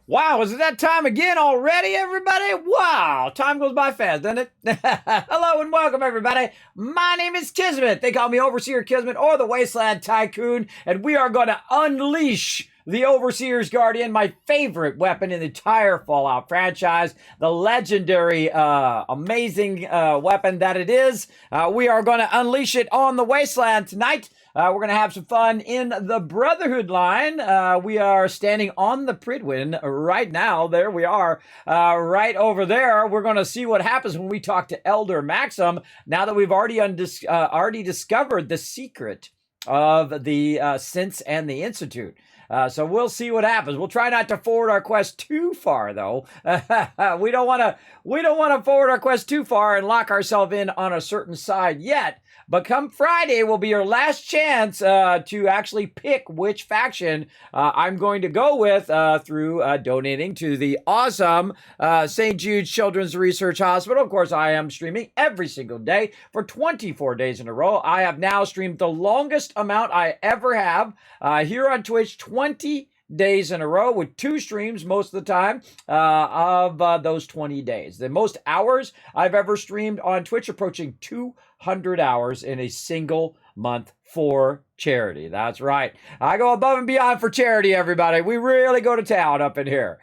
Wow, is it that time again already, everybody? Wow, time goes by fast, doesn't it? Hello and welcome, everybody. My name is Kismet. They call me Overseer Kismet or the Wasteland Tycoon, and we are going to unleash the Overseer's Guardian, my favorite weapon in the entire Fallout franchise, the legendary, amazing weapon that it is. We are going to unleash it on the Wasteland tonight. We're going to have some fun in the Brotherhood line. We are standing on the Pridwin right now. There we are, right over there. We're going to see what happens when we talk to Elder Maxim, now that we've already discovered the secret of the Synths and the Institute. So we'll see what happens. We'll try not to forward our quest too far, though. We don't want to forward our quest too far and lock ourselves in on a certain side yet. But come Friday will be your last chance to actually pick which faction I'm going to go with through donating to the awesome St. Jude Children's Research Hospital. Of course, I am streaming every single day for 24 days in a row. I have now streamed the longest amount I ever have here on Twitch, 20 days in a row with 2 streams most of the time of those 20 days. The most hours I've ever streamed on Twitch, approaching 200 hours in a single month for charity. That's right. I go above and beyond for charity, everybody. We really go to town up in here.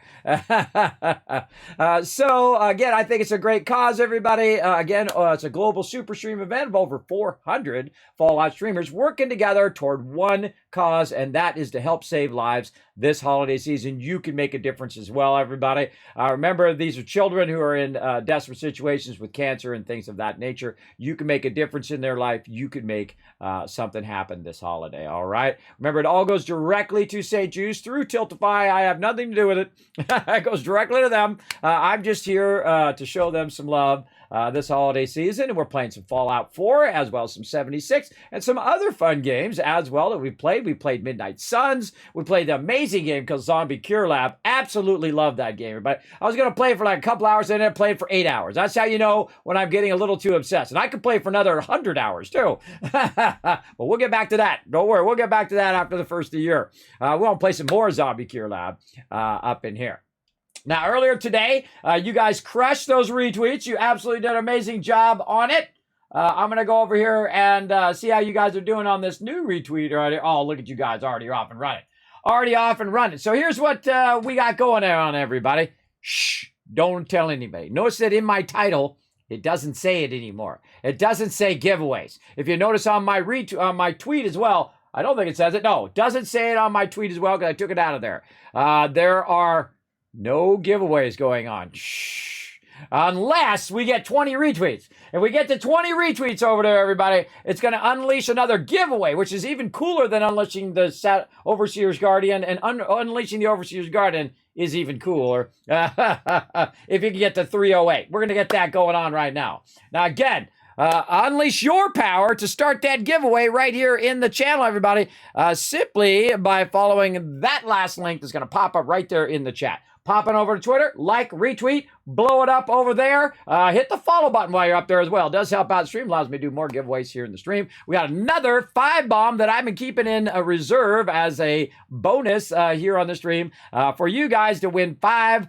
So, again, I think it's a great cause, everybody. Again, it's a global super stream event of over 400 Fallout streamers working together toward one cause, and that is to help save lives this holiday season. You can make a difference as well, everybody. Remember, these are children who are in desperate situations with cancer and things of that nature. You can make a difference in their life. You could make something happen this holiday, all right? Remember, it all goes directly to St. Jude's through Tiltify. I have nothing to do with it. It goes directly to them. I'm just here to show them some love this holiday season, and we're playing some Fallout 4 as well as some 76 and some other fun games as well that we've played. We played Midnight Suns. We played the amazing game called Zombie Cure Lab. Absolutely love that game, but I was going to play it for like a couple hours and then play it for 8 hours. That's how you know when I'm getting a little too obsessed. And I could play for another 100 hours too. But we'll get back to that. Don't worry. We'll get back to that after the first of the year. We want to play some more Zombie Cure Lab up in here. Now, earlier today, you guys crushed those retweets. You absolutely did an amazing job on it. I'm going to go over here and see how you guys are doing on this new retweet already. Oh, look at you guys already off and running. Already off and running. So here's what we got going on, everybody. Shh, don't tell anybody. Notice that in my title, it doesn't say it anymore. It doesn't say giveaways. If you notice on my tweet as well, I don't think it says it. No, it doesn't say it on my tweet as well because I took it out of there. There are no giveaways going on. Shh. Unless we get 20 retweets. If we get to 20 retweets over there, everybody, it's going to unleash another giveaway, which is even cooler than unleashing the Overseer's Guardian. And unleashing the Overseer's Guardian is even cooler if you can get to 308. We're going to get that going on right now. Now, again, unleash your power to start that giveaway right here in the channel, everybody, simply by following that last link that's going to pop up right there in the chat. Popping over to Twitter, like, retweet, blow it up over there. Hit the follow button while you're up there as well. It does help out the stream. Allows me to do more giveaways here in the stream. We got another 5-bomb that I've been keeping in a reserve as a bonus here on the stream for you guys to win 5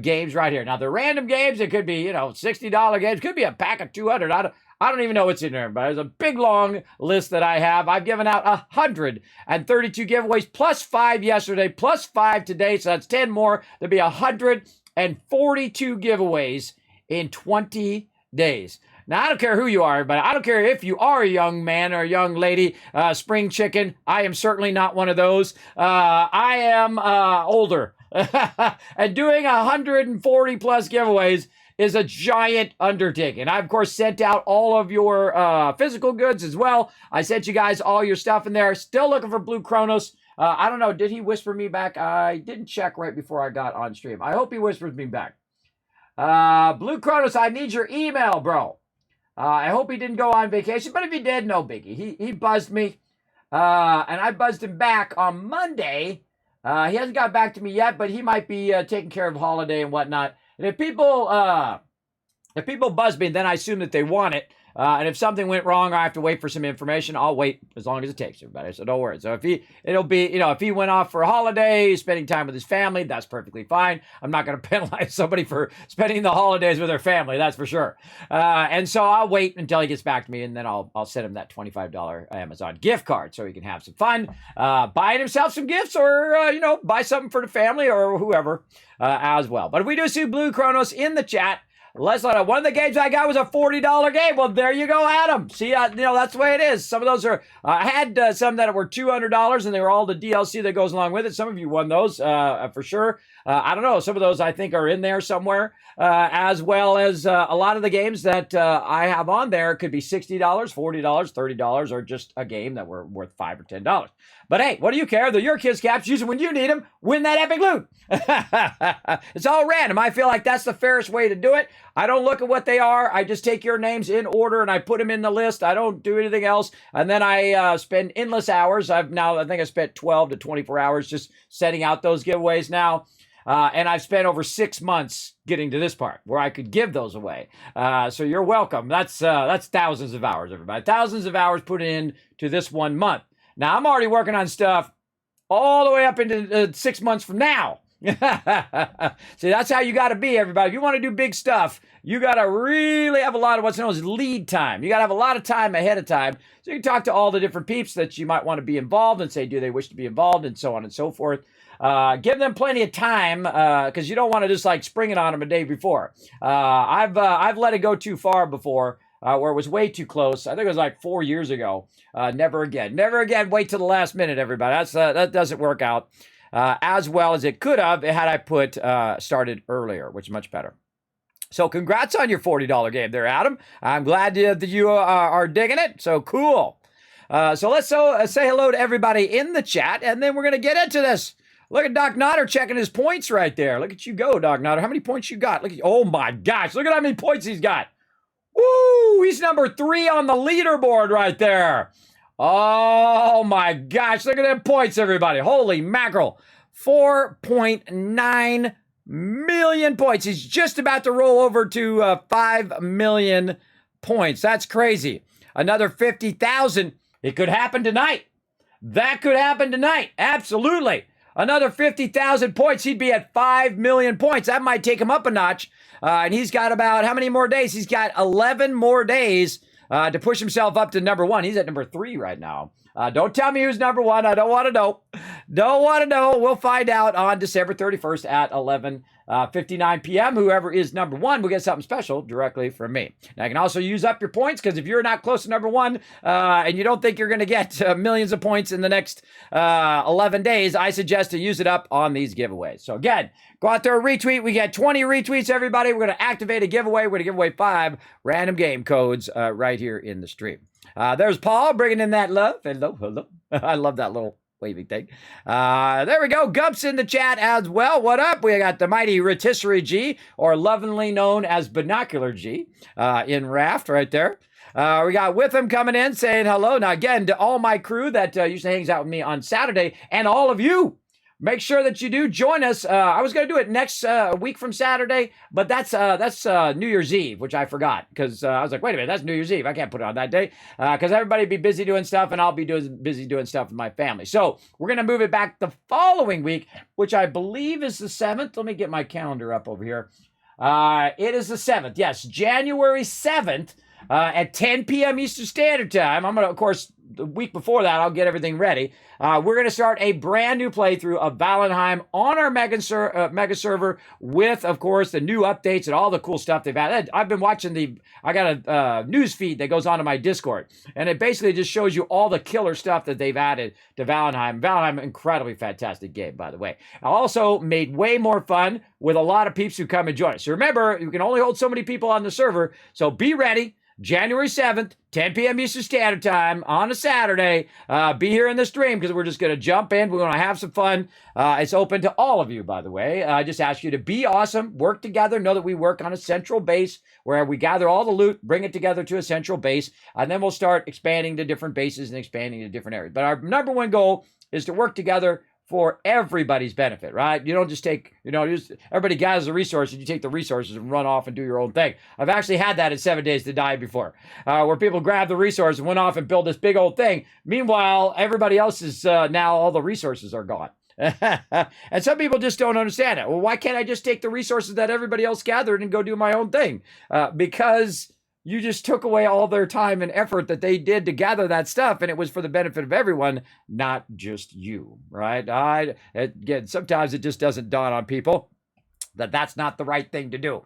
games right here. Now, the random games, it could be, $60 games. Could be a pack of 200. I don't even know what's in there, but there's a big, long list that I have. I've given out 132 giveaways, plus 5 yesterday, plus 5 today, so that's 10 more. There'll be 142 giveaways in 20 days. Now, I don't care who you are, but I don't care if you are a young man or a young lady, spring chicken. I am certainly not one of those. I am older. And doing 140 plus giveaways is a giant undertaking. I, of course, sent out all of your physical goods as well. I sent you guys all your stuff in there. Still looking for Blue Kronos. I don't know. Did he whisper me back? I didn't check right before I got on stream. I hope he whispers me back. Blue Kronos, I need your email, bro. I hope he didn't go on vacation, but if he did, no biggie. He buzzed me, and I buzzed him back on Monday. He hasn't got back to me yet, but he might be taking care of holiday and whatnot. And if people If people buzz me, then I assume that they want it. And if something went wrong or I have to wait for some information, I'll wait as long as it takes, everybody. So don't worry. So if he went off for a holiday, spending time with his family, that's perfectly fine. I'm not going to penalize somebody for spending the holidays with their family, that's for sure. And so I'll wait until he gets back to me, and then I'll send him that $25 Amazon gift card so he can have some fun, buying himself some gifts, or buy something for the family or whoever as well. But if we do see Blue Chronos in the chat, let's let one of the games I got was a $40 game. Well, there you go, Adam. See, that's the way it is. Some of those are, I had some that were $200, and they were all the DLC that goes along with it. Some of you won those for sure. I don't know. Some of those I think are in there somewhere, as well as a lot of the games that I have on there could be $60, $40, $30, or just a game that were worth $5 or $10. But hey, what do you care? They're your kids' caps. Use them when you need them. Win that epic loot. It's all random. I feel like that's the fairest way to do it. I don't look at what they are. I just take your names in order and I put them in the list. I don't do anything else. And then I spend endless hours. I think I spent 12 to 24 hours just setting out those giveaways now. And I've spent over 6 months getting to this part where I could give those away. So you're welcome. That's thousands of hours, everybody. Thousands of hours put in to this 1 month. Now, I'm already working on stuff all the way up into 6 months from now. See, that's how you got to be, everybody. If you want to do big stuff, you got to really have a lot of what's known as lead time. You got to have a lot of time ahead of time. So you can talk to all the different peeps that you might want to be involved and say, do they wish to be involved, and so on and so forth. Give them plenty of time, because you don't want to just like spring it on them a day before. I've let it go too far before, where it was way too close. I think it was like 4 years ago. Never again. Never again. Wait till the last minute, everybody. That doesn't work out as well as it could have had I started earlier, which is much better. So congrats on your $40 game there, Adam. I'm glad that you are digging it. So cool. So let's say hello to everybody in the chat, and then we're going to get into this. Look at Doc Notter checking his points right there. Look at you go, Doc Notter. How many points you got? Oh my gosh. Look at how many points he's got. Woo! He's number 3 on the leaderboard right there. Oh my gosh. Look at them points, everybody. Holy mackerel. 4.9 million points. He's just about to roll over to 5 million points. That's crazy. Another 50,000. It could happen tonight. That could happen tonight. Absolutely. Another 50,000 points. He'd be at 5 million points. That might take him up a notch. And he's got about how many more days? He's got 11 more days to push himself up to number 1. He's at number 3 right now. Don't tell me who's number 1. I don't want to know. Don't want to know. We'll find out on December 31st at 11:59 p.m. Whoever is number 1 will get something special directly from me. Now, you can also use up your points, because if you're not close to number 1 and you don't think you're going to get millions of points in the next 11 days, I suggest to use it up on these giveaways. So again, go out there and retweet. We get 20 retweets, everybody. We're going to activate a giveaway. We're going to give away 5 random game codes right here in the stream. There's Paul bringing in that love. Hello, hello. I love that little waving thing. There we go. Gumps in the chat as well. What up? We got the mighty Rotisserie G, or lovingly known as Binocular G, in Raft right there. We got Witham coming in saying hello. Now, again, to all my crew that usually hangs out with me on Saturday, and all of you, make sure that you do join us. I was going to do it next week from Saturday, but that's New Year's Eve, which I forgot, because I was like, wait a minute, that's New Year's Eve. I can't put it on that day, because everybody be busy doing stuff, and I'll be busy doing stuff with my family. So we're going to move it back the following week, which I believe is the 7th. Let me get my calendar up over here. It is the 7th. Yes, January 7th at 10 p.m. Eastern Standard Time. I'm going to, of course, the week before that, I'll get everything ready. We're going to start a brand new playthrough of Valheim on our mega server with, of course, the new updates and all the cool stuff they've added. I've been watching I got a news feed that goes onto my Discord, and it basically just shows you all the killer stuff that they've added to Valheim. Valheim, incredibly fantastic game, by the way. Also made way more fun with a lot of peeps who come and join us. So remember, you can only hold so many people on the server, so be ready. January 7th, 10 p.m. Eastern Standard Time on a Saturday. Be here in the stream, because we're just going to jump in. We're going to have some fun. It's open to all of you, by the way. I just ask you to be awesome, work together. Know that we work on a central base where we gather all the loot, bring it together to a central base, and then we'll start expanding to different bases and expanding to different areas. But our number 1 goal is to work together for everybody's benefit, right? You don't just take, just everybody gathers the resources, you take the resources and run off and do your own thing. I've actually had that at 7 Days to Die before, where people grabbed the resource and went off and built this big old thing. Meanwhile, everybody else is now all the resources are gone. And some people just don't understand it. Well, why can't I just take the resources that everybody else gathered and go do my own thing? Because you just took away all their time and effort that they did to gather that stuff, and it was for the benefit of everyone, not just you, right? Again, sometimes it just doesn't dawn on people that that's not the right thing to do.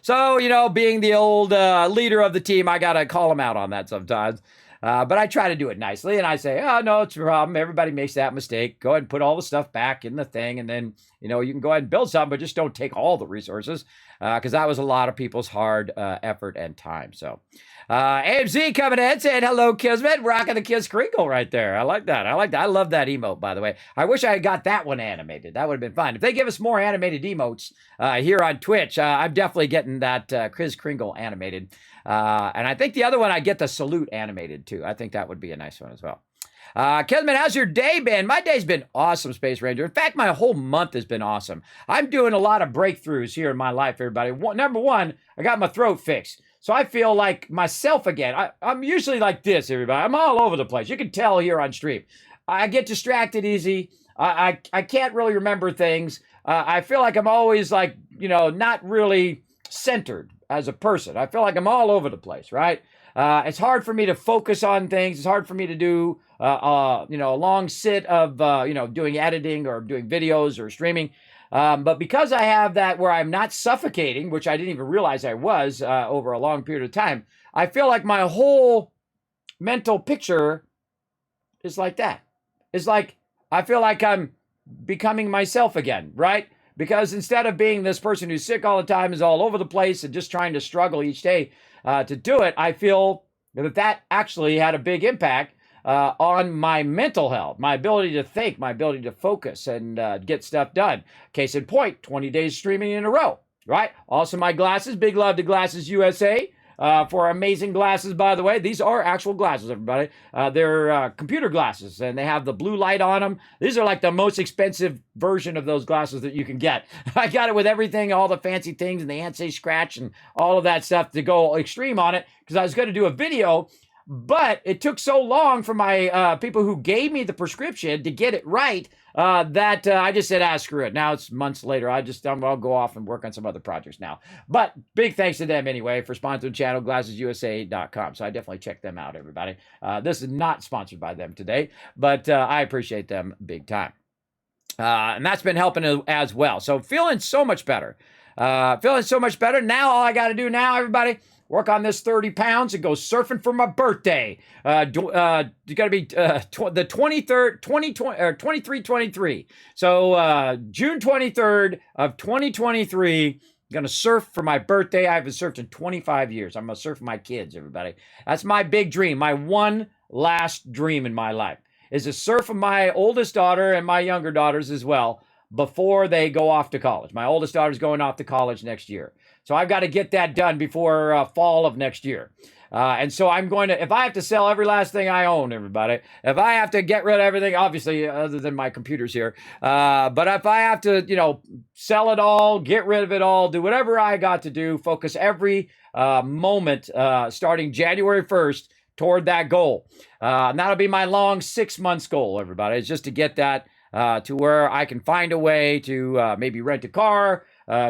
So, being the old leader of the team, I got to call them out on that sometimes. But I try to do it nicely, and I say, oh, no, it's a problem. Everybody makes that mistake. Go ahead and put all the stuff back in the thing, and then, you can go ahead and build something, but just don't take all the resources, because that was a lot of people's hard effort and time. So AMZ coming in saying, hello, Kismet, rocking the Kiss Crinkle right there. I like that. I love that emote, by the way. I wish I had got that one animated. That would have been fun. If they give us more animated emotes here on Twitch, I'm definitely getting that Kiss Crinkle animated. And I think the other one, I get the salute animated too. I think that would be a nice one as well. Kismet, how's your day been? My day's been awesome, Space Ranger. In fact, my whole month has been awesome. I'm doing a lot of breakthroughs here in my life, everybody. Number one, I got my throat fixed. So I feel like myself again. I'm usually like this, everybody. I'm all over the place. You can tell here on stream. I get distracted easy. I can't really remember things. I feel like I'm always like, not really centered as a person. I feel like I'm all over the place, right? It's hard for me to focus on things. It's hard for me to do, a long sit of, doing editing or doing videos or streaming. But because I have that where I'm not suffocating, which I didn't even realize I was over a long period of time, I feel like my whole mental picture is like that. It's like, I feel like I'm becoming myself again, right? Because instead of being this person who's sick all the time, is all over the place and just trying to struggle each day to do it, I feel that actually had a big impact on my mental health, my ability to think, my ability to focus and get stuff done. Case in point, 20 days streaming in a row, right? Also my glasses, big love to Glasses USA. For amazing glasses, by the way. These are actual glasses, everybody. They're computer glasses, and they have the blue light on them. These are like the most expensive version of those glasses that you can get. I got it with everything, all the fancy things, and the anti-scratch and all of that stuff to go extreme on it, because I was going to do a video, but it took so long for my people who gave me the prescription to get it right that I just said, screw it. Now it's months later. I'll go off and work on some other projects now. But big thanks to them anyway for sponsoring the channel, glassesusa.com. So I definitely check them out, everybody. This is not sponsored by them today, but I appreciate them big time. And that's been helping as well. So feeling so much better. Now all I got to do now, everybody, work on this 30 pounds and go surfing for my birthday. It's got to be the 23rd, 2020, or 23-23. So June 23rd of 2023, I'm going to surf for my birthday. I haven't surfed in 25 years. I'm going to surf for my kids, everybody. That's my big dream. My one last dream in my life is to surf with my oldest daughter and my younger daughters as well before they go off to college. My oldest daughter's going off to college next year. So I've got to get that done before fall of next year. And so I'm going to, if I have to sell every last thing I own, everybody, if I have to get rid of everything, obviously, other than my computers here, but if I have to, sell it all, get rid of it all, do whatever I got to do, focus every moment starting January 1st toward that goal. And that'll be my long 6 months goal, everybody. It's just to get that to where I can find a way to maybe rent a car,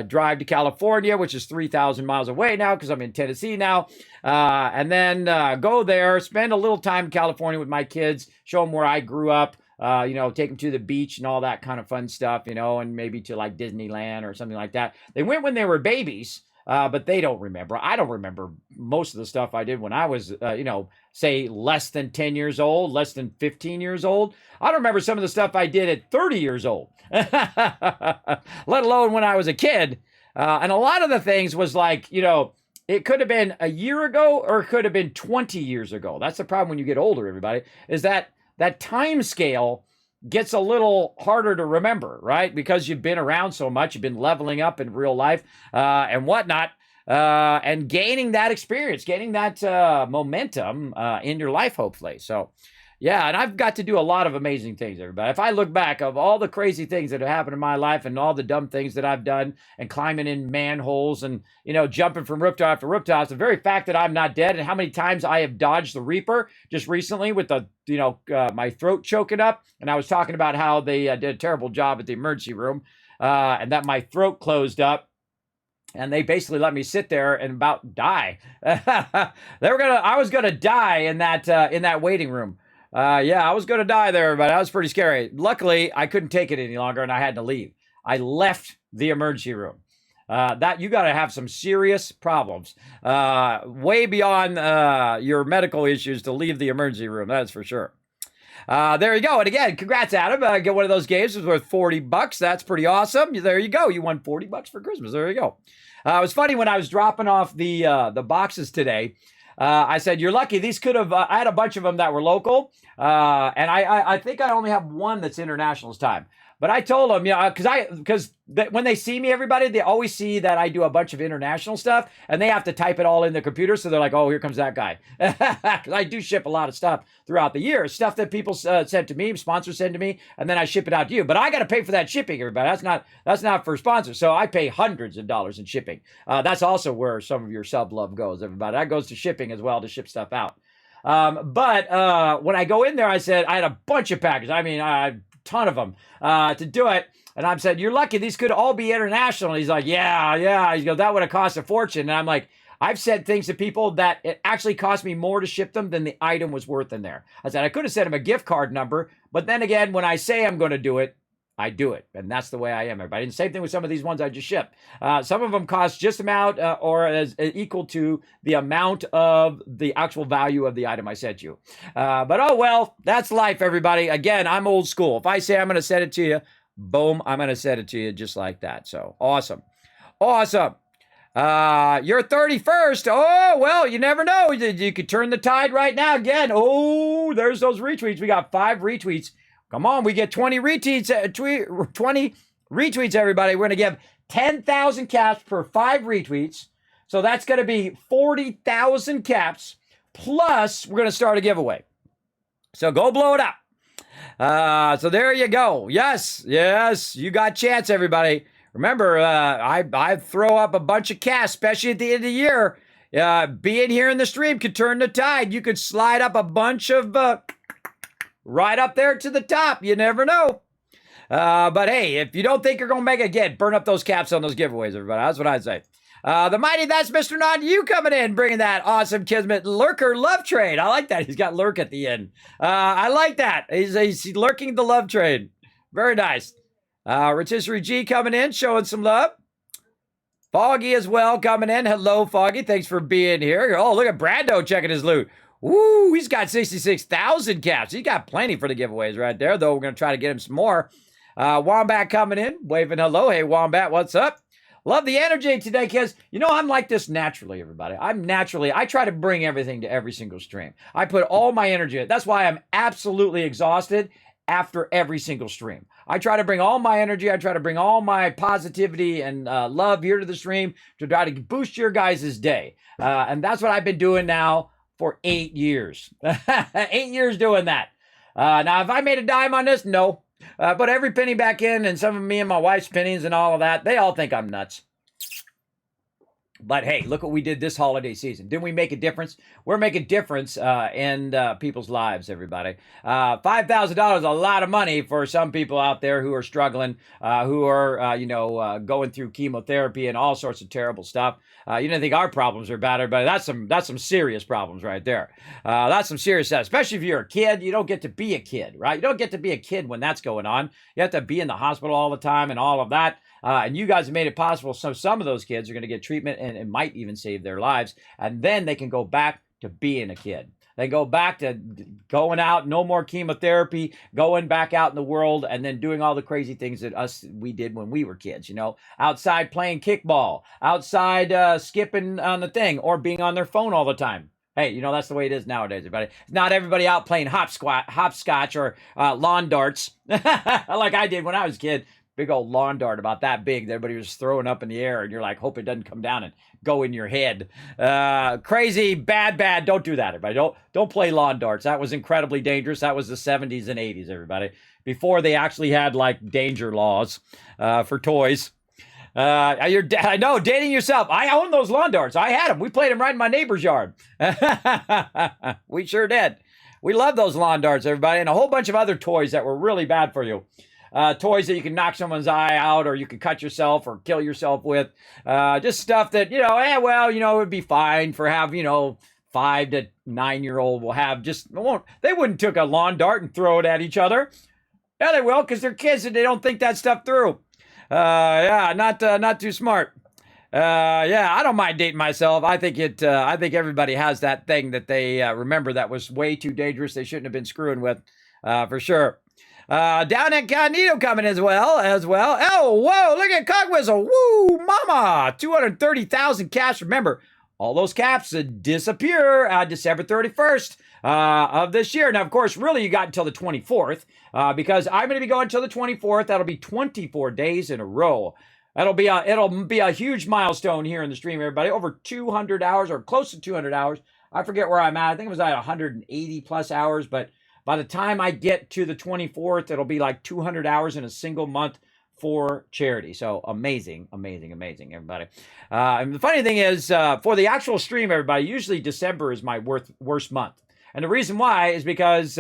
drive to California, which is 3,000 miles away now because I'm in Tennessee now, and then go there, spend a little time in California with my kids, show them where I grew up, take them to the beach and all that kind of fun stuff, and maybe to like Disneyland or something like that. They went when they were babies, but they don't remember. I don't remember most of the stuff I did when I was, say less than 10 years old, less than 15 years old. I don't remember some of the stuff I did at 30 years old, let alone when I was a kid. And a lot of the things was like, it could have been a year ago or it could have been 20 years ago. That's the problem when you get older, everybody, is that time scale gets a little harder to remember, right? Because you've been around so much, you've been leveling up in real life and whatnot, and gaining that experience, gaining that momentum in your life, hopefully. So Yeah, and I've got to do a lot of amazing things, everybody. If I look back of all the crazy things that have happened in my life and all the dumb things that I've done and climbing in manholes and, jumping from rooftop to rooftop, the very fact that I'm not dead and how many times I have dodged the Reaper just recently with my throat choking up. And I was talking about how they did a terrible job at the emergency room and that my throat closed up. And they basically let me sit there and about die. I was gonna die in that waiting room. Yeah, I was going to die there, but that was pretty scary. Luckily, I couldn't take it any longer, and I had to leave. I left the emergency room. That you got to have some serious problems, way beyond your medical issues to leave the emergency room. That's for sure. There you go. And again, congrats, Adam. Get one of those games. It was worth $40. That's pretty awesome. There you go. You won $40 for Christmas. There you go. It was funny when I was dropping off the boxes today. I said, you're lucky. These could have, I had a bunch of them that were local. And I think I only have one that's international's time. But I told them, because when they see me, everybody, they always see that I do a bunch of international stuff and they have to type it all in the computer. So they're like, oh, here comes that guy. Because I do ship a lot of stuff throughout the year, stuff that people send to me, sponsors send to me, and then I ship it out to you. But I got to pay for that shipping, everybody. That's not for sponsors. So I pay hundreds of dollars in shipping. That's also where some of your sub love goes, everybody. That goes to shipping as well to ship stuff out. But when I go in there, I said, I had a bunch of packages. I mean, a ton of them to do it. And I said, you're lucky. These could all be international. And he's like, yeah. He goes, that would have cost a fortune. And I'm like, I've said things to people that it actually cost me more to ship them than the item was worth in there. I said, I could have sent him a gift card number. But then again, when I say I'm going to do it, I do it. And that's the way I am, everybody. And same thing with some of these ones I just shipped. Some of them cost just amount or as equal to the amount of the actual value of the item I sent you. But oh, well, that's life, everybody. Again, I'm old school. If I say I'm going to send it to you, boom, I'm going to send it to you just like that. So awesome. Awesome. You're 31st. Oh, well, you never know. You could turn the tide right now again. Oh, there's those retweets. We got 5 retweets. Come on, we get 20 retweets, 20 retweets, everybody. We're going to give 10,000 caps per 5 retweets. So that's going to be 40,000 caps. Plus, we're going to start a giveaway. So go blow it up. So there you go. Yes, you got a chance, everybody. Remember, I throw up a bunch of cash, especially at the end of the year. Being here in the stream could turn the tide. You could slide up a bunch of... right up there to the top. You never know. But hey, if you don't think you're going to make it again, burn up those caps on those giveaways, everybody. That's what I'd say. The mighty, that's Mr. Not You coming in, bringing that awesome Kismet Lurker love trade. I like that. He's got lurk at the end. I like that. He's lurking the love trade. Very nice. Rotisserie G coming in, showing some love. Foggy as well coming in. Hello, Foggy. Thanks for being here. Oh, look at Brando checking his loot. Ooh, he's got 66,000 caps. He's got plenty for the giveaways right there, though we're going to try to get him some more. Wombat coming in, waving hello. Hey, Wombat, what's up? Love the energy today, kids. I'm like this naturally, everybody. I try to bring everything to every single stream. I put all my energy in. That's why I'm absolutely exhausted after every single stream. I try to bring all my energy. I try to bring all my positivity and love here to the stream to try to boost your guys' day. And that's what I've been doing now for 8 years. 8 years doing that. Now, have I made a dime on this? No. But every penny back in, and some of me and my wife's pennies and all of that, they all think I'm nuts. But hey, look what we did this holiday season. Didn't we make a difference? We're making a difference in people's lives, everybody. $5,000 is a lot of money for some people out there who are struggling, who are, going through chemotherapy and all sorts of terrible stuff. You didn't think our problems are better, but that's some serious problems right there. That's some serious stuff, especially if you're a kid. You don't get to be a kid, right? You don't get to be a kid when that's going on. You have to be in the hospital all the time and all of that. And you guys have made it possible. So some of those kids are going to get treatment and it might even save their lives. And then they can go back to being a kid. They go back to going out, no more chemotherapy, going back out in the world and then doing all the crazy things that we did when we were kids, outside playing kickball, outside skipping on the thing or being on their phone all the time. Hey, that's the way it is nowadays, everybody. Not everybody out playing hopscotch or lawn darts like I did when I was a kid. big old lawn dart about that big that everybody was throwing up in the air, and you're like, hope it doesn't come down and go in your head. Crazy, bad. Don't do that, everybody. Don't play lawn darts. That was incredibly dangerous. That was the 70s and 80s, everybody. Before they actually had like danger laws for toys. I know, dating yourself. I own those lawn darts. I had them. We played them right in my neighbor's yard. We sure did. We love those lawn darts, everybody, and a whole bunch of other toys that were really bad for you. Toys that you can knock someone's eye out, or you can cut yourself or kill yourself with. Just stuff that, it would be fine for 5 to 9-year-old will have. They wouldn't took a lawn dart and throw it at each other. Yeah, they will, because they're kids and they don't think that stuff through. Not too smart. I don't mind dating myself. I think everybody has that thing that they remember that was way too dangerous. They shouldn't have been screwing with, for sure. Down Incognito coming as well. Oh, whoa, look at Cogwhistle. Woo, mama. 230,000 cash. Remember, all those caps disappear December 31st of this year. Now, of course, really you got until the 24th because I'm going to be going until the 24th. That'll be 24 days in a row. It'll be a huge milestone here in the stream, everybody. Over 200 hours or close to 200 hours. I forget where I'm at. I think it was at 180 plus hours, but by the time I get to the 24th, it'll be like 200 hours in a single month for charity. So amazing, everybody. And the funny thing is, for the actual stream, everybody, usually December is my worst month. And the reason why is because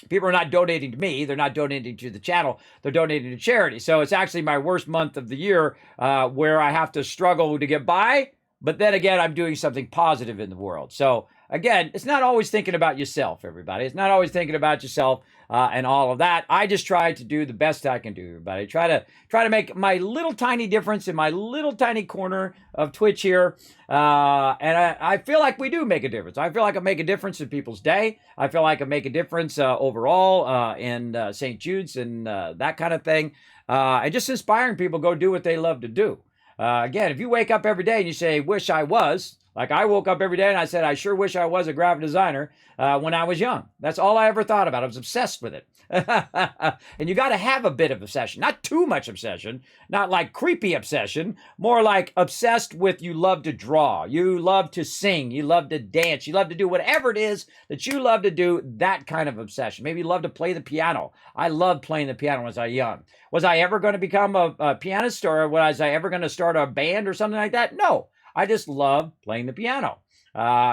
people are not donating to me. They're not donating to the channel. They're donating to charity. So it's actually my worst month of the year where I have to struggle to get by. But then again, I'm doing something positive in the world. So again, it's not always thinking about yourself, everybody. It's not always thinking about yourself and all of that. I just try to do the best I can do, everybody. Try to make my little tiny difference in my little tiny corner of Twitch here. And I feel like we do make a difference. I feel like I make a difference in people's day. I feel like I make a difference overall in St. Jude's and that kind of thing. And just inspiring people go do what they love to do. Again, if you wake up every day and you say, wish I was, like I woke up every day and I said, I sure wish I was a graphic designer when I was young. That's all I ever thought about. I was obsessed with it. And you got to have a bit of obsession, not too much obsession, not like creepy obsession, more like obsessed with you love to draw, you love to sing, you love to dance, you love to do whatever it is that you love to do, that kind of obsession. Maybe you love to play the piano. I loved playing the piano when I was young. Was I ever going to become a pianist, or was I ever going to start a band or something like that? No, I just love playing the piano.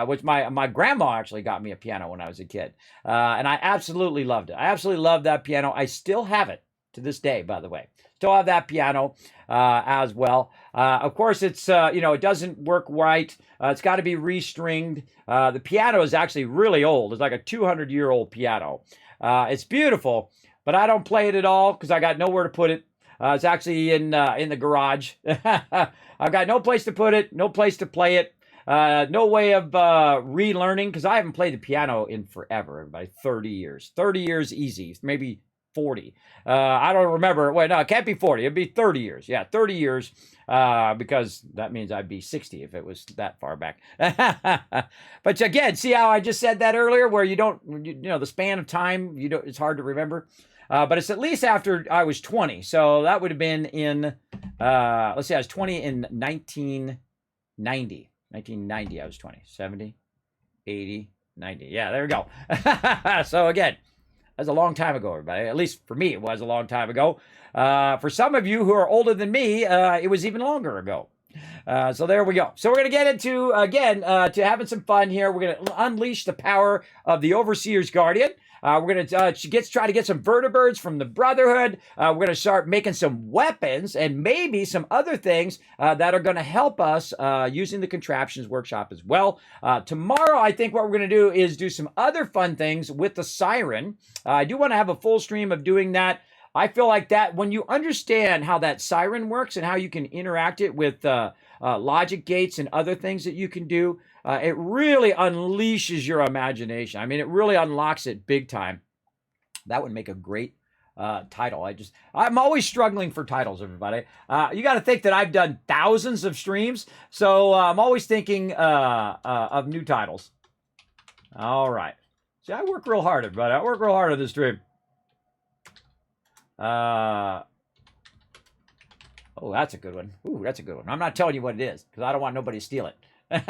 Which my grandma actually got me a piano when I was a kid. And I absolutely loved it. I absolutely loved that piano. I still have it to this day, by the way. Still have that piano as well. Of course, it's, it doesn't work right. It's got to be restringed. The piano is actually really old. It's like a 200-year-old piano. It's beautiful, but I don't play it at all because I got nowhere to put it. It's actually in the garage. I've got no place to put it, no place to play it. No way of relearning, because I haven't played the piano in forever, everybody. 30 years. 30 years easy. Maybe 40. I don't remember. Wait, no, it can't be 40. It'd be 30 years. Yeah, 30 years, because that means I'd be 60 if it was that far back. But again, see how I just said that earlier, where the span of time, it's hard to remember. But it's at least after I was 20. So that would have been in, let's see, I was 20 in 1990. 1990, I was 20. 70, 80, 90. Yeah, there we go. So again, that's a long time ago, everybody. At least for me, it was a long time ago. For some of you who are older than me, it was even longer ago. So there we go. So we're going to get into, again, to having some fun here. We're going to unleash the power of the Overseer's Guardian. We're going to try to get some vertibirds from the Brotherhood. We're going to start making some weapons and maybe some other things that are going to help us using the Contraptions Workshop as well. Tomorrow, I think what we're going to do is do some other fun things with the Siren. I do want to have a full stream of doing that. I feel like that when you understand how that Siren works and how you can interact it with logic gates and other things that you can do, it really unleashes your imagination. I mean, it really unlocks it big time. That would make a great title. I'm always struggling for titles, everybody. You got to think that I've done thousands of streams, so I'm always thinking of new titles. All right. See, I work real hard, everybody. I work real hard on this stream. Oh, that's a good one. Ooh, that's a good one. I'm not telling you what it is because I don't want nobody to steal it. And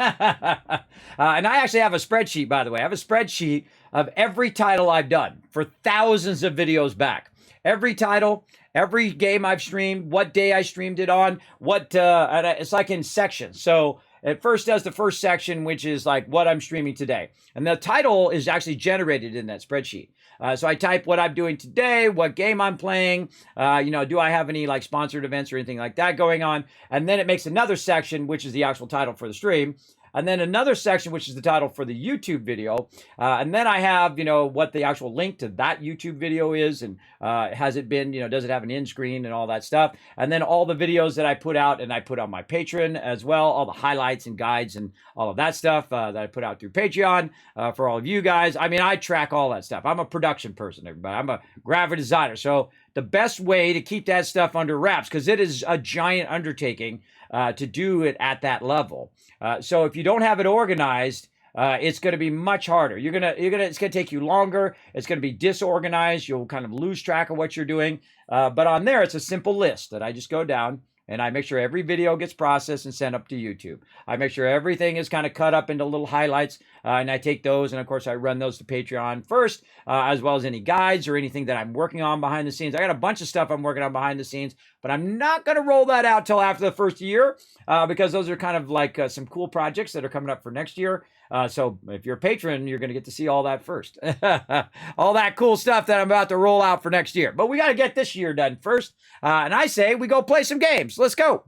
I actually have a spreadsheet, by the way. I have a spreadsheet of every title I've done for thousands of videos back. Every title, every game I've streamed, what day I streamed it on, and it's like in sections. So it first does the first section, which is like what I'm streaming today. And the title is actually generated in that spreadsheet. So I type what I'm doing today, what game I'm playing, do I have any like sponsored events or anything like that going on? And then it makes another section, which is the actual title for the stream. And then another section, which is the title for the YouTube video. And then I have, what the actual link to that YouTube video is. And has it been, does it have an end screen and all that stuff? And then all the videos that I put out and I put on my Patreon as well, all the highlights and guides and all of that stuff that I put out through Patreon for all of you guys. I mean, I track all that stuff. I'm a production person, everybody. I'm a graphic designer. So the best way to keep that stuff under wraps, because it is a giant undertaking to do it at that level. So if you don't have it organized, it's going to be much harder. It's going to take you longer. It's going to be disorganized. You'll kind of lose track of what you're doing. But on there, it's a simple list that I just go down and I make sure every video gets processed and sent up to YouTube. I make sure everything is kind of cut up into little highlights, and I take those, and of course I run those to Patreon first, as well as any guides or anything that I'm working on behind the scenes. I got a bunch of stuff I'm working on behind the scenes, but I'm not going to roll that out till after the first year, because those are kind of like some cool projects that are coming up for next year. So if you're a patron, you're going to get to see all that first. All that cool stuff that I'm about to roll out for next year. But we got to get this year done first. And I say we go play some games. Let's go.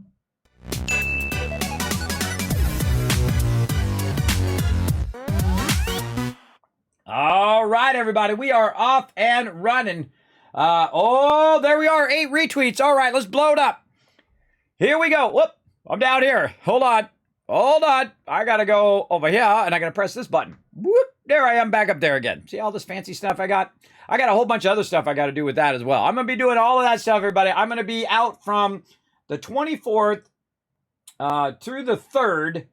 All right, everybody. We are off and running. There we are. 8 retweets. All right, let's blow it up. Here we go. Whoop. I'm down here. Hold on. I got to go over here, and I got to press this button. Whoop. There I am back up there again. See all this fancy stuff I got? I got a whole bunch of other stuff I got to do with that as well. I'm going to be doing all of that stuff, everybody. I'm going to be out from the 24th through the 3rd,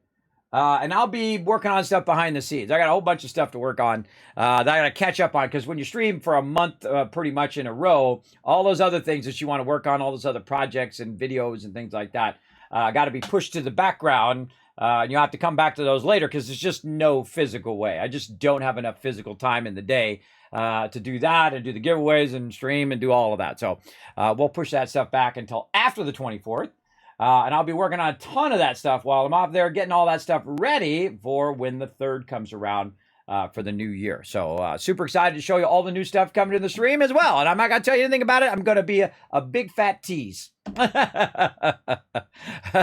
and I'll be working on stuff behind the scenes. I got a whole bunch of stuff to work on that I got to catch up on, because when you stream for a month pretty much in a row, all those other things that you want to work on, all those other projects and videos and things like that, got to be pushed to the background. And you'll have to come back to those later, because there's just no physical way. I just don't have enough physical time in the day to do that and do the giveaways and stream and do all of that. So we'll push that stuff back until after the 24th. And I'll be working on a ton of that stuff while I'm off there getting all that stuff ready for when the 3rd comes around for the new year. So super excited to show you all the new stuff coming to the stream as well. And I'm not going to tell you anything about it. I'm going to be a big fat tease.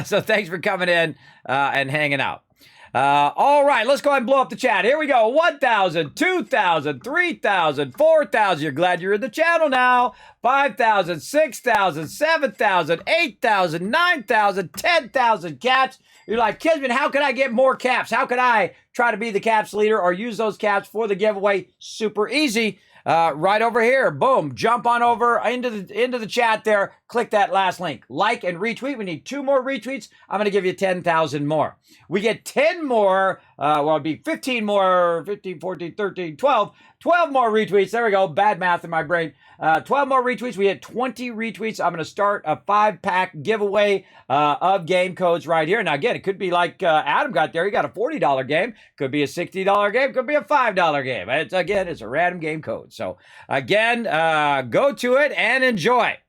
So thanks for coming in and hanging out. All right, let's go ahead and blow up the chat. Here we go. 1,000, 2,000, 3,000, 4,000. You're glad you're in the channel now. 5,000, 6,000, 7,000, 8,000, 9,000, 10,000 caps. You're like, Kismet, how can I get more caps? How can I try to be the caps leader or use those caps for the giveaway? Super easy. Right over here. Boom. Jump on over into the chat there. Click that last link. Like and retweet. We need 2 more retweets. I'm going to give you 10,000 more. We get 10 more. It'd be 15 more. 15, 14, 13, 12. 12 more retweets. There we go. Bad math in my brain. 12 more retweets. We had 20 retweets. I'm going to start a 5-pack giveaway of game codes right here. Now, again, it could be like Adam got there. He got a $40 game. Could be a $60 game. Could be a $5 game. It's a random game code. So, again, go to it and enjoy.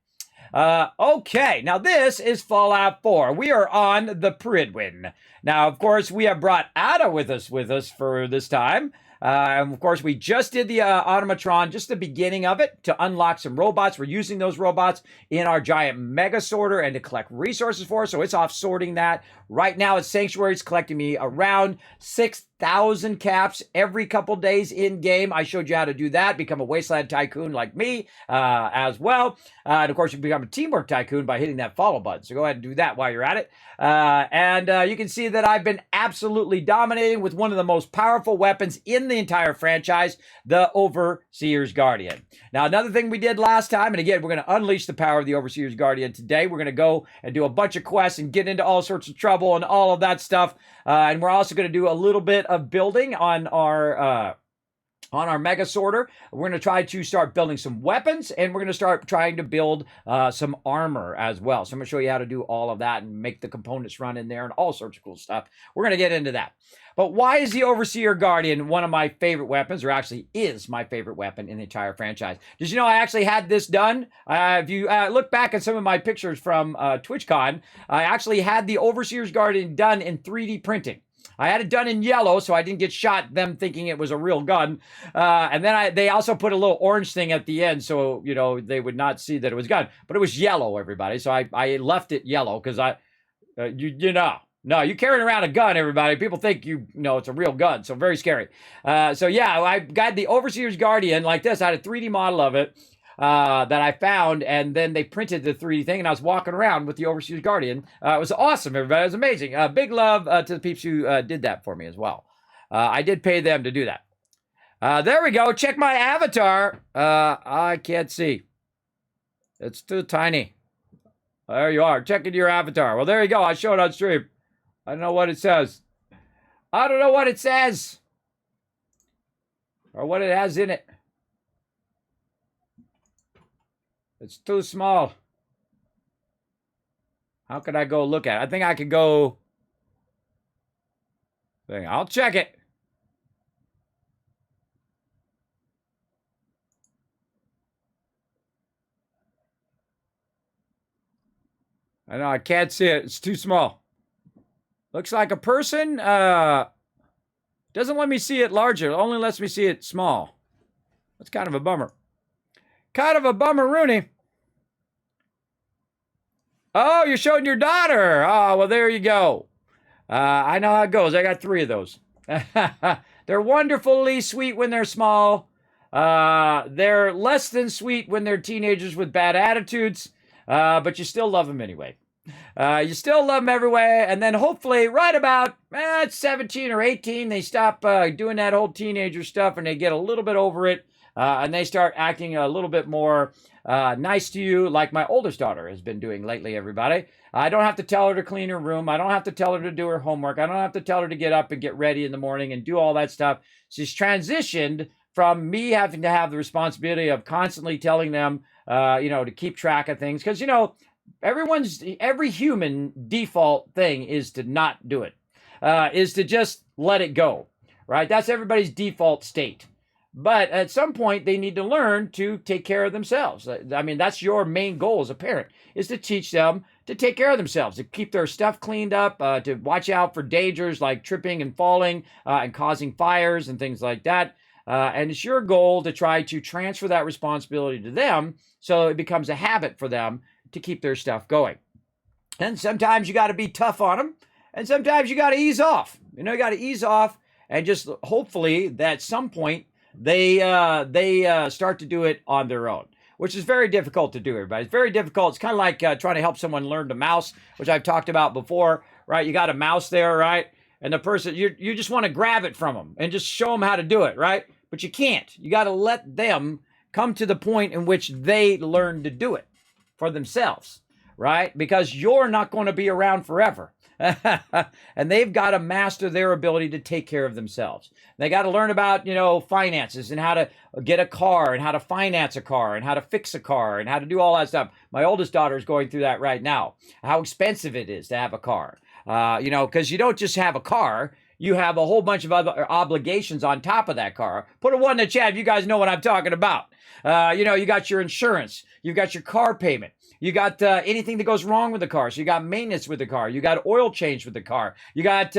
Okay, now this is Fallout 4. We are on the Pridwin. Now, of course, we have brought Ada with us for this time. And of course, we just did the automatron, just the beginning of it, to unlock some robots. We're using those robots in our giant mega sorter and to collect resources for us. So it's off sorting that. Right now at Sanctuary, it's collecting me around 6,000 caps every couple days in game. I showed you how to do that. Become a Wasteland Tycoon like me as well. And of course, you can become a Teamwork Tycoon by hitting that follow button. So go ahead and do that while you're at it. And you can see that I've been absolutely dominating with one of the most powerful weapons in the entire franchise, the Overseer's Guardian. Now, another thing we did last time, and again, we're going to unleash the power of the Overseer's Guardian today. We're going to go and do a bunch of quests and get into all sorts of trouble and all of that stuff. And we're also going to do a little bit of building on our on our mega sorter. We're going to try to start building some weapons, and we're going to start trying to build some armor as well. So I'm going to show you how to do all of that and make the components run in there and all sorts of cool stuff. We're going to get into that. But why is the Overseer Guardian one of my favorite weapons, or actually is my favorite weapon in the entire franchise? Did you know I actually had this done? If you look back at some of my pictures from TwitchCon, I actually had the Overseer's Guardian done in 3D printing. I had it done in yellow, so I didn't get shot, them thinking it was a real gun. And then they also put a little orange thing at the end, so, you know, they would not see that it was a gun. But it was yellow, everybody, so I left it yellow, because no, you carrying around a gun, everybody. People think it's a real gun, so very scary. So yeah, I got the Overseer's Guardian like this. I had a 3D model of it that I found, and then they printed the 3D thing, and I was walking around with the Overseer's Guardian. It was awesome, everybody. It was amazing. Big love to the peeps who did that for me as well. I did pay them to do that. There we go. Check my avatar. I can't see. It's too tiny. There you are. Checking your avatar. Well, there you go. I showed it on stream. I don't know what it says. I don't know what it says. Or what it has in it. It's too small. How could I go look at it? I think I could go. I'll check it. I know I can't see it. It's too small. Looks like a person. Doesn't let me see it larger. It only lets me see it small. That's kind of a bummer. Kind of a bummer, Rooney. Oh, you're showing your daughter. Oh, well, there you go. I know how it goes. I got 3 of those. They're wonderfully sweet when they're small. They're less than sweet when they're teenagers with bad attitudes. But you still love them anyway. You still love them every way. And then hopefully right about 17 or 18, they stop doing that whole teenager stuff and they get a little bit over it. And they start acting a little bit more nice to you, like my oldest daughter has been doing lately, everybody. I don't have to tell her to clean her room. I don't have to tell her to do her homework. I don't have to tell her to get up and get ready in the morning and do all that stuff. She's transitioned from me having to have the responsibility of constantly telling them, to keep track of things. Because, every human default thing is to not do it, is to just let it go, right? That's everybody's default state. But at some point, they need to learn to take care of themselves. I mean, that's your main goal as a parent, is to teach them to take care of themselves, to keep their stuff cleaned up, to watch out for dangers like tripping and falling and causing fires and things like that. And it's your goal to try to transfer that responsibility to them so it becomes a habit for them to keep their stuff going. And sometimes you got to be tough on them, and sometimes you got to ease off. You got to ease off, and just hopefully that at some point they start to do it on their own, which is very difficult to do, everybody. It's very difficult. It's kind of like trying to help someone learn to mouse, which I've talked about before, right? You got a mouse there, right? And the person, you just want to grab it from them and just show them how to do it, right? But you can't. You got to let them come to the point in which they learn to do it for themselves, right? Because you're not going to be around forever. And they've got to master their ability to take care of themselves. They got to learn about, finances and how to get a car and how to finance a car and how to fix a car and how to do all that stuff. My oldest daughter is going through that right now. How expensive it is to have a car. Because you don't just have a car. You have a whole bunch of other obligations on top of that car. Put a 1 in the chat if you guys know what I'm talking about. You got your insurance. You've got your car payment. You got anything that goes wrong with the car. So you got maintenance with the car. You got oil change with the car. You got,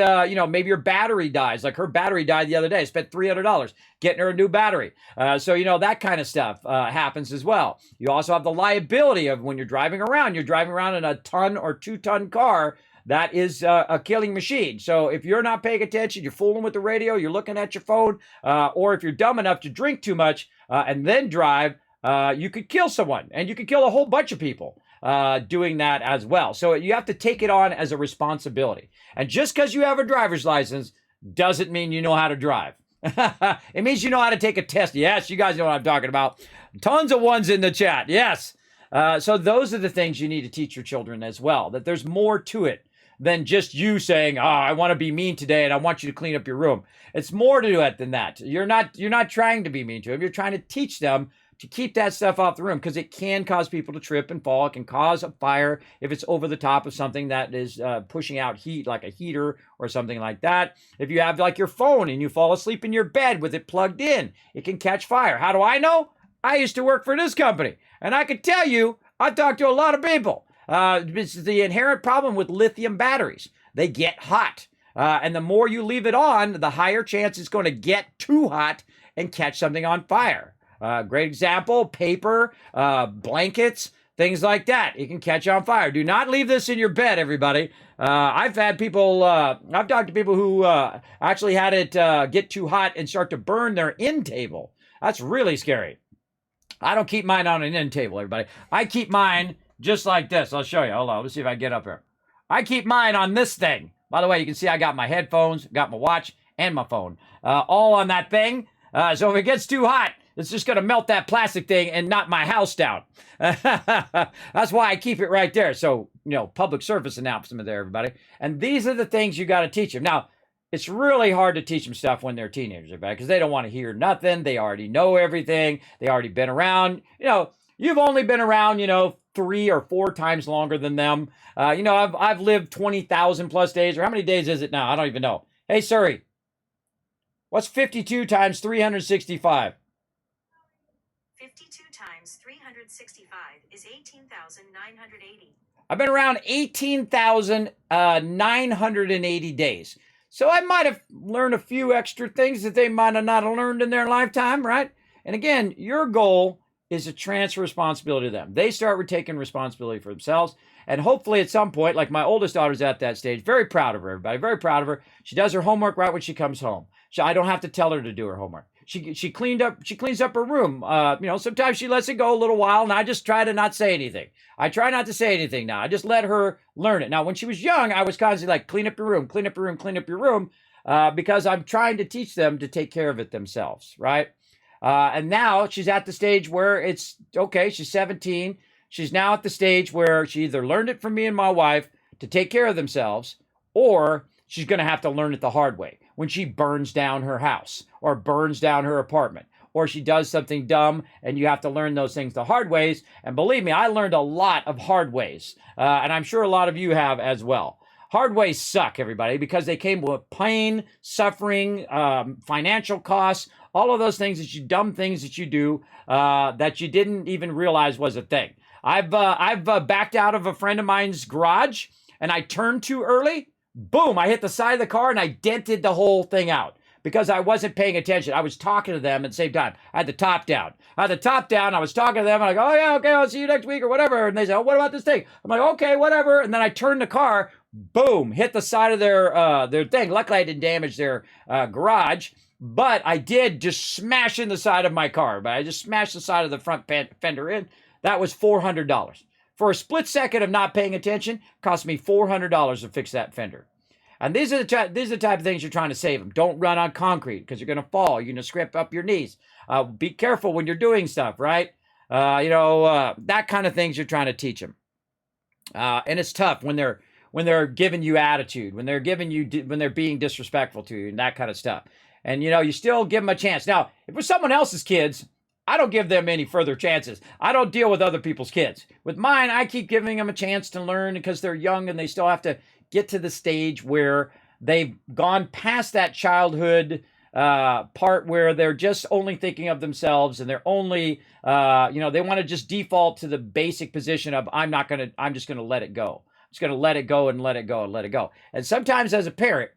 maybe your battery dies. Like her battery died the other day. I spent $300 getting her a new battery. So that kind of stuff happens as well. You also have the liability of when you're driving around in a 1 or 2 ton car. That is a killing machine. So if you're not paying attention, you're fooling with the radio, you're looking at your phone, or if you're dumb enough to drink too much and then drive, you could kill someone, and you could kill a whole bunch of people doing that as well. So you have to take it on as a responsibility. And just because you have a driver's license doesn't mean you know how to drive. It means you know how to take a test. Yes, you guys know what I'm talking about. Tons of ones in the chat. Yes. So those are the things you need to teach your children as well, that there's more to it than just you saying, "Oh, I want to be mean today and I want you to clean up your room." It's more to it than that. You're not trying to be mean to them. You're trying to teach them to keep that stuff off the room, because it can cause people to trip and fall. It can cause a fire if it's over the top of something that is pushing out heat, like a heater or something like that. If you have like your phone and you fall asleep in your bed with it plugged in, it can catch fire. How do I know? I used to work for this company, and I can tell you, I talked to a lot of people. It's the inherent problem with lithium batteries. They get hot. And the more you leave it on, the higher chance it's going to get too hot and catch something on fire. Great example, paper, blankets, things like that. It can catch on fire. Do not leave this in your bed, everybody. I've talked to people who actually had it get too hot and start to burn their end table. That's really scary. I don't keep mine on an end table, everybody. I keep mine just like this. I'll show you. Hold on. Let's see if I can get up here. I keep mine on this thing. By the way, you can see I got my headphones, got my watch, and my phone. All on that thing. So if it gets too hot, it's just going to melt that plastic thing and knock my house down. That's why I keep it right there. So, public service announcement there, everybody. And these are the things you got to teach them. Now, it's really hard to teach them stuff when they're teenagers, everybody, because they don't want to hear nothing. They already know everything. They already been around. You've only been around, 3 or 4 times longer than them. I've lived 20,000 plus days, or how many days is it now? I don't even know. Hey, Siri, what's 52 times 365? 52 times 365 is 18,980. I've been around 18,980 days. So I might have learned a few extra things that they might have not learned in their lifetime, right? And again, your goal is to transfer responsibility to them. They start taking responsibility for themselves. And hopefully at some point, like my oldest daughter's at that stage, very proud of her, everybody, very proud of her. She does her homework right when she comes home. I don't have to tell her to do her homework. She cleans up her room. Sometimes she lets it go a little while, and I just try to not say anything. I try not to say anything now. I just let her learn it. Now, when she was young, I was constantly like, clean up your room, clean up your room, clean up your room, because I'm trying to teach them to take care of it themselves, right? And now she's at the stage where it's okay. She's 17. She's now at the stage where she either learned it from me and my wife to take care of themselves, or she's going to have to learn it the hard way when she burns down her house or burns down her apartment, or she does something dumb, and you have to learn those things the hard ways. And believe me, I learned a lot of hard ways, and I'm sure a lot of you have as well. Hard ways suck, everybody, because they came with pain, suffering, financial costs, all of those things dumb things that you do that you didn't even realize was a thing. I've backed out of a friend of mine's garage, and I turned too early. Boom, I hit the side of the car and I dented the whole thing out because I wasn't paying attention. I was talking to them at the same time. I had the top down. I was talking to them. I'm like, oh yeah, okay, I'll see you next week or whatever. And they say, oh, what about this thing? I'm like, okay, whatever. And then I turned the car, boom, hit the side of their thing. Luckily, I didn't damage their garage, but I did just smash in the side of my car. But I just smashed the side of the front fender in. That was $400. For a split second of not paying attention, cost me $400 to fix that fender. And these are the type of things you're trying to save them. Don't run on concrete because you're going to fall. You're going to scrape up your knees. Be careful when you're doing stuff, right? That kind of things you're trying to teach them. And it's tough when they're giving you attitude, when they're being disrespectful to you and that kind of stuff. And, you still give them a chance. Now, if it was someone else's kids, I don't give them any further chances. I don't deal with other people's kids. With mine, I keep giving them a chance to learn because they're young and they still have to get to the stage where they've gone past that childhood part where they're just only thinking of themselves and they're only, they want to just default to the basic position of I'm just going to let it go. I'm just going to let it go and let it go and let it go. And sometimes as a parent,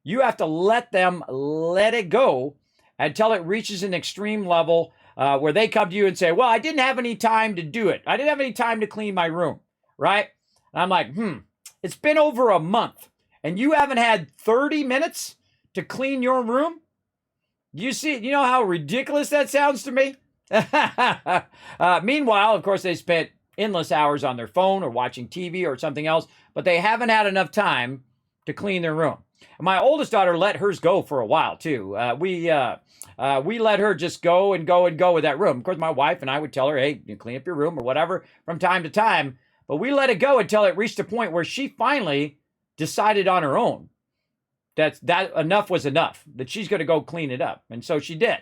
you have to let them let it go until it reaches an extreme level where they come to you and say, well, I didn't have any time to do it. I didn't have any time to clean my room, right? And I'm like, it's been over a month and you haven't had 30 minutes to clean your room? You know how ridiculous that sounds to me? Meanwhile, of course, they spent endless hours on their phone or watching TV or something else, but they haven't had enough time to clean their room. My oldest daughter let hers go for a while too. We let her just go and go and go with that room. Of course, my wife and I would tell her, hey, you clean up your room or whatever from time to time. But we let it go until it reached a point where she finally decided on her own that enough was enough, that she's going to go clean it up. And so she did.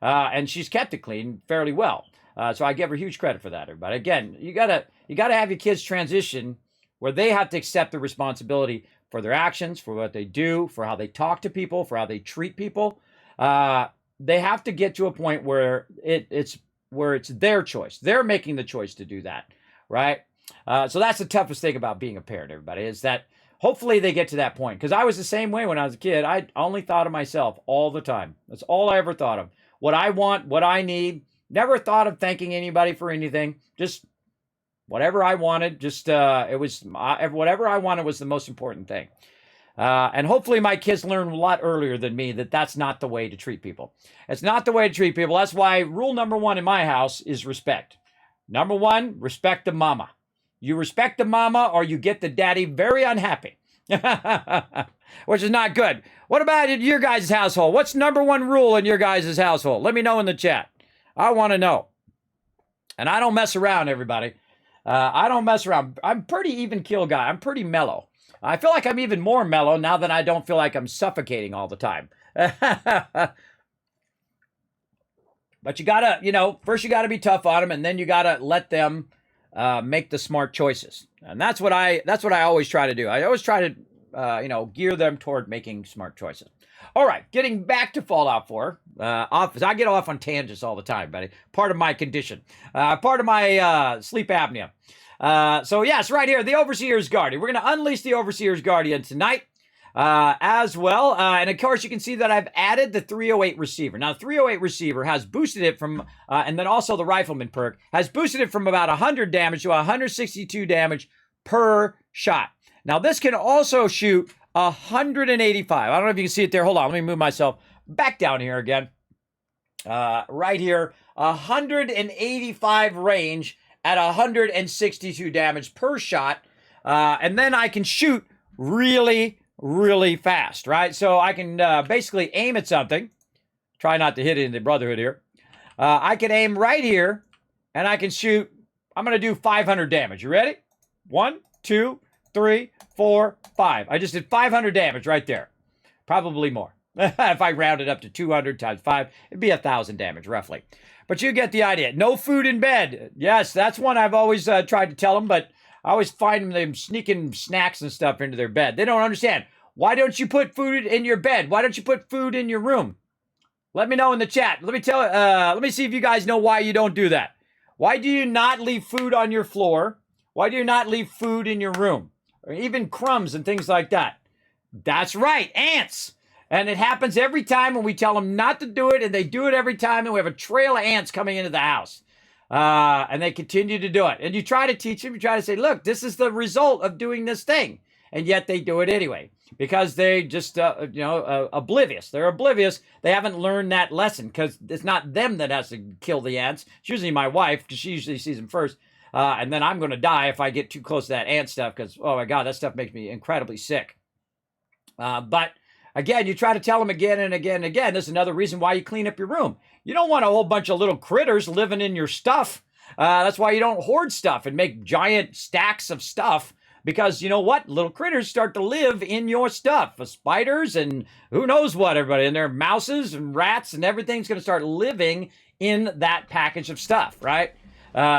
And she's kept it clean fairly well. So I give her huge credit for that, everybody. Again, you gotta have your kids transition where they have to accept the responsibility for their actions, for what they do, for how they talk to people, for how they treat people. They have to get to a point where it's their choice. They're making the choice to do that, right? So that's the toughest thing about being a parent, everybody, is that hopefully they get to that point. Because I was the same way when I was a kid. I only thought of myself all the time. That's all I ever thought of. What I want, what I need. Never thought of thanking anybody for anything. Just whatever I wanted. Just whatever I wanted was the most important thing. And hopefully my kids learn a lot earlier than me that that's not the way to treat people. It's not the way to treat people. That's why rule number 1 in my house is respect. Number 1, respect the mama. You respect the mama or you get the daddy very unhappy, which is not good. What about in your guys' household? What's number 1 rule in your guys' household? Let me know in the chat. I want to know. And I don't mess around, everybody. I don't mess around. I'm pretty even keel guy. I'm pretty mellow. I feel like I'm even more mellow now that I don't feel like I'm suffocating all the time. But you gotta, first you gotta be tough on them, and then you gotta let them make the smart choices. And that's what I always try to do. I always try to, gear them toward making smart choices. All right, getting back to Fallout 4. I get off on tangents all the time, buddy. Part of my condition. Part of my sleep apnea. So yes, right here, the Overseer's Guardian. We're going to unleash the Overseer's Guardian tonight as well. And of course, you can see that I've added the 308 receiver. Now, the 308 receiver has boosted it from, and then also the Rifleman perk, has boosted it from about 100 damage to 162 damage per shot. Now, this can also shoot 185. I don't know if you can see it there. Hold on, let me move myself back down here again. Right here, 185 range at 162 damage per shot. And then I can shoot really, really fast, right? So I can basically aim at something. Try not to hit it in the Brotherhood here. I can aim right here, and I can shoot. I'm going to do 500 damage. You ready? 1, 2, 3, 4, 5. I just did 500 damage right there. Probably more. If I round it up to 200 times 5, it'd be 1,000 damage, roughly. But you get the idea. No food in bed. Yes, that's one I've always tried to tell them, but I always find them sneaking snacks and stuff into their bed. They don't understand. Why don't you put food in your bed? Why don't you put food in your room? Let me know in the chat. Let me see if you guys know why you don't do that. Why do you not leave food on your floor? Why do you not leave food in your room? Or even crumbs and things like that. That's right, ants. And it happens every time when we tell them not to do it, and they do it every time, and we have a trail of ants coming into the house. And they continue to do it. And you try to teach them, you try to say, look, this is the result of doing this thing. And yet they do it anyway. Because they just, oblivious. They're oblivious. They haven't learned that lesson, because it's not them that has to kill the ants. It's usually my wife, because she usually sees them first. And then I'm going to die if I get too close to that ant stuff, because, oh my God, that stuff makes me incredibly sick. But again, you try to tell them again and again and again. This is another reason why you clean up your room. You don't want a whole bunch of little critters living in your stuff. That's why you don't hoard stuff and make giant stacks of stuff. Because you know what? Little critters start to live in your stuff. Spiders and who knows what, everybody. And there are mouses and rats and everything's going to start living in that package of stuff, right?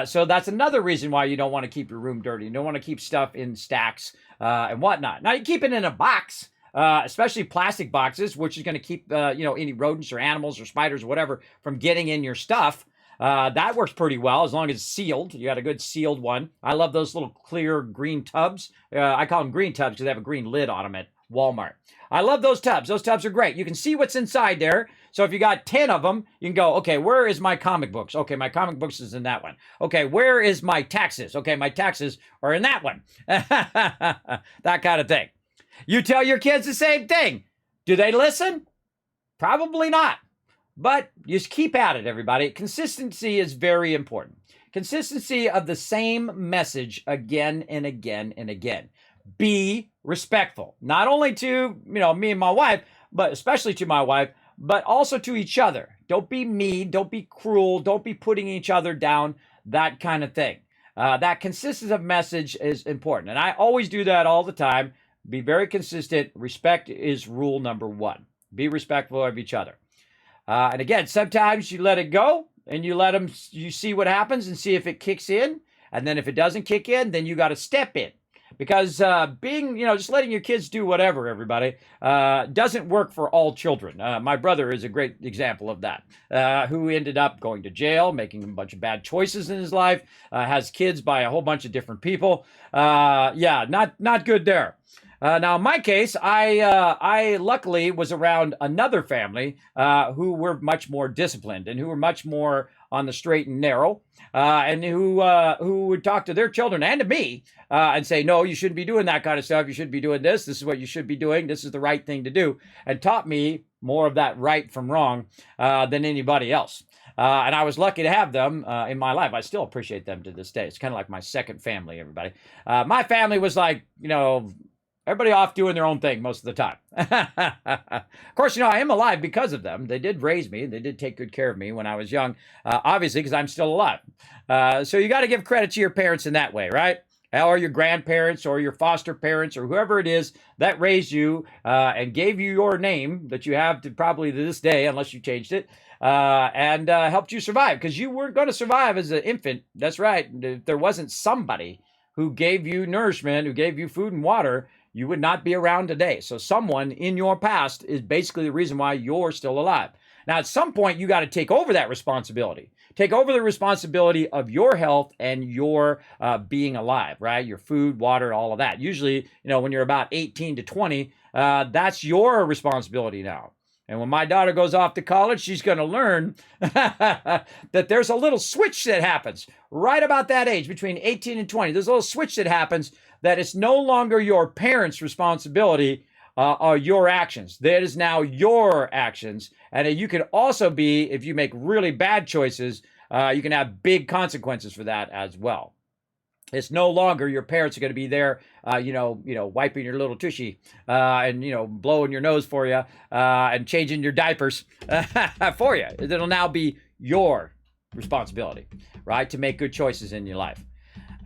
So that's another reason why you don't want to keep your room dirty. You don't want to keep stuff in stacks and whatnot. Now, you keep it in a box. Especially plastic boxes, which is going to keep, any rodents or animals or spiders or whatever from getting in your stuff. That works pretty well as long as it's sealed. You got a good sealed one. I love those little clear green tubs. I call them green tubs because they have a green lid on them at Walmart. I love those tubs. Those tubs are great. You can see what's inside there. So if you got 10 of them, you can go, okay, where is my comic books? Okay, my comic books is in that one. Okay, where is my taxes? Okay, my taxes are in that one. That kind of thing. You tell your kids the same thing. Do they listen? Probably not. But you just keep at it, everybody. Consistency is very important. Consistency of the same message again and again and again. Be respectful. Not only to, me and my wife, but especially to my wife, but also to each other. Don't be mean. Don't be cruel. Don't be putting each other down. That kind of thing. That consistency of message is important. And I always do that all the time. Be very consistent. Respect is rule number one. Be respectful of each other. And again, sometimes you let it go and you let them, you see what happens and see if it kicks in. And then if it doesn't kick in, then you got to step in. Because just letting your kids do whatever, everybody, doesn't work for all children. My brother is a great example of that, who ended up going to jail, making a bunch of bad choices in his life, has kids by a whole bunch of different people. Not good there. Now, in my case, I luckily was around another family who were much more disciplined and who were much more on the straight and narrow, and who would talk to their children and to me and say, no, you shouldn't be doing that kind of stuff. You should be doing this. This is what you should be doing. This is the right thing to do, and taught me more of that right from wrong than anybody else. And I was lucky to have them in my life. I still appreciate them to this day. It's kind of like my second family, everybody. My family was like, everybody off doing their own thing most of the time. Of course, I am alive because of them. They did raise me. They did take good care of me when I was young, obviously, because I'm still alive. So you got to give credit to your parents in that way, right? Or your grandparents or your foster parents or whoever it is that raised you and gave you your name that you have to probably to this day, unless you changed it, and helped you survive, because you weren't going to survive as an infant. That's right. If there wasn't somebody who gave you nourishment, who gave you food and water, you would not be around today. So someone in your past is basically the reason why you're still alive. Now, at some point, you got to take over that responsibility. Take over the responsibility of your health and your being alive, right? Your food, water, all of that. Usually, when you're about 18 to 20, that's your responsibility now. And when my daughter goes off to college, she's going to learn that there's a little switch that happens right about that age, between 18 and 20. There's a little switch that happens that it's no longer your parents' responsibility or your actions. That is now your actions. And you can also be, if you make really bad choices, you can have big consequences for that as well. It's no longer your parents are going to be there, wiping your little tushy and, blowing your nose for you and changing your diapers for you. It'll now be your responsibility, right, to make good choices in your life.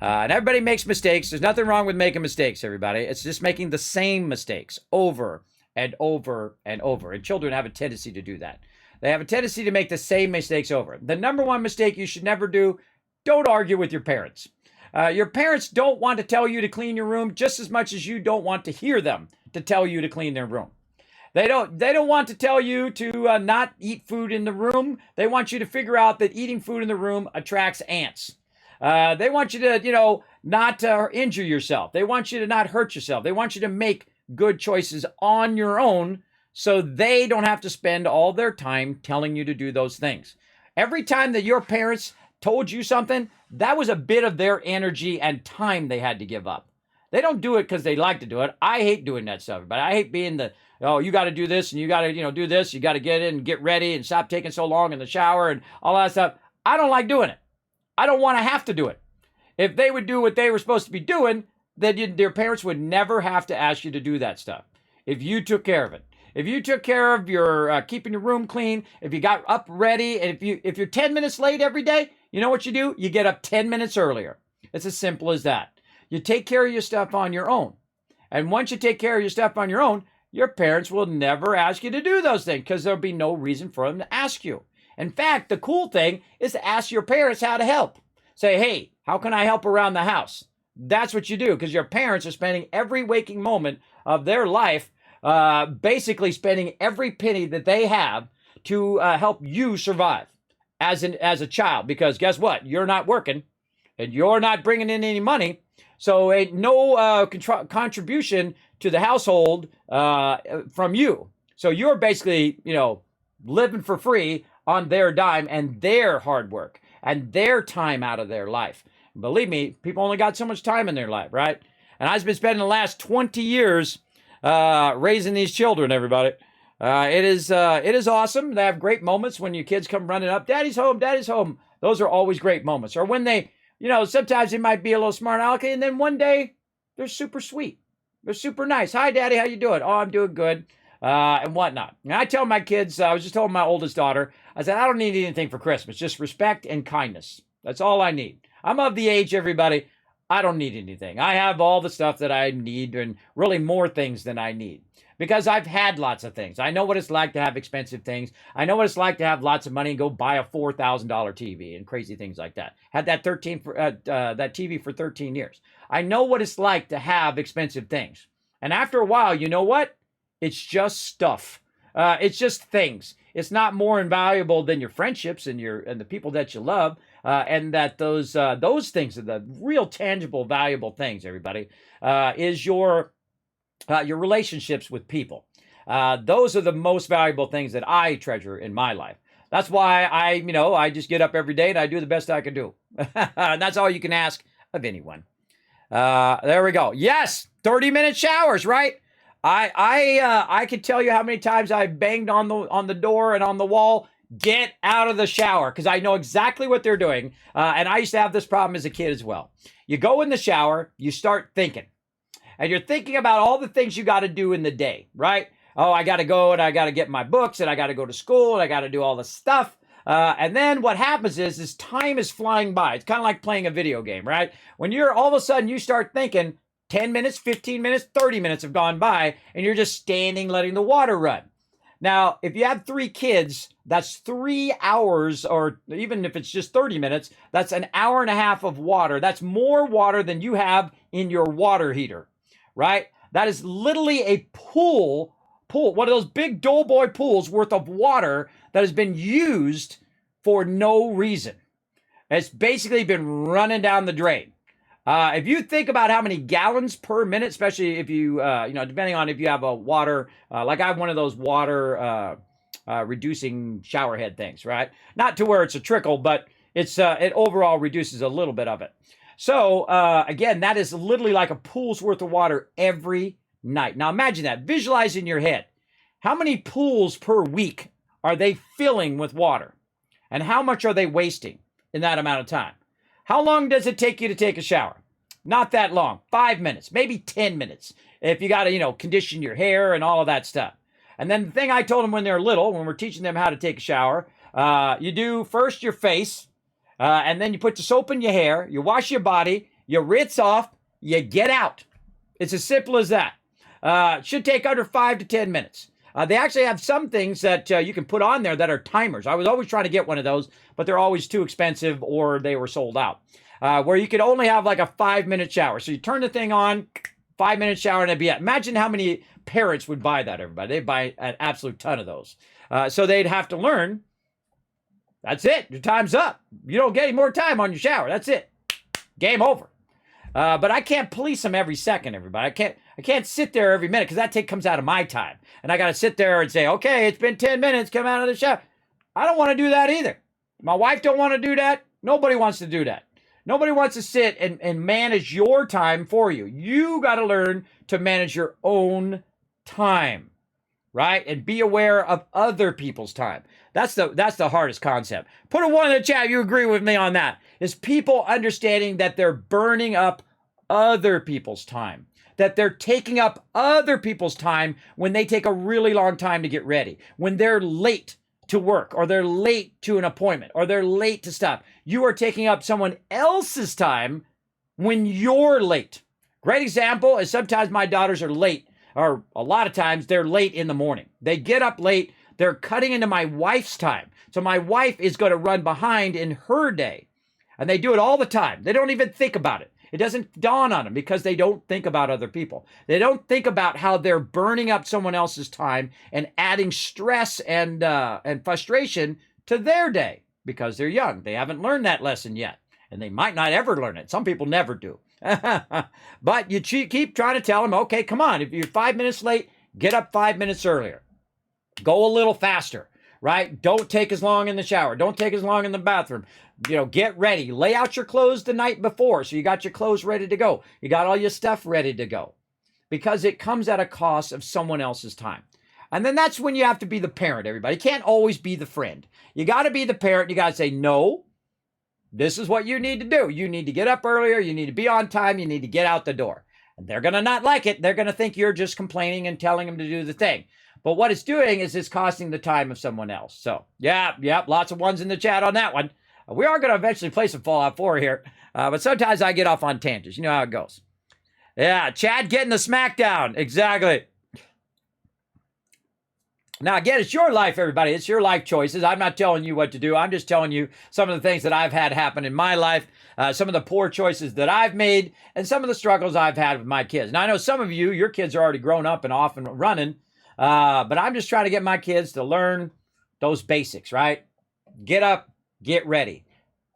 And everybody makes mistakes. There's nothing wrong with making mistakes, everybody. It's just making the same mistakes over and over and over. And children have a tendency to do that. They have a tendency to make the same mistakes over. The number one mistake you should never do, don't argue with your parents. Your parents don't want to tell you to clean your room just as much as you don't want to hear them to tell you to clean their room. They don't want to tell you to not eat food in the room. They want you to figure out that eating food in the room attracts ants. They want you to, not injure yourself. They want you to not hurt yourself. They want you to make good choices on your own so they don't have to spend all their time telling you to do those things. Every time that your parents told you something, that was a bit of their energy and time they had to give up. They don't do it because they like to do it. I hate doing that stuff, but I hate being you got to do this and you got to, do this. You got to get in and get ready and stop taking so long in the shower and all that stuff. I don't like doing it. I don't want to have to do it. If they would do what they were supposed to be doing, then their parents would never have to ask you to do that stuff. If you took care of it. If you took care of your keeping your room clean, if you got up ready, and if you're 10 minutes late every day, you know what you do? You get up 10 minutes earlier. It's as simple as that. You take care of your stuff on your own. And once you take care of your stuff on your own, your parents will never ask you to do those things because there'll be no reason for them to ask you. In fact, the cool thing is to ask your parents how to help. Say, hey, how can I help around the house? That's what you do, because your parents are spending every waking moment of their life basically spending every penny that they have to help you survive as a child. Because guess what? You're not working and you're not bringing in any money. So ain't no contribution to the household from you. So you're basically, living for free on their dime and their hard work and their time out of their life. Believe me, people only got so much time in their life, right? And I've been spending the last 20 years raising these children, everybody. It is awesome. They have great moments when your kids come running up, Daddy's home, Daddy's home. Those are always great moments. Or when they, sometimes they might be a little smart aleck, and then one day they're super sweet. They're super nice. Hi, Daddy, how you doing? Oh, I'm doing good. And whatnot. And I tell my kids, I was just telling my oldest daughter, I said, I don't need anything for Christmas, just respect and kindness. That's all I need. I'm of the age, everybody, I don't need anything. I have all the stuff that I need and really more things than I need because I've had lots of things. I know what it's like to have expensive things. I know what it's like to have lots of money and go buy a $4,000 TV and crazy things like that. Had that that TV for 13 years. I know what it's like to have expensive things. And after a while, you know what? It's just stuff. It's just things. It's not more invaluable than your friendships and the people that you love. And that those things are the real tangible, valuable things. Everybody is your relationships with people. Those are the most valuable things that I treasure in my life. That's why I just get up every day and I do the best I can do. And that's all you can ask of anyone. There we go. Yes, 30-minute showers, right? I can tell you how many times I've banged on the door and on the wall. Get out of the shower, because I know exactly what they're doing. And I used to have this problem as a kid as well. You go in the shower, you start thinking. And you're thinking about all the things you got to do in the day, right? Oh, I got to go and I got to get my books and I got to go to school and I got to do all this stuff. And then what happens is time is flying by. It's kind of like playing a video game, right? When you're all of a sudden you start thinking 10 minutes, 15 minutes, 30 minutes have gone by and you're just standing letting the water run. Now, if you have 3 kids, that's 3 hours, or even if it's just 30 minutes, that's an hour and a half of water. That's more water than you have in your water heater, right? That is literally a pool, one of those big doughboy pools worth of water that has been used for no reason. It's basically been running down the drain. If you think about how many gallons per minute, especially if you, depending on if you have a water, like I have one of those water reducing shower head things, right? Not to where it's a trickle, but it overall reduces a little bit of it. So again, that is literally like a pool's worth of water every night. Now imagine that. Visualize in your head. How many pools per week are they filling with water? And how much are they wasting in that amount of time? How long does it take you to take a shower? Not that long. 5 minutes, maybe 10 minutes. If you got to, condition your hair and all of that stuff. And then the thing I told them when they're little, when we're teaching them how to take a shower, you do first your face, and then you put the soap in your hair, you wash your body, you rinse off, you get out. It's as simple as that. It should take under 5 to 10 minutes. They actually have some things that you can put on there that are timers. I was always trying to get one of those, but they're always too expensive or they were sold out. Where you could only have like a 5-minute shower. So you turn the thing on, 5-minute shower, and it'd be it. Imagine how many parents would buy that, everybody. They'd buy an absolute ton of those. So they'd have to learn, that's it. Your time's up. You don't get any more time on your shower. That's it. Game over. But I can't police them every second, everybody. I can't sit there every minute because that comes out of my time. And I got to sit there and say, okay, it's been 10 minutes, come out of the shower. I don't want to do that either. My wife don't want to do that. Nobody wants to do that. Nobody wants to sit and manage your time for you. You got to learn to manage your own time, right? And be aware of other people's time. That's the hardest concept. Put a 1 in the chat if you agree with me on that. Is people understanding that they're burning up other people's time. That they're taking up other people's time when they take a really long time to get ready. When they're late to work, or they're late to an appointment, or they're late to stuff. You are taking up someone else's time when you're late. Great example is sometimes my daughters are late, or a lot of times they're late in the morning. They get up late. They're cutting into my wife's time. So my wife is going to run behind in her day. And they do it all the time. They don't even think about it. It doesn't dawn on them because they don't think about other people. They don't think about how they're burning up someone else's time and adding stress and frustration to their day because they're young. They haven't learned that lesson yet. And they might not ever learn it. Some people never do. But you keep trying to tell them, okay, come on. If you're 5 minutes late, get up 5 minutes earlier. Go a little faster, right? Don't take as long in the shower. Don't take as long in the bathroom. Get ready. Lay out your clothes the night before so you got your clothes ready to go. You got all your stuff ready to go because it comes at a cost of someone else's time. And then that's when you have to be the parent, everybody. You can't always be the friend. You got to be the parent. You got to say, no, this is what you need to do. You need to get up earlier. You need to be on time. You need to get out the door. And they're going to not like it. They're going to think you're just complaining and telling them to do the thing. But what it's doing is it's costing the time of someone else. So, yeah, lots of ones in the chat on that one. We are going to eventually play some Fallout 4 here, but sometimes I get off on tangents. You know how it goes. Yeah, Chad getting the smackdown. Exactly. Now, again, it's your life, everybody. It's your life choices. I'm not telling you what to do. I'm just telling you some of the things that I've had happen in my life, some of the poor choices that I've made, and some of the struggles I've had with my kids. Now, I know some of you, your kids are already grown up and off and running, but I'm just trying to get my kids to learn those basics, right? Get up, get ready.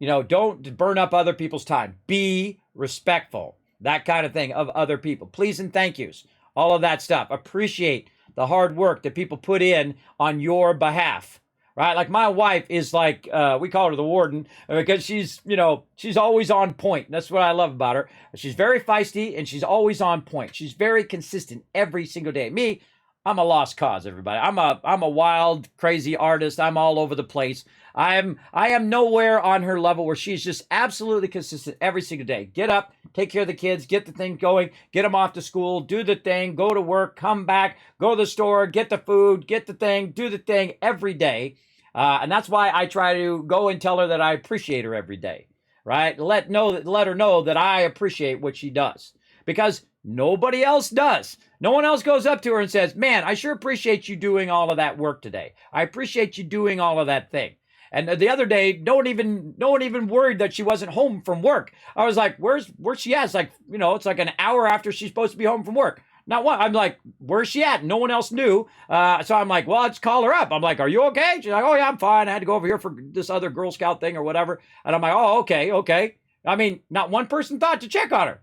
You know, don't burn up other people's time. Be respectful, that kind of thing of other people. Please and thank yous, all of that stuff. Appreciate the hard work that people put in on your behalf, right? Like my wife is like, we call her the warden because she's, you know, she's always on point. That's what I love about her. She's very feisty and she's always on point. She's very consistent every single day. Me, I'm a lost cause, everybody. I'm a wild, crazy artist. I'm all over the place. I am nowhere on her level where she's just absolutely consistent every single day. Get up, take care of the kids, get the thing going, get them off to school, do the thing, go to work, come back, go to the store, get the food, get the thing, do the thing every day. And that's why I try to go and tell her that I appreciate her every day, right? Let her know that I appreciate what she does because nobody else does. No one else goes up to her and says, man, I sure appreciate you doing all of that work today. I appreciate you doing all of that thing. And the other day, no one even worried that she wasn't home from work. I was like, where's she at? It's like, you know, it's like an hour after she's supposed to be home from work. Not what? I'm like, where's she at? No one else knew. So I'm like, well, let's call her up. I'm like, are you okay? She's like, oh yeah, I'm fine. I had to go over here for this other Girl Scout thing or whatever. And I'm like, oh, okay. I mean, not one person thought to check on her.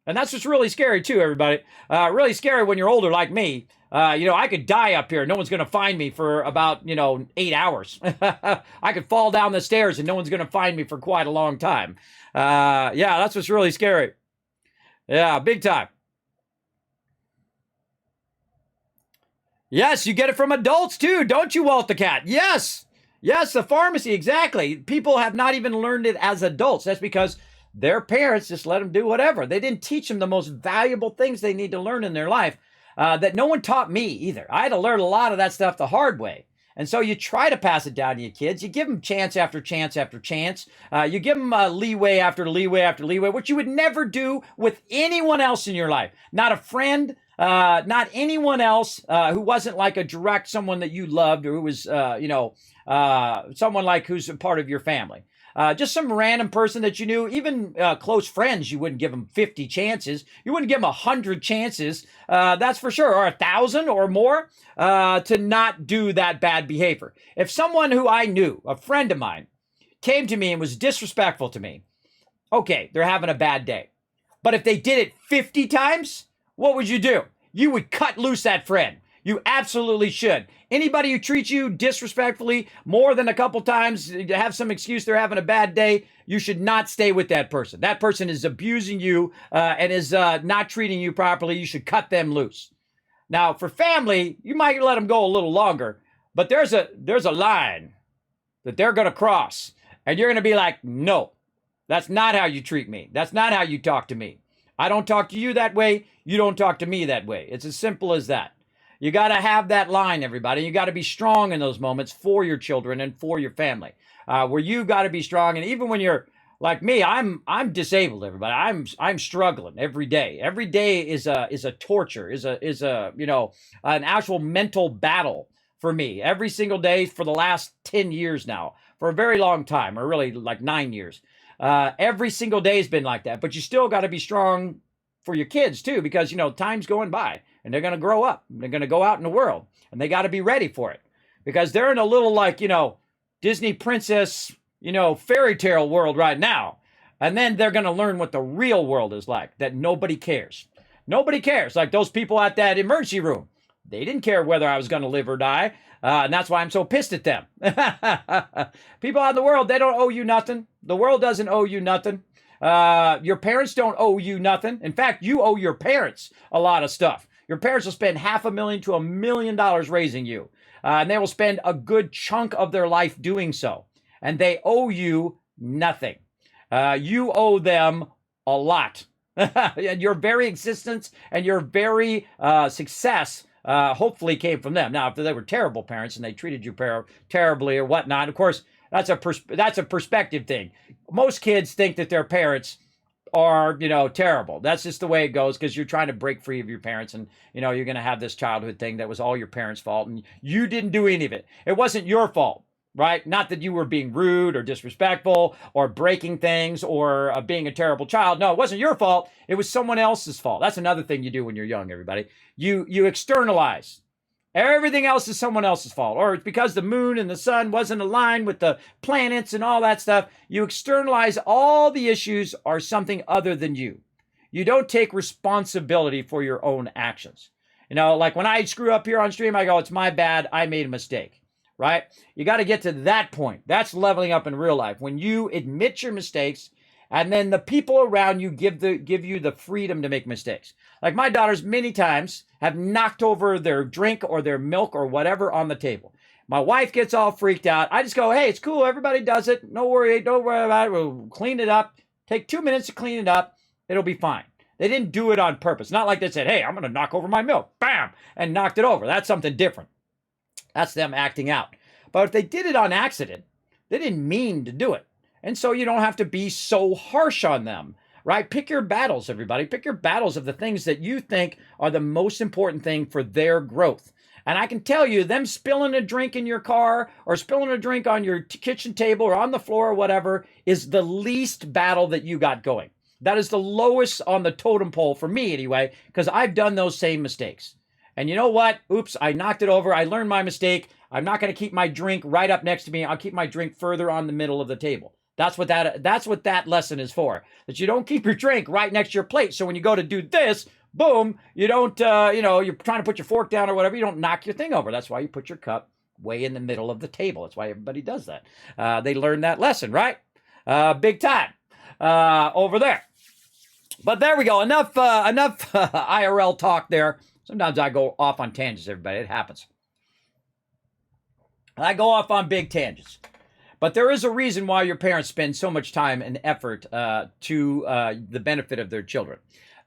And that's just really scary too, everybody. Really scary when you're older like me. You know, I could die up here. No one's going to find me for about, 8 hours. I could fall down the stairs and no one's going to find me for quite a long time. Yeah, that's what's really scary. Yeah, big time. Yes, you get it from adults too, don't you, Walt the Cat? Yes, the pharmacy, exactly. People have not even learned it as adults. That's because their parents just let them do whatever. They didn't teach them the most valuable things they need to learn in their life that no one taught me either. I had to learn a lot of that stuff the hard way. And so you try to pass it down to your kids. You give them chance after chance after chance. You give them leeway after leeway after leeway, which you would never do with anyone else in your life. Not a friend, not anyone else who wasn't like a direct someone that you loved or who was, someone like who's a part of your family. Just some random person that you knew, even close friends, you wouldn't give them 50 chances. You wouldn't give them 100 chances, that's for sure, or 1,000 or more, to not do that bad behavior. If someone who I knew, a friend of mine, came to me and was disrespectful to me, okay, they're having a bad day. But if they did it 50 times, what would you do? You would cut loose that friend. You absolutely should. Anybody who treats you disrespectfully more than a couple times to have some excuse they're having a bad day, you should not stay with that person. That person is abusing you and is not treating you properly. You should cut them loose. Now, for family, you might let them go a little longer, but there's a line that they're going to cross, and you're going to be like, no, that's not how you treat me. That's not how you talk to me. I don't talk to you that way. You don't talk to me that way. It's as simple as that. You got to have that line, everybody. You got to be strong in those moments for your children and for your family, where you got to be strong. And even when you're like me, I'm disabled, everybody. I'm struggling every day. Every day is a torture, is a an actual mental battle for me. Every single day for the last 10 years now, for a very long time, or really like 9 years. Every single day has been like that. But you still got to be strong for your kids too, because time's going by. And they're going to grow up. They're going to go out in the world. And they got to be ready for it. Because they're in a little Disney princess, fairy tale world right now. And then they're going to learn what the real world is like. That nobody cares. Nobody cares. Like those people at that emergency room. They didn't care whether I was going to live or die. And that's why I'm so pissed at them. People out in the world, they don't owe you nothing. The world doesn't owe you nothing. Your parents don't owe you nothing. In fact, you owe your parents a lot of stuff. Your parents will spend $500,000 to $1 million raising you. And they will spend a good chunk of their life doing so. And they owe you nothing. You owe them a lot. And your very existence and your very success hopefully came from them. Now, if they were terrible parents and they treated you terribly or whatnot, of course, That's a perspective thing. Most kids think that their parents are, terrible. That's just the way it goes because you're trying to break free of your parents and, you're going to have this childhood thing that was all your parents' fault and you didn't do any of it. It wasn't your fault, right? Not that you were being rude or disrespectful or breaking things or being a terrible child. No, it wasn't your fault. It was someone else's fault. That's another thing you do when you're young, everybody. You externalize. Everything else is someone else's fault. Or it's because the moon and the sun wasn't aligned with the planets and all that stuff. You externalize all the issues are something other than you. You don't take responsibility for your own actions. Like when I screw up here on stream, I go, it's my bad. I made a mistake, right? You got to get to that point. That's leveling up in real life. When you admit your mistakes and then the people around you give you the freedom to make mistakes. Like my daughters many times have knocked over their drink or their milk or whatever on the table. My wife gets all freaked out. I just go, hey, it's cool. Everybody does it. Don't worry about it. We'll clean it up. Take 2 minutes to clean it up. It'll be fine. They didn't do it on purpose. Not like they said, hey, I'm going to knock over my milk. Bam! And knocked it over. That's something different. That's them acting out. But if they did it on accident, they didn't mean to do it. And so you don't have to be so harsh on them. Right? Pick your battles, everybody. Pick your battles of the things that you think are the most important thing for their growth. And I can tell you, them spilling a drink in your car or spilling a drink on your kitchen table or on the floor or whatever is the least battle that you got going. That is the lowest on the totem pole for me anyway, because I've done those same mistakes. And you know what? Oops, I knocked it over. I learned my mistake. I'm not going to keep my drink right up next to me. I'll keep my drink further on the middle of the table. That's what that lesson is for. That you don't keep your drink right next to your plate. So when you go to do this, boom, you don't, you're trying to put your fork down or whatever, you don't knock your thing over. That's why you put your cup way in the middle of the table. That's why everybody does that. They learned that lesson, right? Big time over there. But there we go. Enough IRL talk there. Sometimes I go off on tangents, everybody. It happens. I go off on big tangents. But there is a reason why your parents spend so much time and effort to the benefit of their children.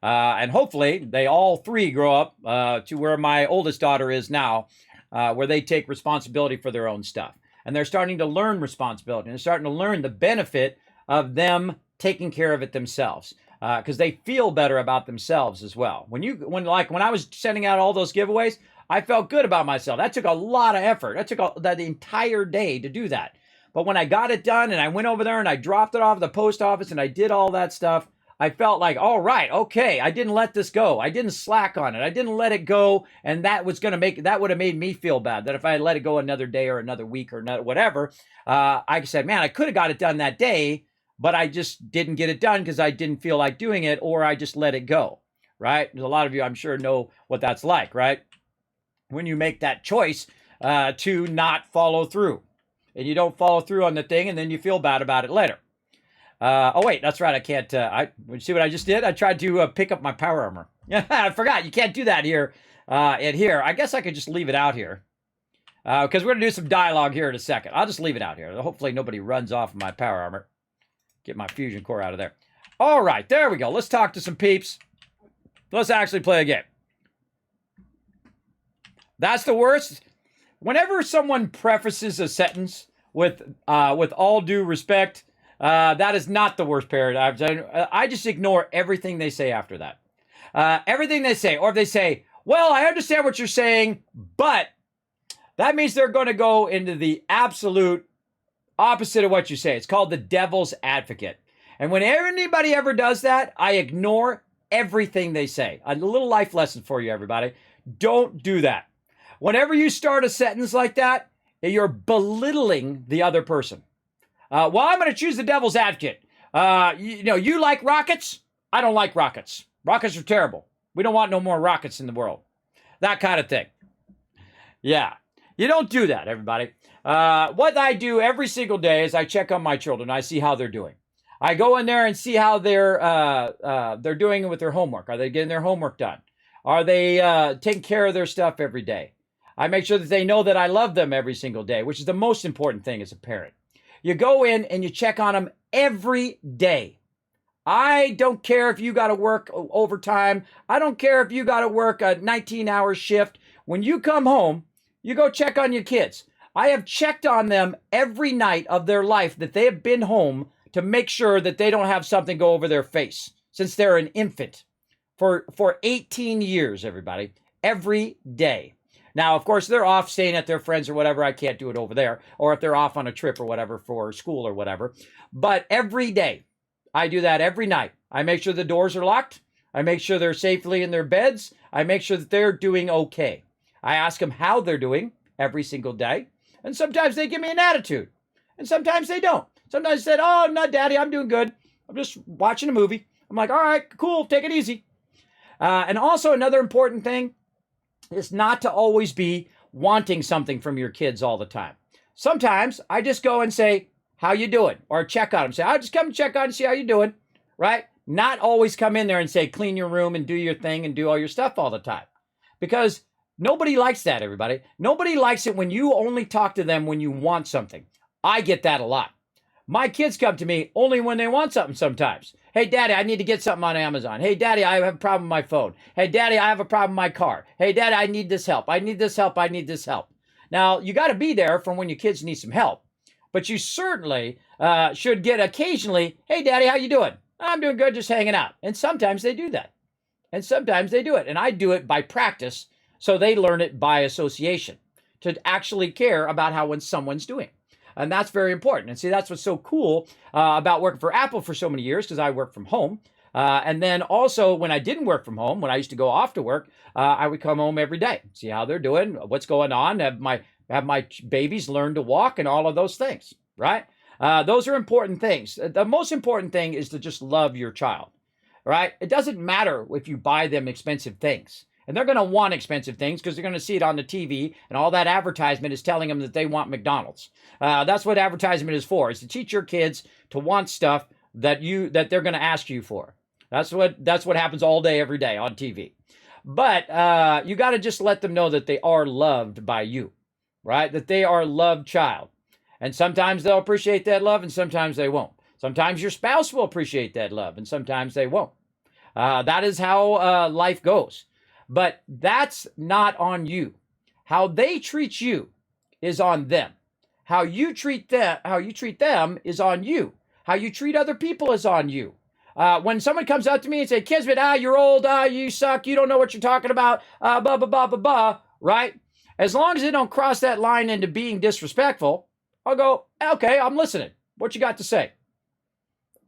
And hopefully they all three grow up to where my oldest daughter is now, where they take responsibility for their own stuff. And they're starting to learn responsibility. And they're starting to learn the benefit of them taking care of it themselves. Because they feel better about themselves as well. When I was sending out all those giveaways, I felt good about myself. That took a lot of effort. That took the entire day to do that. But when I got it done and I went over there and I dropped it off at the post office and I did all that stuff, I felt like, all right, okay, I didn't let this go. I didn't slack on it. I didn't let it go. And that would have made me feel bad that if I had let it go another day or another week or whatever, I said, man, I could have got it done that day, but I just didn't get it done because I didn't feel like doing it or I just let it go, right? A lot of you, I'm sure, know what that's like, right? When you make that choice to not follow through. And you don't follow through on the thing, and then you feel bad about it later. Oh, wait, that's right. I can't. See what I just did? I tried to pick up my power armor. I forgot. You can't do that here. Here. I guess I could just leave it out here. Because we're going to do some dialogue here in a second. I'll just leave it out here. Hopefully nobody runs off of my power armor. Get my fusion core out of there. All right, there we go. Let's talk to some peeps. Let's actually play a game. That's the worst. Whenever someone prefaces a sentence with all due respect, that is not the worst paradigm. I just ignore everything they say after that. Everything they say, or if they say, well, I understand what you're saying, but that means they're going to go into the absolute opposite of what you say. It's called the devil's advocate. And when anybody ever does that, I ignore everything they say. A little life lesson for you, everybody. Don't do that. Whenever you start a sentence like that, you're belittling the other person. Well, I'm going to choose the devil's advocate. You like rockets? I don't like rockets. Rockets are terrible. We don't want no more rockets in the world. That kind of thing. Yeah. You don't do that, everybody. What I do every single day is I check on my children. I see how they're doing. I go in there and see how they're doing with their homework. Are they getting their homework done? Are they taking care of their stuff every day? I make sure that they know that I love them every single day, which is the most important thing as a parent. You go in and you check on them every day. I don't care if you got to work overtime. I don't care if you got to work a 19-hour shift. When you come home, you go check on your kids. I have checked on them every night of their life that they have been home to make sure that they don't have something go over their face since they're an infant for 18 years, everybody, every day. Now, of course, they're off staying at their friends or whatever. I can't do it over there. Or if they're off on a trip or whatever for school or whatever. But every day, I do that every night. I make sure the doors are locked. I make sure they're safely in their beds. I make sure that they're doing okay. I ask them how they're doing every single day. And sometimes they give me an attitude. And sometimes they don't. Sometimes they said, oh, no, Daddy, I'm doing good. I'm just watching a movie. I'm like, all right, cool, take it easy. And also another important thing is not to always be wanting something from your kids all the time. Sometimes I just go and say, how you doing? Or check on them. Say, I'll just come and check on and see how you're doing, right? Not always come in there and say, clean your room and do your thing and do all your stuff all the time. Because nobody likes that, everybody. Nobody likes it when you only talk to them when you want something. I get that a lot. My kids come to me only when they want something sometimes. Hey, Daddy, I need to get something on Amazon. Hey, Daddy, I have a problem with my phone. Hey, Daddy, I have a problem with my car. Hey, Daddy, I need this help. I need this help. I need this help. Now, you got to be there for when your kids need some help. But you certainly should get occasionally, hey, Daddy, how you doing? I'm doing good, just hanging out. And sometimes they do that. And sometimes they do it. And I do it by practice, so they learn it by association to actually care about how when someone's doing. And that's very important. And see, that's what's so cool about working for Apple for so many years, because I work from home. And then also when I didn't work from home, when I used to go off to work, I would come home every day, see how they're doing, what's going on, have my babies learn to walk and all of those things, right? Those are important things. The most important thing is to just love your child, right? It doesn't matter if you buy them expensive things. And they're going to want expensive things because they're going to see it on the TV, and all that advertisement is telling them that they want McDonald's. That's what advertisement is for, is to teach your kids to want stuff that they're going to ask you for. That's what happens all day, every day on TV. But you got to just let them know that they are loved by you, right? That they are a loved child. And sometimes they'll appreciate that love and sometimes they won't. Sometimes your spouse will appreciate that love and sometimes they won't. That is how life goes. But that's not on you. How they treat you is on them. How you treat them is on you. How you treat other people is on you. When someone comes up to me and say, Kismet, you're old, you suck, you don't know what you're talking about, blah, blah, blah, blah, blah, right? As long as they don't cross that line into being disrespectful, I'll go, okay, I'm listening. What you got to say?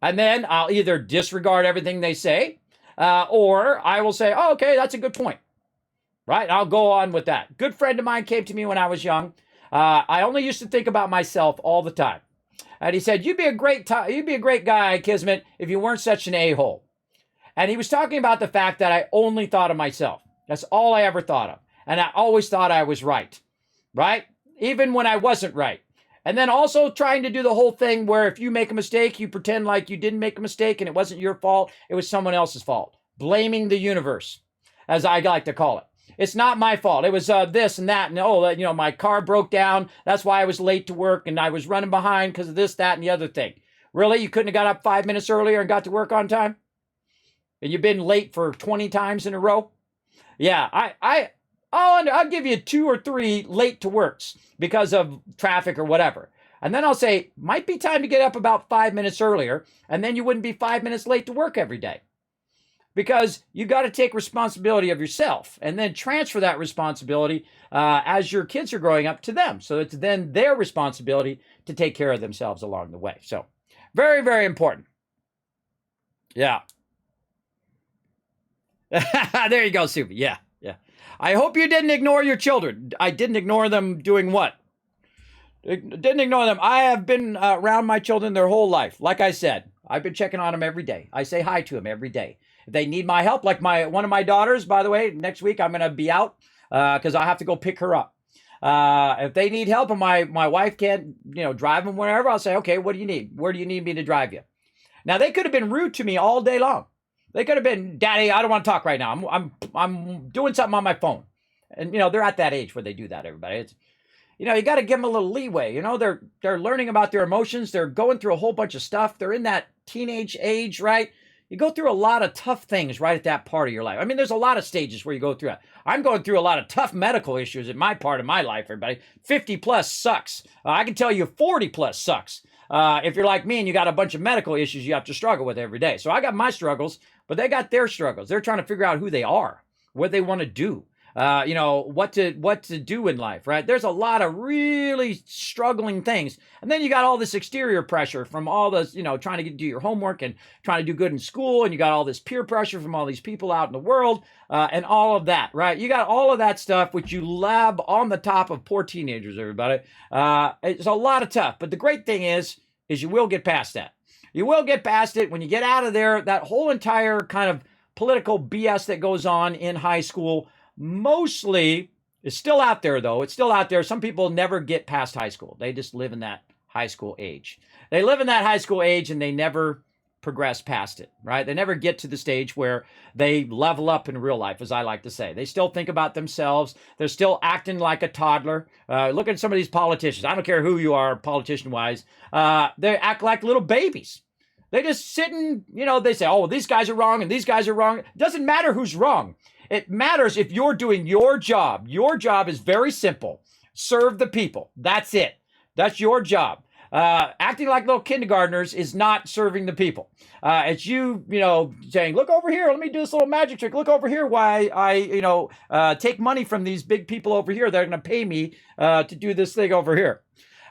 And then I'll either disregard everything they say, or I will say, oh, okay, that's a good point, right? I'll go on with that. Good friend of mine came to me when I was young. I only used to think about myself all the time. And he said, you'd be a great guy, Kismet, if you weren't such an a-hole. And he was talking about the fact that I only thought of myself. That's all I ever thought of. And I always thought I was right? Even when I wasn't right. And then also trying to do the whole thing where if you make a mistake, you pretend like you didn't make a mistake and it wasn't your fault, it was someone else's fault. Blaming the universe, as I like to call it. It's not my fault. It was this and that, and my car broke down. That's why I was late to work, and I was running behind because of this, that, and the other thing. Really? You couldn't have got up 5 minutes earlier and got to work on time? And you've been late for 20 times in a row? Yeah, I'll give you 2 or 3 late to works because of traffic or whatever. And then I'll say, might be time to get up about 5 minutes earlier, and then you wouldn't be 5 minutes late to work every day. Because you got to take responsibility of yourself and then transfer that responsibility as your kids are growing up to them. So it's then their responsibility to take care of themselves along the way. So very, very important. Yeah. There you go, Subi. Yeah. I hope you didn't ignore your children. I didn't ignore them doing what? Didn't ignore them. I have been around my children their whole life. Like I said, I've been checking on them every day. I say hi to them every day. If they need my help, like one of my daughters, by the way, next week I'm going to be out because I have to go pick her up. If they need help and my wife can't, drive them wherever, I'll say, okay, what do you need? Where do you need me to drive you? Now, they could have been rude to me all day long. They could have been, Daddy, I don't want to talk right now. I'm doing something on my phone. And, they're at that age where they do that, everybody. It's, you got to give them a little leeway. They're learning about their emotions. They're going through a whole bunch of stuff. They're in that teenage age, right? you go through a lot of tough things right at that part of your life. I mean, there's a lot of stages where you go through it. I'm going through a lot of tough medical issues in my part of my life, everybody. 50 plus sucks. I can tell you 40 plus sucks. If you're like me and you got a bunch of medical issues you have to struggle with every day. So I got my struggles, but they got their struggles. They're trying to figure out who they are, what they want to do. What to do in life, right? There's a lot of really struggling things. And then you got all this exterior pressure from all this, trying to do your homework and trying to do good in school. And you got all this peer pressure from all these people out in the world, and all of that, right? You got all of that stuff, which you lab on the top of poor teenagers, everybody. It's a lot of tough. But the great thing is you will get past that. You will get past it when you get out of there. That whole entire kind of political BS that goes on in high school mostly is still out there, though. It's still out there. Some people never get past high school. They just live in that high school age. They live in that high school age and they never progress past it, right? They never get to the stage where they level up in real life, as I like to say. They still think about themselves. They're still acting like a toddler. Look at some of these politicians. I don't care who you are, politician-wise. They act like little babies. They just sit and, they say, oh, these guys are wrong and these guys are wrong. It doesn't matter who's wrong. It matters if you're doing your job. Your job is very simple. Serve the people. That's it. That's your job. Acting like little kindergartners is not serving the people. It's you, saying, look over here. Let me do this little magic trick. Look over here why I take money from these big people over here. They're going to pay me to do this thing over here.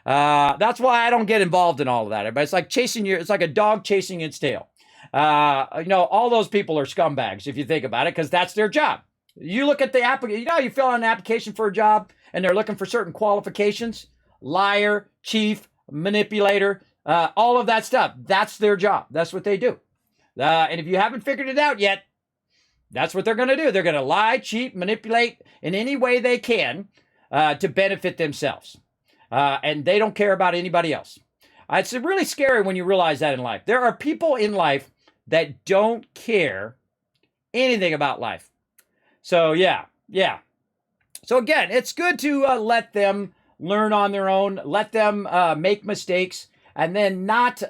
That's why I don't get involved in all of that. But it's like it's like a dog chasing its tail. All those people are scumbags if you think about it, because that's their job. You look at the application, you fill out an application for a job and they're looking for certain qualifications, liar, chief, manipulator, all of that stuff. That's their job. That's what they do. And if you haven't figured it out yet, that's what they're going to do. They're going to lie, cheat, manipulate in any way they can to benefit themselves. And they don't care about anybody else. It's really scary when you realize that in life. There are people in life that don't care anything about life. So yeah. So again, it's good to let them learn on their own, let them make mistakes, and then not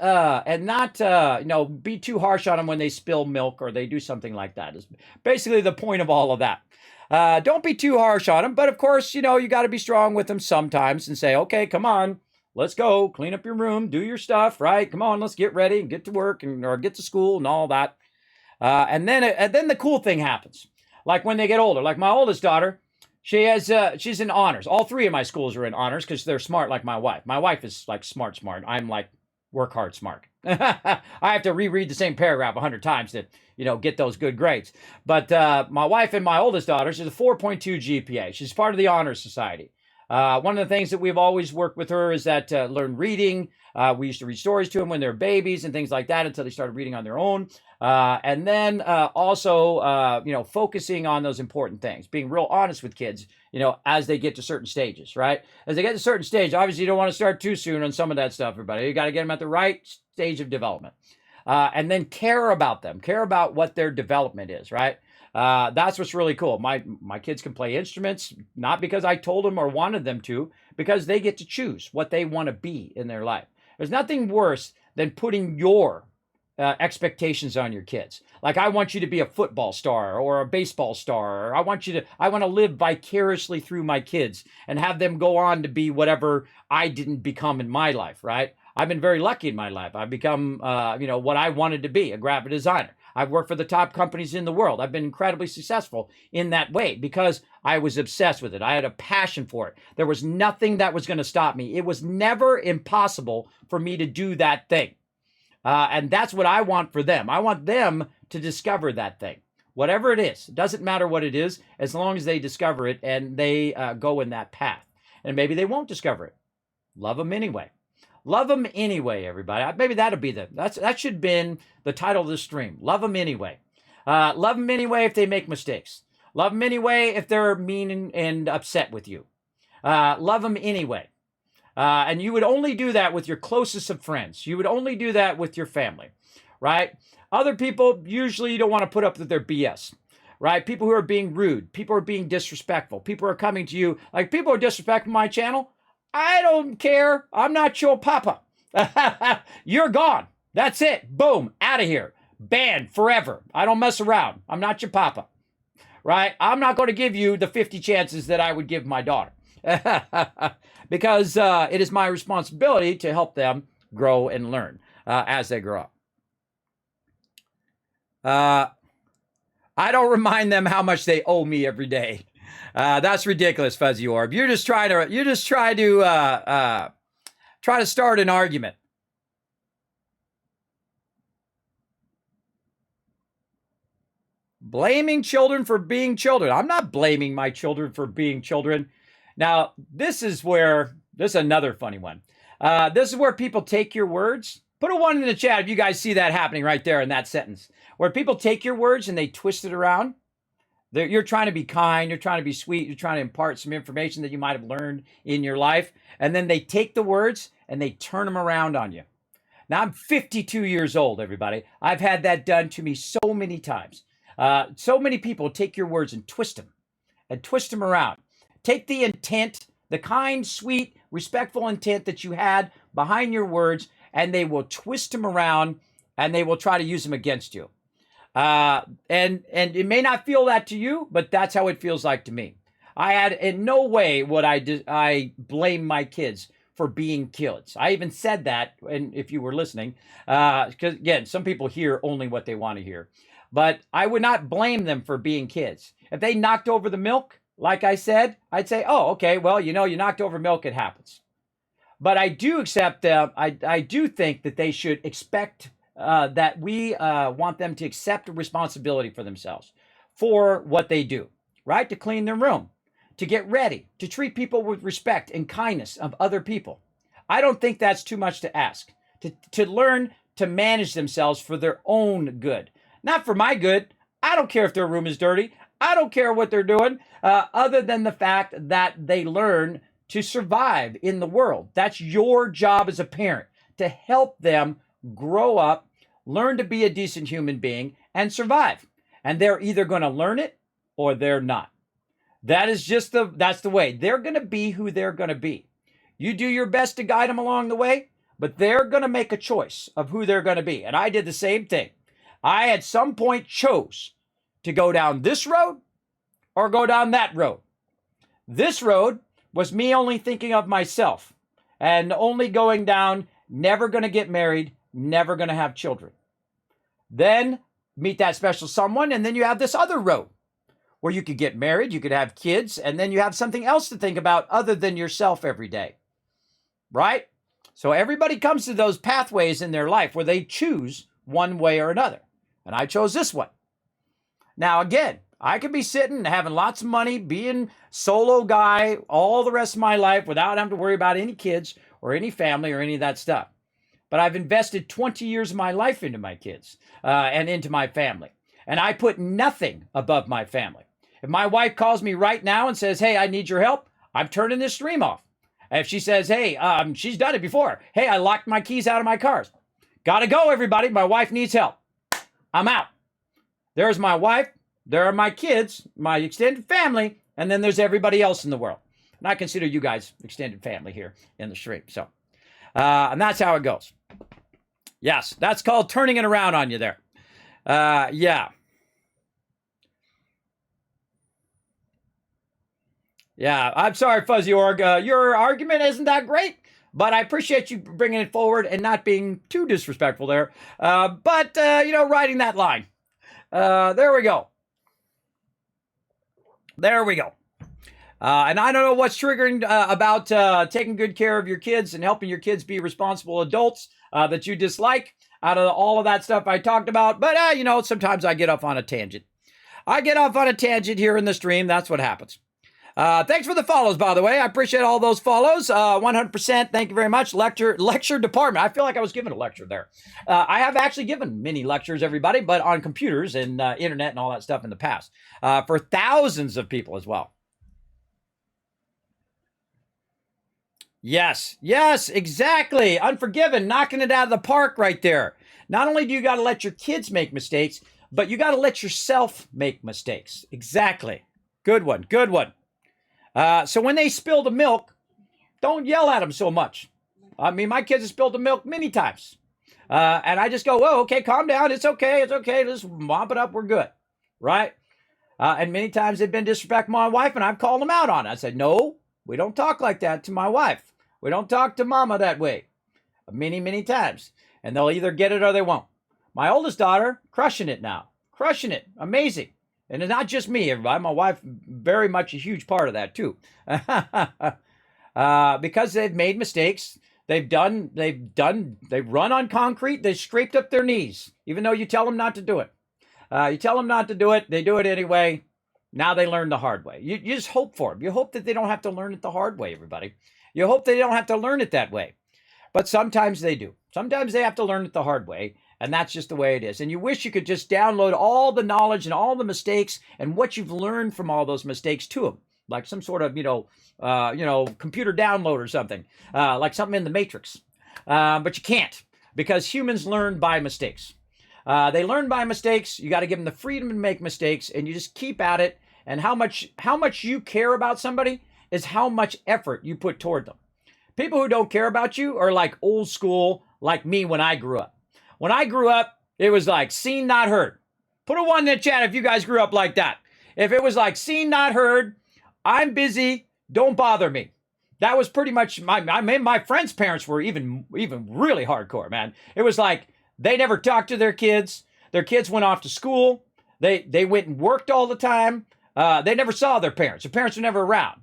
be too harsh on them when they spill milk or they do something like that. Is basically the point of all of that. Don't be too harsh on them, but of course, you got to be strong with them sometimes and say, okay, come on. Let's go, clean up your room, do your stuff, right? Come on, let's get ready and get to work or get to school and all that. And then the cool thing happens. Like when they get older, like my oldest daughter, she's in honors. All three of my schools are in honors because they're smart like my wife. My wife is like smart. I'm like work hard smart. I have to reread the same paragraph 100 times to, get those good grades. But my wife and my oldest daughter, she's a 4.2 GPA. She's part of the Honor Society. One of the things that we've always worked with her is that learn reading. We used to read stories to them when they were babies and things like that until they started reading on their own. And then also, focusing on those important things, being real honest with kids, as they get to certain stages, right? As they get to certain stage, obviously you don't want to start too soon on some of that stuff, everybody. You got to get them at the right stage of development. And then care about them, care about what their development is, right? That's what's really cool. My kids can play instruments, not because I told them or wanted them to, because they get to choose what they want to be in their life. There's nothing worse than putting your expectations on your kids. Like, I want you to be a football star or a baseball star, or I want to live vicariously through my kids and have them go on to be whatever I didn't become in my life, right? I've been very lucky in my life. I've become, what I wanted to be, a graphic designer. I've worked for the top companies in the world. I've been incredibly successful in that way because I was obsessed with it. I had a passion for it. There was nothing that was going to stop me. It was never impossible for me to do that thing. And that's what I want for them. I want them to discover that thing. Whatever it is, it doesn't matter what it is, as long as they discover it and they go in that path. And maybe they won't discover it. Love them anyway. Love them anyway, everybody. Maybe that'll be that should have been the title of the stream. Love them anyway. Love them anyway if they make mistakes. Love them anyway if they're mean and upset with you. Love them anyway. And you would only do that with your closest of friends. You would only do that with your family, right? Other people, usually you don't want to put up with their BS, right? People who are being rude. People who are being disrespectful. People are coming to you. Like, people who are disrespecting my channel, I don't care. I'm not your papa. You're gone. That's it. Boom. Out of here. Banned forever. I don't mess around. I'm not your papa, right? I'm not going to give you the 50 chances that I would give my daughter because it is my responsibility to help them grow and learn as they grow up. I don't remind them how much they owe me every day. That's ridiculous, Fuzzy Orb. You're just trying to start an argument. Blaming children for being children. I'm not blaming my children for being children. Now, this is another funny one. This is where people take your words. Put a 1 in the chat if you guys see that happening right there in that sentence. Where people take your words and they twist it around. You're trying to be kind. You're trying to be sweet. You're trying to impart some information that you might have learned in your life. And then they take the words and they turn them around on you. Now, I'm 52 years old, everybody. I've had that done to me so many times. So many people take your words and twist them around. Take the intent, the kind, sweet, respectful intent that you had behind your words, and they will twist them around and they will try to use them against you. And it may not feel that to you, but that's how it feels like to me. I had in no way would I blame my kids for being kids. I even said that, and if you were listening, because again, some people hear only what they want to hear. But I would not blame them for being kids. If they knocked over the milk, like I said, I'd say, oh, okay, well, you knocked over milk, it happens. But I do accept, I do think that they should expect that we want them to accept responsibility for themselves, for what they do, right? To clean their room, to get ready, to treat people with respect and kindness of other people. I don't think that's too much to ask, to learn to manage themselves for their own good. Not for my good. I don't care if their room is dirty. I don't care what they're doing, other than the fact that they learn to survive in the world. That's your job as a parent, to help them grow up, learn to be a decent human being, and survive. And they're either going to learn it or they're not. That's the way. They're going to be who they're going to be. You do your best to guide them along the way, but they're going to make a choice of who they're going to be. And I did the same thing. I at some point chose to go down this road or go down that road. This road was me only thinking of myself and only going down, never going to get married, never going to have children. Then meet that special someone, and then you have this other road where you could get married, you could have kids, and then you have something else to think about other than yourself every day, right? So everybody comes to those pathways in their life where they choose one way or another. And I chose this one. Now, again, I could be sitting and having lots of money, being solo guy all the rest of my life without having to worry about any kids or any family or any of that stuff. But I've invested 20 years of my life into my kids and into my family. And I put nothing above my family. If my wife calls me right now and says, hey, I need your help, I'm turning this stream off. If she says, hey, she's done it before. Hey, I locked my keys out of my cars. Gotta go, everybody. My wife needs help. I'm out. There's my wife. There are my kids, my extended family, and then there's everybody else in the world. And I consider you guys extended family here in the stream. So, and that's how it goes. Yes, that's called turning it around on you there. Yeah. Yeah, I'm sorry, Fuzzy Org. Your argument isn't that great, but I appreciate you bringing it forward and not being too disrespectful there. But riding that line. There we go. There we go. And I don't know what's triggering about taking good care of your kids and helping your kids be responsible adults that you dislike out of all of that stuff I talked about. But, sometimes I get off on a tangent. I get off on a tangent here in the stream. That's what happens. Thanks for the follows, by the way. I appreciate all those follows. 100%. Thank you very much. Lecture department. I feel like I was giving a lecture there. I have actually given many lectures, everybody, but on computers and internet and all that stuff in the past for thousands of people as well. Yes, exactly. Unforgiven, knocking it out of the park right there. Not only do you got to let your kids make mistakes, but you got to let yourself make mistakes. Exactly. Good one. So when they spill the milk, don't yell at them so much. I mean, my kids have spilled the milk many times. And I just go, whoa, okay, calm down. It's okay. It's okay. Just mop it up. We're good. Right? And many times they've been disrespecting my wife, and I've called them out on it. I said, no, we don't talk like that to my wife. We don't talk to mama that way. Many, many times. And they'll either get it or they won't. My oldest daughter, crushing it now. Crushing it. Amazing. And it's not just me, everybody. My wife, very much a huge part of that, too. Because they've made mistakes. They've run on concrete. They scraped up their knees, even though you tell them not to do it. You tell them not to do it. They do it anyway. Now they learn the hard way. You just hope for them. You hope that they don't have to learn it the hard way, everybody. You hope they don't have to learn it that way. But sometimes they do. Sometimes they have to learn it the hard way. And that's just the way it is. And you wish you could just download all the knowledge and all the mistakes and what you've learned from all those mistakes to them. Like some sort of, computer download or something. Like something in the Matrix. But you can't. Because humans learn by mistakes. They learn by mistakes. You got to give them the freedom to make mistakes. And you just keep at it. And how much you care about somebody is how much effort you put toward them. People who don't care about you are like old school, like me when I grew up. When I grew up, it was like seen, not heard. Put a 1 in the chat if you guys grew up like that. If it was like seen, not heard, I'm busy, don't bother me. That was pretty much my friends' parents were even really hardcore, man. It was like they never talked to their kids. Their kids went off to school. They went and worked all the time. They never saw their parents. Their parents were never around.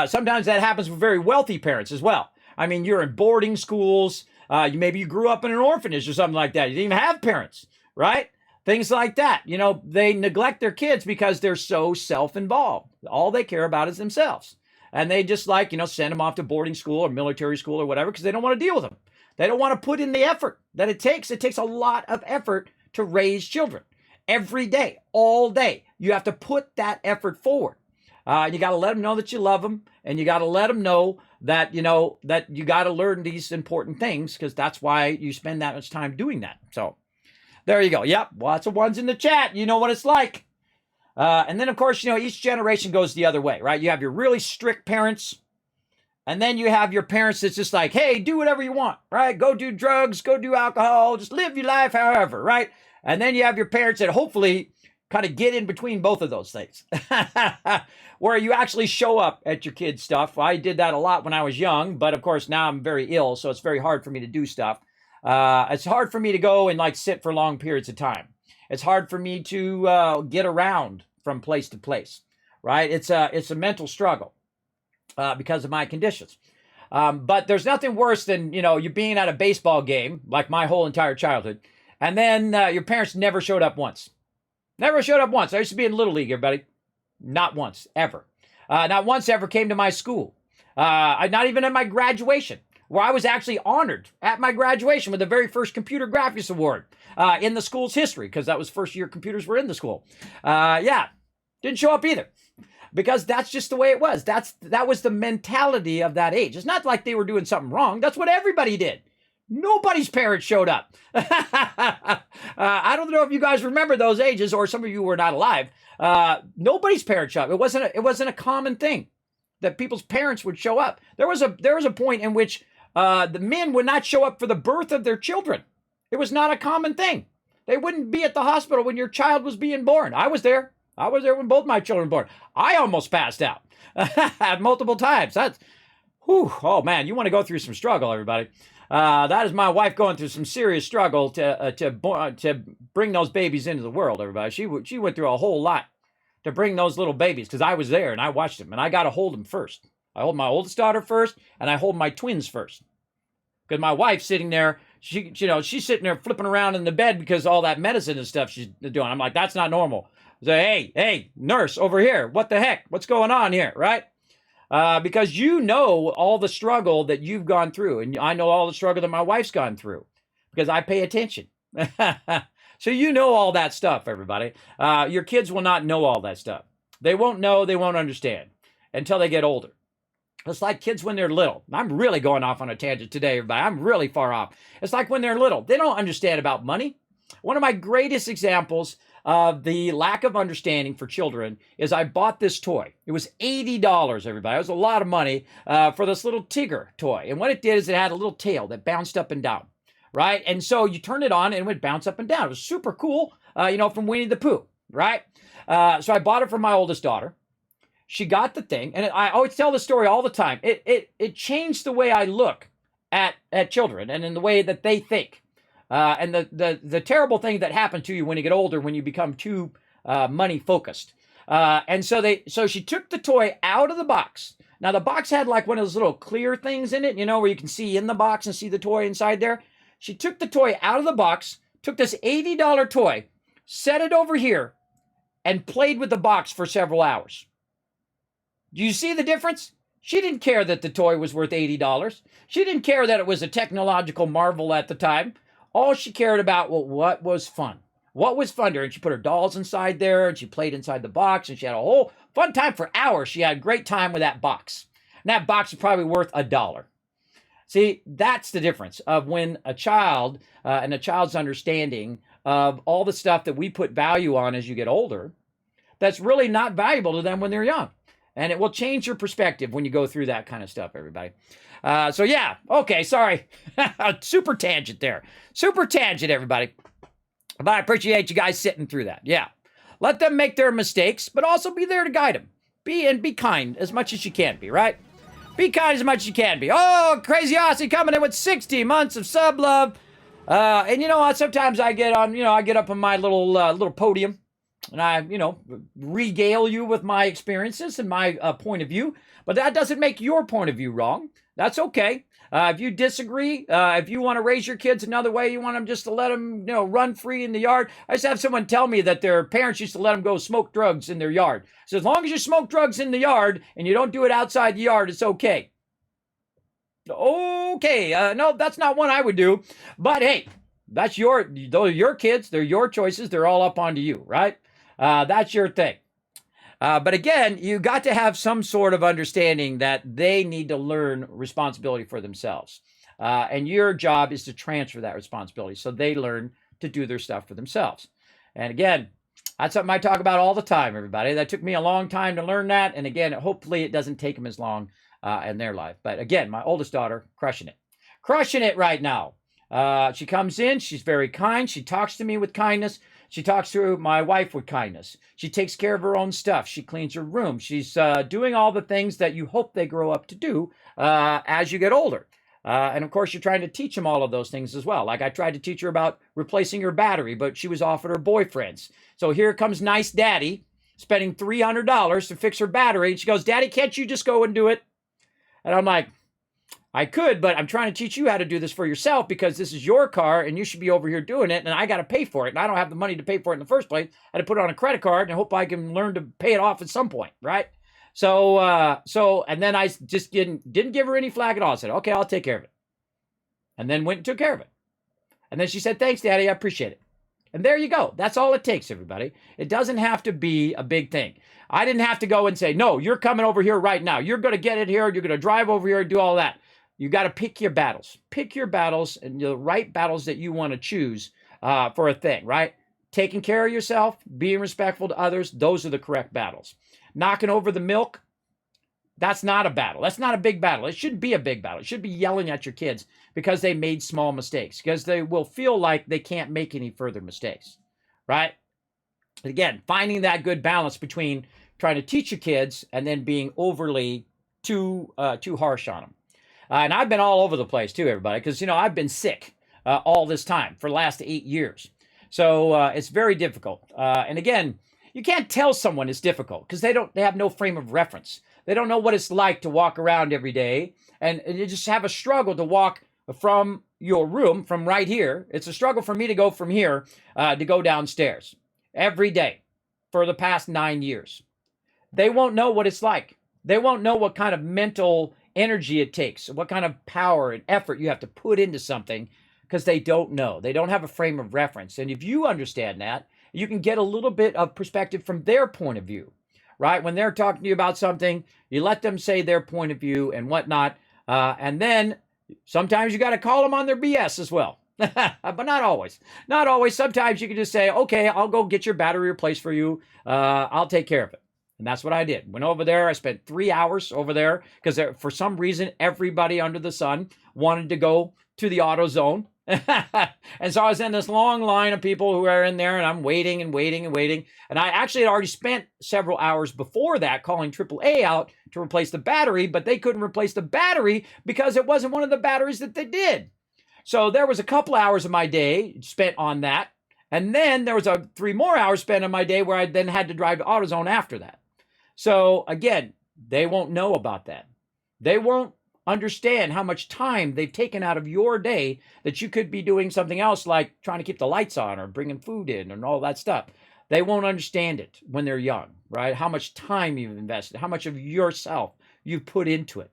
Sometimes that happens with very wealthy parents as well. I mean, you're in boarding schools. Maybe you grew up in an orphanage or something like that. You didn't even have parents, right? Things like that. They neglect their kids because they're so self-involved. All they care about is themselves. And they just send them off to boarding school or military school or whatever because they don't want to deal with them. They don't want to put in the effort that it takes. It takes a lot of effort to raise children. Every day, all day. You have to put that effort forward. You got to let them know that you love them. And you got to let them know that, that you got to learn these important things because that's why you spend that much time doing that. So there you go. Yep. Lots of 1s in the chat. You know what it's like. And then, of course, each generation goes the other way, right? You have your really strict parents. And then you have your parents that's just like, hey, do whatever you want, right? Go do drugs, go do alcohol, just live your life however, right? And then you have your parents that hopefully kind of get in between both of those things. Where you actually show up at your kids' stuff. I did that a lot when I was young, but of course now I'm very ill, so it's very hard for me to do stuff. It's hard for me to go and sit for long periods of time. It's hard for me to get around from place to place, right? It's a mental struggle because of my conditions. But there's nothing worse than, you being at a baseball game, like my whole entire childhood, and then your parents never showed up once. Never showed up once. I used to be in Little League, everybody. Not once, ever. Not once ever came to my school. Not even at my graduation, where I was actually honored at my graduation with the very first Computer Graphics Award in the school's history, because that was the first year computers were in the school. Didn't show up either, because that's just the way it was. That was the mentality of that age. It's not like they were doing something wrong. That's what everybody did. Nobody's parents showed up. I don't know if you guys remember those ages, or some of you were not alive. Nobody's parents showed up. It wasn't a common thing that people's parents would show up. There was a point in which the men would not show up for the birth of their children. It was not a common thing. They wouldn't be at the hospital when your child was being born. I was there. I was there when both my children were born. I almost passed out multiple times. Oh man, you want to go through some struggle, everybody. That is my wife going through some serious struggle to bring those babies into the world, everybody. She went through a whole lot to bring those little babies, because I was there and I watched them, and I got to hold them first. I hold my oldest daughter first, and I hold my twins first. Because my wife's sitting there, she's sitting there flipping around in the bed because all that medicine and stuff she's doing. I'm like, that's not normal. I say, hey, nurse, over here. What the heck? What's going on here, right? Because you know all the struggle that you've gone through, and I know all the struggle that my wife's gone through, because I pay attention. So you know all that stuff, everybody. Your kids will not know all that stuff. They won't know, they won't understand until they get older. It's like kids when they're little. I'm really going off on a tangent today, everybody. I'm really far off. It's like when they're little. They don't understand about money. One of my greatest examples of the lack of understanding for children is I bought this toy. It was $80, everybody. It was a lot of money for this little Tigger toy. And what it did is it had a little tail that bounced up and down, right? And so you turn it on and it would bounce up and down. It was super cool, from Winnie the Pooh, right? So I bought it for my oldest daughter. She got the thing, and I always tell the story all the time. It changed the way I look at children and in the way that they think. And the terrible thing that happens to you when you get older, when you become too money focused. And so she took the toy out of the box. Now the box had like one of those little clear things in it, where you can see in the box and see the toy inside there. She took the toy out of the box, took this $80 toy, set it over here, and played with the box for several hours. Do you see the difference? She didn't care that the toy was worth $80. She didn't care that it was a technological marvel at the time. All she cared about was what was fun. What was fun to her? And she put her dolls inside there, and she played inside the box, and she had a whole fun time for hours. She had a great time with that box. And that box is probably worth $1. See, that's the difference of when a child and a child's understanding of all the stuff that we put value on as you get older, that's really not valuable to them when they're young. And it will change your perspective when you go through that kind of stuff, everybody. So yeah, okay, sorry. Super tangent there. Super tangent, everybody. But I appreciate you guys sitting through that. Yeah. Let them make their mistakes, but also be there to guide them. Be kind as much as you can be, right? Be kind as much as you can be. Oh, Crazy Aussie coming in with 60 months of sub love. And you know what? Sometimes I get on, I get up on my little podium and I, regale you with my experiences and my point of view. But that doesn't make your point of view wrong. That's okay. If you disagree, if you want to raise your kids another way, you want them just to let them, run free in the yard. I used to have someone tell me that their parents used to let them go smoke drugs in their yard. So as long as you smoke drugs in the yard and you don't do it outside the yard, it's okay. Okay, no, that's not one I would do. But hey, those are your kids. They're your choices. They're all up onto you, right? That's your thing. But again, you got to have some sort of understanding that they need to learn responsibility for themselves. And your job is to transfer that responsibility so they learn to do their stuff for themselves. And again, that's something I talk about all the time, everybody. That took me a long time to learn that. And again, hopefully it doesn't take them as long in their life. But again, my oldest daughter, crushing it. Crushing it right now. She comes in. She's very kind. She talks to me with kindness. She talks to my wife with kindness. She takes care of her own stuff. She cleans her room. She's doing all the things that you hope they grow up to do as you get older. And of course, you're trying to teach them all of those things as well. Like I tried to teach her about replacing her battery, but she was off at her boyfriend's. So here comes nice daddy spending $300 to fix her battery. And she goes, "Daddy, can't you just go and do it?" And I'm like, "I could, but I'm trying to teach you how to do this for yourself because this is your car and you should be over here doing it. And I got to pay for it. And I don't have the money to pay for it in the first place. I had to put it on a credit card and I hope I can learn to pay it off at some point." Right. So and then I just didn't give her any flag at all. I said, "Okay, I'll take care of it." And then went and took care of it. And then she said, "Thanks, Daddy. I appreciate it." And there you go. That's all it takes, everybody. It doesn't have to be a big thing. I didn't have to go and say, "No, you're coming over here right now. You're going to get it here. You're going to drive over here and do all that." You got to pick your battles. Pick your battles and the right battles that you want to choose for a thing, right? Taking care of yourself, being respectful to others, those are the correct battles. Knocking over the milk, that's not a battle. That's not a big battle. It shouldn't be a big battle. It should be yelling at your kids because they made small mistakes, because they will feel like they can't make any further mistakes, right? Again, finding that good balance between trying to teach your kids and then being overly too harsh on them. And I've been all over the place too, everybody, because, I've been sick all this time for the last 8 years. So it's very difficult. And again, you can't tell someone it's difficult because they have no frame of reference. They don't know what it's like to walk around every day and you just have a struggle to walk from your room, from right here. It's a struggle for me to go from here to go downstairs every day for the past 9 years. They won't know what it's like. They won't know what kind of mental energy it takes, what kind of power and effort you have to put into something, because they don't know. They don't have a frame of reference. And if you understand that, you can get a little bit of perspective from their point of view, right? When they're talking to you about something, you let them say their point of view and whatnot. And then sometimes you got to call them on their BS as well. But not always. Not always. Sometimes you can just say, "Okay, I'll go get your battery replaced for you. I'll take care of it." And that's what I did. Went over there. I spent 3 hours over there because for some reason, everybody under the sun wanted to go to the AutoZone And so I was in this long line of people who are in there, and I'm waiting and waiting and waiting. And I actually had already spent several hours before that calling AAA out to replace the battery, but they couldn't replace the battery because it wasn't one of the batteries that they did. So there was a couple hours of my day spent on that. And then there was 3 more hours spent on my day where I then had to drive to AutoZone after that. So again, they won't know about that. They won't understand how much time they've taken out of your day that you could be doing something else like trying to keep the lights on or bringing food in and all that stuff. They won't understand it when they're young, right? How much time you've invested, how much of yourself you've put into it.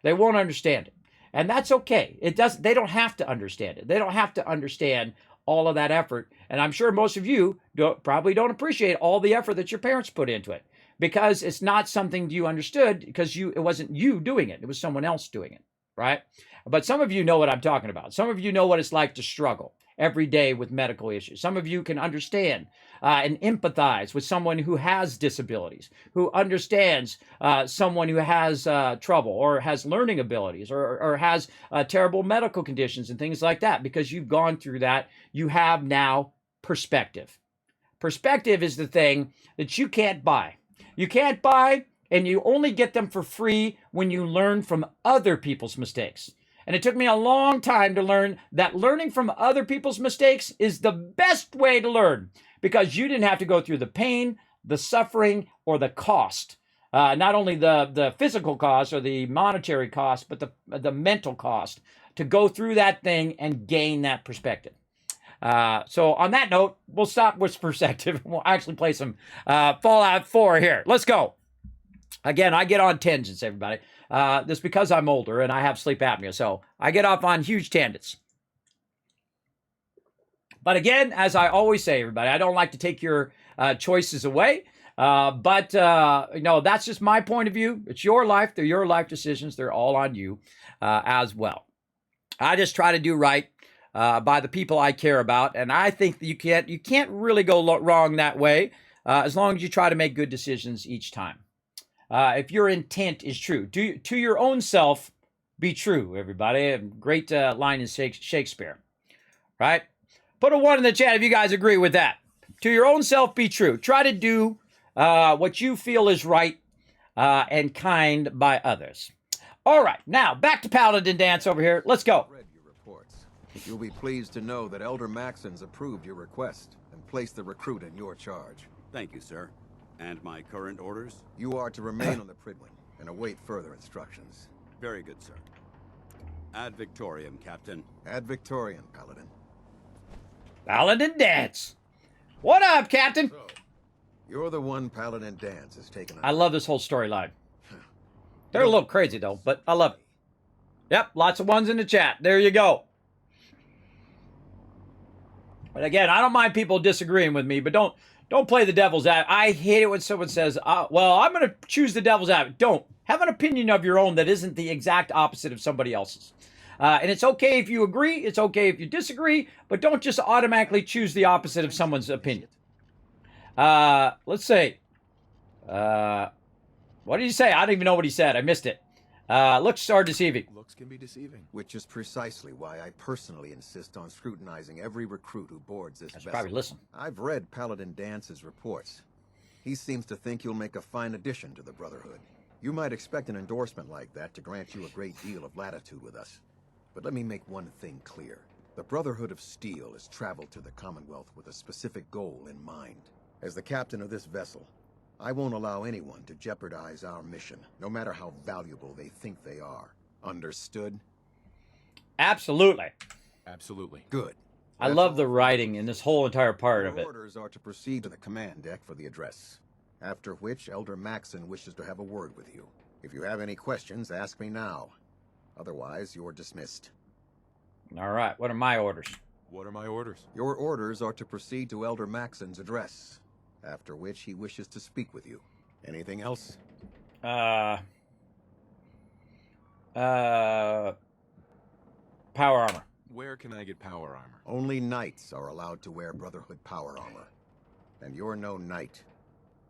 They won't understand it. And that's okay. They don't have to understand it. They don't have to understand all of that effort. And I'm sure most of you probably don't appreciate all the effort that your parents put into it, because it's not something you understood because it wasn't you doing it. It was someone else doing it, right? But some of you know what I'm talking about. Some of you know what it's like to struggle every day with medical issues. Some of you can understand and empathize with someone who has disabilities, who understands someone who has trouble or has learning abilities or has terrible medical conditions and things like that, because you've gone through that. You have now perspective. Perspective is the thing that you can't buy. You can't buy, and you only get them for free when you learn from other people's mistakes. And it took me a long time to learn that learning from other people's mistakes is the best way to learn, because you didn't have to go through the pain, the suffering, or the cost. Not only the physical cost or the monetary cost, but the mental cost to go through that thing and gain that perspective. So on that note, we'll stop with perspective. We'll actually play some Fallout 4 here. Let's go. Again, I get on tangents, everybody. This because I'm older and I have sleep apnea, so I get off on huge tangents. But again, as I always say, everybody, I don't like to take your choices away. But that's just my point of view. It's your life. They're your life decisions. They're all on you as well. I just try to do right by the people I care about, and I think that you can't really go wrong that way as long as you try to make good decisions each time. If your intent is true, to your own self, be true, everybody. A great line in Shakespeare, right? Put a 1 in the chat if you guys agree with that. To your own self, be true. Try to do what you feel is right and kind by others. All right, now back to Paladin Dance over here. Let's go. Read your reports. You'll be pleased to know that Elder Maxon's approved your request and placed the recruit in your charge. Thank you, sir. And my current orders? You are to remain on the Pridwin and await further instructions. Very good, sir. Ad Victoriam, Captain. Ad Victoriam, Paladin. Paladin Dance. What up, Captain? So, you're the one Paladin Dance has taken. I love this whole storyline. They're a little crazy, though, but I love it. Yep, lots of 1s in the chat. There you go. But again, I don't mind people disagreeing with me, but don't play the devil's advocate. I hate it when someone says, well, I'm going to choose the devil's advocate. Don't. Have an opinion of your own that isn't the exact opposite of somebody else's. And it's okay if you agree. It's okay if you disagree. But don't just automatically choose the opposite of someone's opinion. Let's see. What did he say? I don't even know what he said. I missed it. Looks are deceiving. Looks can be deceiving. Which is precisely why I personally insist on scrutinizing every recruit who boards this vessel. Probably listen. I've read Paladin Dance's reports. He seems to think you'll make a fine addition to the Brotherhood. You might expect an endorsement like that to grant you a great deal of latitude with us. But let me make one thing clear. The Brotherhood of Steel has traveled to the Commonwealth with a specific goal in mind. As the captain of this vessel, I won't allow anyone to jeopardize our mission, no matter how valuable they think they are. Understood? Absolutely. Absolutely. Good. I love the writing in this whole entire part of it. Orders are to proceed to the command deck for the address. After which, Elder Maxon wishes to have a word with you. If you have any questions, ask me now. Otherwise, you're dismissed. All right. What are my orders? What are my orders? Your orders are to proceed to Elder Maxon's address. After which, he wishes to speak with you. Anything else? Power armor. Where can I get power armor? Only knights are allowed to wear Brotherhood power armor. And you're no knight.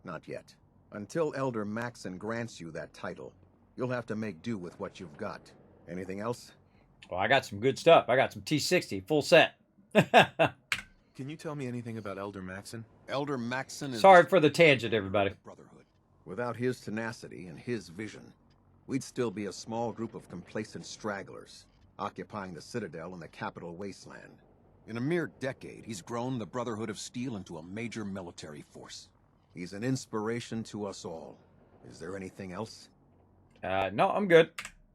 Not yet. Until Elder Maxon grants you that title, you'll have to make do with what you've got. Anything else? Well, I got some good stuff. I got some T60 full set. Can you tell me anything about Elder Maxon? Elder Maxon is Sorry for the tangent, everybody. Brotherhood. Without his tenacity and his vision, we'd still be a small group of complacent stragglers, occupying the Citadel in the capital wasteland. In a mere decade, he's grown the Brotherhood of Steel into a major military force. He's an inspiration to us all. Is there anything else? No, I'm good.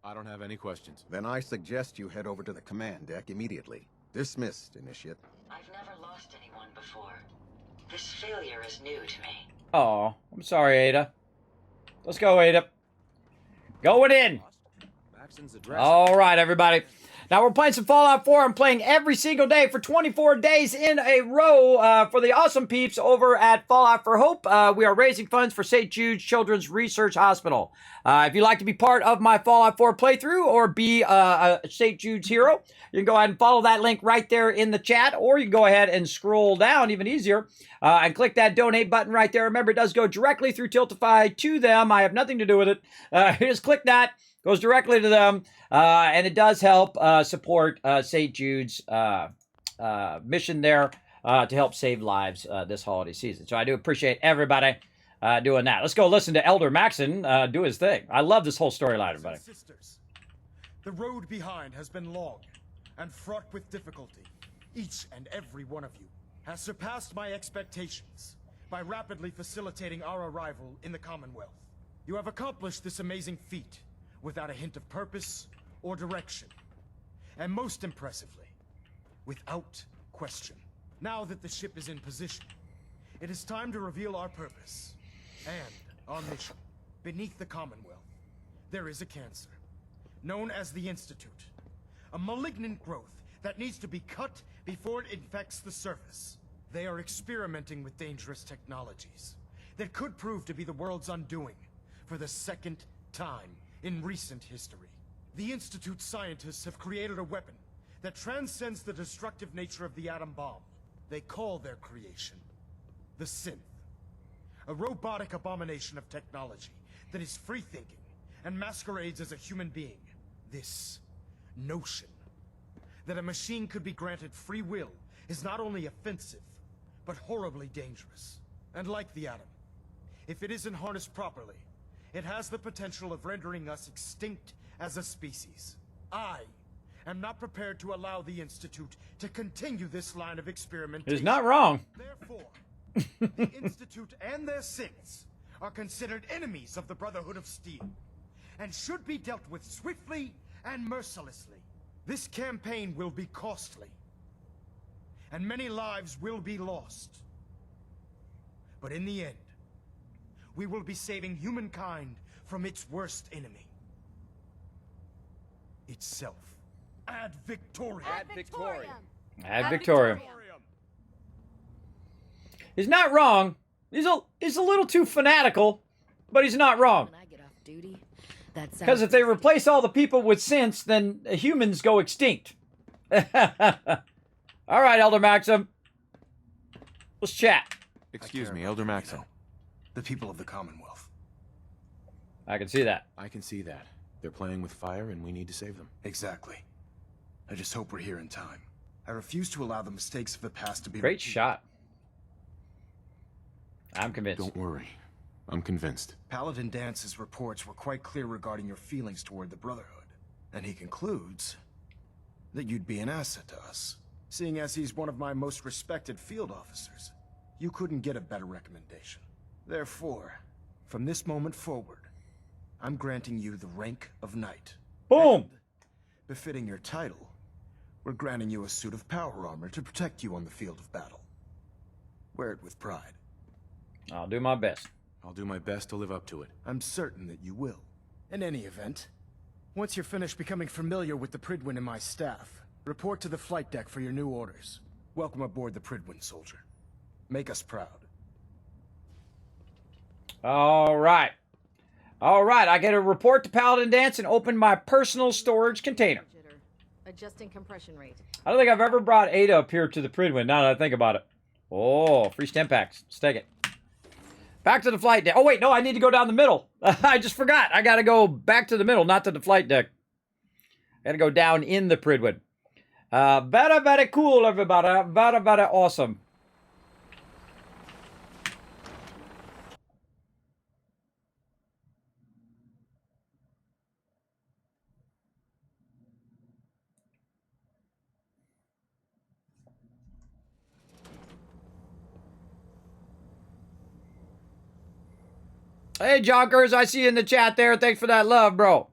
I don't have any questions. Then I suggest you head over to the command deck immediately. Dismissed, Initiate. I've never lost anyone before. This failure is new to me. Oh, I'm sorry, Ada. Let's go, Ada. Going in. Maxon's address. All right, everybody. Now we're playing some Fallout 4. I'm playing every single day for 24 days in a row for the awesome peeps over at Fallout for Hope. We are raising funds for St. Jude's Children's Research Hospital. If you'd like to be part of my Fallout 4 playthrough or be a St. Jude's hero, you can go ahead and follow that link right there in the chat, or you can go ahead and scroll down, even easier, and click that donate button right there. Remember, it does go directly through Tiltify to them. I have nothing to do with it. Just click that. Goes directly to them, and it does help support St. Jude's mission there to help save lives this holiday season. So I do appreciate everybody doing that. Let's go listen to Elder Maxon do his thing. I love this whole storyline, everybody. Sisters, the road behind has been long and fraught with difficulty. Each and every one of you has surpassed my expectations by rapidly facilitating our arrival in the Commonwealth. You have accomplished this amazing feat without a hint of purpose or direction. And most impressively, without question. Now that the ship is in position, it is time to reveal our purpose and our mission. Beneath the Commonwealth, there is a cancer, known as the Institute. A malignant growth that needs to be cut before it infects the surface. They are experimenting with dangerous technologies that could prove to be the world's undoing for the second time in recent history. The Institute's scientists have created a weapon that transcends the destructive nature of the atom bomb. They call their creation the Synth, a robotic abomination of technology that is free-thinking and masquerades as a human being. This notion that a machine could be granted free will is not only offensive, but horribly dangerous. And like the atom, if it isn't harnessed properly, it has the potential of rendering us extinct as a species. I am not prepared to allow the Institute to continue this line of experimentation. He's not wrong. Therefore, the Institute and their synths are considered enemies of the Brotherhood of Steel, and should be dealt with swiftly and mercilessly. This campaign will be costly, and many lives will be lost. But in the end, we will be saving humankind from its worst enemy. Itself. Ad Victoriam. Ad Victoriam. Ad Victoriam. He's not wrong. He's a little too fanatical, but he's not wrong. When I get off duty, that Because if they replace all the people with synths, then humans go extinct. All right, Elder Maxim. Let's chat. Excuse me, Elder Maxon. The people of the Commonwealth. I can see that. I can see that. They're playing with fire and we need to save them. Exactly. I just hope we're here in time. I refuse to allow the mistakes of the past to be Great repeated. shot. I'm convinced. Don't worry. I'm convinced. Paladin Dance's reports were quite clear regarding your feelings toward the Brotherhood. And he concludes that you'd be an asset to us. Seeing as he's one of my most respected field officers, you couldn't get a better recommendation. Therefore, from this moment forward, I'm granting you the rank of Knight. Boom! And, befitting your title, we're granting you a suit of power armor to protect you on the field of battle. Wear it with pride. I'll do my best. I'll do my best to live up to it. I'm certain that you will. In any event, once you're finished becoming familiar with the Pridwin and my staff, report to the flight deck for your new orders. Welcome aboard the Pridwin, soldier. Make us proud. All right. All right, I get to report to Paladin Dance and open my personal storage container. Adjusting compression rate. I don't think I've ever brought Ada up here to the Pridwin, now that I think about it. Oh, free stem packs. Let's take it. Back to the flight deck. Oh, wait, no, I need to go down the middle. I just forgot. I got to go back to the middle, not to the flight deck. Gotta go down in the Pridwood. Very, very cool, everybody. Very, very awesome. Hey, Jonkers, I see you in the chat there. Thanks for that love, bro.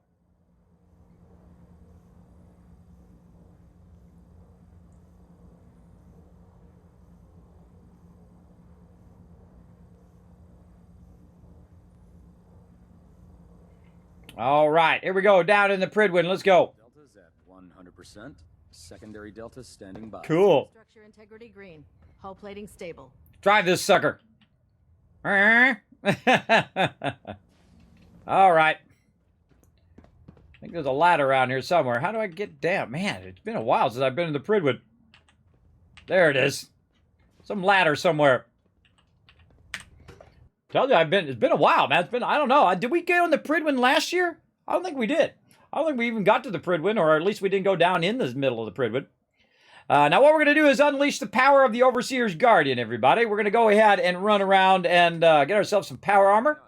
All right, here we go. Down in the Pridwood. Let's go. Delta's at 100%. Secondary Delta standing by. Cool. Structure integrity green. Hull plating stable. Drive this sucker. All right. I think there's a ladder around here somewhere. How do I get down? Man, it's been a while since I've been in the Pridwood. There it is. Some ladder somewhere. Tell you, it's been a while, man. I don't know. Did we get on the Pridwood last year? I don't think we did. I don't think we even got to the Pridwood, or at least we didn't go down in the middle of the Pridwood. Now what we're going to do is unleash the power of the Overseer's Guardian, everybody. We're going to go ahead and run around and get ourselves some power armor.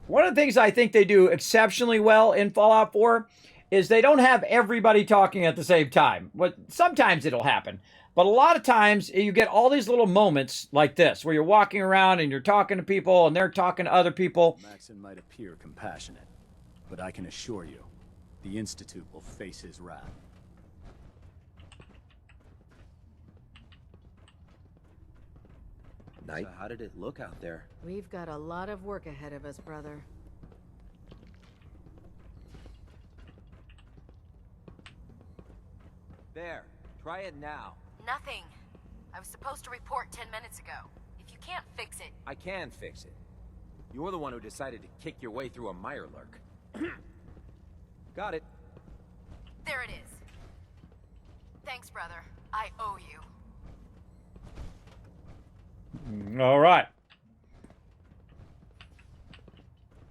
One of the things I think they do exceptionally well in Fallout 4 is they don't have everybody talking at the same time. But sometimes it'll happen. But a lot of times you get all these little moments like this where you're walking around and you're talking to people and they're talking to other people. Maxon might appear compassionate, but I can assure you, the Institute will face his wrath. So how did it look out there? We've got a lot of work ahead of us, brother. There. Try it now. Nothing. I was supposed to report 10 minutes ago. If you can't fix it... I can fix it. You're the one who decided to kick your way through a Mirelurk. Got it. There it is. Thanks, brother. I owe you. All right.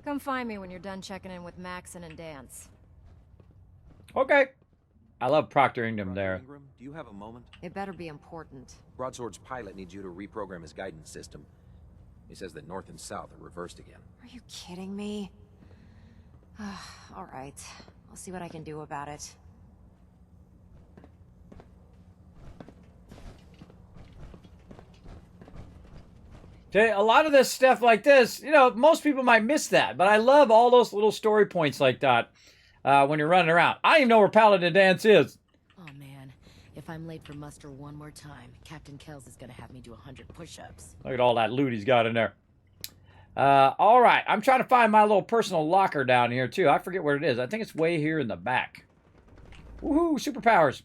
Come find me when you're done checking in with Maxon and Dance. Okay. I love proctoring them there. Ingram, do you have a moment? It better be important. Broadsword's pilot needs you to reprogram his guidance system. He says that north and south are reversed again. Are you kidding me? All right. I'll see what I can do about it. Okay, a lot of this stuff like this, you know, most people might miss that, but I love all those little story points like that when you're running around. I don't even know where Paladin Dance is. Oh man, if I'm late for muster one more time, Captain Kells is gonna have me do 100 push-ups. Look at all that loot he's got in there. All right, I'm trying to find my little personal locker down here too. I forget where it is. I think it's way here in the back. Woohoo, superpowers.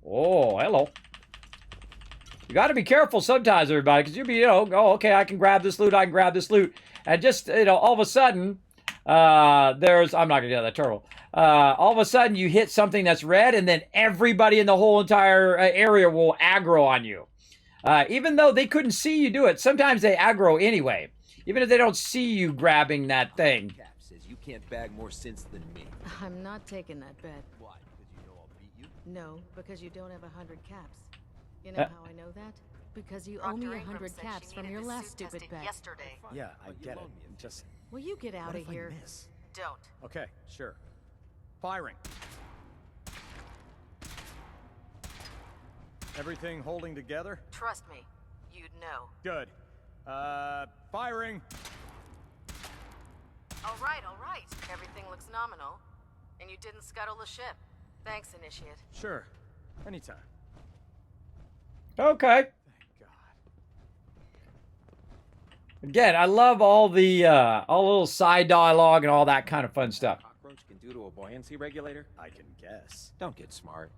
Oh, hello. You got to be careful sometimes, everybody, because you'll be, oh, okay, I can grab this loot, and just, all of a sudden, I'm not going to get that turtle. All of a sudden, you hit something that's red, and then everybody in the whole entire area will aggro on you. Even though they couldn't see you do it, sometimes they aggro anyway, even if they don't see you grabbing that thing. Cap says you can't bag more sense than me. I'm not taking that bet. Why? Because you know I'll beat you? No, because you don't have 100 caps. You know how I know that? Because you owe me 100 caps from your last stupid bet. Yesterday. Yeah, I get it. Just... Will you get out of here? Don't. Okay, sure. Firing. Everything holding together? Trust me. You'd know. Good. Firing. All right. Everything looks nominal. And you didn't scuttle the ship. Thanks, Initiate. Sure. Anytime. Okay. Thank God. Again, I love all the little side dialogue and all that kind of fun stuff. Cockroach can do to a buoyancy regulator? I can guess. Don't get smart.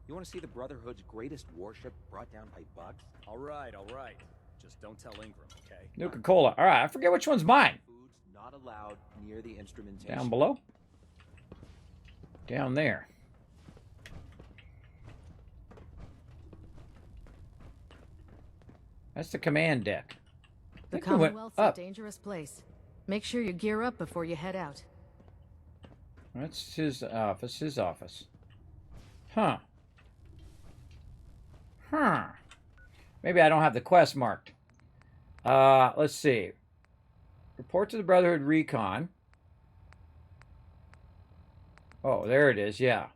You want to see the Brotherhood's greatest warship brought down by bugs? All right. Just don't tell Ingram, okay? Nuka-Cola. All right, I forget which one's mine. Food's not allowed near the instrumentation. Down below? Down there. That's the command deck. The I think we went Commonwealth's a up. dangerous place. Make sure you gear up before you head out. That's his office. His office. Huh. Huh. Maybe I don't have the quest marked. Let's see. Report to the Brotherhood Recon. Oh, there it is. Yeah.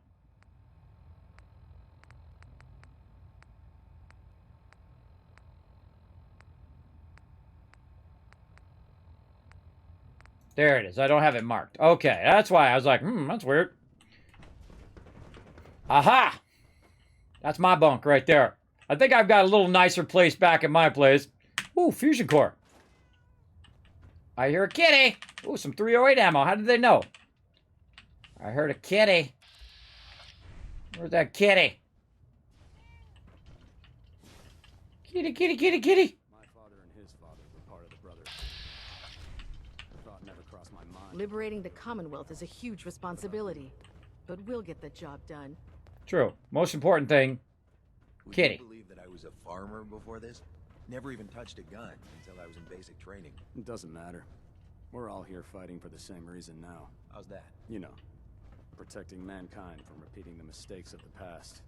There it is. I don't have it marked. Okay, that's why I was like, that's weird. Aha! That's my bunk right there. I think I've got a little nicer place back at my place. Ooh, fusion core. I hear a kitty. Ooh, some 308 ammo. How did they know? I heard a kitty. Where's that kitty? Kitty, kitty, kitty, kitty. My father and his father were part of the Brotherhood. The thought never crossed my mind. Liberating the Commonwealth is a huge responsibility, but we'll get the job done. True. Most important thing, kitty. Would you believe that I was a farmer before this? Never even touched a gun until I was in basic training. It doesn't matter. We're all here fighting for the same reason now. How's that? You know, protecting mankind from repeating the mistakes of the past.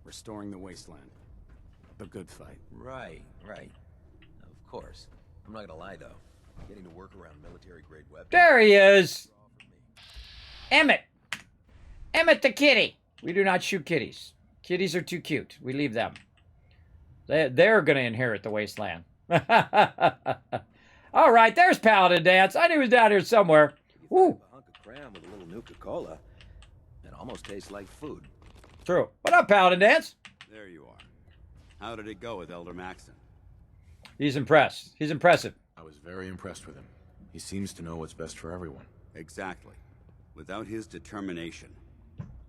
Restoring the wasteland. The good fight. Right. Of course. I'm not gonna lie, though. Getting to work around military-grade weapons... There he is! Emmett! Emmett the kitty! We do not shoot kitties. Kitties are too cute. We leave them. They're going to inherit the wasteland. All right, there's Paladin Dance. I knew he was down here somewhere. Ooh. A hunk of cram with a little Nuka-Cola. It almost tastes like food. True. What up, Paladin Dance? There you are. How did it go with Elder Maxon? He's impressed. He's impressive. I was very impressed with him. He seems to know what's best for everyone. Exactly. Without his determination,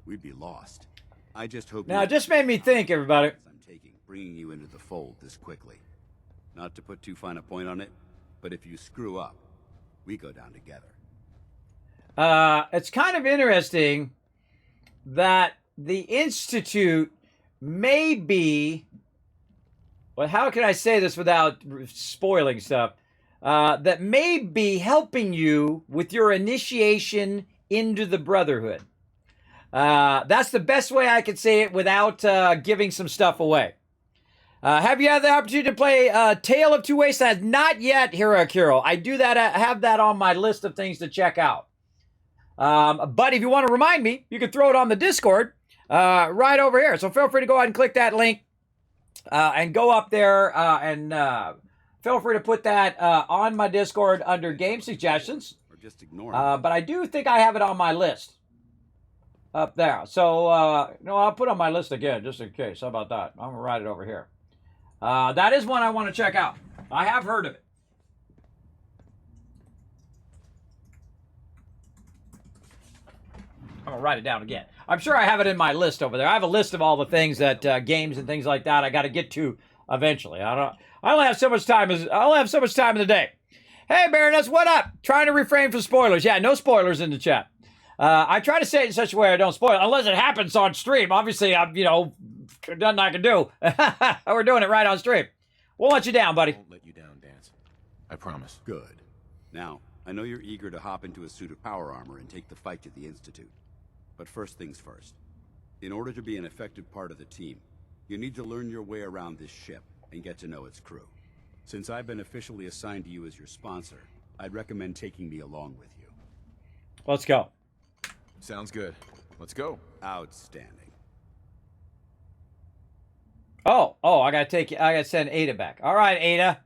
we'd be lost. I just hope... Now, it just made me think, everybody. I'm taking, bringing you into the fold this quickly. Not to put too fine a point on it, but if you screw up, we go down together. It's kind of interesting that the Institute may be... Well, how can I say this without spoiling stuff? That may be helping you with your initiation into the Brotherhood. That's the best way I could say it without giving some stuff away. Have you had the opportunity to play Tale of Two Wastelands? Not yet, Hirakiro. I do that. Have that on my list of things to check out. But if you want to remind me, you can throw it on the Discord right over here. So feel free to go ahead and click that link and go up there and feel free to put that on my Discord under game suggestions. Or just ignore it. But I do think I have it on my list. Up there. So, no, I'll put on my list again, just in case. How about that? I'm going to write it over here. That is one I want to check out. I have heard of it. I'm going to write it down again. I'm sure I have it in my list over there. I have a list of all the things that, games and things like that I got to get to eventually. I only have so much time in the day. Hey, Baroness, what up? Trying to refrain from spoilers. Yeah, no spoilers in the chat. I try to say it in such a way I don't spoil it, unless it happens on stream. Obviously, I'm, nothing I can do. We're doing it right on stream. We'll let you down, buddy. I won't let you down, Dance. I promise. Good. Now, I know you're eager to hop into a suit of power armor and take the fight to the Institute. But first things first. In order to be an effective part of the team, you need to learn your way around this ship and get to know its crew. Since I've been officially assigned to you as your sponsor, I'd recommend taking me along with you. Let's go. Sounds good. Let's go. Outstanding. Oh, I gotta send Ada back. All right, Ada.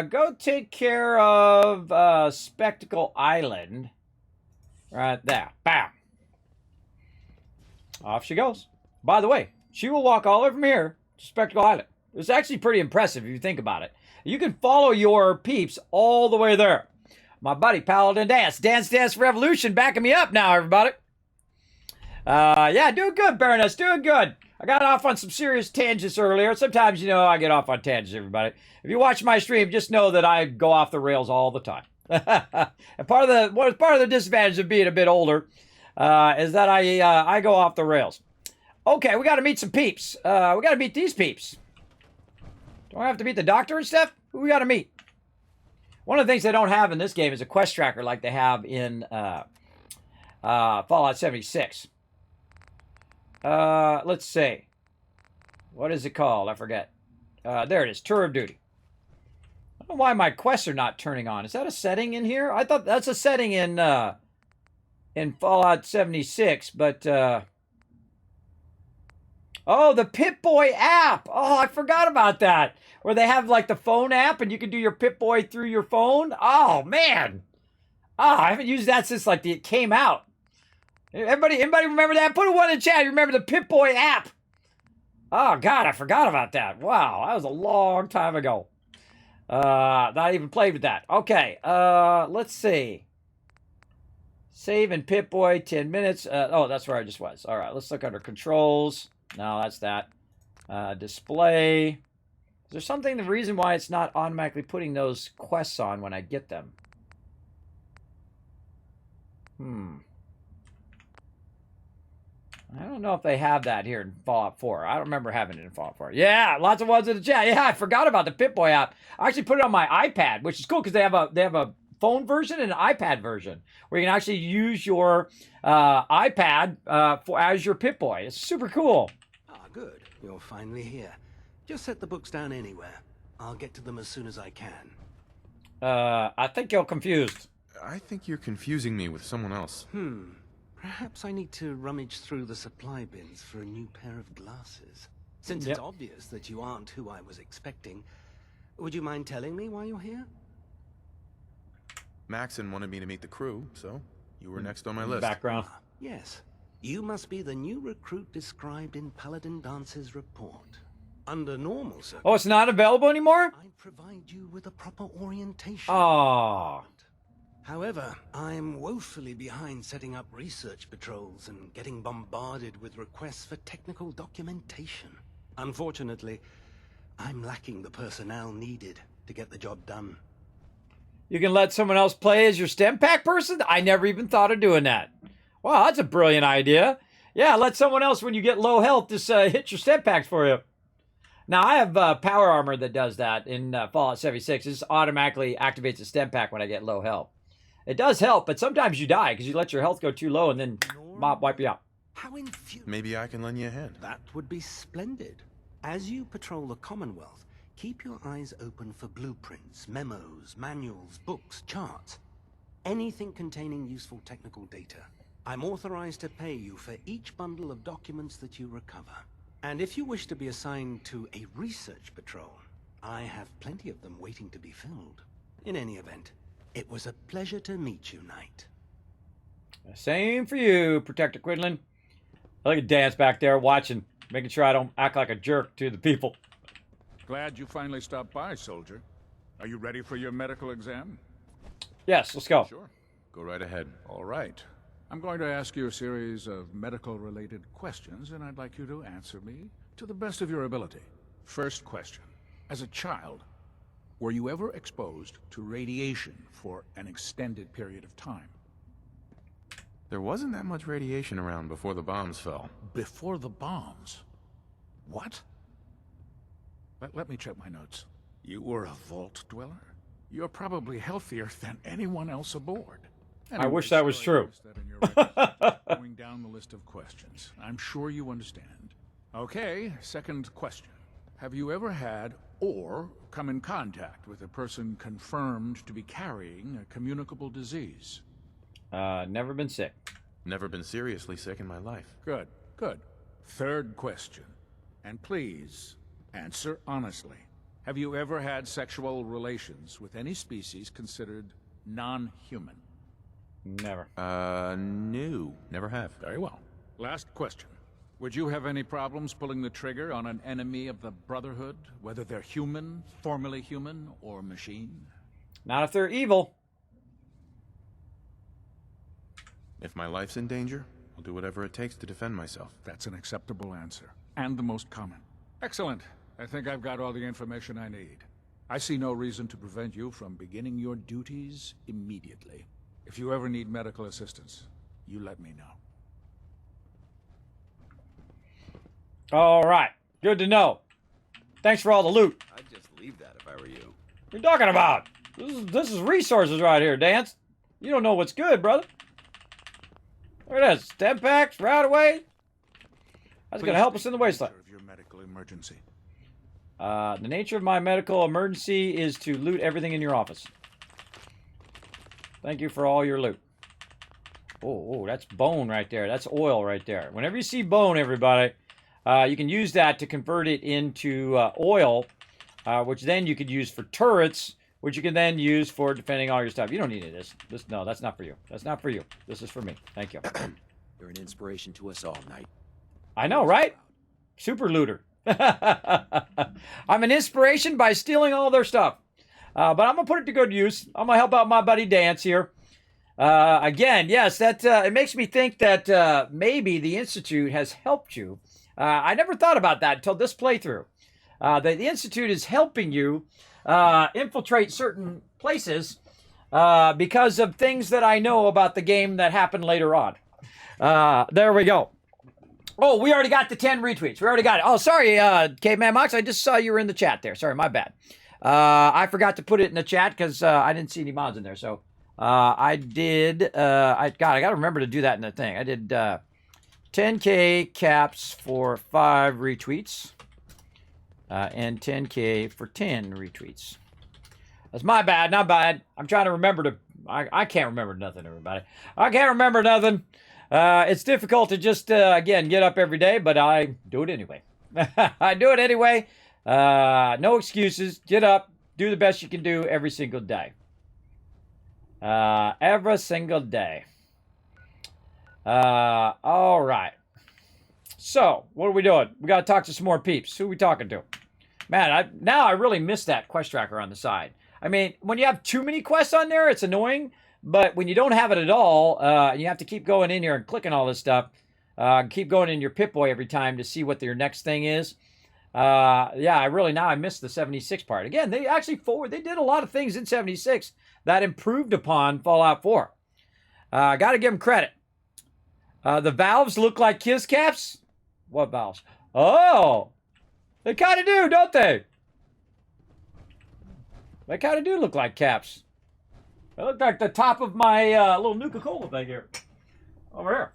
Go take care of Spectacle Island. Right there. Bam. Off she goes. By the way, she will walk all over from here to Spectacle Island. It's actually pretty impressive if you think about it. You can follow your peeps all the way there. My buddy Paladin Dance. Dance Revolution backing me up now, everybody. Yeah, doing good, Baroness. Doing good. I got off on some serious tangents earlier. Sometimes, I get off on tangents, everybody. If you watch my stream, just know that I go off the rails all the time. And part of the disadvantage of being a bit older is that I go off the rails. Okay, we got to meet some peeps. We got to meet these peeps. Don't I have to meet the doctor and stuff? Who we got to meet? One of the things they don't have in this game is a quest tracker like they have in Fallout 76. Let's see. What is it called? I forget. There it is. Tour of Duty. I don't know why my quests are not turning on. Is that a setting in here? I thought that's a setting in Fallout 76, but oh, the Pip-Boy app. Oh, I forgot about that. Where they have like the phone app and you can do your Pip-Boy through your phone. Oh, man. Oh, I haven't used that since like it came out. Anybody remember that? Put a one in the chat. You remember the Pip-Boy app? Oh, God, I forgot about that. Wow, that was a long time ago. Not even played with that. Okay, let's see. Save in Pip-Boy, 10 minutes. Oh, that's where I just was. All right, let's look under controls. No, that's that. Display. Is there something, the reason why it's not automatically putting those quests on when I get them? I don't know if they have that here in Fallout 4. I don't remember having it in Fallout 4. Yeah, lots of ones in the chat. Yeah, I forgot about the Pip-Boy app. I actually put it on my iPad, which is cool because they have a phone version and an iPad version where you can actually use your iPad as your Pip-Boy. It's super cool. Ah, good. You're finally here. Just set the books down anywhere. I'll get to them as soon as I can. I think you're confused. I think you're confusing me with someone else. Perhaps I need to rummage through the supply bins for a new pair of glasses. Since it's obvious that you aren't who I was expecting, would you mind telling me why you're here? Maxon wanted me to meet the crew, so you were next on my list. Background. Yes. You must be the new recruit described in Paladin Dance's report. Under normal circumstances... Oh, it's not available anymore? I'd provide you with a proper orientation. Oh. However, I'm woefully behind setting up research patrols and getting bombarded with requests for technical documentation. Unfortunately, I'm lacking the personnel needed to get the job done. You can let someone else play as your STEM pack person? I never even thought of doing that. Wow, that's a brilliant idea. Yeah, let someone else, when you get low health, just hit your STEM packs for you. Now, I have power armor that does that in Fallout 76. It just automatically activates a STEM pack when I get low health. It does help, but sometimes you die because you let your health go too low and then mob wipe you out. How Maybe I can lend you a hand. That would be splendid. As you patrol the Commonwealth, keep your eyes open for blueprints, memos, manuals, books, charts. Anything containing useful technical data. I'm authorized to pay you for each bundle of documents that you recover. And if you wish to be assigned to a research patrol, I have plenty of them waiting to be filled. In any event, it was a pleasure to meet you, Knight. Same for you, Protector Quinlan. I like a dance back there watching, making sure I don't act like a jerk to the people. Glad you finally stopped by, soldier. Are you ready for your medical exam? Yes, let's go. Sure. Go right ahead. All right. I'm going to ask you a series of medical-related questions, and I'd like you to answer me to the best of your ability. First question. As a child, were you ever exposed to radiation for an extended period of time? There wasn't that much radiation around before the bombs fell. Before the bombs? What? Let me check my notes. You were a vault dweller? You're probably healthier than anyone else aboard. I wish that was true. Going down the list of questions. I'm sure you understand. Okay, second question. Have you ever had or come in contact with a person confirmed to be carrying a communicable disease? Never been sick. Never been seriously sick in my life. Good, good. Third question. And please, answer honestly. Have you ever had sexual relations with any species considered non-human? Never. No. Never have. Very well. Last question. Would you have any problems pulling the trigger on an enemy of the Brotherhood, whether they're human, formerly human, or machine? Not if they're evil. If my life's in danger, I'll do whatever it takes to defend myself. That's an acceptable answer, and the most common. Excellent. I think I've got all the information I need. I see no reason to prevent you from beginning your duties immediately. If you ever need medical assistance, you let me know. All right. Good to know. Thanks for all the loot. I'd just leave that if I were you. What are you talking about? This is resources right here, Dance. You don't know what's good, brother. Look at this. 10 packs right away. That's going to help us in the wasteland. Of your medical emergency. The nature of my medical emergency is to loot everything in your office. Thank you for all your loot. Oh, that's bone right there. That's oil right there. Whenever you see bone, everybody, you can use that to convert it into oil, which then you could use for turrets, which you can then use for defending all your stuff. You don't need any of this. No, that's not for you. That's not for you. This is for me. Thank you. You're an inspiration to us all, Knight. I know, right? Super looter. I'm an inspiration by stealing all their stuff. But I'm going to put it to good use. I'm going to help out my buddy Dance here. Again, yes, that it makes me think that maybe the Institute has helped you. I never thought about that until this playthrough. The Institute is helping you infiltrate certain places because of things that I know about the game that happened later on. There we go. Oh, we already got the 10 retweets. We already got it. Oh, sorry, Caveman Mox. I just saw you were in the chat there. Sorry, my bad. I forgot to put it in the chat because I didn't see any mods in there. So I did. I got to remember to do that in the thing. I did 10K caps for 5 retweets and 10K for 10 retweets. That's my bad. Not bad. I'm trying to remember to. I can't remember nothing, everybody. I can't remember nothing. It's difficult to just, again, get up every day, but I do it anyway. I do it anyway. No excuses. Get up. Do the best you can do every single day. Every single day. All right. So, what are we doing? We got to talk to some more peeps. Who are we talking to? Man, now I really miss that quest tracker on the side. I mean, when you have too many quests on there, it's annoying. But when you don't have it at all, you have to keep going in here and clicking all this stuff. Keep going in your Pip-Boy every time to see what your next thing is. Yeah, I missed the 76 part. Again, they did a lot of things in 76 that improved upon Fallout 4. Got to give them credit. The valves look like kiss caps. What valves? Oh, they kind of do, don't they? They kind of do look like caps. They look like the top of my little Nuka-Cola thing here. Over here.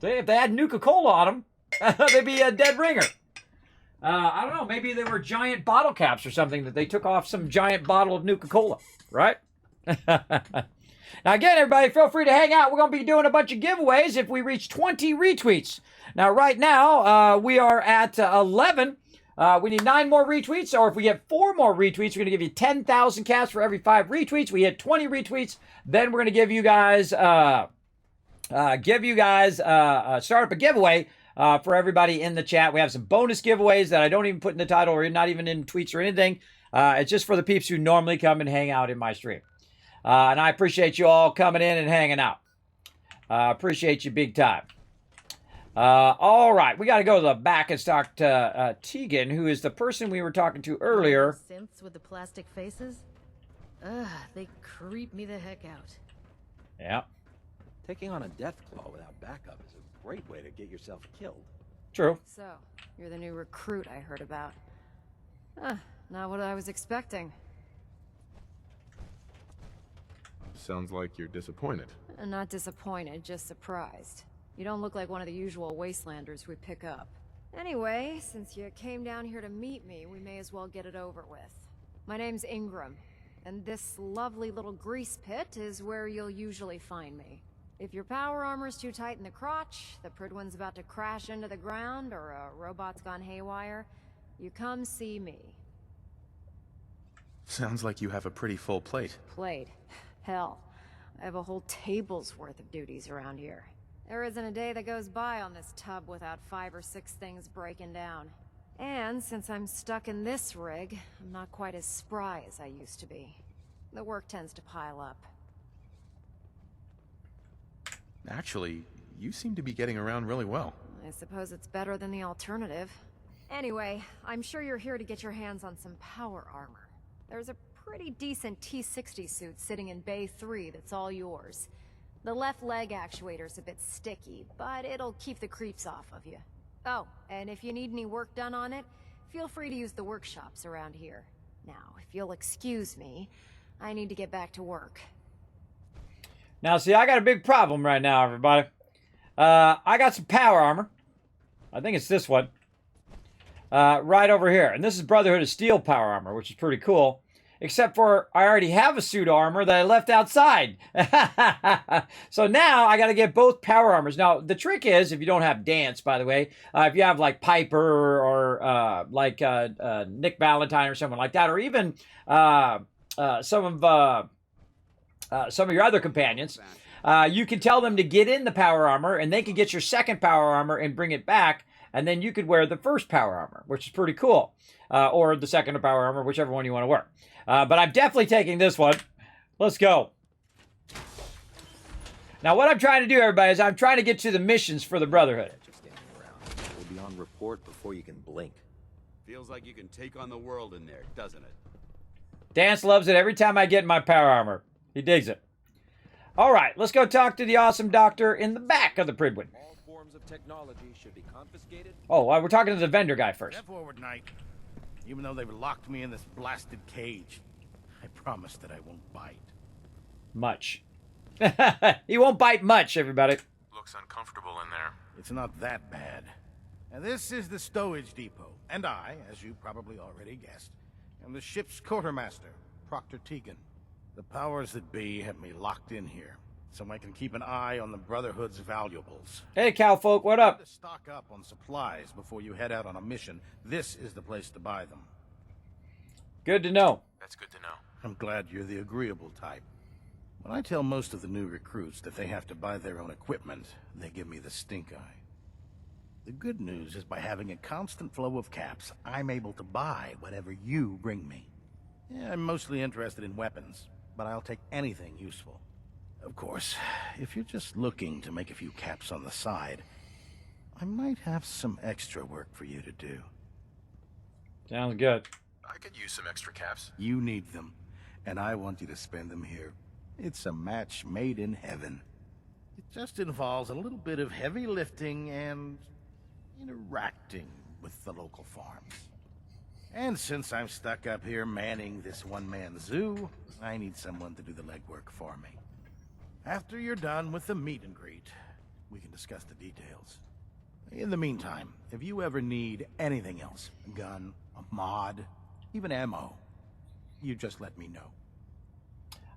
See, if they had Nuka-Cola on them, they'd be a dead ringer. I don't know. Maybe they were giant bottle caps or something that they took off some giant bottle of Nuka-Cola, right? Now, again, everybody, feel free to hang out. We're going to be doing a bunch of giveaways if we reach 20 retweets. Now, right now, we are at 11. We need 9 more retweets, or if we get 4 more retweets, we're going to give you 10,000 caps for every 5 retweets. We hit 20 retweets, then we're going to give you guys, start up a giveaway for everybody in the chat. We have some bonus giveaways that I don't even put in the title or not even in tweets or anything. It's just for the peeps who normally come and hang out in my stream. And I appreciate you all coming in and hanging out. Appreciate you big time. All right, we got to go to the back and talk to Tegan, who is the person we were talking to earlier. Synths with the plastic faces? Ugh, they creep me the heck out. Yeah. Taking on a death claw without backup is a great way to get yourself killed. True. So, you're the new recruit I heard about. Not what I was expecting. Sounds like you're disappointed. Not disappointed, just surprised. You don't look like one of the usual wastelanders we pick up. Anyway, since you came down here to meet me, we may as well get it over with. My name's Ingram, and this lovely little grease pit is where you'll usually find me. If your power armor's too tight in the crotch, the Pridwin's about to crash into the ground, or a robot's gone haywire, you come see me. Sounds like you have a pretty full plate. Plate? Hell, I have a whole table's worth of duties around here. There isn't a day that goes by on this tub without 5 or 6 things breaking down. And since I'm stuck in this rig, I'm not quite as spry as I used to be. The work tends to pile up. Actually, you seem to be getting around really well. I suppose it's better than the alternative. Anyway, I'm sure you're here to get your hands on some power armor. There's a pretty decent T-60 suit sitting in Bay 3 that's all yours. The left leg actuator's a bit sticky, but it'll keep the creeps off of you. Oh, and if you need any work done on it, feel free to use the workshops around here. Now, if you'll excuse me, I need to get back to work. Now, see, I got a big problem right now, everybody. I got some power armor. I think it's this one. Right over here. And this is Brotherhood of Steel power armor, which is pretty cool. Except for I already have a suit of armor that I left outside. So now I got to get both power armors. Now, the trick is, if you don't have Dance, by the way, if you have like Piper or like Nick Valentine or someone like that, or even some of your other companions, you can tell them to get in the power armor, and they can get your second power armor and bring it back, and then you could wear the first power armor, which is pretty cool. Or the second power armor, whichever one you want to wear. But I'm definitely taking this one. Let's go. Now, what I'm trying to do, everybody, is I'm trying to get to the missions for the Brotherhood. We'll be on report before you can blink. Feels like you can take on the world in there, doesn't it? Dance loves it every time I get in my power armor. He digs it. All right, let's go talk to the awesome doctor in the back of the Pridwood. All forms of technology should be confiscated. Oh, we're talking to the vendor guy first. Step forward, Knight. Even though they've locked me in this blasted cage, I promise that I won't bite. Much. He won't bite much, everybody. Looks uncomfortable in there. It's not that bad. And this is the stowage depot, and I, as you probably already guessed, am the ship's quartermaster, Proctor Tegan. The powers that be have me locked in here, so I can keep an eye on the Brotherhood's valuables. Hey, cowfolk, what up? To stock up on supplies before you head out on a mission, this is the place to buy them. Good to know. That's good to know. I'm glad you're the agreeable type. When I tell most of the new recruits that they have to buy their own equipment, they give me the stink eye. The good news is by having a constant flow of caps, I'm able to buy whatever you bring me. Yeah, I'm mostly interested in weapons, but I'll take anything useful. Of course, if you're just looking to make a few caps on the side, I might have some extra work for you to do. Sounds good. I could use some extra caps. You need them, and I want you to spend them here. It's a match made in heaven. It just involves a little bit of heavy lifting and interacting with the local farms. And since I'm stuck up here manning this one-man zoo, I need someone to do the legwork for me. After you're done with the meet and greet, we can discuss the details. In the meantime, if you ever need anything else, a gun, a mod, even ammo, you just let me know.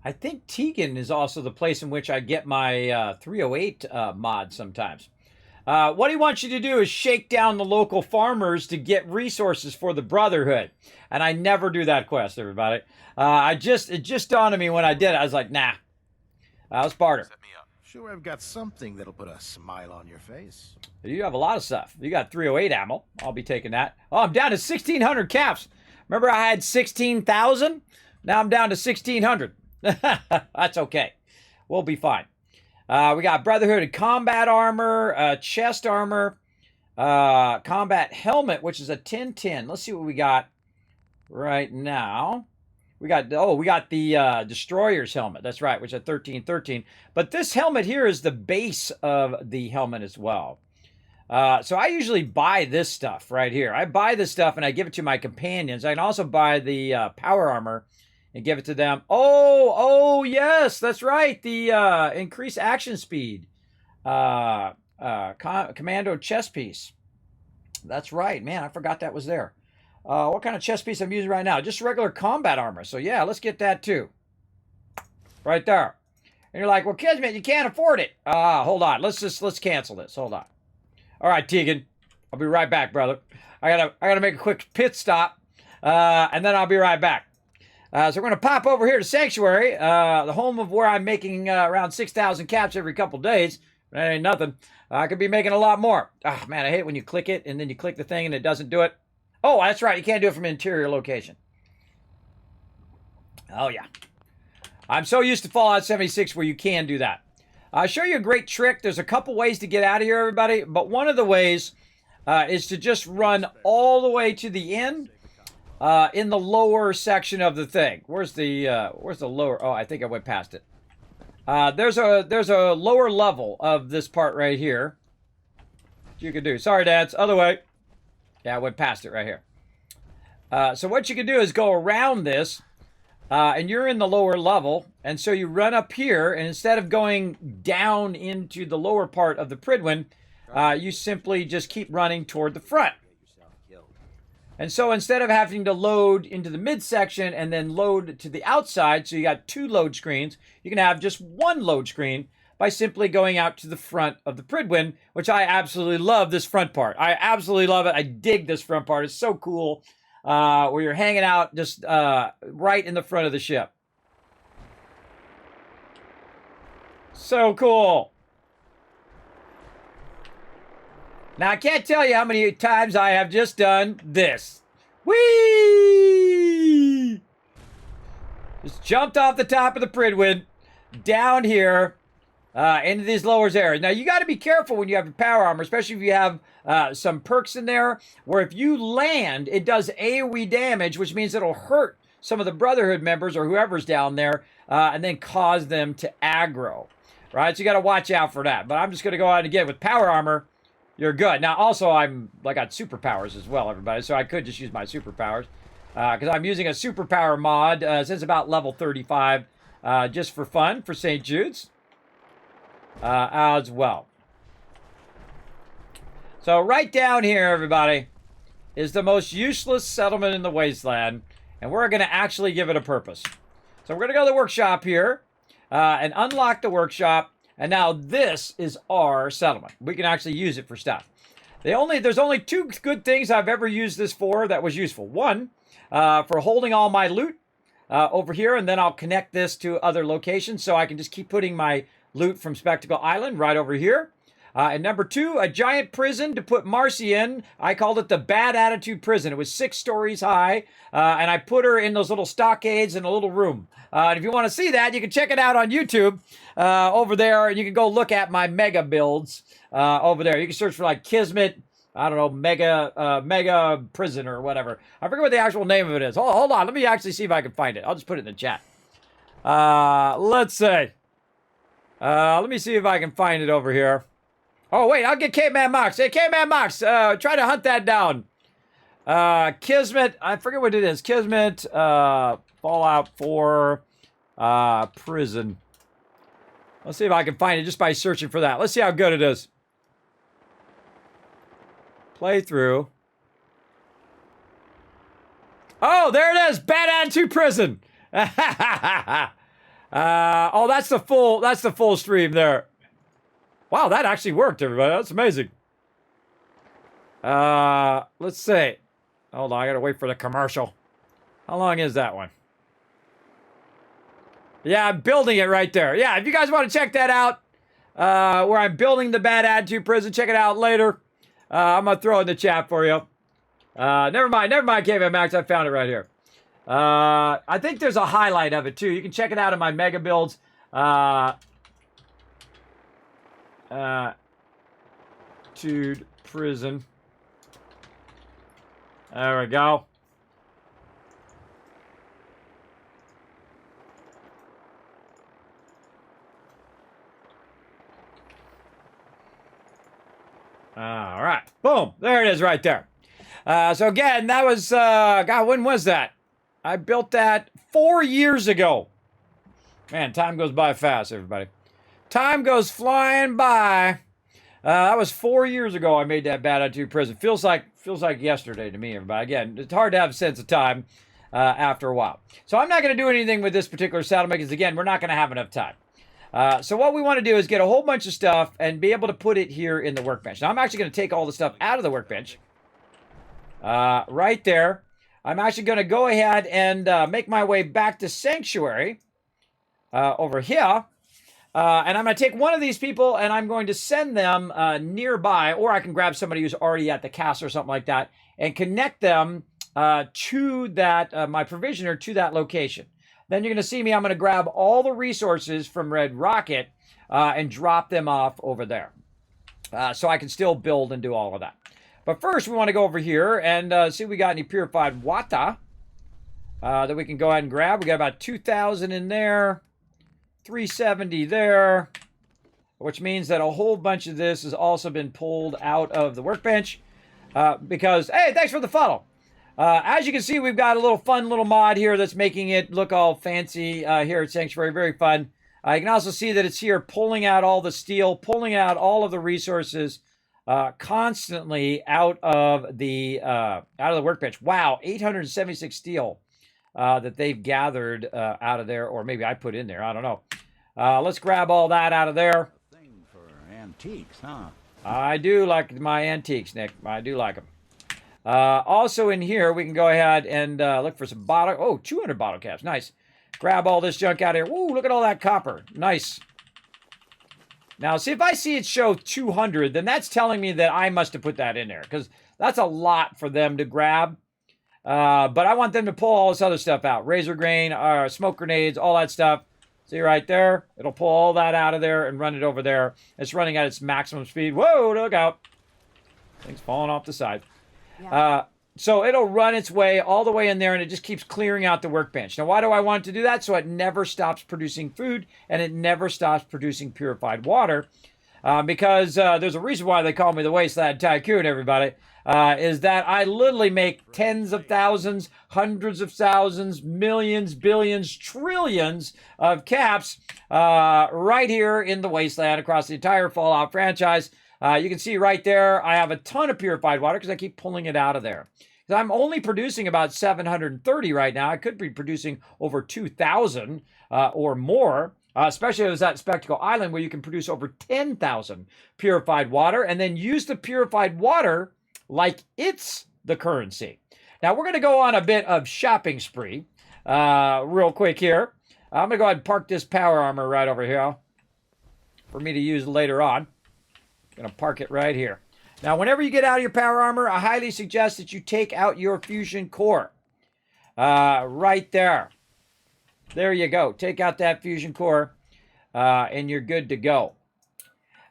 I think Tegan is also the place in which I get my 308 mod sometimes. What he wants you to do is shake down the local farmers to get resources for the Brotherhood. And I never do that quest, everybody. It just dawned on me when I did it. I was like, nah. Let's barter. Set me up. Sure, I've got something that'll put a smile on your face. You have a lot of stuff. You got 308 ammo. I'll be taking that. Oh, I'm down to 1,600 caps. Remember I had 16,000? Now I'm down to 1,600. That's okay. We'll be fine. We got Brotherhood of combat armor, chest armor, combat helmet, which is a 1010. Let's see what we got right now. We got the Destroyer's helmet. That's right, which is a 1313. But this helmet here is the base of the helmet as well. So I usually buy this stuff right here. I buy this stuff and I give it to my companions. I can also buy the power armor and give it to them. Oh, yes, that's right. The increased action speed. Commando chest piece. That's right. Man, I forgot that was there. What kind of chest piece I'm using right now? Just regular combat armor. So yeah, let's get that too. Right there. And you're like, well, Kismet, you can't afford it. Hold on. Let's cancel this. Hold on. All right, Tegan. I'll be right back, brother. I gotta make a quick pit stop. And then I'll be right back. So we're going to pop over here to Sanctuary, the home of where I'm making around 6,000 caps every couple days. That ain't nothing. I could be making a lot more. Ah, man, I hate when you click it and then you click the thing and it doesn't do it. Oh, that's right. You can't do it from an interior location. Oh, yeah. I'm so used to Fallout 76 where you can do that. I'll show you a great trick. There's a couple ways to get out of here, everybody. But one of the ways is to just run all the way to the end in the lower section of the thing. Where's the lower? Oh, I think I went past it. There's a lower level of this part right here. You can do. Sorry, Dads. Other way. Yeah, I went past it right here. So what you can do is go around this, and you're in the lower level, and so you run up here, and instead of going down into the lower part of the Pridwin, you simply just keep running toward the front. And so instead of having to load into the midsection and then load to the outside, so you got 2 load screens, you can have just 1 load screen by simply going out to the front of the Pridwin, which I absolutely love this front part. I absolutely love it. I dig this front part. It's so cool. Where you're hanging out just right in the front of the ship. So cool. Now, I can't tell you how many times I have just done this. Whee! Just jumped off the top of the Pridwin, down here, into these lower areas. Now, you got to be careful when you have your power armor, especially if you have some perks in there, where if you land, it does AoE damage, which means it'll hurt some of the Brotherhood members or whoever's down there, and then cause them to aggro. Right? So you got to watch out for that. But I'm just going to go out again with power armor. You're good. Now, also, I got superpowers as well, everybody, so I could just use my superpowers. Because I'm using a superpower mod since about level 35, just for fun, for St. Jude's. As well. So right down here, everybody, is the most useless settlement in the wasteland, and we're going to actually give it a purpose. So we're going to go to the workshop here and unlock the workshop, and now this is our settlement. We can actually use it for stuff. There's only 2 good things I've ever used this for that was useful. One, for holding all my loot over here, and then I'll connect this to other locations so I can just keep putting my loot from Spectacle Island right over here. And number 2, a giant prison to put Marcy in. I called it the Bad Attitude Prison. It was 6 stories high, and I put her in those little stockades in a little room. And if you want to see that, you can check it out on YouTube over there, and you can go look at my mega builds over there. You can search for like Kismet, I don't know, mega prison or whatever. I forget what the actual name of it is. Hold on, let me actually see if I can find it. I'll just put it in the chat. Let's see. Let me see if I can find it over here. Oh, wait, I'll get K-Man Mox. Hey, K-Man Mox, try to hunt that down. Kismet, I forget what it is. Kismet, Fallout 4, prison. Let's see if I can find it just by searching for that. Let's see how good it is. Playthrough. Oh, there it is. Bad Attitude Prison. Oh, that's the full stream there. Wow, that actually worked, everybody. That's amazing. Let's see. Hold on, I gotta wait for the commercial. How long is that one? Yeah, I'm building it right there. Yeah, if you guys want to check that out, where I'm building the Bad Attitude Prison, check it out later. I'm gonna throw it in the chat for you. Never mind, K-Man Max. I found it right here. I think there's a highlight of it too. You can check it out in my mega builds. Jude prison. There we go. All right. Boom. There it is right there. So again, that was, God, when was that? I built that 4 years ago. Man, time goes by fast, everybody. Time goes flying by. That was 4 years ago I made that Bad Attitude Prison. Feels like yesterday to me, everybody. Again, it's hard to have a sense of time after a while. So I'm not going to do anything with this particular settlement because, again, we're not going to have enough time. So what we want to do is get a whole bunch of stuff and be able to put it here in the workbench. Now, I'm actually going to take all the stuff out of the workbench. Right there. I'm actually going to go ahead and make my way back to Sanctuary over here. And I'm going to take one of these people and I'm going to send them nearby, or I can grab somebody who's already at the castle or something like that and connect them to that, my provisioner to that location. Then you're going to see me, I'm going to grab all the resources from Red Rocket and drop them off over there. So I can still build and do all of that. But first, we want to go over here and see if we got any purified water that we can go ahead and grab. We got about 2,000 in there, 370 there, which means that a whole bunch of this has also been pulled out of the workbench because, hey, thanks for the follow. As you can see, we've got a little fun little mod here that's making it look all fancy here at Sanctuary. Very fun. You can also see that it's here pulling out all the steel, pulling out all of the resources constantly out of the workbench. Wow, 876 steel that they've gathered out of there, or maybe I put in there. I don't know. Let's grab all that out of there. Thing for antiques, huh? I do like my antiques, Nick. I do like them. Also in here, we can go ahead and look for some bottle. Oh, 200 bottle caps. Nice. Grab all this junk out of here. Woo, look at all that copper. Nice. Now, see, if I see it show 200, then that's telling me that I must have put that in there, because that's a lot for them to grab. But I want them to pull all this other stuff out. Razor grain, smoke grenades, all that stuff. See right there? It'll pull all that out of there and run it over there. It's running at its maximum speed. Whoa, look out. Thing's falling off the side. Yeah. So it'll run its way all the way in there, and it just keeps clearing out the workbench. Now, why do I want to do that? So it never stops producing food, and it never stops producing purified water. Because there's a reason why they call me the Wasteland Tycoon, everybody. Is that I literally make tens of thousands, hundreds of thousands, millions, billions, trillions of caps right here in the Wasteland across the entire Fallout franchise. You can see right there, I have a ton of purified water because I keep pulling it out of there. I'm only producing about 730 right now. I could be producing over 2,000 or more, especially if it's at Spectacle Island where you can produce over 10,000 purified water and then use the purified water like it's the currency. Now, we're going to go on a bit of shopping spree real quick here. I'm going to go ahead and park this power armor right over here for me to use later on. I'm going to park it right here. Now, whenever you get out of your power armor, I highly suggest that you take out your fusion core. Right there. There you go. Take out that fusion core, and you're good to go.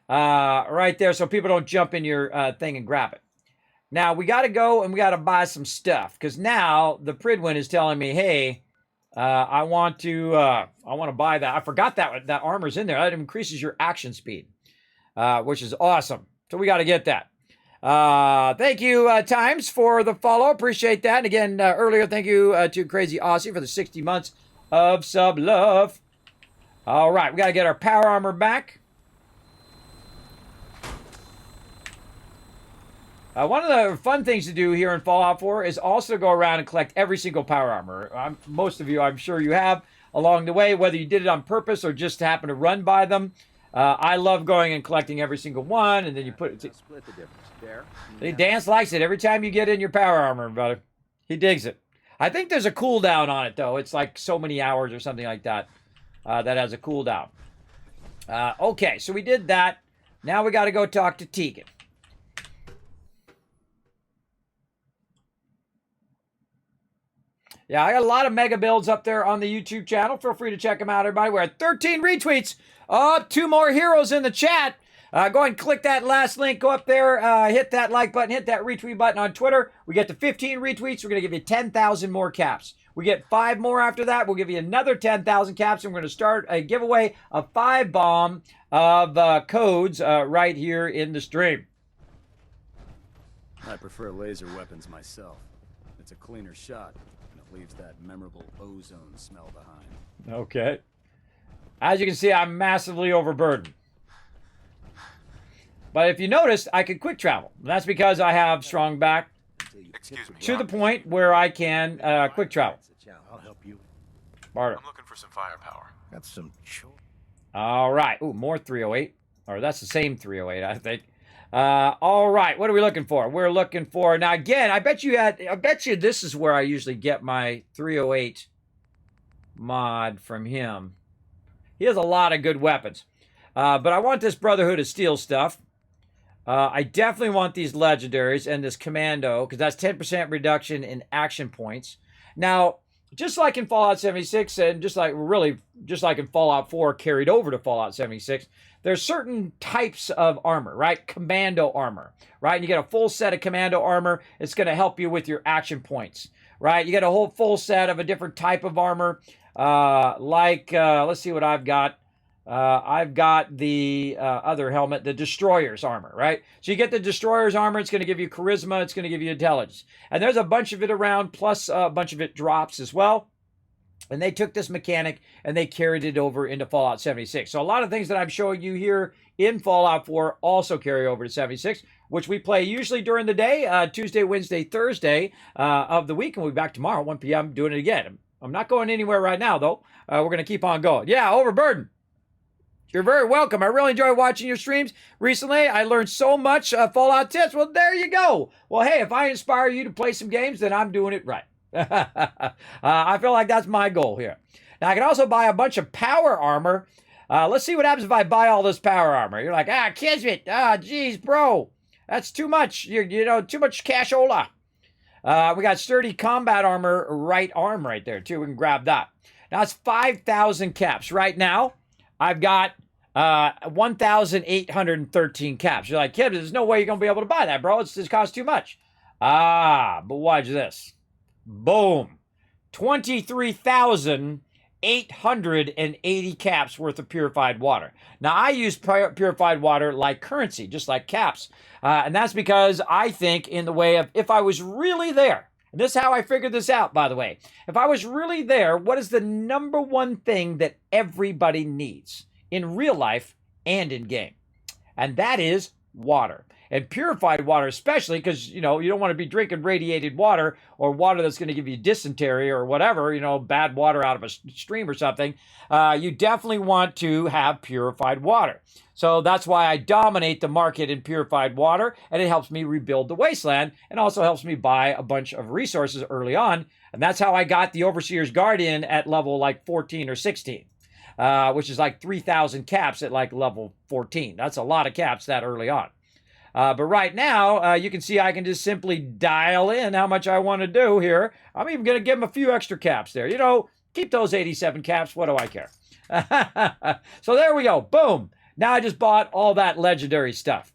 Right there, so people don't jump in your thing and grab it. Now, we got to go and we got to buy some stuff, because now the Pridwin is telling me, hey, I want to buy that. I forgot that armor's in there. That increases your action speed, which is awesome. So we got to get that. Thank you, Times, for the follow. Appreciate that. And again, earlier, thank you to Crazy Aussie for the 60 months of sub love. All right, we got to get our power armor back. One of the fun things to do here in Fallout 4 is also go around and collect every single power armor. Most of you, I'm sure you have, along the way, whether you did it on purpose or just happen to run by them. I love going and collecting every single one, and then you put it. Split the difference. There. Dance likes it every time you get in your power armor, brother. He digs it. I think there's a cooldown on it, though. It's like so many hours or something like that. That has a cooldown. Okay, so we did that. Now we got to go talk to Tegan. Yeah, I got a lot of mega builds up there on the YouTube channel. Feel free to check them out, everybody. We're at 13 retweets. Oh, 2 more heroes in the chat. Go ahead and click that last link. Go up there, hit that like button, hit that retweet button on Twitter. We get to 15 retweets. We're going to give you 10,000 more caps. We get 5 more after that. We'll give you another 10,000 caps. And we're going to start a giveaway of 5 bomb of codes right here in the stream. I prefer laser weapons myself. It's a cleaner shot. Leaves that memorable ozone smell behind. Okay. As you can see, I'm massively overburdened. But if you notice, I can quick travel. That's because I have strong back to the point where I can quick travel. I'll help you. Barter. I'm looking for some firepower. Got some. All right. Ooh, more 308. Or that's the same 308, I think. All right, what are we looking for? We're looking for, now again, I bet you this is where I usually get my 308 mod from him. He has a lot of good weapons. But I want this Brotherhood of Steel stuff. I definitely want these legendaries and this commando, because that's 10% reduction in action points. Now, just like in Fallout 76, and just like in Fallout 4 carried over to Fallout 76, there's certain types of armor, right? Commando armor, right? And you get a full set of commando armor. It's going to help you with your action points, right? You get a whole full set of a different type of armor, let's see what I've got. I've got the other helmet, the Destroyer's armor, right? So you get the Destroyer's armor. It's going to give you charisma. It's going to give you intelligence. And there's a bunch of it around, plus a bunch of it drops as well. And they took this mechanic and they carried it over into Fallout 76. So a lot of things that I'm showing you here in Fallout 4 also carry over to 76, which we play usually during the day, Tuesday, Wednesday, Thursday of the week. And we'll be back tomorrow, 1 p.m., doing it again. I'm not going anywhere right now, though. We're going to keep on going. Yeah, Overburden. You're very welcome. I really enjoy watching your streams. Recently, I learned so much Fallout tips. Well, there you go. Well, hey, if I inspire you to play some games, then I'm doing it right. I feel like that's my goal here. Now, I can also buy a bunch of power armor. Let's see what happens if I buy all this power armor. You're like, Kismet, geez, bro. That's too much. You know, too much cashola. We got sturdy combat armor, right arm right there, too. We can grab that. Now, it's 5,000 caps. Right now, I've got 1,813 caps. You're like, kid, there's no way you're going to be able to buy that, bro. It costs too much. But watch this. Boom. 23,880 caps worth of purified water. Now, I use purified water like currency, just like caps. And that's because I think in the way of if I was really there, and this is how I figured this out, by the way. If I was really there, what is the number one thing that everybody needs in real life and in game? And that is water. And purified water especially, because, you know, you don't want to be drinking radiated water or water that's going to give you dysentery or whatever, you know, bad water out of a stream or something. You definitely want to have purified water. So that's why I dominate the market in purified water, and it helps me rebuild the wasteland and also helps me buy a bunch of resources early on. And that's how I got the Overseer's Guardian at level like 14 or 16, which is like 3,000 caps at like level 14. That's a lot of caps that early on. But right now, you can see I can just simply dial in how much I want to do here. I'm even going to give them a few extra caps there. You know, keep those 87 caps. What do I care? So there we go. Boom. Now I just bought all that legendary stuff.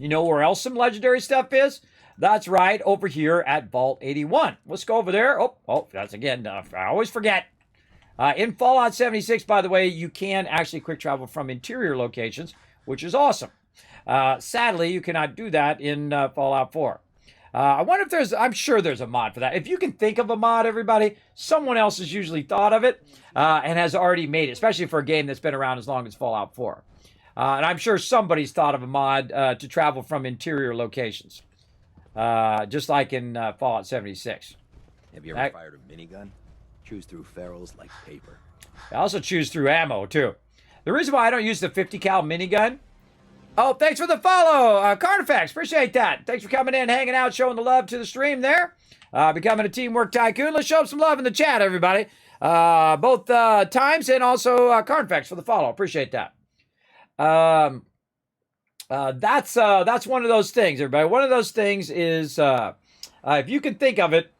You know where else some legendary stuff is? That's right, over here at Vault 81. Let's go over there. Oh, that's again, I always forget. In Fallout 76, by the way, you can actually quick travel from interior locations, which is awesome. Sadly, you cannot do that in Fallout 4. I wonder if I'm sure there's a mod for that. If you can think of a mod, everybody, someone else has usually thought of it and has already made it, especially for a game that's been around as long as Fallout 4. And I'm sure somebody's thought of a mod to travel from interior locations, just like in Fallout 76. Have you ever fired a minigun? Choose through ferrules like paper. I also choose through ammo, too. The reason why I don't use the 50 cal minigun. Oh, thanks for the follow, Carnifex. Appreciate that. Thanks for coming in, hanging out, showing the love to the stream there. Becoming a Teamwork Tycoon. Let's show some love in the chat, everybody. Both Times and also Carnifex for the follow. Appreciate that. That's one of those things, everybody. One of those things is, if you can think of it,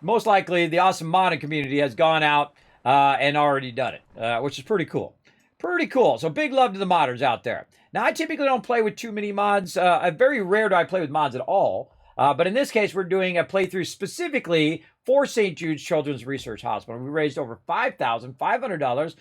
most likely the awesome modding community has gone out and already done it, which is pretty cool. Pretty cool. So big love to the modders out there. Now, I typically don't play with too many mods. Very rare do I play with mods at all. But in this case, we're doing a playthrough specifically for St. Jude's Children's Research Hospital. We raised over $5,500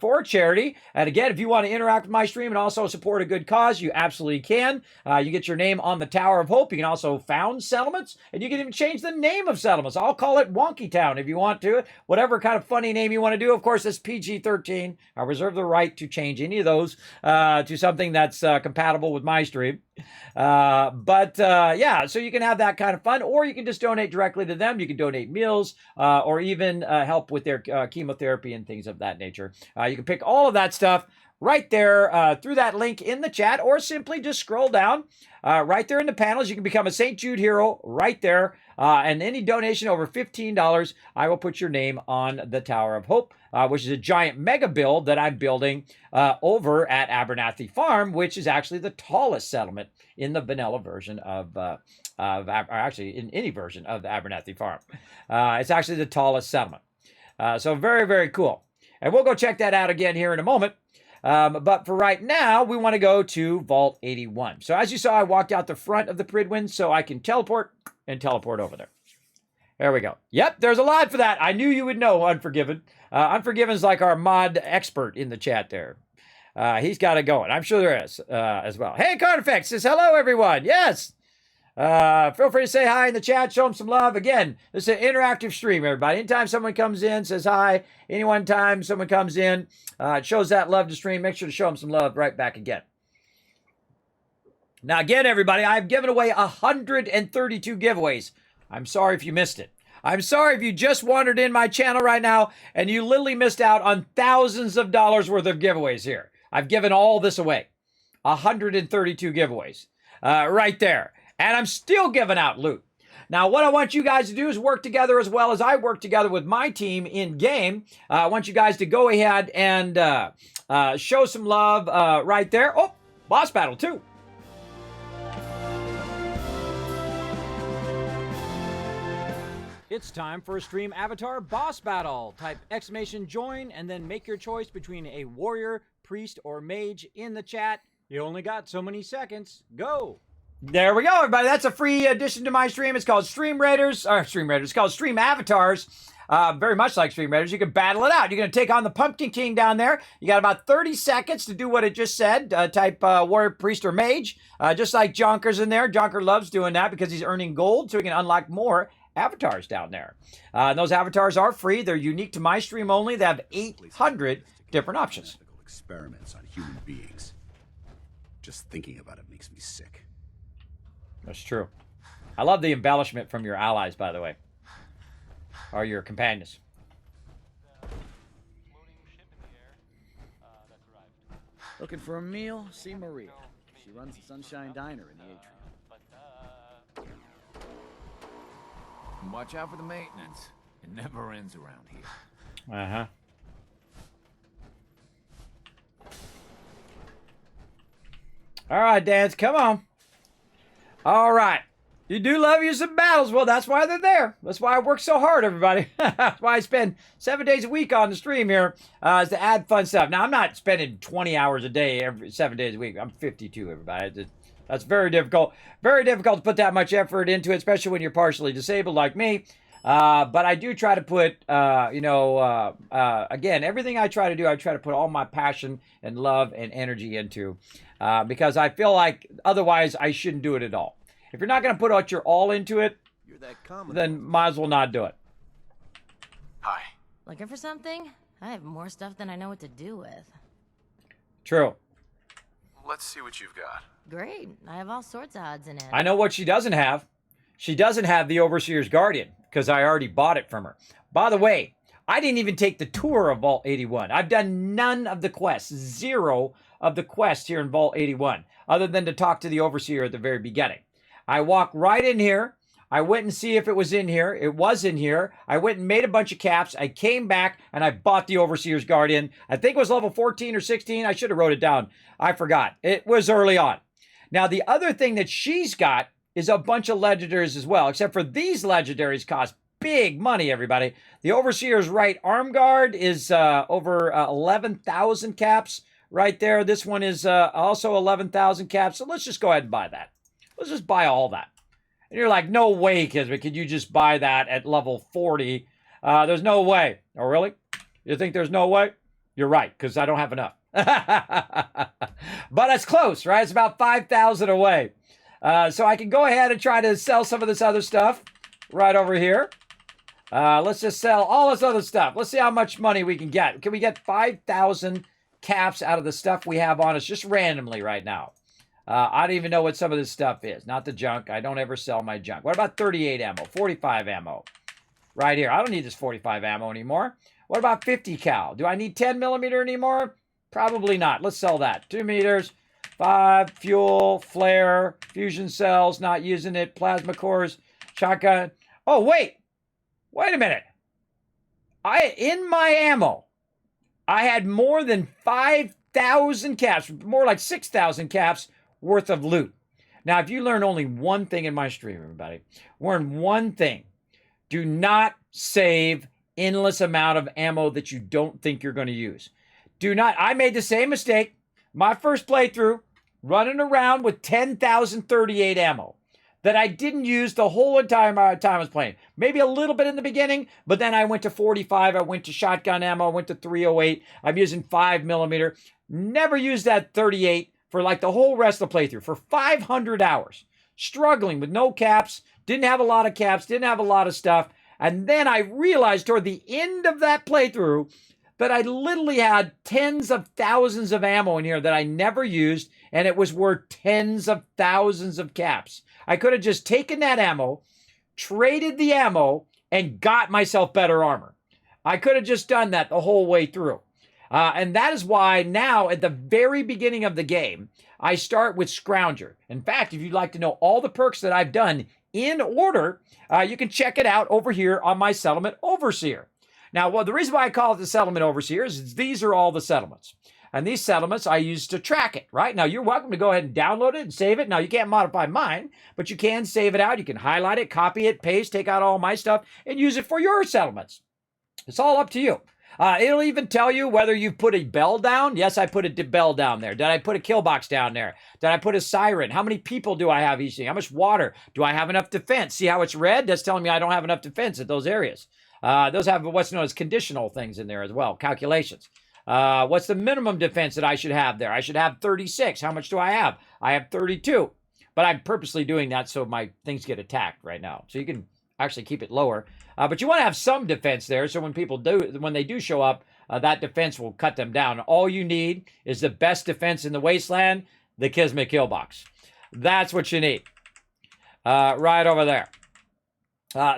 for a charity. And again, if you want to interact with my stream and also support a good cause, you absolutely can. You get your name on the Tower of Hope. You can also found settlements, and you can even change the name of settlements. I'll call it Wonky Town if you want to. Whatever kind of funny name you want to do. Of course, it's PG-13. I reserve the right to change any of those to something that's compatible with my stream. Yeah, so you can have that kind of fun, or you can just donate directly to them. You can donate meals, or even help with their chemotherapy and things of that nature. You can pick all of that stuff right there through that link in the chat, or simply just scroll down right there in the panels. You can become a St. Jude hero right there. And any donation over $15, I will put your name on the Tower of Hope, which is a giant mega build that I'm building over at Abernathy Farm, which is actually the tallest settlement in the vanilla version or actually in any version of the Abernathy Farm. It's actually the tallest settlement. So very, very cool. And we'll go check that out again here in a moment. But for right now, we want to go to Vault 81. So as you saw, I walked out the front of the Pridwin so I can teleport over there. There we go. Yep, there's a lot for that. I knew you would know, Unforgiven. Unforgiven's like our mod expert in the chat there. He's got it going. I'm sure there is as well. Hey, Carnifex says, hello, everyone. Yes. Feel free to say hi in the chat. Show them some love. Again, this is an interactive stream, everybody. Anytime someone comes in, says hi. Any one time someone comes in, it shows that love to stream. Make sure to show them some love right back again. Now, again, everybody, I've given away 132 giveaways. I'm sorry if you missed it. I'm sorry if you just wandered in my channel right now and you literally missed out on thousands of dollars worth of giveaways here. I've given all this away. 132 giveaways right there. And I'm still giving out loot. Now, what I want you guys to do is work together as well as I work together with my team in game. I want you guys to go ahead and show some love right there. Oh, boss battle too. It's time for a stream avatar boss battle. Type !join and then make your choice between a warrior, priest, or mage in the chat. You only got so many seconds. Go! There we go, everybody. That's a free addition to my stream. It's called Stream Raiders. It's called Stream Avatars. Very much like Stream Raiders. You can battle it out. You're going to take on the Pumpkin King down there. You got about 30 seconds to do what it just said. Type warrior, priest, or mage. Just like Jonker's in there. Jonker loves doing that because he's earning gold so he can unlock more avatars down there. And those avatars are free. They're unique to my stream only. They have 800 different options. Experiments on human beings. Just thinking about it makes me sick. That's true. I love the embellishment from your allies, by the way. Or your companions. Looking for a meal? See Maria. She runs the Sunshine Diner in the atrium. Watch out for the maintenance. It never ends around here. Uh-huh. All right, dads, come on. All right. You do love you some battles. Well, that's why they're there. That's why I work so hard, everybody. That's why I spend 7 days a week on the stream here, is to add fun stuff. Now, I'm not spending 20 hours a day every 7 days a week. I'm 52, everybody. That's very difficult. Very difficult to put that much effort into it, especially when you're partially disabled like me. But I do try to put, again, everything I try to do, I try to put all my passion and love and energy into. Because I feel like otherwise I shouldn't do it at all. If you're not going to put out your all into it, then might as well not do it. Hi. Looking for something? I have more stuff than I know what to do with. True. Let's see what you've got. Great. I have all sorts of odds in it. I know what she doesn't have. She doesn't have the Overseer's Guardian, because I already bought it from her. By the way, I didn't even take the tour of Vault 81. I've done none of the quests, 0 of the quests here in Vault 81, other than to talk to the Overseer at the very beginning. I walked right in here. I went and see if it was in here. It was in here. I went and made a bunch of caps. I came back and I bought the Overseer's Guardian. I think it was level 14 or 16. I should have wrote it down. I forgot. It was early on. Now, the other thing that she's got is a bunch of legendaries as well, except for these legendaries cost big money, everybody. The Overseer's right arm guard is over 11,000 caps right there. This one is also 11,000 caps. So let's just go ahead and buy that. Let's just buy all that. And you're like, no way, Kismet. Could you just buy that at level 40? There's no way. Oh, really? You think there's no way? You're right, because I don't have enough. But it's close, right? It's about 5,000 away. So I can go ahead and try to sell some of this other stuff right over here. Let's just sell all this other stuff. Let's see how much money we can get. Can we get 5,000 caps out of the stuff we have on us just randomly right now? I don't even know what some of this stuff is. Not the junk. I don't ever sell my junk. What about 38 ammo? 45 ammo? Right here. I don't need this 45 ammo anymore. What about 50 cal? Do I need 10 millimeter anymore? Probably not. Let's sell that. 2 meters. 5. Fuel. Flare. Fusion cells. Not using it. Plasma cores. Shotgun. Oh, wait. Wait a minute. In my ammo, I had more than 5,000 caps. More like 6,000 caps worth of loot. Now, if you learn only one thing in my stream, everybody, learn one thing. Do not save endless amount of ammo that you don't think you're going to use. Do not. I made the same mistake. My first playthrough, running around with 10,038 ammo that I didn't use the whole entire time I was playing. Maybe a little bit in the beginning, but then I went to 45. I went to shotgun ammo. I went to 308. I'm using 5 millimeter. Never used that 38 for like the whole rest of the playthrough for 500 hours. Struggling with no caps, didn't have a lot of caps, didn't have a lot of stuff. And then I realized toward the end of that playthrough that I literally had tens of thousands of ammo in here that I never used, and it was worth tens of thousands of caps. I could have just taken that ammo, traded the ammo, and got myself better armor. I could have just done that the whole way through. And that is why now at the very beginning of the game, I start with Scrounger. In fact, if you'd like to know all the perks that I've done in order, you can check it out over here on my Settlement Overseer. Now, well, the reason why I call it the Settlement Overseer is these are all the settlements. And these settlements I use to track it, right? Now, you're welcome to go ahead and download it and save it. Now, you can't modify mine, but you can save it out. You can highlight it, copy it, paste, take out all my stuff, and use it for your settlements. It's all up to you. It'll even tell you whether you've put a bell down. Yes, I put a bell down there. Did I put a kill box down there? Did I put a siren? How many people do I have each thing? How much water? Do I have enough defense? See how it's red? That's telling me I don't have enough defense at those areas. Those have what's known as conditional things in there as well, calculations. What's the minimum defense that I should have there? I should have 36. How much do I have? I have 32. But I'm purposely doing that so my things get attacked right now. So you can actually keep it lower. But you want to have some defense there, so when they do show up, that defense will cut them down. All you need is the best defense in the wasteland, the Kismet kill box. That's what you need. Right over there.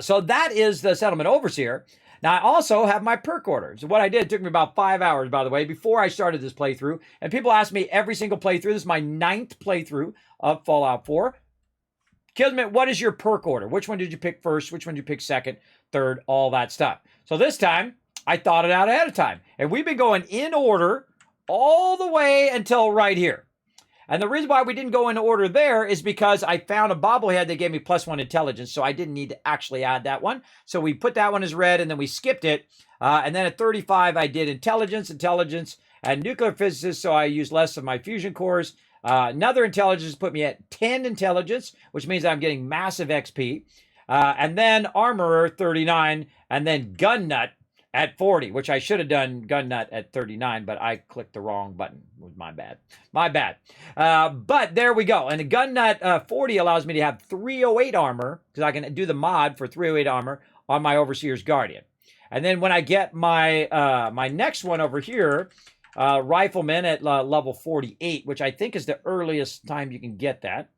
So that is the Settlement Overseer. Now, I also have my perk orders. What I did, it took me about 5 hours, by the way, before I started this playthrough. And people ask me every single playthrough. This is my 9th playthrough of Fallout 4. Kismet, what is your perk order? Which one did you pick first? Which one did you pick second, third, all that stuff? So this time, I thought it out ahead of time. And we've been going in order all the way until right here. And the reason why we didn't go in order there is because I found a bobblehead that gave me +1 intelligence, so I didn't need to actually add that one. So we put that one as red, and then we skipped it. And then at 35, I did intelligence, and nuclear physicist, so I used less of my fusion cores. Another intelligence put me at 10 intelligence, which means I'm getting massive XP. And then armorer, 39, and then gun nut at 40, which I should have done gun nut at 39, but I clicked the wrong button. It was my bad. My bad. But there we go. And the gun nut 40 allows me to have 308 armor, because I can do the mod for 308 armor on my Overseer's Guardian. And then when I get my my next one over here, Rifleman at level 48, which I think is the earliest time you can get that.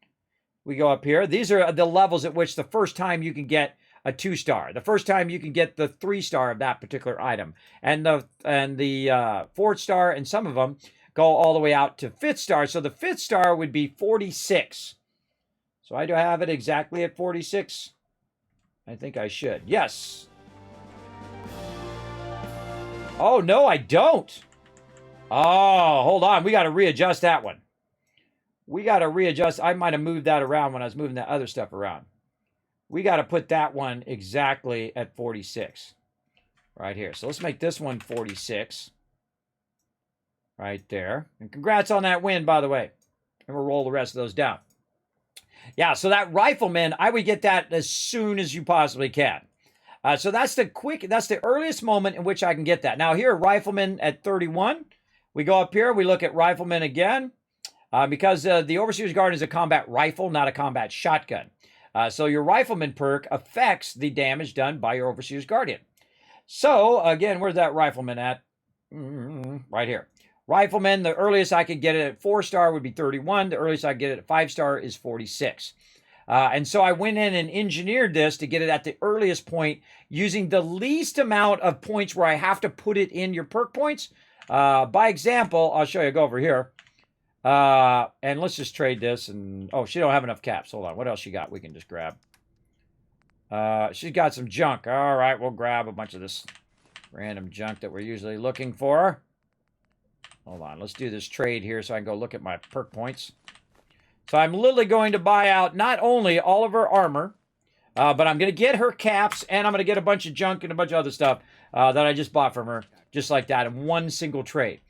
We go up here. These are the levels at which the first time you can get a 2-star. The first time you can get the 3-star of that particular item. And the 4th star, and some of them go all the way out to 5th star. So the 5th star would be 46. So I do have it exactly at 46. I think I should. Yes. Oh, no, I don't. Oh, hold on. We got to readjust that one. We got to readjust. I might have moved that around when I was moving that other stuff around. We got to put that one exactly at 46. Right here. So let's make this one 46. Right there. And congrats on that win, by the way. And we'll roll the rest of those down. Yeah, so that Rifleman, I would get that as soon as you possibly can. So that's the earliest moment in which I can get that. Now here, Rifleman at 31. We go up here, we look at Rifleman again. Because the Overseer's Guardian is a combat rifle, not a combat shotgun. So your Rifleman perk affects the damage done by your Overseer's Guardian. So, again, where's that Rifleman at? Right here. Rifleman, the earliest I could get it at 4-star would be 31. The earliest I could get it at 5-star is 46. And so I went in and engineered this to get it at the earliest point using the least amount of points where I have to put it in your perk points. By example, I'll show you. Go over here. And let's just trade this. And oh, she don't have enough caps. Hold on. What else she got? We can just grab. She's got some junk. All right, we'll grab a bunch of this random junk that we're usually looking for. Hold on. Let's do this trade here so I can go look at my perk points. So I'm literally going to buy out not only all of her armor, but I'm going to get her caps, and I'm going to get a bunch of junk and a bunch of other stuff that I just bought from her, just like that, in one single trade.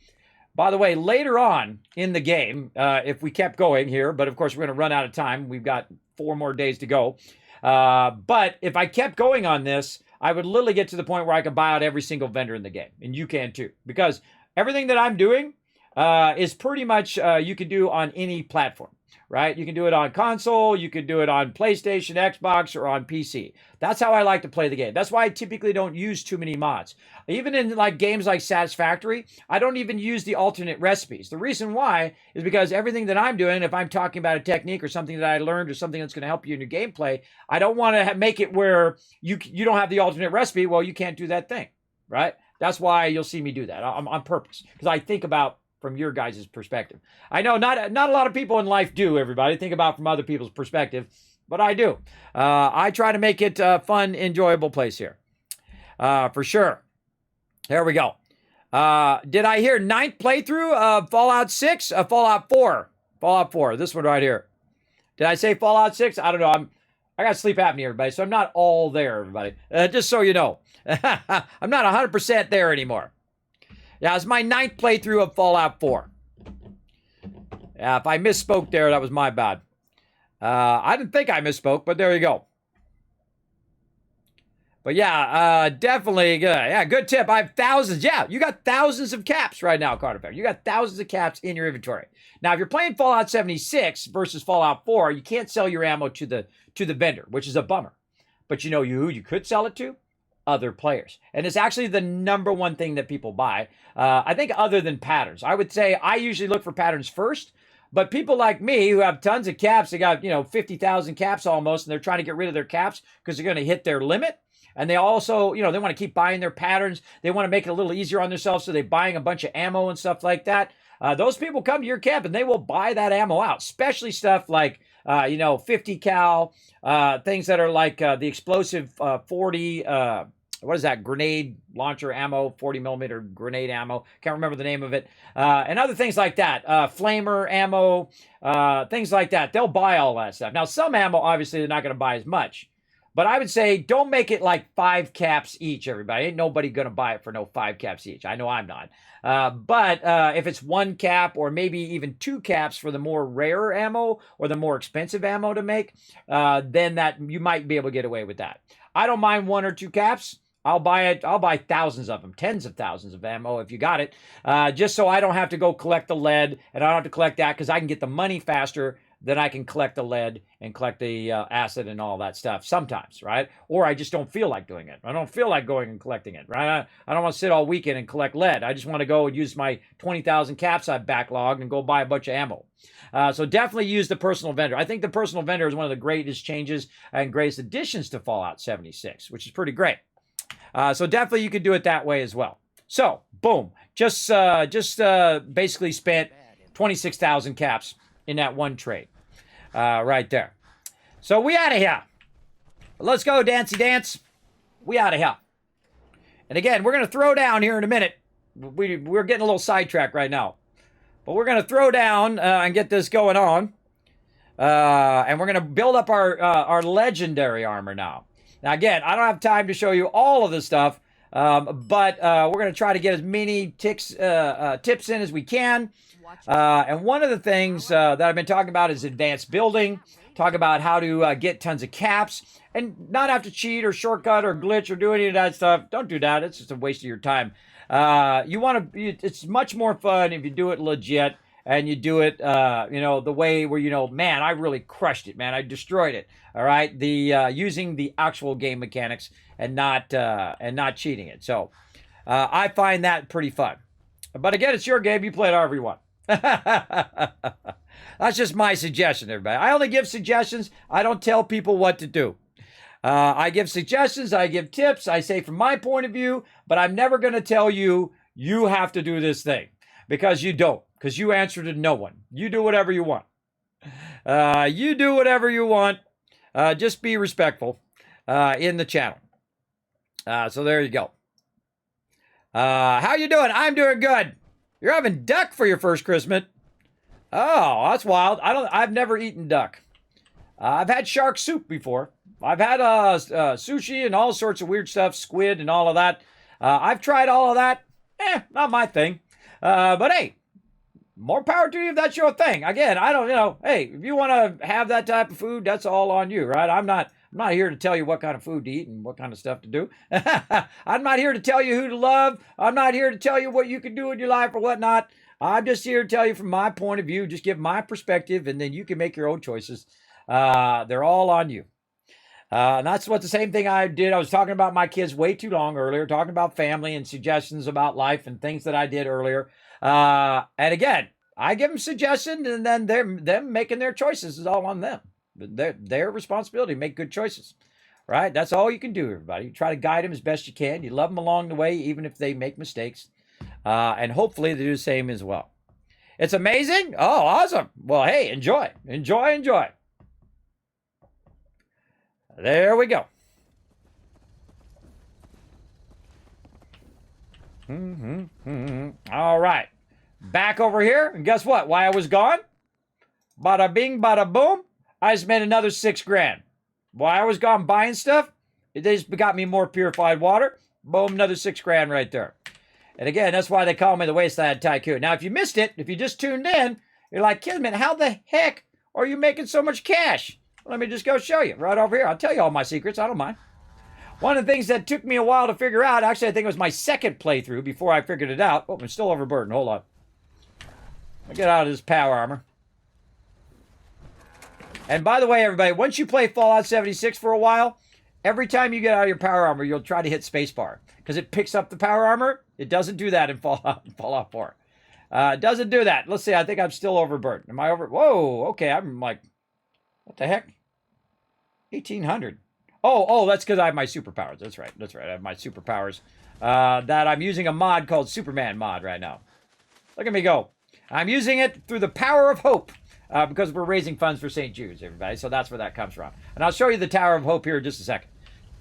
By the way, later on in the game, if we kept going here, but of course we're going to run out of time. We've got 4 more days to go. But if I kept going on this, I would literally get to the point where I could buy out every single vendor in the game. And you can too. Because everything that I'm doing, is pretty much you can do on any platform, right? You can do it on console, you can do it on PlayStation, Xbox, or on PC. That's how I like to play the game. That's why I typically don't use too many mods. Even in like games like Satisfactory, I don't even use the alternate recipes. The reason why is because everything that I'm doing, if I'm talking about a technique or something that I learned or something that's going to help you in your gameplay, I don't want to make it where you don't have the alternate recipe. Well, you can't do that thing, right? That's why you'll see me do that on purpose, because I think about from your guys' perspective. I know not a lot of people in life do, everybody, think about from other people's perspective, but I do. I try to make it a fun, enjoyable place here, for sure. There we go. Did I hear 9th playthrough of Fallout 6? Fallout 4. Fallout 4, this one right here. Did I say Fallout 6? I don't know. I got sleep apnea, everybody, so I'm not all there, everybody. Just so you know. I'm not 100% there anymore. Yeah, it's my 9th playthrough of Fallout 4. Yeah, if I misspoke there, that was my bad. I didn't think I misspoke, but there you go. But yeah, definitely good. Yeah, good tip. I have thousands. Yeah, you got thousands of caps right now, Carter. You got thousands of caps in your inventory. Now, if you're playing Fallout 76 versus Fallout 4, you can't sell your ammo to the vendor, which is a bummer. But you know who you could sell it to? Other players. And it's actually the number one thing that people buy. I think other than patterns. I would say I usually look for patterns first. But people like me who have tons of caps, they got, 50,000 caps almost, and they're trying to get rid of their caps because they're going to hit their limit. And they also, they want to keep buying their patterns. They want to make it a little easier on themselves, so they're buying a bunch of ammo and stuff like that. Those people come to your camp and they will buy that ammo out, especially stuff like, 50 cal, things that are like the explosive 40, what is that? Grenade launcher ammo, 40 millimeter grenade ammo. Can't remember the name of it. And other things like that. Flamer ammo, things like that. They'll buy all that stuff. Now, some ammo, obviously, they're not going to buy as much. But I would say don't make it like 5 caps each, everybody. Ain't nobody going to buy it for no 5 caps each. I know I'm not. But if it's 1 cap or maybe even 2 caps for the more rare ammo or the more expensive ammo to make, then that you might be able to get away with that. I don't mind 1 or 2 caps. I'll buy it. I'll buy thousands of them, tens of thousands of ammo if you got it, just so I don't have to go collect the lead and I don't have to collect that because I can get the money faster than I can collect the lead and collect the acid and all that stuff sometimes, right? Or I just don't feel like doing it. I don't feel like going and collecting it, right? I don't want to sit all weekend and collect lead. I just want to go and use my 20,000 caps I've backlogged and go buy a bunch of ammo. So definitely use the personal vendor. I think the personal vendor is one of the greatest changes and greatest additions to Fallout 76, which is pretty great. So definitely you could do it that way as well. So, boom. Just basically spent 26,000 caps in that one trade. Right there. So we out of here. Let's go, Dancy Dance. We out of here. And again, we're going to throw down here in a minute. We're getting a little sidetracked right now. But we're going to throw down and get this going on. And we're going to build up our legendary armor now. Now, again, I don't have time to show you all of this stuff. But we're going to try to get as many tips in as we can. And one of the things that I've been talking about is advanced building. Talk about how to get tons of caps and not have to cheat or shortcut or glitch or do any of that stuff. Don't do that. It's just a waste of your time. It's much more fun if you do it legit and you do it, the way where, man, I really crushed it, man. I destroyed it. All right. Using the actual game mechanics and not cheating it. So I find that pretty fun. But again, it's your game. You play it however you want. That's just my suggestion, everybody. I only give suggestions. I don't tell people what to do. I give suggestions. I give tips. I say from my point of view, but I'm never going to tell you, you have to do this thing, because you don't, because you answer to no one. You do whatever you want. You do whatever you want. Just be respectful in the channel. So there you go. How you doing? I'm doing good. You're having duck for your first Christmas. Oh, that's wild. I've never eaten duck. I've had shark soup before. I've had sushi and all sorts of weird stuff, squid and all of that. I've tried all of that. Not my thing. But hey, more power to you if that's your thing. Again, I don't, hey, if you want to have that type of food, that's all on you, right? I'm I'm not here to tell you what kind of food to eat and what kind of stuff to do. I'm not here to tell you who to love. I'm not here to tell you what you can do in your life or whatnot. I'm just here to tell you from my point of view, just give my perspective, and then you can make your own choices. They're all on you. And that's what the same thing I did. I was talking about my kids way too long earlier, talking about family and suggestions about life and things that I did earlier. And again, I give them suggestions, and then them making their choices is all on them. Their responsibility to make good choices, right? That's all you can do, everybody. You try to guide them as best you can. You love them along the way, even if they make mistakes. And hopefully they do the same as well. It's amazing. Oh, awesome. Well, hey, enjoy. Enjoy, enjoy. There we go. All right. Back over here. And guess what? While I was gone, bada bing, bada boom, I just made another $6 grand. While I was gone buying stuff, they just got me more purified water. Boom, another $6 grand right there. And again, that's why they call me the Wasteland Tycoon. Now, if you missed it, if you just tuned in, you're like, Kismet, how the heck are you making so much cash? Let me just go show you right over here. I'll tell you all my secrets. I don't mind. One of the things that took me a while to figure out, actually, I think it was my second playthrough before I figured it out. Oh, I'm still overburdened. Hold on. I'll get out of this power armor. And by the way, everybody, once you play Fallout 76 for a while, every time you get out of your power armor, you'll try to hit spacebar because it picks up the power armor. It doesn't do that in Fallout 4. It doesn't do that. Let's see. I think I'm still overburdened. Am I over? Whoa. Okay. I'm like, what the heck? 1800. Oh, that's because I have my superpowers. That's right. I have my superpowers that I'm using a mod called Superman mod right now. Look at me go. I'm using it through the power of hope because we're raising funds for St. Jude's, everybody. So that's where that comes from. And I'll show you the Tower of Hope here in just a second.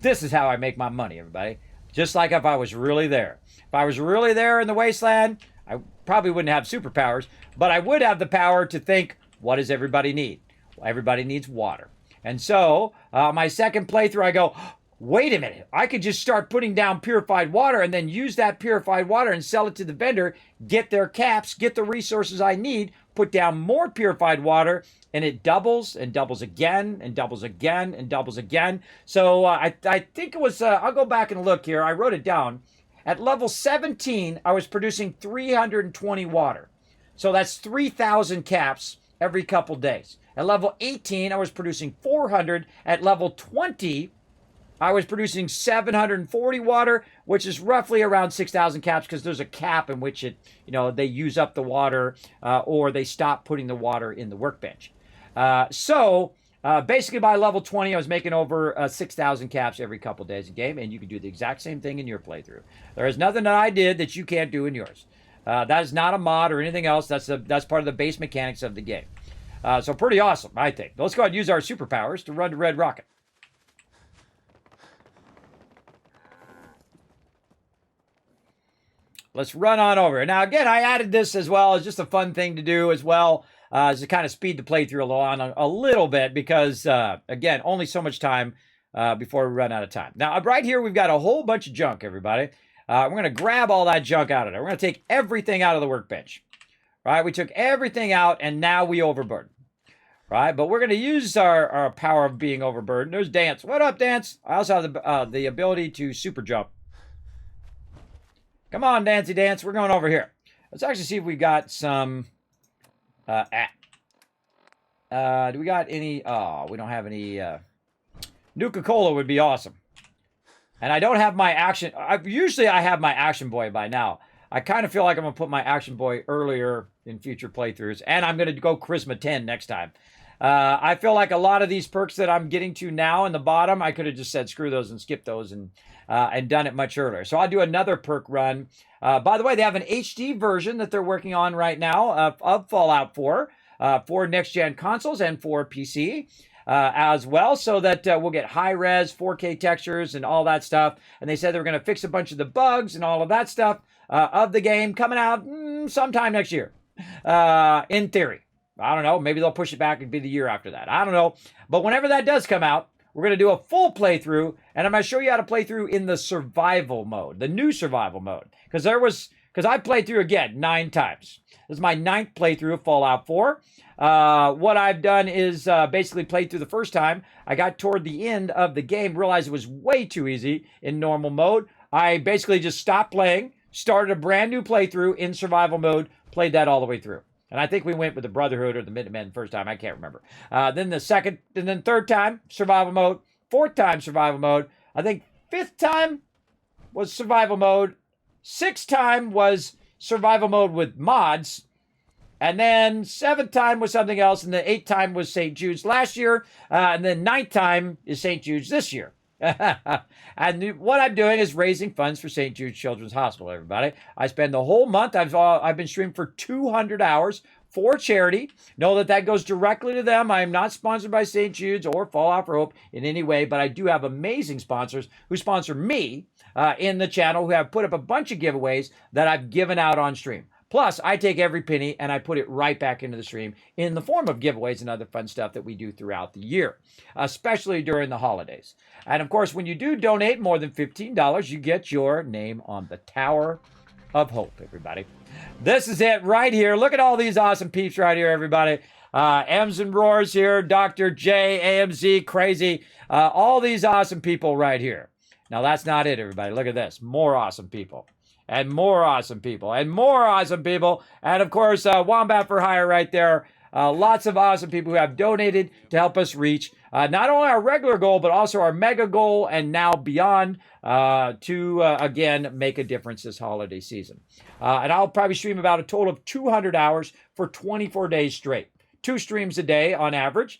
This is how I make my money, everybody. Just like if I was really there. If I was really there in the wasteland, I probably wouldn't have superpowers, but I would have the power to think, what does everybody need? Well, everybody needs water. And so my second playthrough, I go, wait a minute. I could just start putting down purified water and then use that purified water and sell it to the vendor, get their caps, get the resources I need, put down more purified water, and it doubles and doubles again and doubles again and doubles again. So I think it was, I'll go back and look here. I wrote it down. At level 17, I was producing 320 water. So that's 3,000 caps every couple days. At level 18, I was producing 400. At level 20, I was producing 740 water, which is roughly around 6,000 caps because there's a cap in which they use up the water or they stop putting the water in the workbench. So basically by level 20, I was making over 6,000 caps every couple days in game, and you can do the exact same thing in your playthrough. There is nothing that I did that you can't do in yours. That is not a mod or anything else. That's part of the base mechanics of the game. So pretty awesome, I think. Let's go ahead and use our superpowers to run the red rocket. Let's run on over. Now, again, I added this as well as just a fun thing to do as well, to kind of speed the playthrough along a little bit because, again, only so much time before we run out of time. Now, right here, we've got a whole bunch of junk, everybody. We're going to grab all that junk out of there. We're going to take everything out of the workbench. Right? We took everything out, and now we overburden. Right? But we're going to use our power of being overburdened. There's Dance. What up, Dance? I also have the ability to super jump. Come on, Dancy Dance. We're going over here. Let's actually see if we got some... do we got any... Oh, we don't have any... Nuka-Cola would be awesome. And I don't have my action... Usually I have my action boy by now. I kind of feel like I'm going to put my action boy earlier in future playthroughs. And I'm going to go Charisma 10 next time. I feel like a lot of these perks that I'm getting to now in the bottom, I could have just said screw those and skip those and done it much earlier. So I'll do another perk run. By the way, they have an HD version that they're working on right now of Fallout 4 for next-gen consoles and for PC as well, so that we'll get high-res 4K textures and all that stuff. And they said they were going to fix a bunch of the bugs and all of that stuff of the game coming out sometime next year, in theory. I don't know. Maybe they'll push it back and be the year after that. I don't know. But whenever that does come out, we're going to do a full playthrough, and I'm going to show you how to play through in the survival mode, the new survival mode. Because there was because I played through again 9 times. This is my 9th playthrough of Fallout 4. What I've done is basically played through the first time. I got toward the end of the game, realized it was way too easy in normal mode. I basically just stopped playing, started a brand new playthrough in survival mode, played that all the way through. And I think we went with the Brotherhood or the Minutemen the first time. I can't remember. Then the second, and then third time, survival mode. 4th time, survival mode. I think 5th time was survival mode. 6th time was survival mode with mods. And then 7th time was something else. And the 8th time was St. Jude's last year. And then 9th time is St. Jude's this year. And what I'm doing is raising funds for St. Jude's Children's Hospital, everybody. I spend the whole month. I've been streaming for 200 hours for charity. Know that that goes directly to them. I am not sponsored by St. Jude's or Fallout for Hope in any way, but I do have amazing sponsors who sponsor me in the channel, who have put up a bunch of giveaways that I've given out on stream. Plus, I take every penny and I put it right back into the stream in the form of giveaways and other fun stuff that we do throughout the year, especially during the holidays. And of course, when you do donate more than $15, you get your name on the Tower of Hope, everybody. This is it right here. Look at all these awesome peeps right here, everybody. Ems and Roars here, Dr. J, AMZ, Crazy, all these awesome people right here. Now, that's not it, everybody. Look at this. More awesome people. And more awesome people. And more awesome people. And, of course, Wombat for Hire right there. Lots of awesome people who have donated to help us reach not only our regular goal, but also our mega goal and now beyond to, again, make a difference this holiday season. And I'll probably stream about a total of 200 hours for 24 days straight. 2 streams a day on average.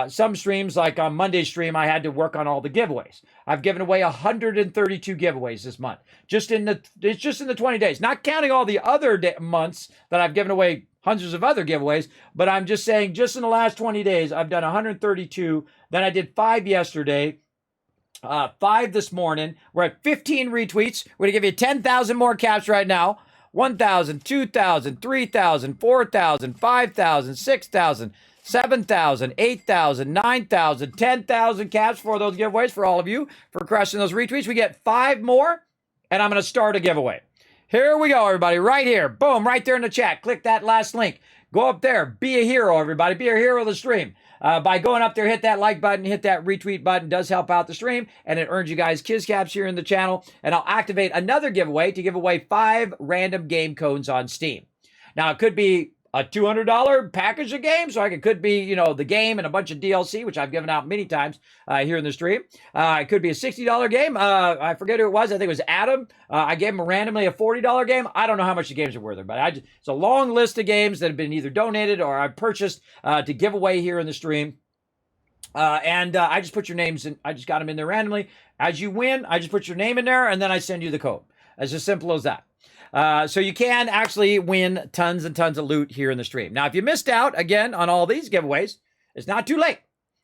Some streams, like on Monday's stream, I had to work on all the giveaways. I've given away 132 giveaways this month. It's just in the 20 days. Not counting all the other months that I've given away hundreds of other giveaways, but I'm just saying just in the last 20 days, I've done 132. Then I did 5 yesterday. 5 this morning. We're at 15 retweets. We're going to give you 10,000 more caps right now. 1,000, 2,000, 3,000, 4,000, 5,000, 6,000, 7,000, 8,000, 9,000, 10,000 caps for those giveaways for all of you for crushing those retweets. We get 5 more, and I'm going to start a giveaway. Here we go, everybody, right here. Boom, right there in the chat. Click that last link. Go up there. Be a hero, everybody. Be a hero of the stream. By going up there, hit that like button, hit that retweet button. Does help out the stream, and it earns you guys Kiz Caps here in the channel. And I'll activate another giveaway to give away 5 random game codes on Steam. Now, it could be a $200 package of games, or it could be, you know, the game and a bunch of DLC, which I've given out many times here in the stream. It could be a $60 game. I forget who it was. I think it was Adam. I gave him randomly a $40 game. I don't know how much the games are worth, but it's a long list of games that have been either donated or I've purchased to give away here in the stream. I just put your names in. I just got them in there randomly. As you win, I just put your name in there, and then I send you the code. It's as simple as that. So you can actually win tons and tons of loot here in the stream. Now, if you missed out, again, on all these giveaways, it's not too late.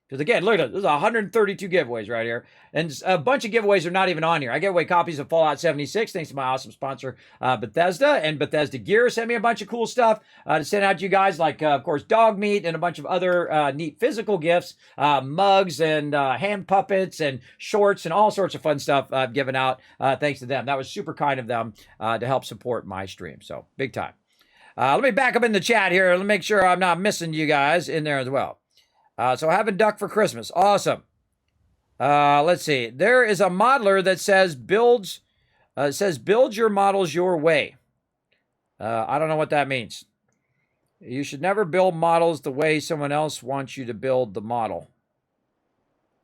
Because, again, look at it. There's 132 giveaways right here. And a bunch of giveaways are not even on here. I give away copies of Fallout 76, thanks to my awesome sponsor, Bethesda. And Bethesda Gear sent me a bunch of cool stuff to send out to you guys, like, of course, dog meat and a bunch of other neat physical gifts, mugs and hand puppets and shorts and all sorts of fun stuff I've given out thanks to them. That was super kind of them to help support my stream. So, big time. Let me back up in the chat here. Let me make sure I'm not missing you guys in there as well. So having duck for Christmas. Awesome. Let's see. There is a modeler that says build your models your way. I don't know what that means. You should never build models the way someone else wants you to build the model.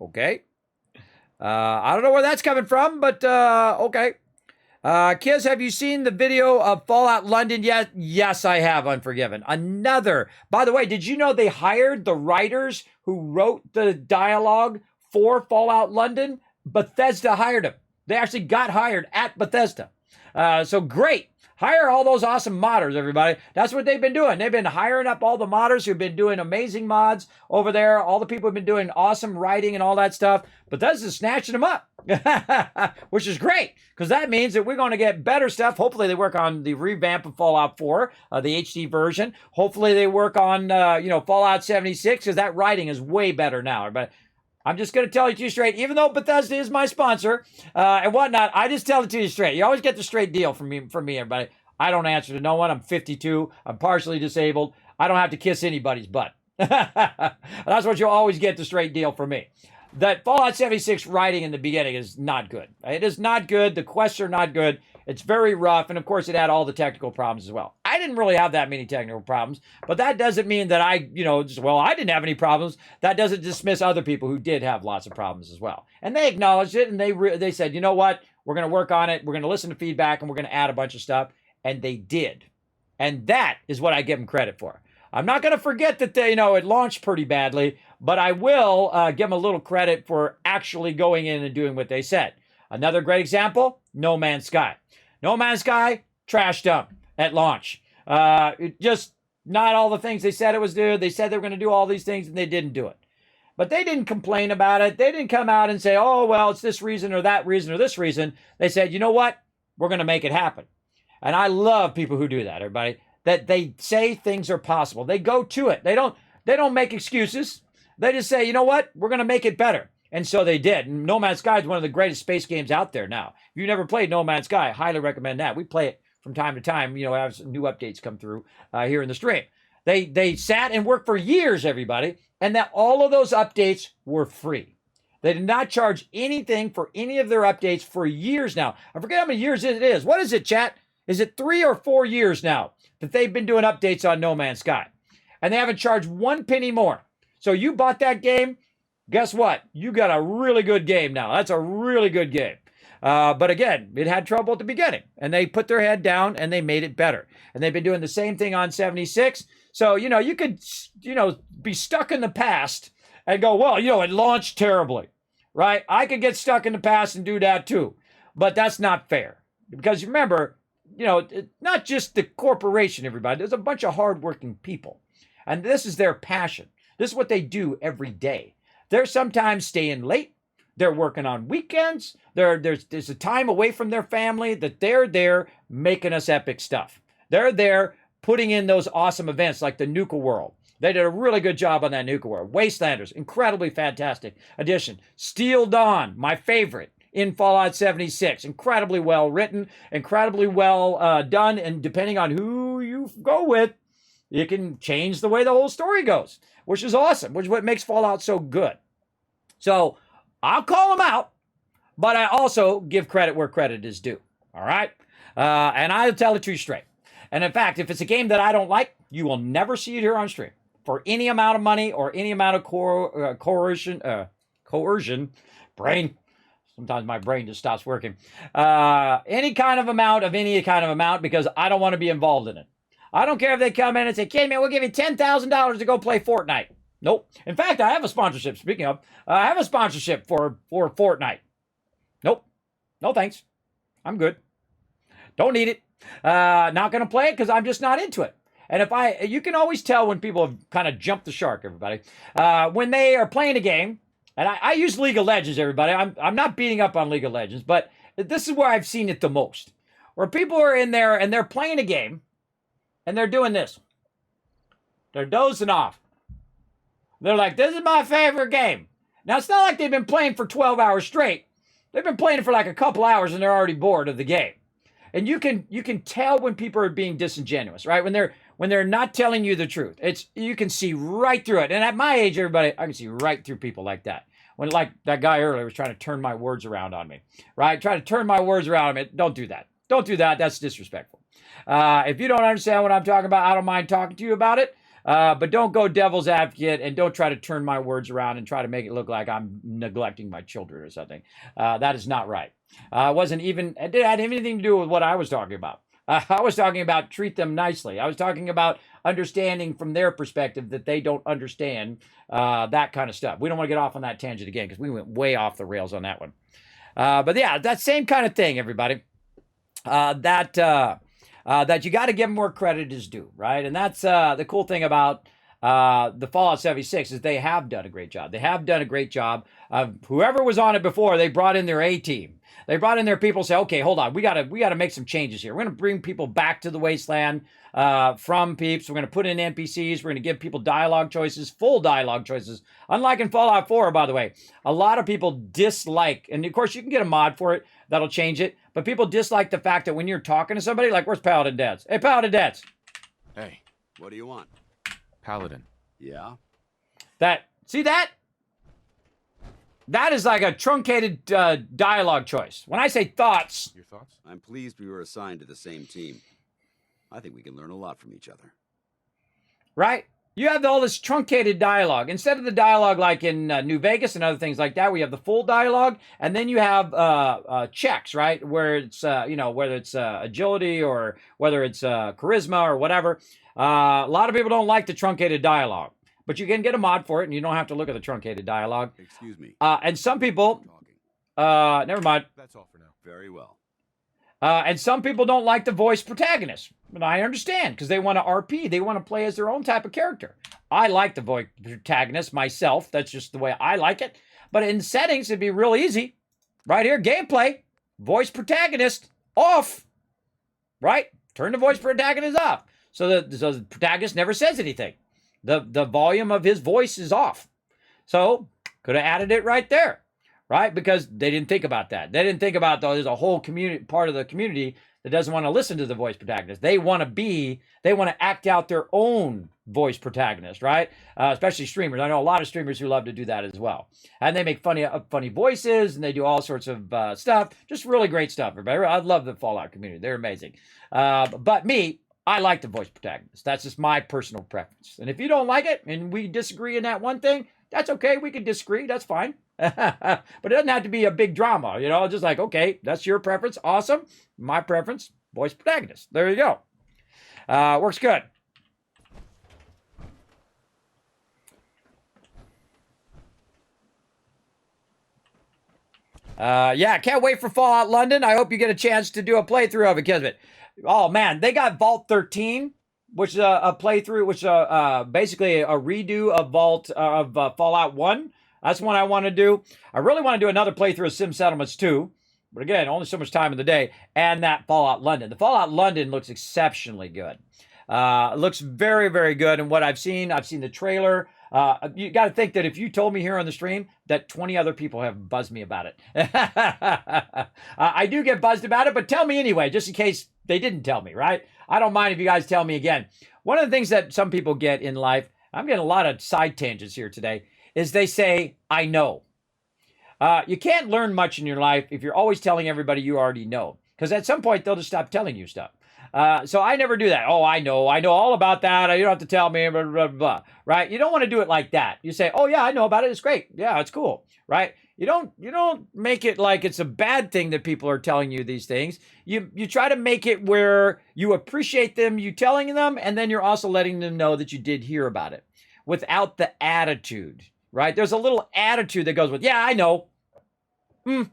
Okay. I don't know where that's coming from, but okay. Kiz, have you seen the video of Fallout London yet? Yes, I have, Unforgiven. Another. By the way, did you know they hired the writers who wrote the dialogue for Fallout London? Bethesda hired them. They actually got hired at Bethesda. So great. Hire all those awesome modders, everybody. That's what they've been doing. They've been hiring up all the modders who've been doing amazing mods over there. All the people who've been doing awesome writing and all that stuff. Bethesda's snatching them up, which is great, because that means that we're going to get better stuff. Hopefully they work on the revamp of Fallout 4, the HD version. Hopefully they work on, Fallout 76, because that writing is way better now. But I'm just going to tell you to you straight, even though Bethesda is my sponsor and whatnot, I just tell it to you straight. You always get the straight deal from me, everybody. I don't answer to no one. I'm 52. I'm partially disabled. I don't have to kiss anybody's butt. That's what you'll always get, the straight deal from me. That Fallout 76 writing in the beginning is not good. It is not good. The quests are not good. It's very rough. And of course, it had all the technical problems as well. I didn't really have that many technical problems, but that doesn't mean that I didn't have any problems. That doesn't dismiss other people who did have lots of problems as well. And they acknowledged it, and they said, you know what? We're going to work on it. We're going to listen to feedback, and we're going to add a bunch of stuff. And they did. And that is what I give them credit for. I'm not going to forget that they, it launched pretty badly, but I will give them a little credit for actually going in and doing what they said. Another great example, No Man's Sky. No Man's Sky, trash dump at launch. It just not all the things they said it was doing. They said they were going to do all these things, and they didn't do it. But they didn't complain about it. They didn't come out and say, oh, well, it's this reason or that reason or this reason. They said, you know what? We're going to make it happen. And I love people who do that, everybody. That they say things are possible. They go to it. They don't make excuses. They just say, you know what? We're going to make it better. And so they did. And No Man's Sky is one of the greatest space games out there now. If you've never played No Man's Sky, I highly recommend that. We play it from time to time, as new updates come through here in the stream. They sat and worked for years, everybody, and that all of those updates were free. They did not charge anything for any of their updates for years now. I forget how many years it is. What is it, chat? Is it 3 or 4 years now that they've been doing updates on No Man's Sky? And they haven't charged 1 penny more. So you bought that game, guess what? You got a really good game now. That's a really good game. But again, it had trouble at the beginning. And they put their head down and they made it better. And they've been doing the same thing on 76. So, you could, be stuck in the past and go, well, it launched terribly, right? I could get stuck in the past and do that too. But that's not fair. Because remember, not just the corporation, everybody. There's a bunch of hardworking people. And this is their passion. This is what they do every day. They're sometimes staying late. They're working on weekends. There's a time away from their family that they're there making us epic stuff. They're there putting in those awesome events like the Nuka World. They did a really good job on that Nuka World. Wastelanders, incredibly fantastic addition. Steel Dawn, my favorite in Fallout 76. Incredibly well written, incredibly well done, and depending on who you go with, it can change the way the whole story goes, which is awesome, which is what makes Fallout so good. So I'll call them out, but I also give credit where credit is due, all right? And I'll tell the truth straight. And in fact, if it's a game that I don't like, you will never see it here on stream for any amount of money or any amount of coercion, brain. Sometimes my brain just stops working. Any kind of amount, because I don't want to be involved in it. I don't care if they come in and say, "Kid, man, we'll give you $10,000 to go play Fortnite." Nope. In fact, I have a sponsorship. Speaking of, I have a sponsorship for Fortnite. Nope. No thanks. I'm good. Don't need it. Not going to play it because I'm just not into it. And you can always tell when people have kind of jumped the shark, everybody. When they are playing a game, and I use League of Legends, everybody. I'm not beating up on League of Legends, but this is where I've seen it the most. Where people are in there and they're playing a game, and they're doing this. They're dozing off. They're like, this is my favorite game. Now, it's not like they've been playing for 12 hours straight. They've been playing for like a couple hours and they're already bored of the game. And you can tell when people are being disingenuous, right? When they're not telling you the truth. You can see right through it. And at my age, everybody, I can see right through people like that. When like that guy earlier was trying to turn my words around on me, right? Trying to turn my words around on me. Don't do that. Don't do that. That's disrespectful. If you don't understand what I'm talking about, I don't mind talking to you about it. But don't go devil's advocate and don't try to turn my words around and try to make it look like I'm neglecting my children or something. That is not right. It didn't have anything to do with what I was talking about. I was talking about treat them nicely. I was talking about understanding from their perspective that they don't understand that kind of stuff. We don't want to get off on that tangent again because we went way off the rails on that one. But yeah, that same kind of thing, everybody. That you got to give them more credit is due, right? And that's the cool thing about the Fallout 76 is they have done a great job. They have done a great job. Whoever was on it before, they brought in their A-team. They brought in their people, say, okay, hold on, we gotta make some changes here. We're gonna bring people back to the wasteland from peeps. We're gonna put in NPCs. We're gonna give people dialogue choices, full dialogue choices. Unlike in Fallout 4, by the way, a lot of people dislike, and of course you can get a mod for it that'll change it, but people dislike the fact that when you're talking to somebody, like, where's Paladin Dance? Hey, Paladin Dance. Hey. What do you want? Paladin. Yeah? See that? That is like a truncated dialogue choice. When I say thoughts. Your thoughts? I'm pleased we were assigned to the same team. I think we can learn a lot from each other. Right? You have all this truncated dialogue. Instead of the dialogue like in New Vegas and other things like that, we have the full dialogue, and then you have checks, right? Where it's, whether it's agility or whether it's charisma or whatever. A lot of people don't like the truncated dialogue, but you can get a mod for it, and you don't have to look at the truncated dialogue. Excuse me. And some people, never mind. That's all for now. Very well. And some people don't like the voice protagonist. And I understand, because they want to RP. They want to play as their own type of character. I like the voice protagonist myself. That's just the way I like it. But in settings, it'd be real easy. Right here, gameplay, voice protagonist off. Right? Turn the voice protagonist off. So the protagonist never says anything. The volume of his voice is off. So, could have added it right there. Right? Because they didn't think about that. They didn't think about, though, there's a whole part of the community that doesn't want to listen to the voice protagonist. They want to act out their own voice protagonist, right? Especially streamers. I know a lot of streamers who love to do that as well. And they make funny voices, and they do all sorts of stuff. Just really great stuff, everybody. I love the Fallout community. They're amazing. But me, I like the voice protagonist. That's just my personal preference. And if you don't like it, and we disagree in that one thing, that's okay. We can disagree. That's fine. But it doesn't have to be a big drama, just like, okay, that's your preference. Awesome. My preference, voice protagonist. There you go. Works good. Yeah, can't wait for Fallout London. I hope you get a chance to do a playthrough of it, Kismet. Oh, man, they got Vault 13, which is a playthrough, which is basically a redo of Fallout 1. That's one I want to do. I really want to do another playthrough of Sim Settlements 2. But again, only so much time in the day. And that Fallout London. The Fallout London looks exceptionally good. It looks very, very good. And what I've seen the trailer. You got to think that if you told me here on the stream that 20 other people have buzzed me about it. I do get buzzed about it, but tell me anyway, just in case they didn't tell me, right? I don't mind if you guys tell me again. One of the things that some people get in life, I'm getting a lot of side tangents here today, is they say, I know. You can't learn much in your life if you're always telling everybody you already know. Because at some point, they'll just stop telling you stuff. So I never do that. Oh, I know all about that. You don't have to tell me, blah, blah, blah, right? You don't want to do it like that. You say, oh, yeah, I know about it. It's great. Yeah, it's cool, right? You don't make it like it's a bad thing that people are telling you these things. You try to make it where you appreciate them, you telling them, and then you're also letting them know that you did hear about it without the attitude. Right? There's a little attitude that goes with, yeah, I know. Yeah,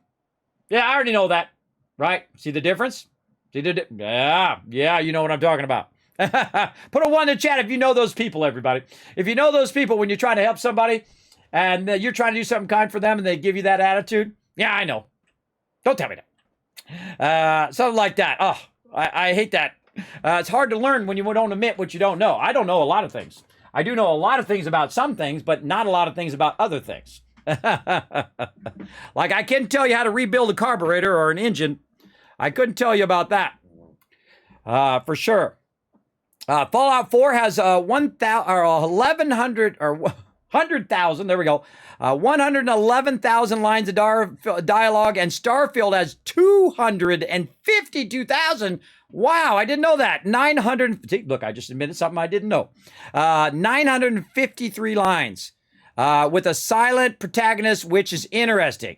I already know that. Right? See the difference? Yeah, you know what I'm talking about. Put a 1 in the chat if you know those people, everybody. If you know those people when you're trying to help somebody and you're trying to do something kind for them and they give you that attitude, yeah, I know. Don't tell me that. Something like that. Oh, I hate that. It's hard to learn when you don't admit what you don't know. I don't know a lot of things. I do know a lot of things about some things, but not a lot of things about other things. Like I couldn't tell you how to rebuild a carburetor or an engine. I couldn't tell you about that. For sure. Fallout 4 has 100,000, there we go. 111,000 lines of dialogue, and Starfield has 252,000. Wow, I didn't know that. 900, look, I just admitted something I didn't know. 953 lines with a silent protagonist, which is interesting.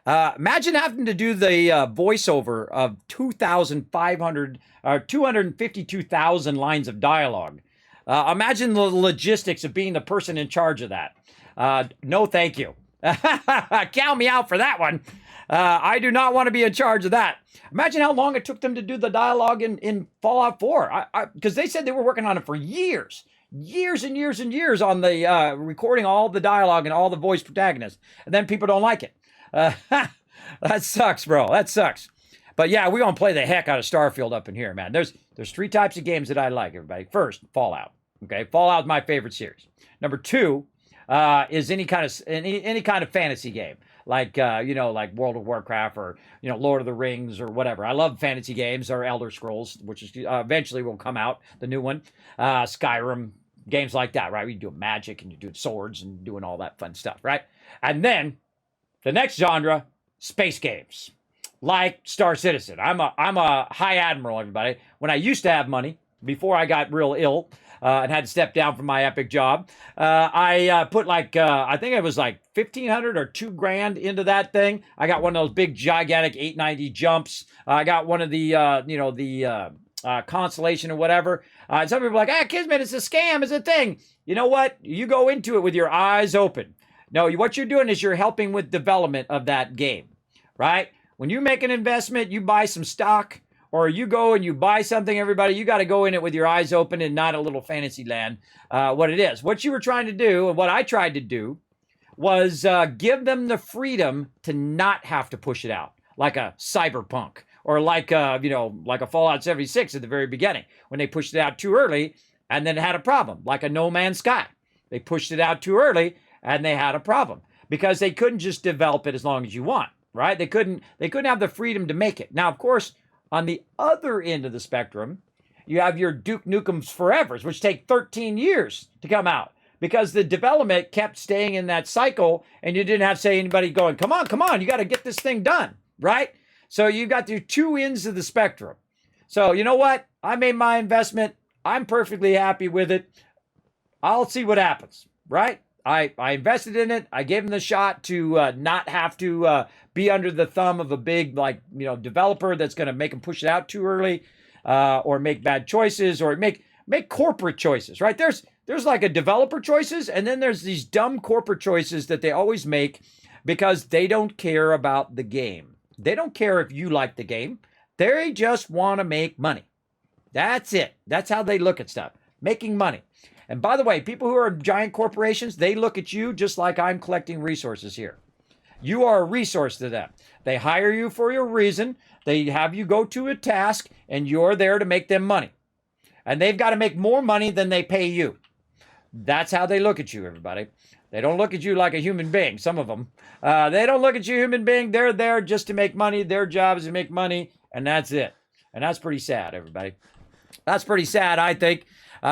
Imagine having to do the voiceover of 252,000 lines of dialogue. Imagine the logistics of being the person in charge of that. No, thank you. Count me out for that one. I do not want to be in charge of that. Imagine how long it took them to do the dialogue in Fallout 4. Because they said they were working on it for years. Years and years and years on the recording all the dialogue and all the voice protagonists. And then people don't like it. That sucks, bro. That sucks. But yeah, we're going to play the heck out of Starfield up in here, man. There's 3 types of games that I like, everybody. First, Fallout. Okay, Fallout's my favorite series. Number 2 is any kind of fantasy game. Like, like World of Warcraft or, Lord of the Rings or whatever. I love fantasy games or Elder Scrolls, which is eventually will come out, the new one. Skyrim, games like that, right? We do magic and you're doing swords and doing all that fun stuff, right? And then the next genre, space games, like Star Citizen. I'm a high admiral, everybody. When I used to have money, before I got real ill and had to step down from my epic job, I put I think it was like $1,500 or $2,000 into that thing. I got one of those big gigantic 890 jumps. I got one of the Constellation or whatever. Some people are like, Kismet, it's a scam, it's a thing. You know what? You go into it with your eyes open. No, what you're doing is you're helping with development of that game, right? When you make an investment, you buy some stock, or you go and you buy something, everybody, you got to go in it with your eyes open and not a little fantasy land, what it is. What you were trying to do, and what I tried to do, was give them the freedom to not have to push it out, like a Cyberpunk, or like a Fallout 76 at the very beginning, when they pushed it out too early and then had a problem, like a No Man's Sky. They pushed it out too early and they had a problem because they couldn't just develop it as long as you want, right? They couldn't have the freedom to make it. Now, of course, on the other end of the spectrum, you have your Duke Nukem's Forevers, which take 13 years to come out because the development kept staying in that cycle and you didn't have, say, anybody going, come on, you got to get this thing done, right? So you've got the 2 ends of the spectrum. So you know what? I made my investment. I'm perfectly happy with it. I'll see what happens, right? I invested in it. I gave them the shot to not have to be under the thumb of a big developer that's going to make them push it out too early or make bad choices or make corporate choices, right? There's like a developer choices and then there's these dumb corporate choices that they always make because they don't care about the game. They don't care if you like the game. They just want to make money. That's it. That's how they look at stuff. Making money. And by the way, people who are giant corporations, they look at you just like I'm collecting resources here. You are a resource to them. They hire you for your reason. They have you go to a task, and you're there to make them money. And they've got to make more money than they pay you. That's how they look at you, everybody. They don't look at you like a human being, some of them. They don't look at you human being. They're there just to make money. Their job is to make money, and that's it. And that's pretty sad, everybody. That's pretty sad, I think.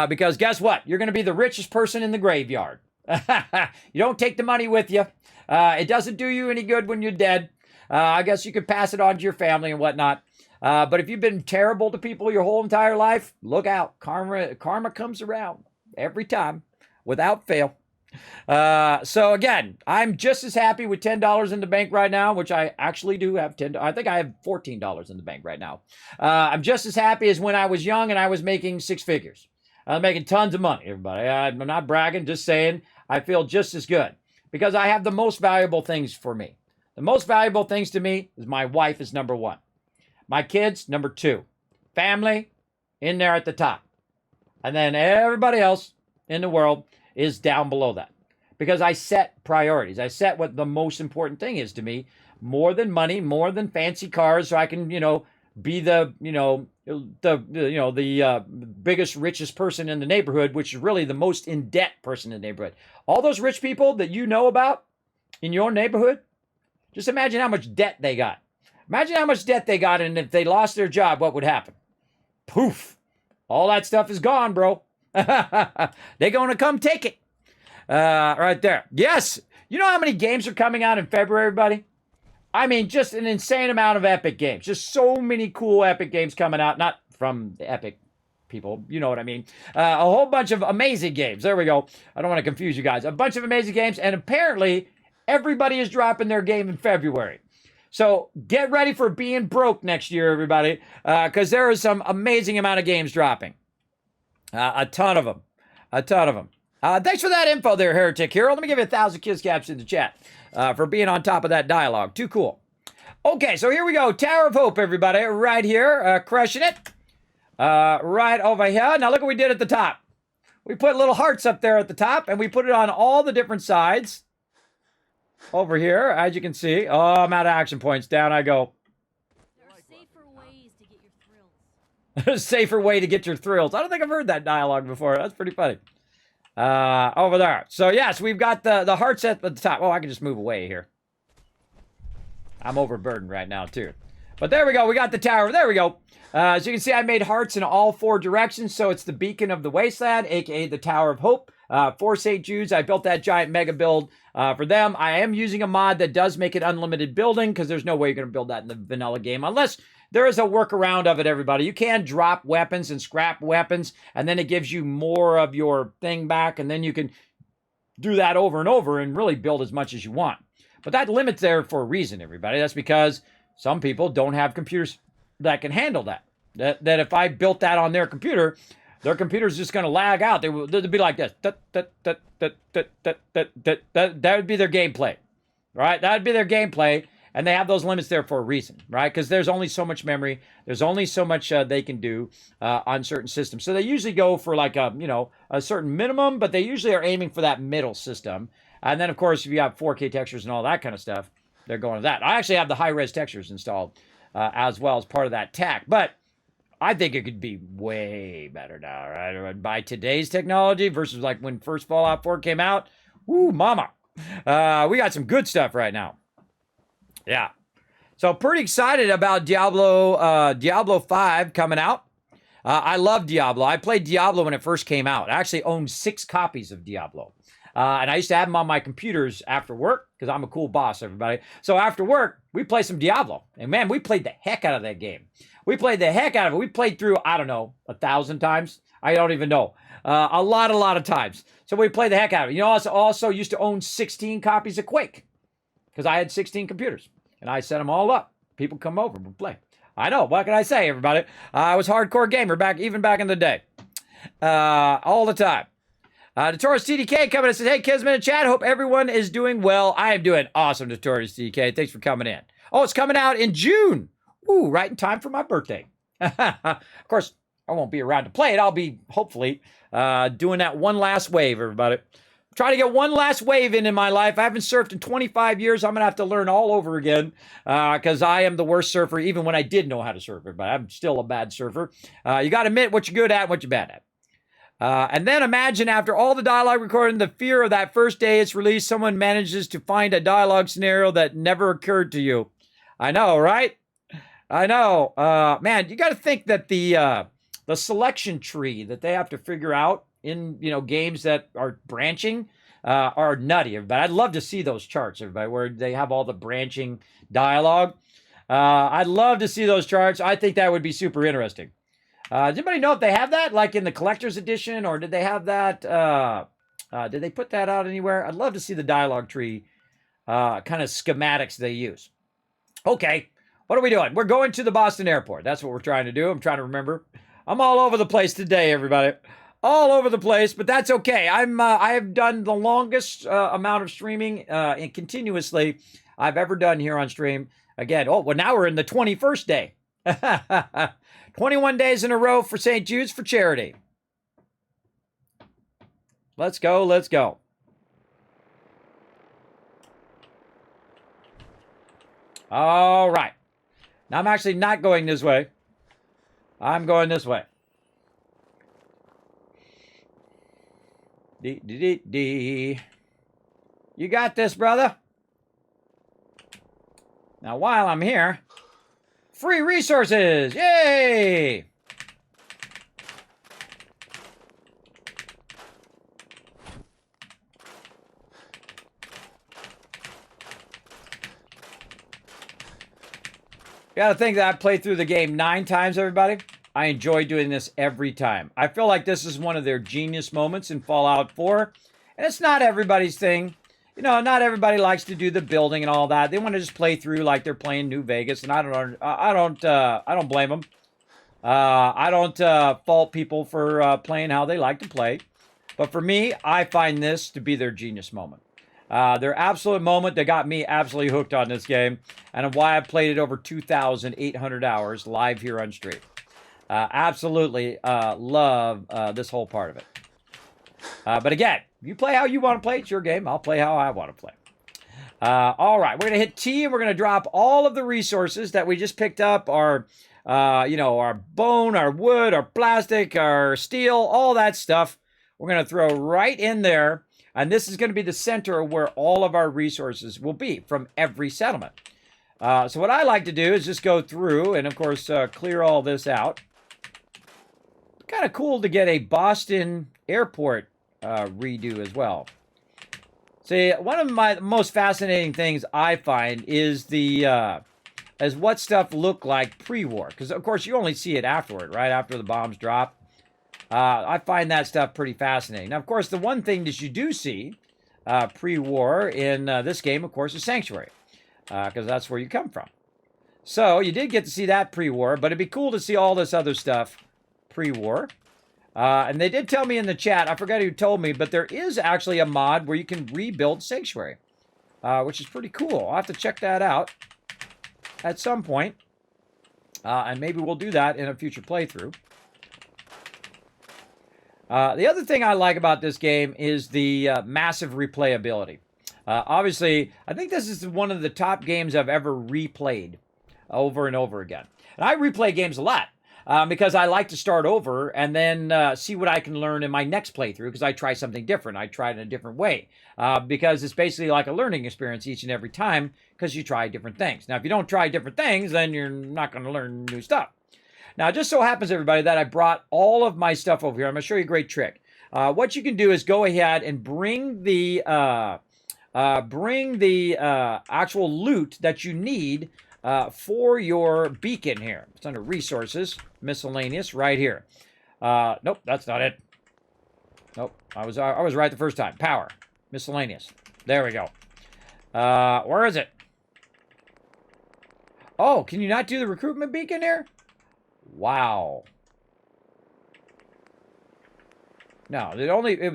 Because guess what? You're going to be the richest person in the graveyard. You don't take the money with you. It doesn't do you any good when you're dead. I guess you could pass it on to your family and whatnot. But if you've been terrible to people your whole entire life, look out. Karma comes around every time without fail. So again, I'm just as happy with $10 in the bank right now, which I actually do have I think I have $14 in the bank right now. I'm just as happy as when I was young and I was making 6 figures. I'm making tons of money, everybody. I'm not bragging, just saying I feel just as good because I have the most valuable things for me. The most valuable things to me is my wife is number 1. My kids, number 2. Family, in there at the top. And then everybody else in the world is down below that because I set priorities. I set what the most important thing is to me, more than money, more than fancy cars, so I can, be the biggest, richest person in the neighborhood, which is really the most in debt person in the neighborhood. All those rich people that you know about in your neighborhood, just imagine how much debt they got. Imagine how much debt they got, and if they lost their job, what would happen? Poof. All that stuff is gone, bro. They're going to come take it. Right there. Yes. You know how many games are coming out in February, everybody? I mean, just an insane amount of epic games. Just so many cool epic games coming out. Not from the epic people. You know what I mean. A whole bunch of amazing games. There we go. I don't want to confuse you guys. A bunch of amazing games. And apparently, everybody is dropping their game in February. So get ready for being broke next year, everybody. Because there is some amazing amount of games dropping. A ton of them. Thanks for that info there, Heretic Hero. Let me give you 1,000 kiss caps in the chat for being on top of that dialogue. Too cool. Okay, so here we go. Tower of Hope, everybody. Right here. Crushing it. Right over here. Now look what we did at the top. We put little hearts up there at the top, and we put it on all the different sides. over here, as you can see. Oh, I'm out of action points. Down I go. Safer way to get your thrills. I don't think I've heard that dialogue before. That's pretty funny. Over there. So yes, we've got the hearts at the top. Oh, I can just move away here. I'm overburdened right now too. But there we go. We got the tower. There we go. As you can see, I made hearts in all 4 directions. So it's the beacon of the wasteland, aka the Tower of Hope. For St. Jude's, I built that giant mega build for them. I am using a mod that does make it unlimited building because there's no way you're going to build that in the vanilla game unless there is a workaround of it, everybody. You can drop weapons and scrap weapons, and then it gives you more of your thing back, and then you can do that over and over and really build as much as you want. But that limit's there for a reason, everybody. That's because some people don't have computers that can handle that. That if I built that on their computer's just going to lag out. They'll be like this. That would be their gameplay, right? That would be their gameplay. And they have those limits there for a reason, right? Because there's only so much memory. There's only so much they can do on certain systems. So they usually go for like a certain minimum, but they usually are aiming for that middle system. And then, of course, if you have 4K textures and all that kind of stuff, they're going to that. I actually have the high-res textures installed as well as part of that tack. But I think it could be way better now, right? By today's technology versus like when first Fallout 4 came out. Woo, mama. We got some good stuff right now. Yeah. So pretty excited about Diablo 5 coming out. I love Diablo. I played Diablo when it first came out. I actually owned 6 copies of Diablo. And I used to have them on my computers after work because I'm a cool boss, everybody. So after work, we play some Diablo. And man, we played the heck out of that game. We played the heck out of it. We played through, I don't know, 1,000 times. I don't even know. A lot of times. So we played the heck out of it. You know, I also used to own 16 copies of Quake because I had 16 computers. And I set them all up. People come over and play. I know. What can I say, everybody? I was a hardcore gamer even back in the day. All the time. Notorious TDK coming and says, hey, Kismet and chat. Hope everyone is doing well. I am doing awesome, Notorious TDK. Thanks for coming in. Oh, it's coming out in June. Ooh, right in time for my birthday. Of course, I won't be around to play it. I'll be, hopefully, doing that one last wave, everybody. Trying to get one last wave in my life. I haven't surfed in 25 years. I'm going to have to learn all over again because I am the worst surfer, even when I did know how to surf. But I'm still a bad surfer. You got to admit what you're good at and what you're bad at. And then imagine after all the dialogue recording, the fear of that first day it's released, someone manages to find a dialogue scenario that never occurred to you. I know, right? I know. Man, you got to think that the selection tree that they have to figure out in, games that are branching are nutty, everybody. I'd love to see those charts, everybody, where they have all the branching dialogue. I'd love to see those charts. I think that would be super interesting. Does anybody know if they have that, like in the collector's edition, or did they have that? Did they put that out anywhere? I'd love to see the dialogue tree kind of schematics they use. Okay, what are we doing? We're going to the Boston airport. That's what we're trying to do. I'm trying to remember. I'm all over the place today, everybody. All over the place, but that's okay. I have done the longest amount of streaming and continuously I've ever done here on stream. Again, now we're in the 21st day. 21 days in a row for St. Jude's for charity. Let's go, let's go. All right. Now I'm actually not going this way. I'm going this way. You got this, brother. Now, while I'm here, free resources. Yay! You gotta think that I played through the game 9 times, everybody. I enjoy doing this every time. I feel like this is one of their genius moments in Fallout 4. And it's not everybody's thing. Not everybody likes to do the building and all that. They want to just play through like they're playing New Vegas, and I don't blame them. I don't fault people for playing how they like to play. But for me, I find this to be their genius moment. Their absolute moment that got me absolutely hooked on this game, and why I played it over 2,800 hours live here on stream. Absolutely love this whole part of it. But again, you play how you want to play. It's your game. I'll play how I want to play. All right, we're going to hit T, and we're going to drop all of the resources that we just picked up, our, our bone, our wood, our plastic, our steel, all that stuff. We're going to throw right in there, and this is going to be the center where all of our resources will be from every settlement. So what I like to do is just go through and, of course, clear all this out. Kind of cool to get a Boston airport redo as well. See, one of my most fascinating things I find is is what stuff looked like pre-war. Because, of course, you only see it afterward, right? After the bombs drop. I find that stuff pretty fascinating. Now, of course, the one thing that you do see pre-war in this game, of course, is Sanctuary. Because that's where you come from. So, you did get to see that pre-war, but it'd be cool to see all this other stuff pre-war. And they did tell me in the chat, I forgot who told me, but there is actually a mod where you can rebuild Sanctuary, which is pretty cool. I'll have to check that out at some point. And maybe we'll do that in a future playthrough. The other thing I like about this game is the massive replayability. Obviously, I think this is one of the top games I've ever replayed over and over again. And I replay games a lot. Because I like to start over and then see what I can learn in my next playthrough because I try something different. I try it in a different way because it's basically like a learning experience each and every time because you try different things. Now, if you don't try different things, then you're not going to learn new stuff. Now, it just so happens, everybody, that I brought all of my stuff over here. I'm going to show you a great trick. What you can do is go ahead and bring the actual loot that you need for your beacon here. It's under resources, miscellaneous, right here. Nope, that's not it. Nope, I was right the first time. Power, miscellaneous. There we go. Where is it? Oh, can you not do the recruitment beacon here? Wow. No,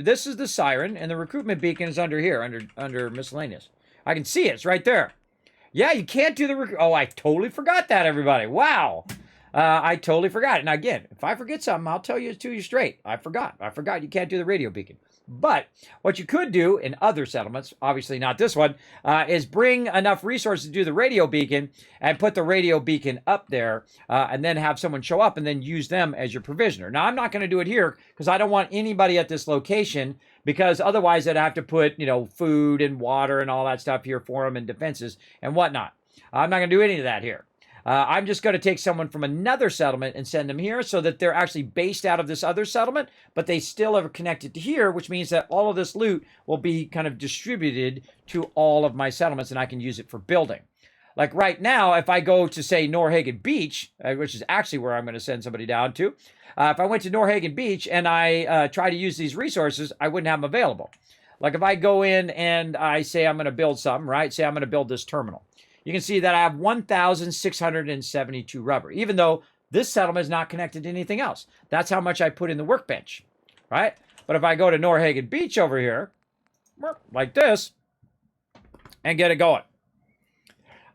this is the siren, and the recruitment beacon is under here, under miscellaneous. I can see it. It's right there. Yeah, you can't do the oh, I totally forgot that, everybody. Wow. I totally forgot it. Now, again, if I forget something, I'll tell you to you straight. I forgot you can't do the radio beacon. But what you could do in other settlements, obviously not this one, is bring enough resources to do the radio beacon and put the radio beacon up there and then have someone show up and then use them as your provisioner. Now, I'm not going to do it here because I don't want anybody at this location because otherwise I'd have to put, food and water and all that stuff here for them and defenses and whatnot. I'm not going to do any of that here. I'm just going to take someone from another settlement and send them here so that they're actually based out of this other settlement, but they still are connected to here, which means that all of this loot will be kind of distributed to all of my settlements and I can use it for building. Like right now, if I go to, say, Norhagen Beach, which is actually where I'm going to send somebody down to, if I went to Norhagen Beach and I try to use these resources, I wouldn't have them available. Like if I go in and I say I'm going to build something, right? Say I'm going to build this terminal. You can see that I have 1,672 rubber, even though this settlement is not connected to anything else. That's how much I put in the workbench, right? But if I go to Norhagen Beach over here, like this, and get it going.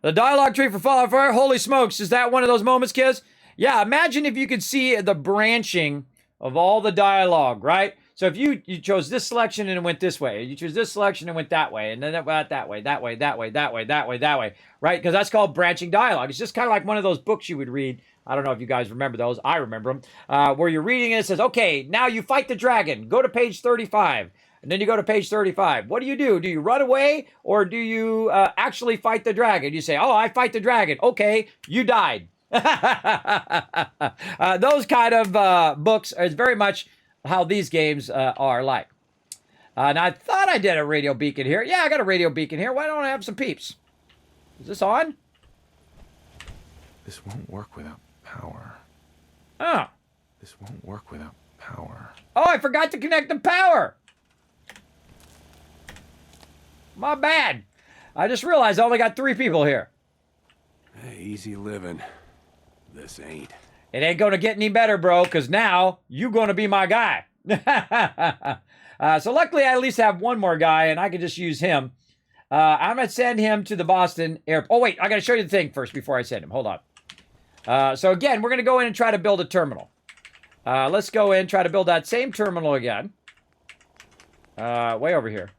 The dialogue tree for Fallout 4, holy smokes, is that one of those moments, kids? Yeah, imagine if you could see the branching of all the dialogue, right? So if you chose this selection and it went this way, you choose this selection and went that way, and then it went that way, that way, that way, that way, that way, that way, right? Because that's called branching dialogue. It's just kind of like one of those books you would read. I don't know if you guys remember those. I remember them. Where you're reading it, it says, okay, now you fight the dragon. Go to page 35. And then you go to page 35. What do? Do you run away or do you actually fight the dragon? You say, oh, I fight the dragon. Okay, you died. Those kind of books is very much how these games are like. And I thought I did a radio beacon here. Yeah, I got a radio beacon here. Why don't I have some peeps? Is this on? This won't work without power. Oh. This won't work without power. Oh, I forgot to connect the power. My bad. I just realized I only got 3 people here. Hey, easy living. This ain't. It ain't gonna get any better, bro, because now you gonna be my guy. So luckily I at least have one more guy, and I can just use him. I'm gonna send him to the Boston airport. Oh, wait, I gotta show you the thing first before I send him. Hold on. So again, we're gonna go in and try to build a terminal. Let's go in and try to build that same terminal again. Way over here.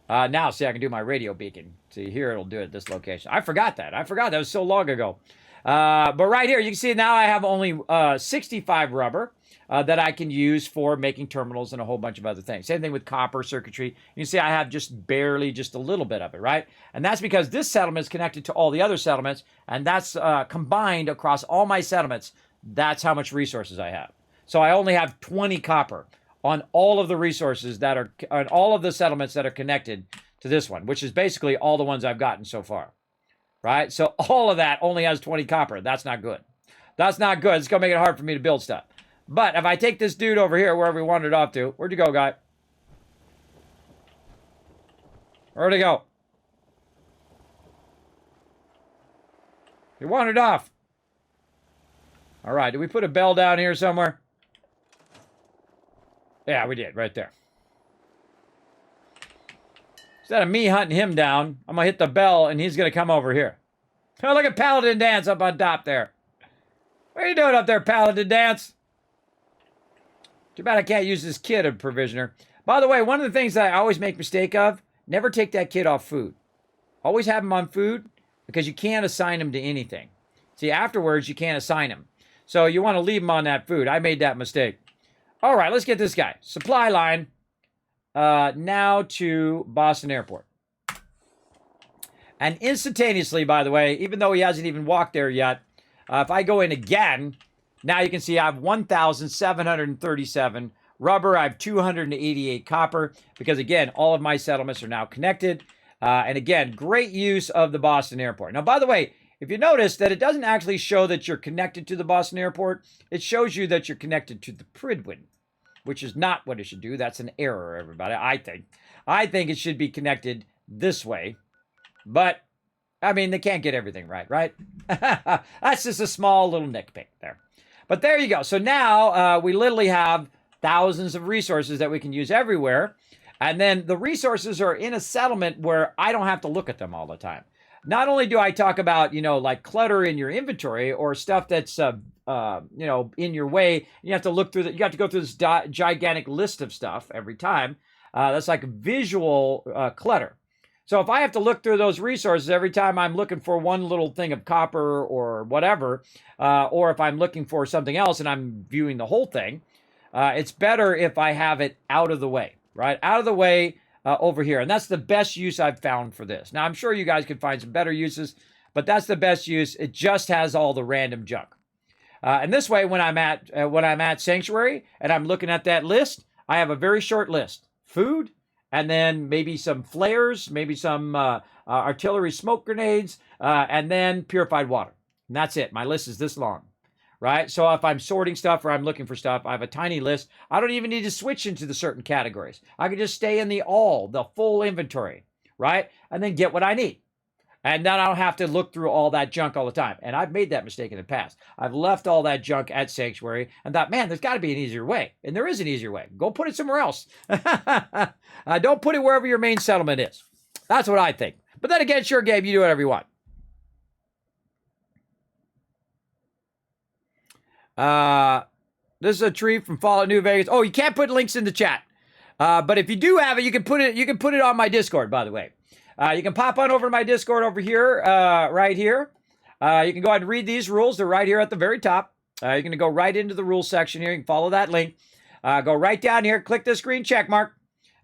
Now, see, I can do my radio beacon. See, here it'll do it at this location. I forgot that. That was so long ago. But right here, you can see now I have only 65 rubber that I can use for making terminals and a whole bunch of other things. Same thing with copper circuitry. You can see I have just a little bit of it, right? And that's because this settlement is connected to all the other settlements, and that's combined across all my settlements. That's how much resources I have. So I only have 20 copper on all of the resources that are, on all of the settlements that are connected to this one, which is basically all the ones I've gotten so far, right? So all of that only has 20 copper. That's not good. That's not good. It's going to make it hard for me to build stuff. But if I take this dude over here, wherever he wandered off to, where'd you go, guy? Where'd he go? He wandered off. All right, did we put a bell down here somewhere? Yeah, we did, right there. Instead of me hunting him down, I'm going to hit the bell, and he's going to come over here. Oh, look at Paladin Dance up on top there. What are you doing up there, Paladin Dance? Too bad I can't use this kid of provisioner. By the way, one of the things that I always make mistake of, never take that kid off food. Always have him on food, because you can't assign him to anything. See, afterwards, you can't assign him. So you want to leave him on that food. I made that mistake. All right, let's get this guy. Supply line. Now to Boston Airport. And instantaneously, by the way, even though he hasn't even walked there yet, if I go in again, now you can see I have 1,737 rubber. I have 288 copper because, again, all of my settlements are now connected. And again, great use of the Boston Airport. Now, by the way, if you notice that it doesn't actually show that you're connected to the Boston Airport, it shows you that you're connected to the Pridwin, which is not what it should do. That's an error, everybody, I think. I think it should be connected this way. But, I mean, they can't get everything right, right? That's just a small little nitpick there. But there you go. So now we literally have thousands of resources that we can use everywhere. And then the resources are in a settlement where I don't have to look at them all the time. Not only do I talk about, like clutter in your inventory or stuff that's, in your way, you have to look through you have to go through this gigantic list of stuff every time. That's like visual clutter. So if I have to look through those resources every time I'm looking for one little thing of copper or whatever, or if I'm looking for something else and I'm viewing the whole thing, it's better if I have it out of the way, right? Out of the way over here. And that's the best use I've found for this. Now, I'm sure you guys can find some better uses, but that's the best use. It just has all the random junk. And this way, when I'm at Sanctuary and I'm looking at that list, I have a very short list. Food, and then maybe some flares, maybe some artillery smoke grenades, and then purified water. And that's it. My list is this long, right? So if I'm sorting stuff or I'm looking for stuff, I have a tiny list. I don't even need to switch into the certain categories. I can just stay in the full inventory, right? And then get what I need. And then I don't have to look through all that junk all the time. And I've made that mistake in the past. I've left all that junk at Sanctuary and thought, man, there's got to be an easier way. And there is an easier way. Go put it somewhere else. Don't put it wherever your main settlement is. That's what I think. But then again, sure, Gabe, you do whatever you want. This is a tree from Fallout New Vegas. Oh, you can't put links in the chat. But if you do have it, you can put it on my Discord, by the way. You can pop on over to my Discord over here, right here. You can go ahead and read these rules. They're right here at the very top. You're going to go right into the rules section here. You can follow that link. Go right down here. Click this green check mark.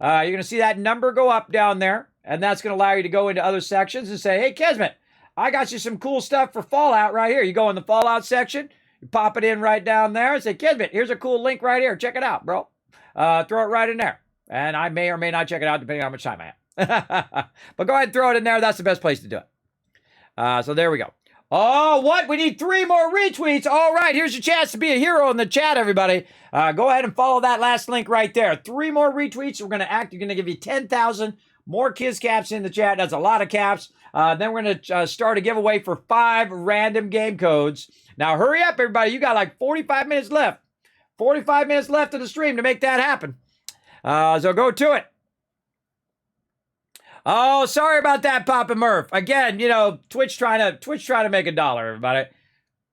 You're going to see that number go up down there. And that's going to allow you to go into other sections and say, hey, Kismet, I got you some cool stuff for Fallout right here. You go in the Fallout section. You pop it in right down there and say, Kismet, here's a cool link right here. Check it out, bro. Throw it right in there. And I may or may not check it out depending on how much time I have. But go ahead and throw it in there. That's the best place to do it. So there we go. Oh, what? We need 3 more retweets. All right, here's your chance to be a hero in the chat, everybody. Go ahead and follow that last link right there. 3 more retweets. We're going to give you 10,000 more Kiz caps in the chat. That's a lot of caps. Then we're going to start a giveaway for 5 random game codes. Now, hurry up, everybody. You got like 45 minutes left. 45 minutes left of the stream to make that happen. So go to it. Oh, sorry about that, Papa Murph. Again, Twitch trying to make $1, everybody.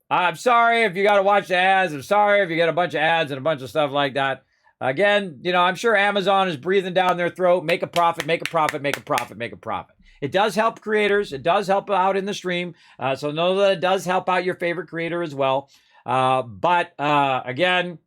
I'm sorry if you got to watch the ads. I'm sorry if you get a bunch of ads and a bunch of stuff like that. Again, I'm sure Amazon is breathing down their throat. Make a profit, make a profit, make a profit, make a profit. It does help creators. It does help out in the stream. So know that it does help out your favorite creator as well. But again,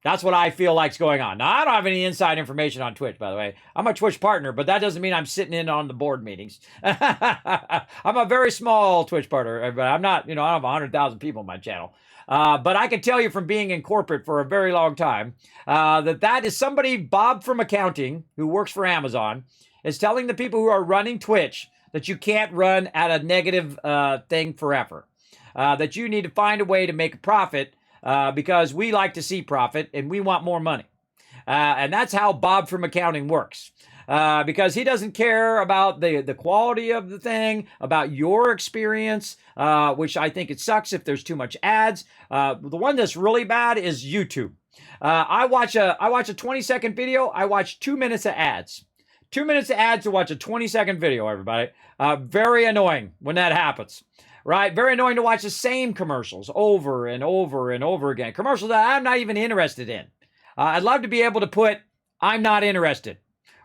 that's what I feel like's going on. Now, I don't have any inside information on Twitch, by the way. I'm a Twitch partner, but that doesn't mean I'm sitting in on the board meetings. I'm a very small Twitch partner, but I'm not, I don't have 100,000 people on my channel. But I can tell you from being in corporate for a very long time that is somebody, Bob from accounting, who works for Amazon, is telling the people who are running Twitch that you can't run at a negative thing forever. That you need to find a way to make a profit because we like to see profit and we want more money. And that's how Bob from accounting works. Because he doesn't care about the quality of the thing, about your experience, which I think it sucks if there's too much ads. The one that's really bad is YouTube. I watch a 20-second video. I watch 2 minutes of ads. 2 minutes of ads to watch a 20-second video, everybody. Very annoying when that happens. Right? Very annoying to watch the same commercials over and over and over again. Commercials that I'm not even interested in. I'd love to be able to put, I'm not interested.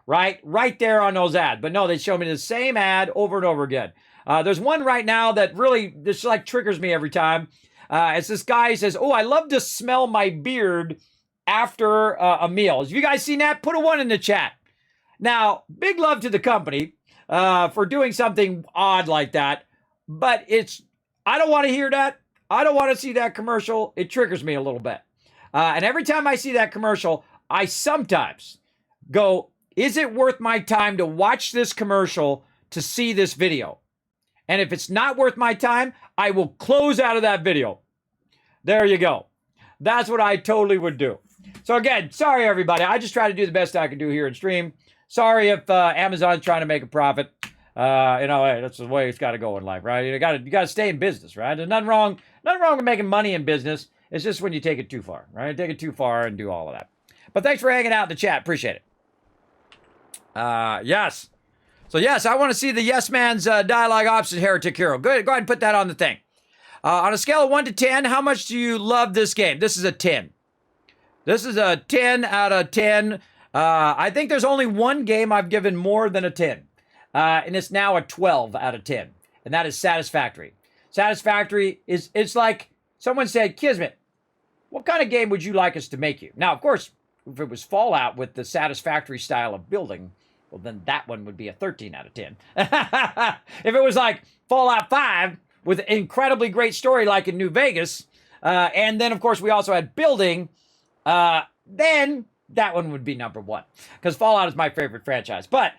Right there on those ads. But no, they show me the same ad over and over again. There's one right now that really just like triggers me every time. It's this guy who says, oh, I love to smell my beard after a meal. Have you guys seen that? Put a 1 in the chat. Now, big love to the company for doing something odd like that. But I don't want to hear that. I don't want to see that commercial. It triggers me a little bit. And every time I see that commercial, I sometimes go, is it worth my time to watch this commercial to see this video? And if it's not worth my time, I will close out of that video. There you go. That's what I totally would do. So again, sorry everybody. I just try to do the best I can do here in stream. Sorry if Amazon's trying to make a profit. Hey, that's the way it's got to go in life, right? You got to stay in business, right? There's nothing wrong with making money in business. It's just when you take it too far, right? Take it too far and do all of that. But thanks for hanging out in the chat. Appreciate it. Yes. So yes, I want to see the Yes Man's dialogue option Heretic Hero. Go ahead and put that on the thing. On a scale of 1 to 10, how much do you love this game? This is a 10. This is a 10 out of 10. I think there's only one game I've given more than a 10. And it's now a 12 out of 10. And that is Satisfactory. Satisfactory it's like someone said, Kismet, what kind of game would you like us to make you? Now, of course, if it was Fallout with the Satisfactory style of building, well, then that one would be a 13 out of 10. If it was like Fallout 5 with an incredibly great story like in New Vegas, and then, of course, we also had building, then that one would be number 1. Because Fallout is my favorite franchise. But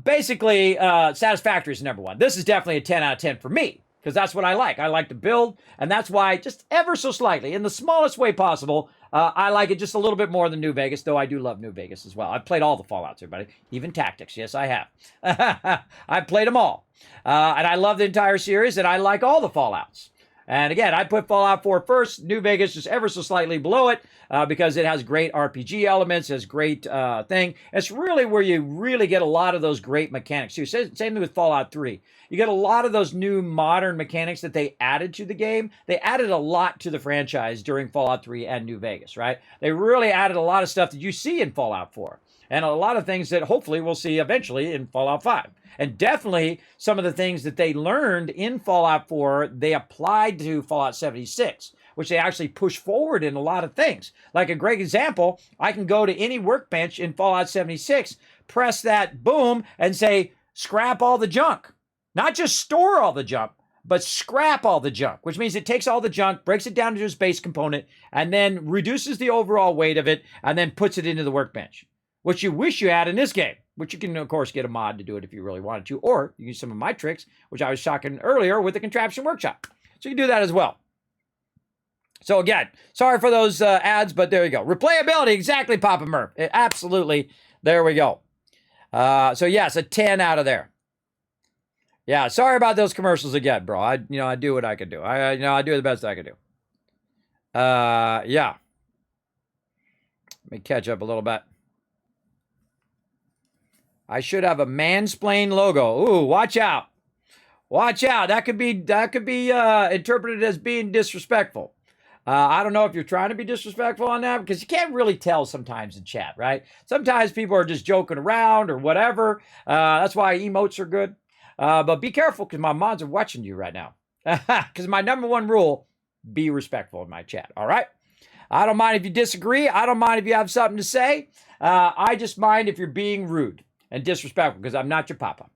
basically, Satisfactory is number 1. This is definitely a 10 out of 10 for me. Because that's what I like. I like to build, and that's why, just ever so slightly, in the smallest way possible, I like it just a little bit more than New Vegas, though I do love New Vegas as well. I've played all the Fallouts, everybody. Even Tactics. Yes, I have. I've played them all. And I love the entire series, and I like all the Fallouts. And again, I put Fallout 4 first, New Vegas just ever so slightly below it, because it has great RPG elements, has great thing. It's really where you really get a lot of those great mechanics too. Same thing with Fallout 3. You get a lot of those new modern mechanics that they added to the game. They added a lot to the franchise during Fallout 3 and New Vegas, right? They really added a lot of stuff that you see in Fallout 4. And a lot of things that hopefully we'll see eventually in Fallout 5. And definitely some of the things that they learned in Fallout 4, they applied to Fallout 76, which they actually pushed forward in a lot of things. Like a great example, I can go to any workbench in Fallout 76, press that boom, and say, scrap all the junk. Not just store all the junk, but scrap all the junk, which means it takes all the junk, breaks it down to its base component, and then reduces the overall weight of it, and then puts it into the workbench, which you wish you had in this game. Which you can, of course, get a mod to do it if you really wanted to. Or you use some of my tricks, which I was shocking earlier with the Contraption Workshop. So you can do that as well. So again, sorry for those ads, but there you go. Replayability, exactly, Papa Murph. Absolutely. There we go. So yes, a 10 out of there. Yeah, sorry about those commercials again, bro. I do what I can do. I do the best I can do. Yeah. Let me catch up a little bit. I should have a mansplain logo. Ooh, watch out. Watch out. That could be interpreted as being disrespectful. I don't know if you're trying to be disrespectful on that because you can't really tell sometimes in chat, right? Sometimes people are just joking around or whatever. That's why emotes are good. But be careful because my mods are watching you right now. Because my number one rule, be respectful in my chat, all right? I don't mind if you disagree. I don't mind if you have something to say. I just mind if you're being rude and disrespectful because I'm not your papa,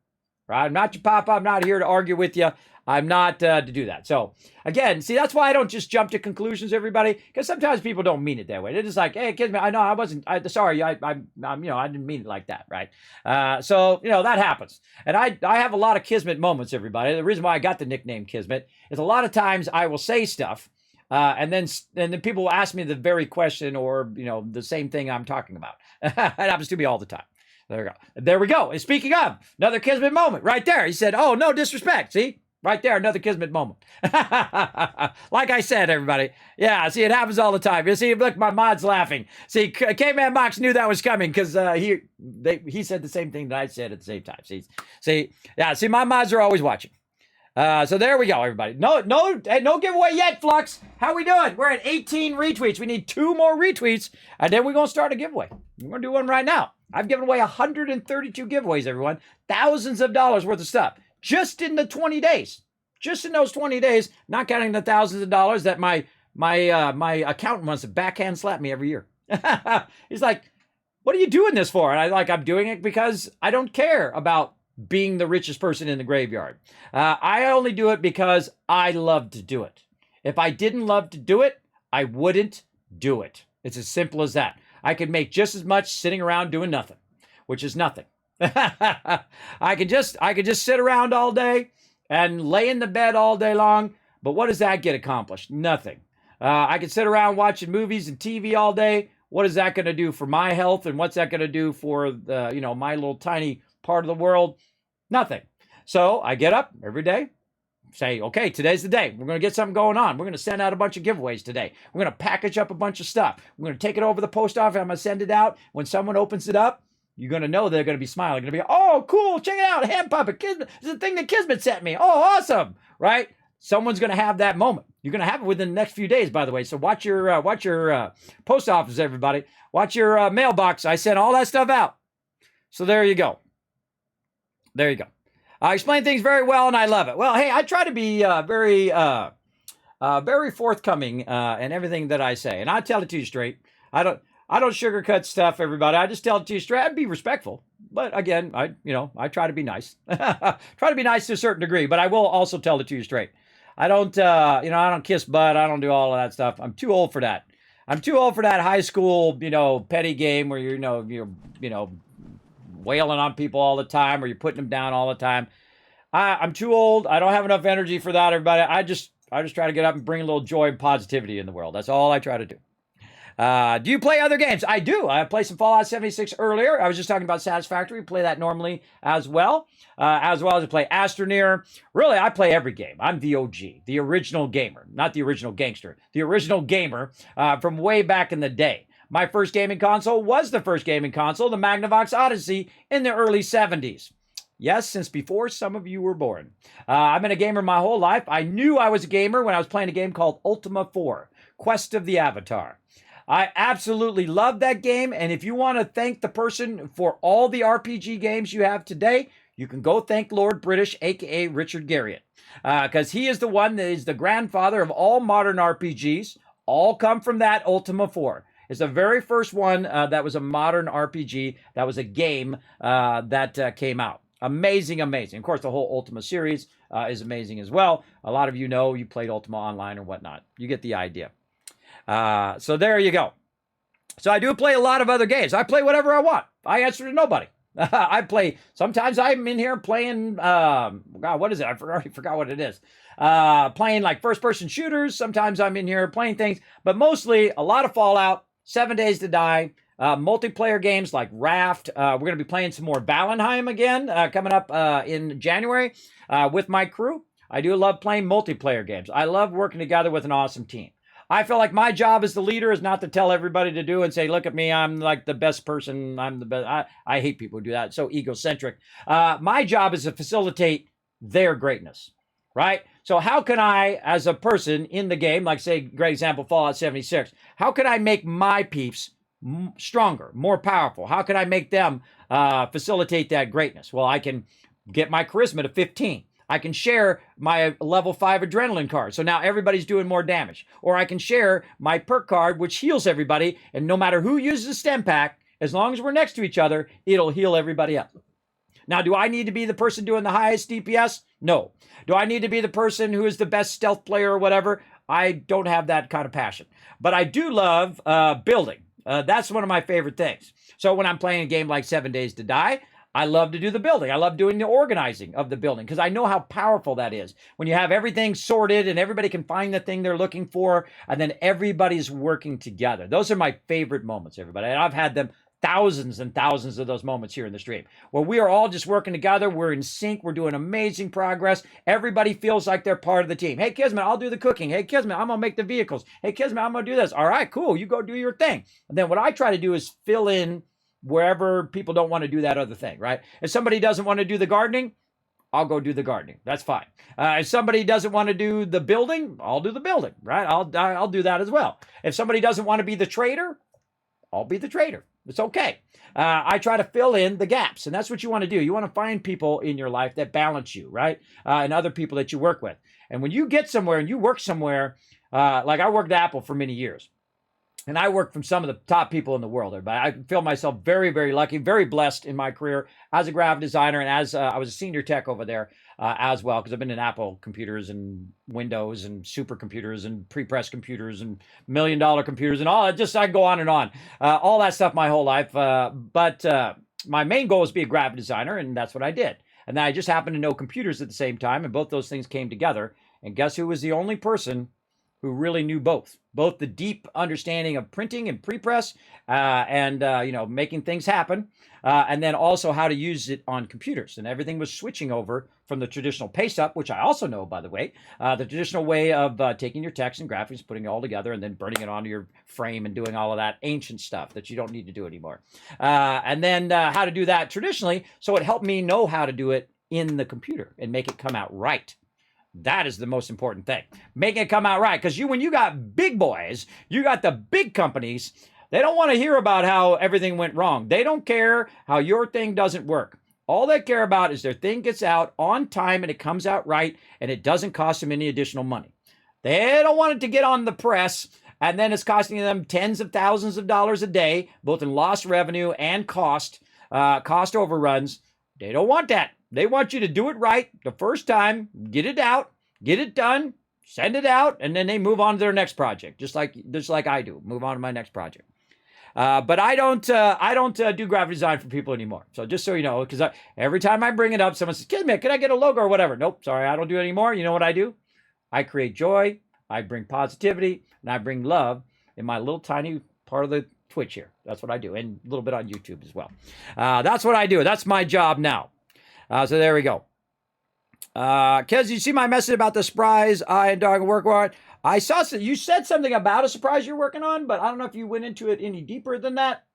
right? I'm not your papa. I'm not here to argue with you. I'm not to do that. So again, see, that's why I don't just jump to conclusions, everybody, because sometimes people don't mean it that way. They're just like, hey, Kismet, I know I wasn't, sorry, I'm, I didn't mean it like that, right? So, that happens. And I have a lot of Kismet moments, everybody. The reason why I got the nickname Kismet is a lot of times I will say stuff and then people will ask me the very question or, the same thing I'm talking about. It happens to me all the time. There we go. There we go. And speaking of, another Kismet moment right there. He said, oh, no disrespect. See? Right there, another Kismet moment. Like I said, everybody. Yeah, see, it happens all the time. You see, look, my mod's laughing. See, K-Man Mox knew that was coming because he said the same thing that I said at the same time. See, my mods are always watching. So there we go, everybody. No giveaway yet, Flux. How we doing? We're at 18 retweets. We need 2 more retweets, and then we're going to start a giveaway. We're going to do one right now. I've given away 132 giveaways, everyone. Thousands of dollars worth of stuff. Just in the 20 days. Just in those 20 days, not counting the thousands of dollars that my accountant wants to backhand slap me every year. He's like, what are you doing this for? And I'm doing it because I don't care about being the richest person in the graveyard. I only do it because I love to do it. If I didn't love to do it, I wouldn't do it. It's as simple as that. I could make just as much sitting around doing nothing, which is nothing. I could just sit around all day and lay in the bed all day long. But what does that get accomplished? Nothing. I could sit around watching movies and TV all day. What is that going to do for my health? And what's that going to do for my little tiny part of the world? Nothing. So I get up every day, say, okay, today's the day. We're going to get something going on. We're going to send out a bunch of giveaways today. We're going to package up a bunch of stuff. We're going to take it over the post office. I'm going to send it out. When someone opens it up, you're going to know they're going to be smiling. They're going to be, oh, cool, check it out, hand puppet, Kismet. This is the thing that Kismet sent me. Oh, awesome, right? Someone's going to have that moment. You're going to have it within the next few days, by the way. So watch your post office, everybody. Watch your mailbox. I sent all that stuff out. So there you go. There you go. I explain things very well, and I love it. Well, hey, I try to be very forthcoming in everything that I say, and I tell it to you straight. I don't sugarcoat stuff, everybody. I just tell it to you straight. I'd be respectful, but again, I try to be nice. Try to be nice to a certain degree, but I will also tell it to you straight. I don't kiss butt. I don't do all of that stuff. I'm too old for that. I'm too old for that high school, petty game where you're wailing on people all the time or you're putting them down all the time. I'm too old. I don't have enough energy for that, everybody. I just try to get up and bring a little joy and positivity in the world. That's all I try to do. Do you play other games? I do. I played some Fallout 76 earlier. I was just talking about Satisfactory. Play that normally as well as I play Astroneer. Really, I play every game. I'm the OG, the original gamer, not the original gangster, the original gamer from way back in the day. My first gaming console was the first gaming console, the Magnavox Odyssey, in the early 70s. Yes, since before some of you were born. I've been a gamer my whole life. I knew I was a gamer when I was playing a game called Ultima 4, Quest of the Avatar. I absolutely love that game, and if you want to thank the person for all the RPG games you have today, you can go thank Lord British, a.k.a. Richard Garriott, because he is the one that is the grandfather of all modern RPGs. All come from that Ultima 4. It's the very first one that was a modern RPG, that was a game that came out. Amazing, amazing. Of course, the whole Ultima series is amazing as well. A lot of you know you played Ultima Online or whatnot. You get the idea. So there you go. So I do play a lot of other games. I play whatever I want. I answer to nobody. Sometimes I'm in here playing, God, what is it? I already forgot what it is. Playing like first-person shooters. Sometimes I'm in here playing things, but mostly a lot of Fallout, 7 Days to Die, multiplayer games like Raft. We're going to be playing some more Valheim again coming up in January with my crew. I do love playing multiplayer games. I love working together with an awesome team. I feel like my job as the leader is not to tell everybody to do and say, look at me, I'm like the best person, I'm the best. I hate people who do that. It's so egocentric. My job is to facilitate their greatness, right? So how can I, as a person in the game, like say, great example, Fallout 76, how can I make my peeps stronger, more powerful? How can I make them facilitate that greatness? Well, I can get my charisma to 15. I can share my level 5 adrenaline card. So now everybody's doing more damage. Or I can share my perk card, which heals everybody. And no matter who uses the stem pack, as long as we're next to each other, it'll heal everybody up. Now, do I need to be the person doing the highest DPS? No. Do I need to be the person who is the best stealth player or whatever? I don't have that kind of passion. But I do love building. That's one of my favorite things. So when I'm playing a game like 7 Days to Die, I love to do the building. I love doing the organizing of the building because I know how powerful that is. When you have everything sorted and everybody can find the thing they're looking for, and then everybody's working together. Those are my favorite moments, everybody. And I've had them thousands and thousands of those moments here in the stream where we are all just working together. We're in sync. We're doing amazing progress. Everybody feels like they're part of the team. Hey, Kismet, I'll do the cooking. Hey, Kismet, I'm going to make the vehicles. Hey, Kismet, I'm going to do this. All right, cool. You go do your thing. And then what I try to do is fill in wherever people don't want to do that other thing, right? If somebody doesn't want to do the gardening, I'll go do the gardening. That's fine. If somebody doesn't want to do the building, I'll do the building, right? I'll do that as well. If somebody doesn't want to be the trader, I'll be the trader. It's okay. I try to fill in the gaps, and that's what you want to do. You want to find people in your life that balance you, right? And other people that you work with. And when you get somewhere and you work somewhere, like I worked at Apple for many years, and I worked from some of the top people in the world. I feel myself very, very lucky, very blessed in my career as a graphic designer and as I was a senior tech over there as well, because I've been in Apple computers and Windows and supercomputers and pre-press computers and $1 million computers and all that. Just I go on and on. All that stuff my whole life. But my main goal was to be a graphic designer, and that's what I did. And then I just happened to know computers at the same time, and both those things came together. And guess who was the only person who really knew both the deep understanding of printing and pre-press and making things happen, and then also how to use it on computers. And everything was switching over from the traditional paste-up, which I also know, by the way, the traditional way of taking your text and graphics, putting it all together, and then burning it onto your frame and doing all of that ancient stuff that you don't need to do anymore. And then how to do that traditionally, so it helped me know how to do it in the computer and make it come out right. That is the most important thing. Making it come out right. Because when you got big boys, you got the big companies, they don't want to hear about how everything went wrong. They don't care how your thing doesn't work. All they care about is their thing gets out on time and it comes out right and it doesn't cost them any additional money. They don't want it to get on the press and then it's costing them tens of thousands of dollars a day, both in lost revenue and cost overruns. They don't want that. They want you to do it right the first time, get it out, get it done, send it out, and then they move on to their next project, just like I do. Move on to my next project. But I don't do graphic design for people anymore. So just so you know, because every time I bring it up, someone says, "Kismet, can I get a logo or whatever?" Nope, sorry, I don't do it anymore. You know what I do? I create joy, I bring positivity, and I bring love in my little tiny part of the Twitch here. That's what I do, and a little bit on YouTube as well. That's what I do. That's my job now. So there we go. Kez, you see my message about the surprise I and Dog work on? I saw you said something about a surprise you're working on, but I don't know if you went into it any deeper than that.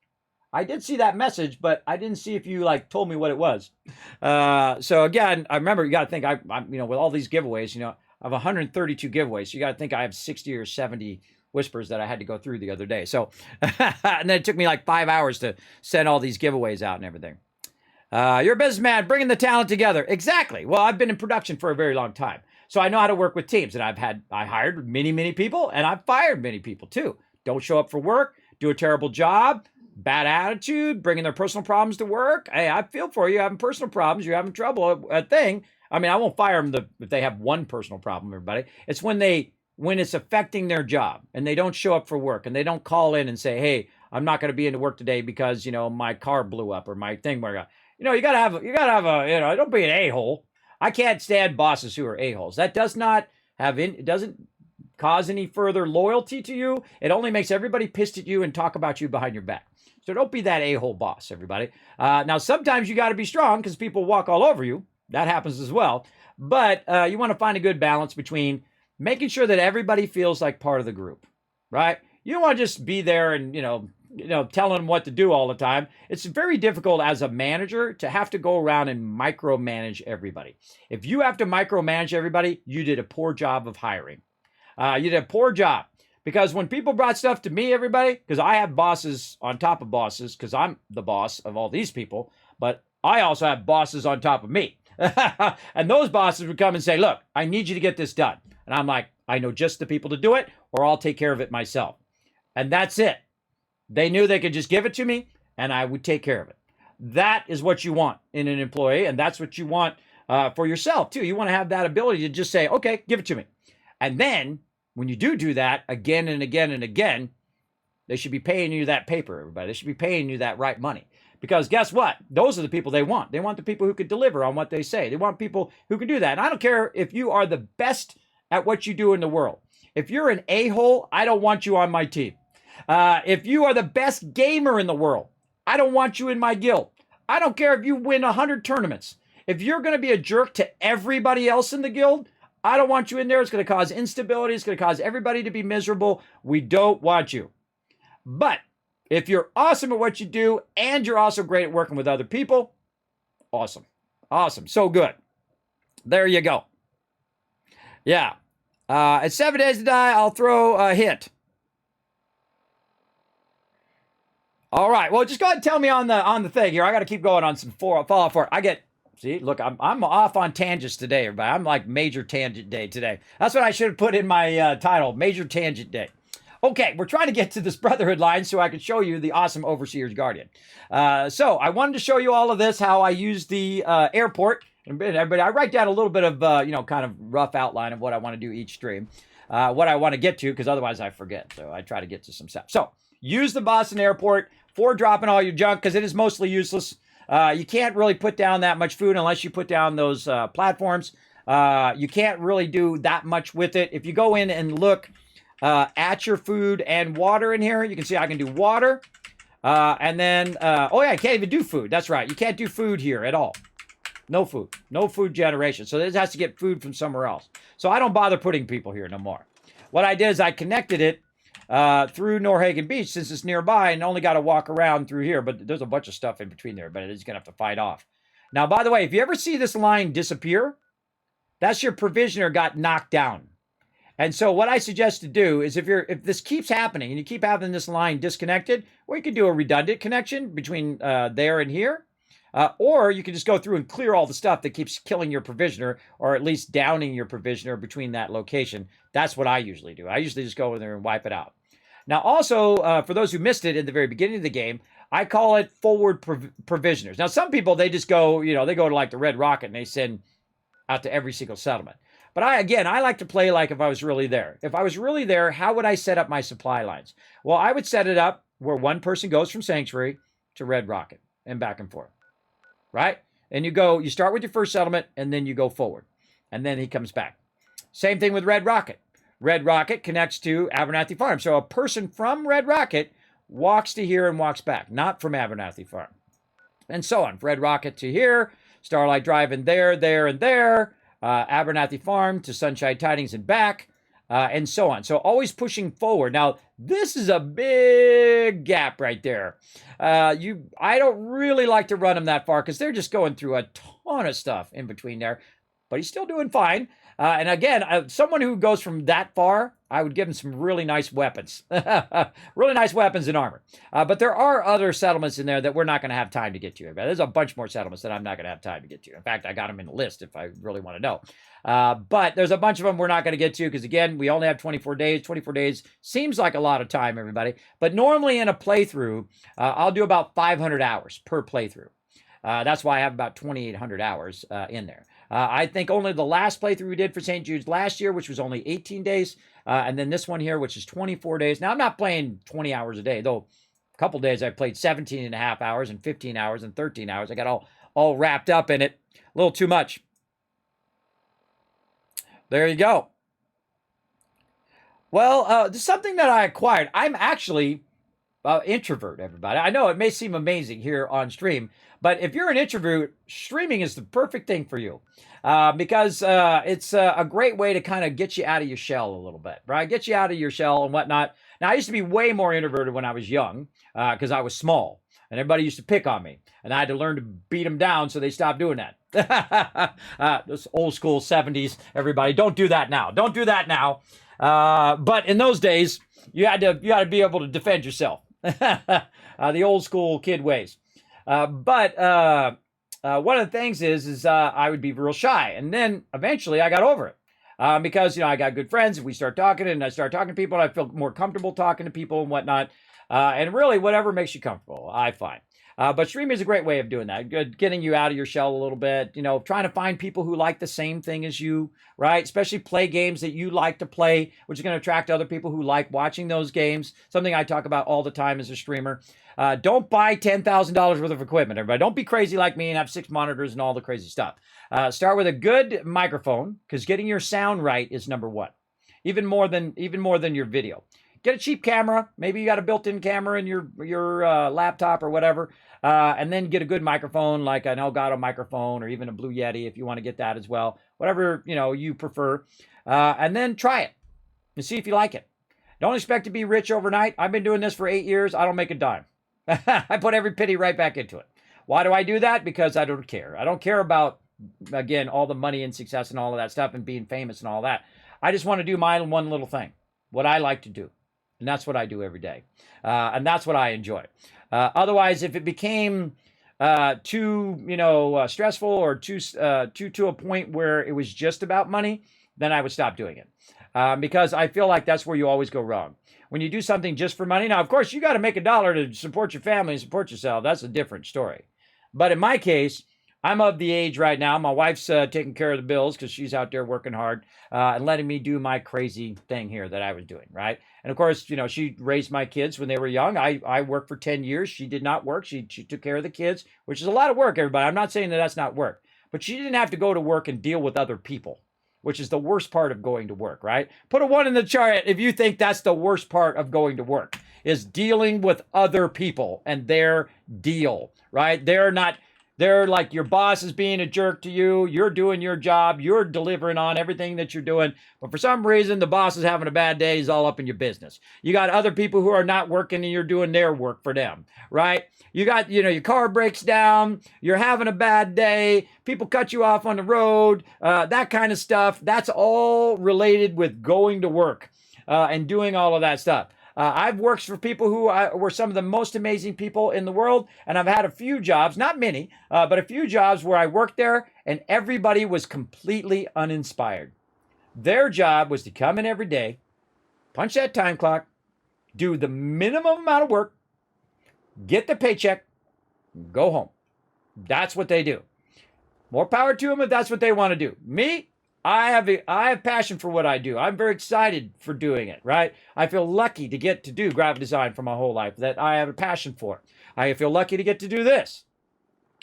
I did see that message, but I didn't see if you told me what it was. So again, I remember you got to think I'm with all these giveaways, I have 132 giveaways. So you got to think I have 60 or 70 whispers that I had to go through the other day. So, and then it took me 5 hours to send all these giveaways out and everything. You're a businessman, bringing the talent together. Exactly. Well, I've been in production for a very long time. So I know how to work with teams. And I hired many, many people, and I've fired many people too. Don't show up for work, do a terrible job, bad attitude, bringing their personal problems to work. Hey, I feel for you. You're having personal problems. You're having trouble. A thing. I mean, I won't fire them if they have one personal problem, everybody. It's when it's affecting their job and they don't show up for work and they don't call in and say, "Hey, I'm not going to be into work today because, my car blew up or my thing where you gotta have a, don't be an a-hole." I can't stand bosses who are a-holes. That does not it doesn't cause any further loyalty to you. It only makes everybody pissed at you and talk about you behind your back. So don't be that a-hole boss, everybody. Now, sometimes you got to be strong because people walk all over you. That happens as well. But you want to find a good balance between making sure that everybody feels like part of the group, right? You don't want to just be there and, telling them what to do all the time. It's very difficult as a manager to have to go around and micromanage everybody. If you have to micromanage everybody, you did a poor job of hiring. You did a poor job. Because when people brought stuff to me, everybody, because I have bosses on top of bosses, because I'm the boss of all these people, but I also have bosses on top of me. And those bosses would come and say, look, I need you to get this done. And I'm like, I know just the people to do it, or I'll take care of it myself. And that's it. They knew they could just give it to me, and I would take care of it. That is what you want in an employee, and that's what you want for yourself, too. You want to have that ability to just say, okay, give it to me. And then, when you do that again and again and again, they should be paying you that paper, everybody. They should be paying you that right money. Because guess what? Those are the people they want. They want the people who can deliver on what they say. They want people who can do that. And I don't care if you are the best at what you do in the world. If you're an a-hole, I don't want you on my team. If you are the best gamer in the world, I don't want you in my guild. I don't care if you win 100 tournaments. If you're going to be a jerk to everybody else in the guild, I don't want you in there. It's going to cause instability. It's going to cause everybody to be miserable. We don't want you. But if you're awesome at what you do and you're also great at working with other people, awesome. Awesome. So good. There you go. Yeah. At 7 days to die, I'll throw a hint. All right. Well, just go ahead and tell me on the thing here. I got to keep going on some Fallout 4. See, look, I'm off on tangents today, everybody. I'm like Major Tangent Day today. That's what I should have put in my title, Major Tangent Day. Okay, we're trying to get to this Brotherhood line so I can show you the awesome Overseer's Guardian. So I wanted to show you all of this, how I use the airport. And everybody, I write down a little bit of, kind of rough outline of what I want to do each stream. What I want to get to, because otherwise I forget. So I try to get to some stuff. So use the Boston airport for dropping all your junk, because it is mostly useless. You can't really put down that much food unless you put down those platforms. You can't really do that much with it. If you go in and look at your food and water in here, you can see I can do water. And then, I can't even do food. That's right. You can't do food here at all. No food. No food generation. So this has to get food from somewhere else. So I don't bother putting people here no more. What I did is I connected it through Norhagen Beach, since it's nearby, and only got to walk around through here. But there's a bunch of stuff in between there, but it's going to have to fight off. Now, by the way, if you ever see this line disappear, that's your provisioner got knocked down. And so what I suggest to do is if this keeps happening and you keep having this line disconnected, or you could do a redundant connection between there and here, or you can just go through and clear all the stuff that keeps killing your provisioner, or at least downing your provisioner between that location. That's what I usually do. I usually just go in there and wipe it out. Now, also, for those who missed it in the very beginning of the game, I call it forward provisioners. Now, some people, they just go, they go to like the Red Rocket and they send out to every single settlement. But I like to play like if I was really there. If I was really there, how would I set up my supply lines? Well, I would set it up where one person goes from Sanctuary to Red Rocket and back and forth, right? And you start with your first settlement, and then you go forward. And then he comes back. Same thing with Red Rocket. Red Rocket connects to Abernathy Farm. So a person from Red Rocket walks to here and walks back, not from Abernathy Farm. And so on. Red Rocket to here, Starlight Drive in there, and there. Abernathy Farm to Sunshine Tidings and back, and so on. So always pushing forward. Now, this is a big gap right there. I don't really like to run them that far because they're just going through a ton of stuff in between there, but he's still doing fine. And again, someone who goes from that far, I would give him some really nice weapons. Really nice weapons and armor. But there are other settlements in there that we're not going to have time to get to. There's a bunch more settlements that I'm not going to have time to get to. In fact, I got them in the list if I really want to know. But there's a bunch of them we're not going to get to because, again, we only have 24 days. 24 days seems like a lot of time, everybody. But normally in a playthrough, I'll do about 500 hours per playthrough. That's why I have about 2,800 hours in there. I think only the last playthrough we did for St. Jude's last year, which was only 18 days, and then this one here, which is 24 days. Now, I'm not playing 20 hours a day, though a couple days I played 17 and a half hours and 15 hours and 13 hours. I got all wrapped up in it. A little too much. There you go. Well, this is something that I acquired. I'm actually introvert, everybody. I know it may seem amazing here on stream, but if you're an introvert, streaming is the perfect thing for you. Because it's a great way to kind of get you out of your shell a little bit, right? Get you out of your shell and whatnot. Now, I used to be way more introverted when I was young because I was small and everybody used to pick on me. And I had to learn to beat them down so they stopped doing that. This old school 70s, everybody. Don't do that now. Don't do that now. But in those days, you had to be able to defend yourself. The old school kid ways. But one of the things is I would be real shy. And then eventually I got over it. Because, I got good friends and we start talking and I start talking to people and I feel more comfortable talking to people and whatnot. And really whatever makes you comfortable, I find. But streaming is a great way of doing that. Good, getting you out of your shell a little bit, trying to find people who like the same thing as you, right? Especially play games that you like to play, which is going to attract other people who like watching those games. Something I talk about all the time as a streamer. Don't buy $10,000 worth of equipment, everybody. Don't be crazy like me and have 6 monitors and all the crazy stuff. Start with a good microphone because getting your sound right is number one, even more than your video. Get a cheap camera. Maybe you got a built-in camera in your laptop or whatever. And then get a good microphone like an Elgato microphone or even a Blue Yeti if you want to get that as well. Whatever, you prefer. And then try it and see if you like it. Don't expect to be rich overnight. I've been doing this for 8 years. I don't make a dime. I put every penny right back into it. Why do I do that? Because I don't care. I don't care about, again, all the money and success and all of that stuff and being famous and all that. I just want to do my one little thing, what I like to do. And that's what I do every day. And that's what I enjoy. Otherwise, if it became too, stressful or too to a point where it was just about money, then I would stop doing it. Because I feel like that's where you always go wrong. When you do something just for money, now, of course, you got to make $1 to support your family and support yourself. That's a different story. But in my case, I'm of the age right now. My wife's taking care of the bills because she's out there working hard and letting me do my crazy thing here that I was doing, right? And of course, she raised my kids when they were young. I worked for 10 years. She did not work. She took care of the kids, which is a lot of work, everybody. I'm not saying that that's not work. But she didn't have to go to work and deal with other people, which is the worst part of going to work, right? Put a 1 in the chart if you think that's the worst part of going to work, is dealing with other people and their deal, right? They're like your boss is being a jerk to you. You're doing your job. You're delivering on everything that you're doing. But for some reason, the boss is having a bad day. He's all up in your business. You got other people who are not working and you're doing their work for them, right? You got, your car breaks down. You're having a bad day. People cut you off on the road, that kind of stuff. That's all related with going to work and doing all of that stuff. I've worked for people who were some of the most amazing people in the world, and I've had a few jobs, not many, but a few jobs where I worked there, and everybody was completely uninspired. Their job was to come in every day, punch that time clock, do the minimum amount of work, get the paycheck, go home. That's what they do. More power to them if that's what they want to do. Me, I have passion for what I do. I'm very excited for doing it, right? I feel lucky to get to do graphic design for my whole life, that I have a passion for. I feel lucky to get to do this.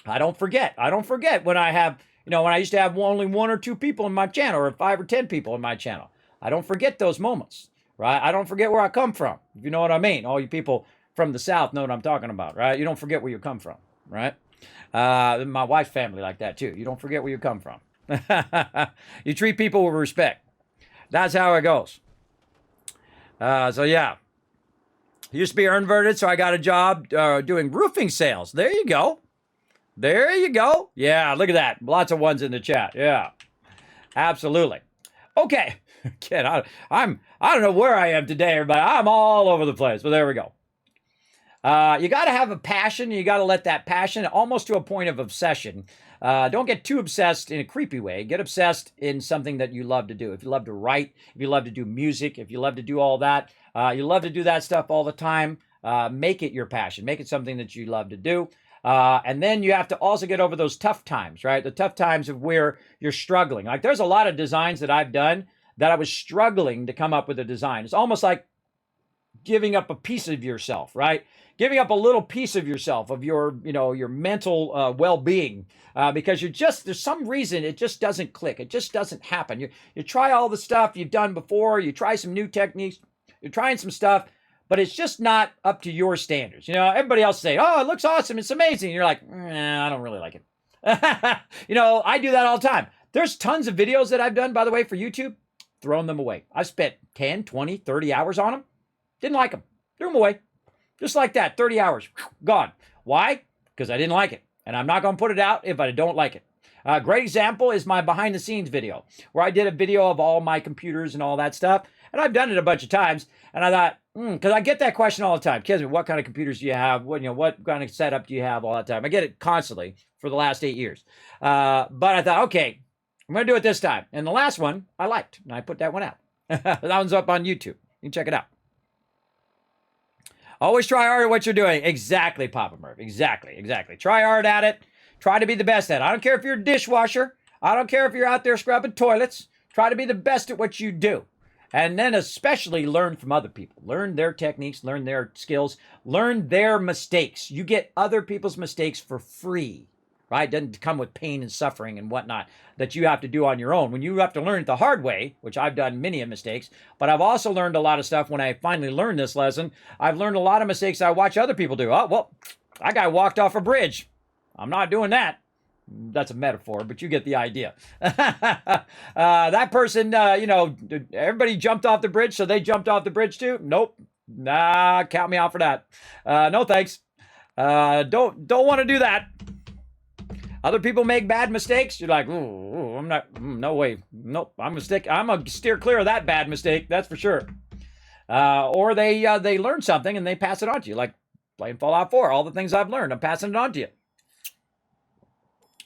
I don't forget when I have, when I used to have only 1 or 2 people in my channel or 5 or 10 people in my channel. I don't forget those moments, right? I don't forget where I come from, if you know what I mean. All you people from the South know what I'm talking about, right? You don't forget where you come from, right? My wife's family like that too. You don't forget where you come from. You treat people with respect. That's how it goes. So yeah. Used to be inverted, so I got a job doing roofing sales. There you go. There you go. Yeah, look at that. Lots of 1s in the chat. Yeah. Absolutely. Okay. Kid, I don't know where I am today, everybody. I'm all over the place, but there we go. You got to have a passion. You got to let that passion almost to a point of obsession. Don't get too obsessed in a creepy way. Get obsessed in something that you love to do. If you love to write, if you love to do music, if you love to do all that, you love to do that stuff all the time, make it your passion. Make it something that you love to do. And then you have to also get over those tough times, right? The tough times of where you're struggling. Like there's a lot of designs that I've done that I was struggling to come up with a design. It's almost like giving up a piece of yourself, right? Giving up a little piece of yourself, of your, your mental well-being, because there's some reason it just doesn't click. It just doesn't happen. You try all the stuff you've done before. You try some new techniques. You're trying some stuff, but it's just not up to your standards. You know, everybody else say, oh, it looks awesome, it's amazing. And you're like, nah, I don't really like it. You know, I do that all the time. There's tons of videos that I've done, by the way, for YouTube, throwing them away. I spent 10, 20, 30 hours on them. Didn't like them. Threw them away. Just like that, 30 hours, gone. Why? Because I didn't like it. And I'm not going to put it out if I don't like it. A great example is my behind the scenes video, where I did a video of all my computers and all that stuff. And I've done it a bunch of times. And I thought, because I get that question all the time. Kismet, what kind of computers do you have? What kind of setup do you have all that time? I get it constantly for the last 8 years. But I thought, okay, I'm going to do it this time. And the last one I liked, and I put that one out. That one's up on YouTube. You can check it out. Always try hard at what you're doing. Exactly, Papa Murph. Exactly. Try hard at it. Try to be the best at it. I don't care if you're a dishwasher. I don't care if you're out there scrubbing toilets. Try to be the best at what you do. And then especially learn from other people. Learn their techniques, learn their skills, learn their mistakes. You get other people's mistakes for free, right? It doesn't come with pain and suffering and whatnot that you have to do on your own. When you have to learn it the hard way, which I've done many mistakes, but I've also learned a lot of stuff when I finally learned this lesson. I've learned a lot of mistakes I watch other people do. Oh, well, that guy walked off a bridge. I'm not doing that. That's a metaphor, but you get the idea. That person, everybody jumped off the bridge, so they jumped off the bridge too? Nope. Nah, count me out for that. No thanks. Don't want to do that. Other people make bad mistakes. You're like, ooh, I'm not, no way. Nope, I'm gonna steer clear of that bad mistake, that's for sure. Or they learn something and they pass it on to you, like playing Fallout 4. All the things I've learned, I'm passing it on to you.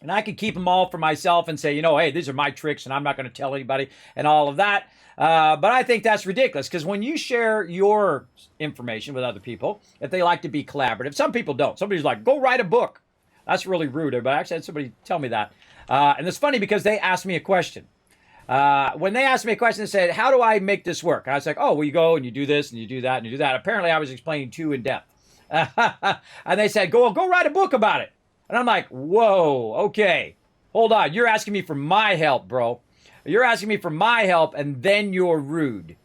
And I could keep them all for myself and say, hey, these are my tricks and I'm not going to tell anybody and all of that. But I think that's ridiculous, because when you share your information with other people, if they like to be collaborative, some people don't. Somebody's like, go write a book. That's really rude. But I actually had somebody tell me that. And it's funny because they asked me a question. When they asked me a question, they said, how do I make this work? And I was like, oh, well, you go and you do this and you do that and you do that. Apparently, I was explaining too in depth. And they said, go write a book about it. And I'm like, whoa, okay, hold on. You're asking me for my help, bro. You're asking me for my help, and then you're rude.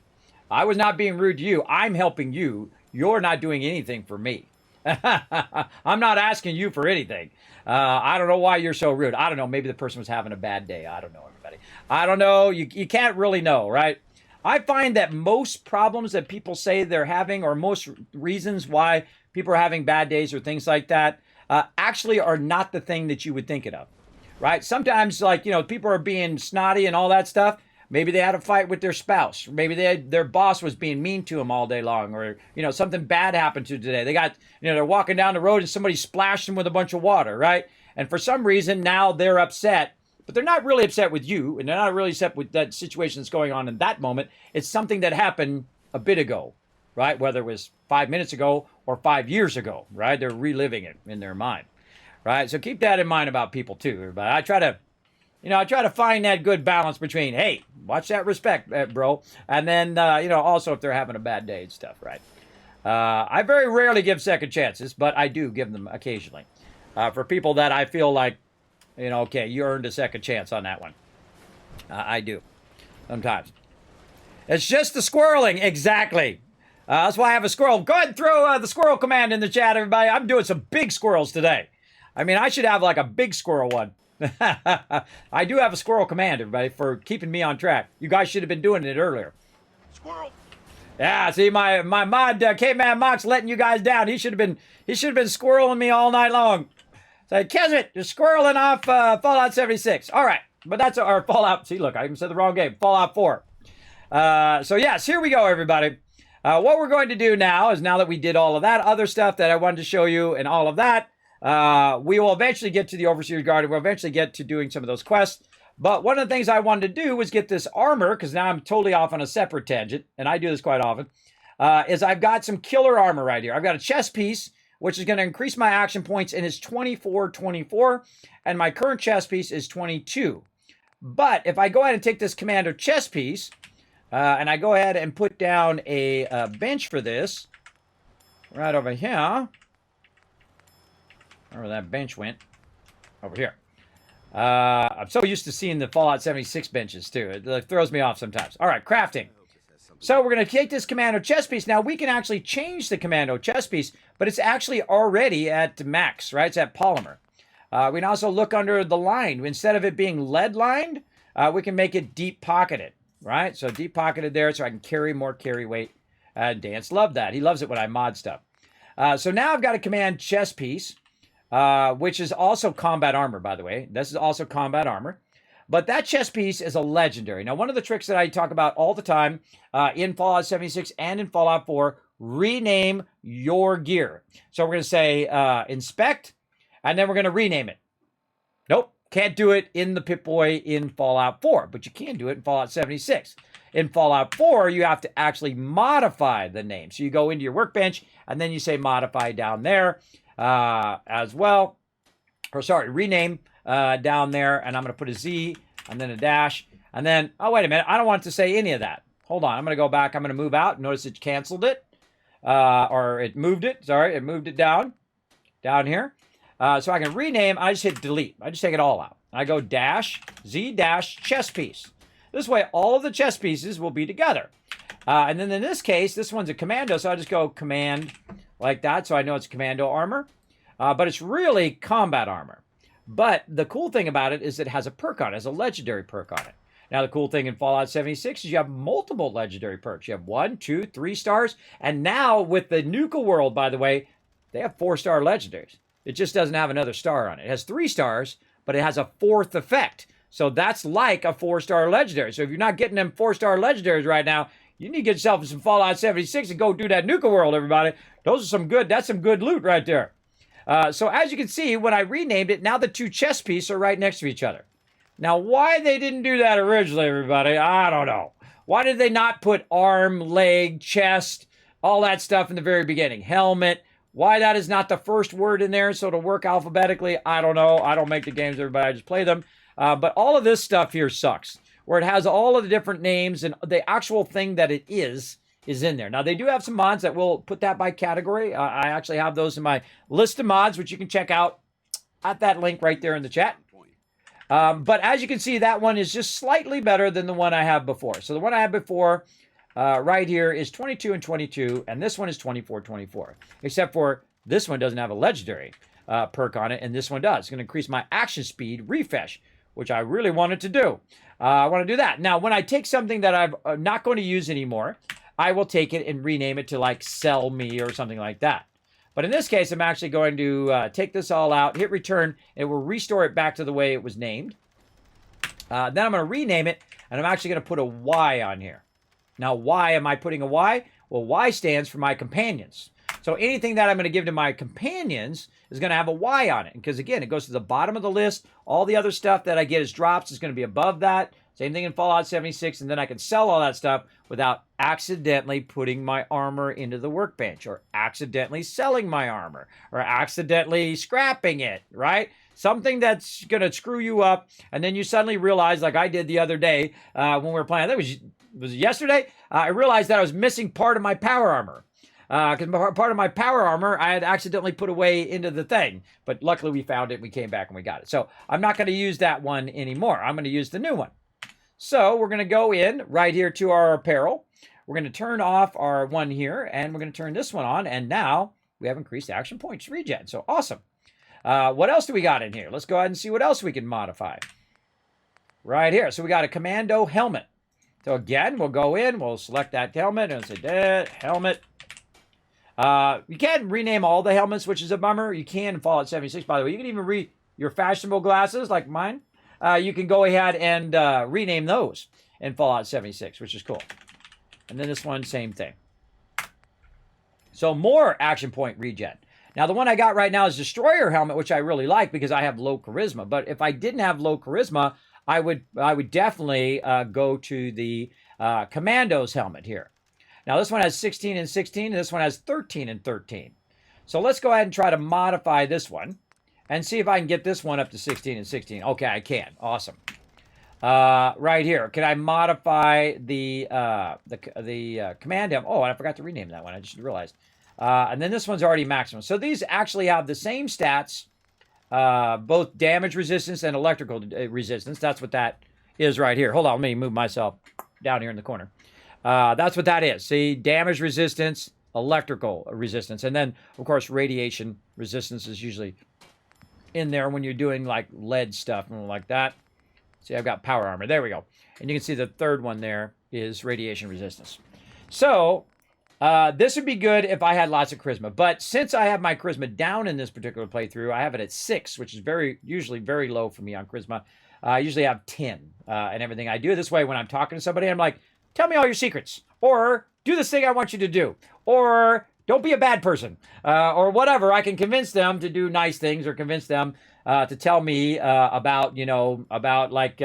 I was not being rude to you. I'm helping you. You're not doing anything for me. I'm not asking you for anything. I don't know why you're so rude. I don't know. Maybe the person was having a bad day. I don't know, everybody. I don't know. You can't really know, right? I find that most problems that people say they're having, or most reasons why people are having bad days or things like that, actually are not the thing that you would think it of, right? Sometimes, like, people are being snotty and all that stuff. Maybe they had a fight with their spouse. Maybe their boss was being mean to them all day long, or, something bad happened to today. They got, they're walking down the road and somebody splashed them with a bunch of water, right? And for some reason, now they're upset, but they're not really upset with you, and they're not really upset with that situation that's going on in that moment. It's something that happened a bit ago, right? Whether it was 5 minutes ago or 5 years ago, right? They're reliving it in their mind, right? So keep that in mind about people too, everybody. I try to find that good balance between, hey, watch that respect, bro. And then, also if they're having a bad day and stuff, right? I very rarely give second chances, but I do give them occasionally. For people that I feel like, okay, you earned a second chance on that one. I do, sometimes. It's just the squirreling, exactly. That's why I have a squirrel. Go ahead and throw the squirrel command in the chat, everybody. I'm doing some big squirrels today. I mean, I should have like a big squirrel one. I do have a squirrel command, everybody, for keeping me on track. You guys should have been doing it earlier. Squirrel. Yeah, see, my mod, Caveman Mox, letting you guys down. He should have been squirreling me all night long. Say, Kismet, you're squirreling off Fallout 76. All right, but that's our Fallout. See, look, I even said the wrong game. Fallout 4. So yes, here we go, everybody. What we're going to do now is, now that we did all of that other stuff that I wanted to show you and all of that, we will eventually get to the Overseer's Guard. We'll eventually get to doing some of those quests. But one of the things I wanted to do was get this armor, because now I'm totally off on a separate tangent, and I do this quite often, is I've got some killer armor right here. I've got a chest piece, which is going to increase my action points, and it's 24, and my current chest piece is 22. But if I go ahead and take this Commander chest piece, and I go ahead and put down a bench for this, right over here. Where that bench went. Over here. I'm so used to seeing the Fallout 76 benches, too. It throws me off sometimes. All right, crafting. So we're going to take this commando chest piece. Now we can actually change the commando chest piece, but it's actually already at max, right? It's at polymer. We can also look under the line. Instead of it being lead lined, we can make it deep pocketed, right? So deep pocketed there so I can carry more carry weight. Dance loved that. He loves it when I mod stuff. So now I've got a command chest piece, which is also combat armor, by the way. This is also combat armor. But that chest piece is a legendary. Now, one of the tricks that I talk about all the time in Fallout 76 and in Fallout 4, rename your gear. So we're going to say inspect, and then we're going to rename it. Nope, can't do it in the Pip-Boy in Fallout 4, but you can do it in Fallout 76. In Fallout 4, you have to actually modify the name. So you go into your workbench, and then you say modify down there as well. Or sorry, rename down there, and I'm going to put a Z, and then a dash, and then, oh, wait a minute, I don't want it to say any of that. Hold on, I'm going to go back, I'm going to move out. Notice it canceled it, or it moved it, sorry, it moved it down here. So I can rename, I just hit delete. I just take it all out. I go dash, Z dash, chest piece. This way, all of the chest pieces will be together. And then in this case, this one's a commando, so I just go command like that, so I know it's commando armor. But it's really combat armor. But the cool thing about it is it has a perk on it. It has a legendary perk on it. Now, the cool thing in Fallout 76 is you have multiple legendary perks. You have 1, 2, 3 stars. And now with the Nuka World, by the way, they have 4-star legendaries. It just doesn't have another star on it. It has 3 stars, but it has a 4th effect. So that's like a 4-star legendary. So if you're not getting them 4-star legendaries right now, you need to get yourself some Fallout 76 and go do that Nuka World, everybody. Those are some good, that's some good loot right there. So as you can see, when I renamed it, now the 2 chest pieces are right next to each other. Now, why they didn't do that originally, everybody, I don't know. Why did they not put arm, leg, chest, all that stuff in the very beginning? Helmet. Why that is not the first word in there, so it'll work alphabetically, I don't know. I don't make the games, everybody. I just play them. But all of this stuff here sucks, where it has all of the different names and the actual thing that it is in there. Now, they do have some mods that will put that by category. I actually have those in my list of mods, which you can check out at that link right there in the chat. But as you can see, that one is just slightly better than the one I have before. So the one I had before right here is 22 and 22, and this one is 24, 24. Except for this one doesn't have a legendary perk on it, and this one does. It's going to increase my action speed refresh, which I really wanted to do. I want to do that. Now, when I take something that I'm not going to use anymore, I will take it and rename it to like Sell Me or something like that. But in this case, I'm actually going to take this all out, hit return, it will restore it back to the way it was named. Then I'm going to rename it, and I'm actually going to put a Y on here. Now, why am I putting a Y? Well, Y stands for my companions. So anything that I'm going to give to my companions is going to have a Y on it. Because again, it goes to the bottom of the list. All the other stuff that I get as drops is going to be above that. Same thing in Fallout 76. And then I can sell all that stuff without accidentally putting my armor into the workbench, or accidentally selling my armor, or accidentally scrapping it, right? Something that's going to screw you up. And then you suddenly realize, like I did the other day when we were playing, I think it was yesterday, I realized that I was missing part of my power armor. Because part of my power armor I had accidentally put away into the thing. But luckily we found it, we came back and we got it. So I'm not going to use that one anymore. I'm going to use the new one. So we're going to go in right here to our apparel. We're going to turn off our one here, and we're going to turn this one on. And now we have increased action points regen. So awesome. What else do we got in here? Let's go ahead and see what else we can modify. Right here. So we got a commando helmet. So again, we'll go in, we'll select that helmet, and say helmet. You can rename all the helmets, which is a bummer. You can in Fallout 76, by the way. You can even read your fashionable glasses, like mine. You can go ahead and rename those in Fallout 76, which is cool. And then this one, same thing. So more action point regen. Now, the one I got right now is Destroyer Helmet, which I really like because I have low charisma. But if I didn't have low charisma, I would definitely go to the Commando's helmet here. Now, this one has 16 and 16, and this one has 13 and 13. So let's go ahead and try to modify this one and see if I can get this one up to 16 and 16. Okay, I can. Awesome. Right here, can I modify the command helmet? Oh, I forgot to rename that one. I just realized. And then this one's already maximum. So these actually have the same stats, both damage resistance and electrical resistance. That's what that is right here. Hold on, let me move myself down here in the corner. That's what that is. See, damage resistance, electrical resistance, and then, of course, radiation resistance is usually in there when you're doing, like, lead stuff and like that. See, I've got power armor. There we go. And you can see the third one there is radiation resistance. So, this would be good if I had lots of charisma. But since I have my charisma down in this particular playthrough, I have it at 6, which is usually very low for me on charisma. I usually have 10 and everything I do. This way, when I'm talking to somebody, I'm like, tell me all your secrets. Or do this thing I want you to do. Or don't be a bad person. Or whatever. I can convince them to do nice things or convince them to tell me about, like,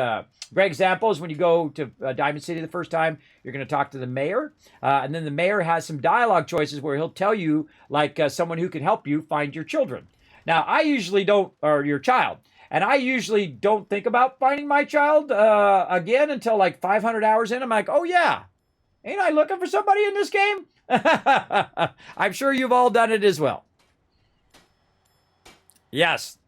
great example is when you go to Diamond City the first time, you're going to talk to the mayor. And then the mayor has some dialogue choices where he'll tell you, like, someone who can help you find your children. Now, I usually don't, or your child. And I usually don't think about finding my child again until like 500 hours in. I'm like, oh yeah, ain't I looking for somebody in this game? I'm sure you've all done it as well. Yes.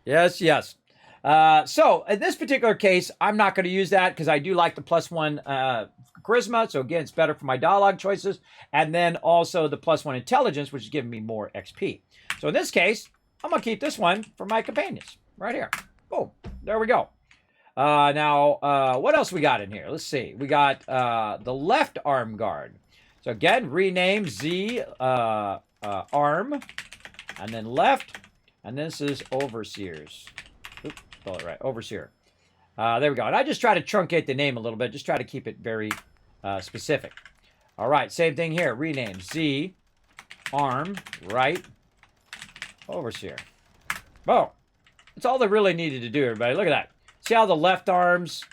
Yes, yes. So in this particular case, I'm not going to use that because I do like the +1 charisma. So again, it's better for my dialogue choices. And then also the +1 intelligence, which is giving me more XP. So in this case, I'm going to keep this one for my companions right here. Boom. There we go. Now, what else we got in here? Let's see. We got the left arm guard. So again, rename Z arm, and then left, and this is overseers. Oops, spell it right. Overseer. There we go. And I just try to truncate the name a little bit. Just try to keep it very specific. All right. Same thing here. Rename Z arm right overseer. Boom. That's all they really needed to do, everybody. Look at that. See how the left arms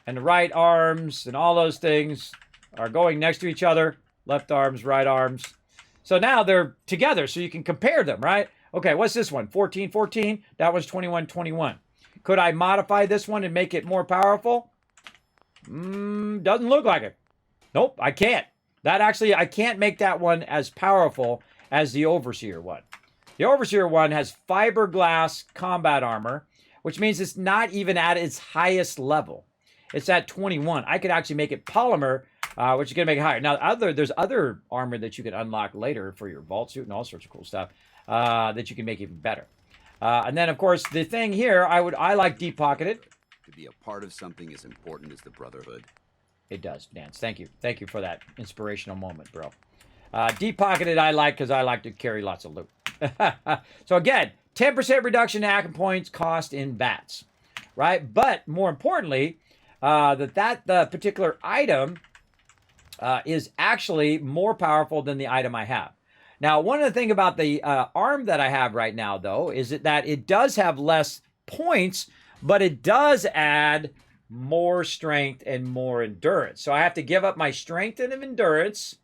and the right arms and all those things are going next to each other? Left arms, right arms. So now they're together, so you can compare them, right? Okay, what's this one? 14, 14. That one's 21, 21. Could I modify this one and make it more powerful? Doesn't look like it. Nope, I can't. I can't make that one as powerful as the Overseer one. The Overseer one has fiberglass combat armor, which means it's not even at its highest level. It's at 21. I could actually make it polymer, which is going to make it higher. Now, there's other armor that you can unlock later for your vault suit and all sorts of cool stuff that you can make even better. And then, of course, the thing here, I like deep pocketed. To be a part of something as important as the Brotherhood. It does, Dance. Thank you. Thank you for that inspirational moment, bro. Deep pocketed I like because I like to carry lots of loot. So again, 10% reduction in action points cost in bats, right? But more importantly, the particular item is actually more powerful than the item I have. Now, one of the things about the arm that I have right now, though, is that it does have less points, but it does add more strength and more endurance. So I have to give up my strength and endurance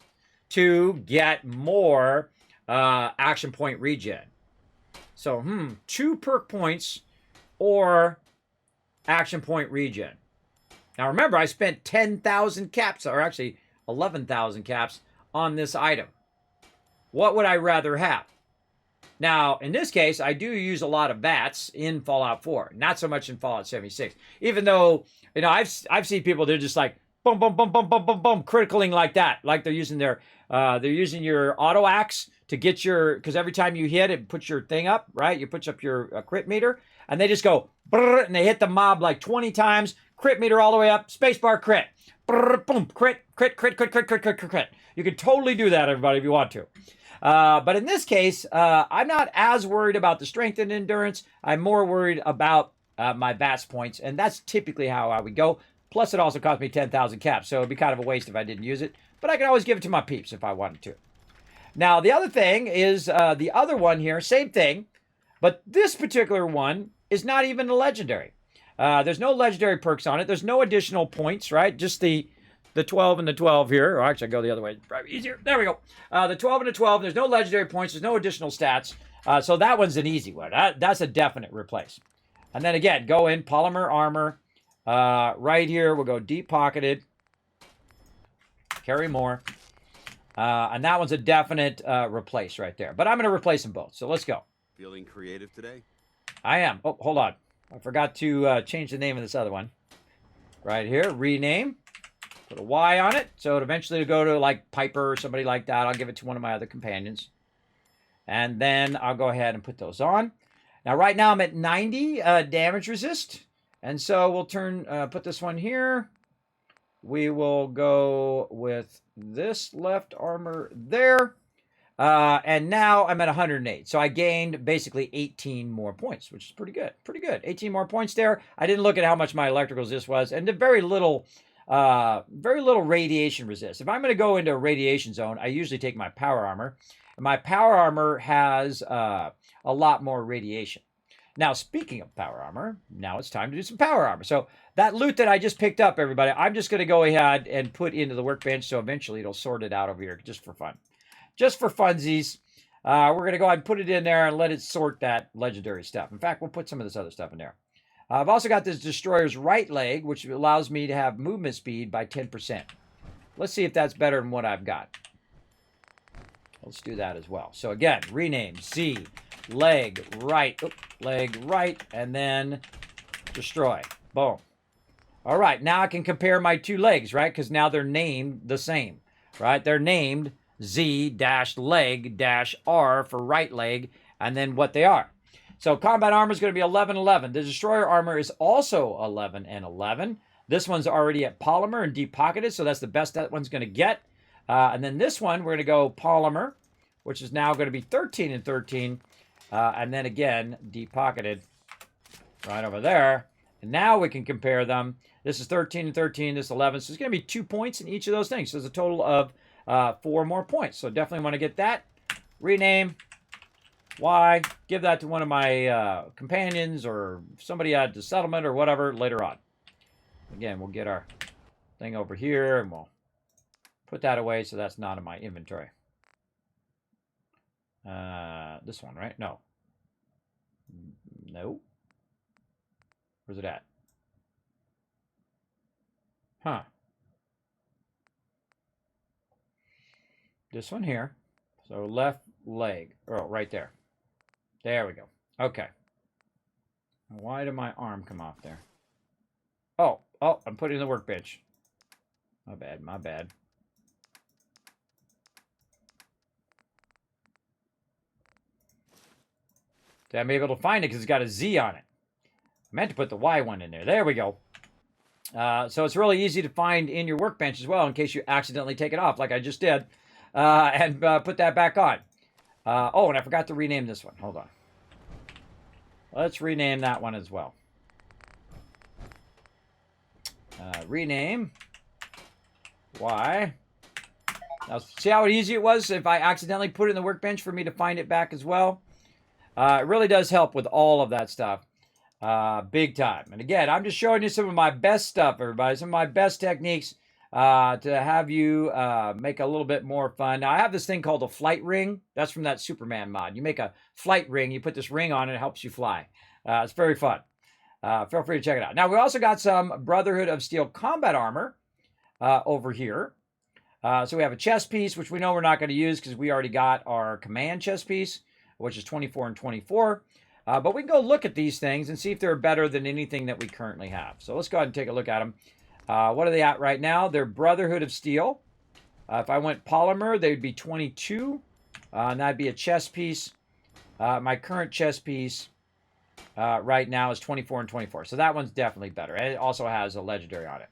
to get more action point regen. So, 2 perk points or action point regen. Now, remember, I spent 10,000 caps, or actually 11,000 caps on this item. What would I rather have? Now, in this case, I do use a lot of bats in Fallout 4, not so much in Fallout 76. Even though, I've seen people, they're just like, boom, boom, boom, boom, boom, boom, boom, criticaling like that. Like they're using your auto axe to get because every time you hit, it puts your thing up, right? You puts up your crit meter, and they just go, brrr, and they hit the mob like 20 times, crit meter all the way up, spacebar crit, brrr, boom, crit, crit, crit, crit, crit, crit, crit, crit, crit. You can totally do that, everybody, if you want to. But in this case, I'm not as worried about the strength and endurance. I'm more worried about my VATS points, and that's typically how I would go. Plus, it also cost me 10,000 caps, so it'd be kind of a waste if I didn't use it. But I can always give it to my peeps if I wanted to. Now, the other thing is the other one here, same thing, but this particular one is not even a legendary. There's no legendary perks on it. There's no additional points, right? Just the 12 and the 12 here. Or actually, I go the other way. It's probably easier. There we go. The 12 and the 12. There's no legendary points. There's no additional stats. So that one's an easy one. That's a definite replace. And then again, go in polymer armor. Right here, we'll go deep pocketed. Carry more. And that one's a definite replace right there. But I'm going to replace them both. So let's go. Feeling creative today? I am. Oh, hold on. I forgot to change the name of this other one. Right here. Rename. Put a Y on it. So it eventually will go to like Piper or somebody like that. I'll give it to one of my other companions. And then I'll go ahead and put those on. Now, right now I'm at 90 damage resist. And so we'll put this one here. We will go with this left armor there. And now I'm at 108. So I gained basically 18 more points, which is pretty good. Pretty good. 18 more points there. I didn't look at how much my electrical resist was. And very little radiation resist. If I'm going to go into a radiation zone, I usually take my power armor. And my power armor has a lot more radiation. Now, speaking of power armor, now it's time to do some power armor. So that loot that I just picked up, everybody, I'm just going to go ahead and put into the workbench. So eventually it'll sort it out over here just for fun. Just for funsies. We're going to go ahead and put it in there and let it sort that legendary stuff. In fact, we'll put some of this other stuff in there. I've also got this destroyer's right leg, which allows me to have movement speed by 10%. Let's see if that's better than what I've got. Let's do that as well. So again, rename Z, leg right, and then destroy. Boom. All right, now I can compare my two legs, right? Because now they're named the same, right? They're named Z-leg-R for right leg, and then what they are. So combat armor is going to be 11-11. The destroyer armor is also 11-11. This one's already at polymer and deep-pocketed, so that's the best that one's going to get. And then this one, we're going to go polymer, which is now going to be 13-13. And then again, deep-pocketed right over there. And now we can compare them. This is 13-13, this is 11. So it's going to be 2 points in each of those things. So there's a total of 4 more points. So definitely want to get that. Rename. Y. Give that to one of my companions or somebody at the settlement or whatever later on. Again, we'll get our thing over here and we'll put that away so that's not in my inventory. This one, right? No. No. Where's it at? Huh. This one here. So left leg. Oh, right there. There we go. Okay. Why did my arm come off there? Oh, I'm putting it in the workbench. My bad, my bad. So I'm able to find it because it's got a Z on it. I meant to put the Y one in there. There we go. So it's really easy to find in your workbench as well in case you accidentally take it off like I just did. And put that back on. Oh, and I forgot to rename this one. Hold on. Let's rename that one as well. Rename. Y. Now, see how easy it was if I accidentally put it in the workbench for me to find it back as well? It really does help with all of that stuff. Big time. And again, I'm just showing you some of my best stuff, everybody. Some of my best techniques to have you make a little bit more fun. Now, I have this thing called a flight ring. That's from that Superman mod. You make a flight ring. You put this ring on and it helps you fly. It's very fun. Feel free to check it out. Now, we also got some Brotherhood of Steel combat armor over here. So we have a chest piece, which we know we're not going to use because we already got our command chest piece, which is 24 and 24. But we can go look at these things and see if they're better than anything that we currently have. So let's go ahead and take a look at them. What are they at right now? They're Brotherhood of Steel. If I went polymer, they'd be 22. And that'd be a chest piece. My current chest piece right now is 24 and 24. So that one's definitely better. And it also has a legendary on it.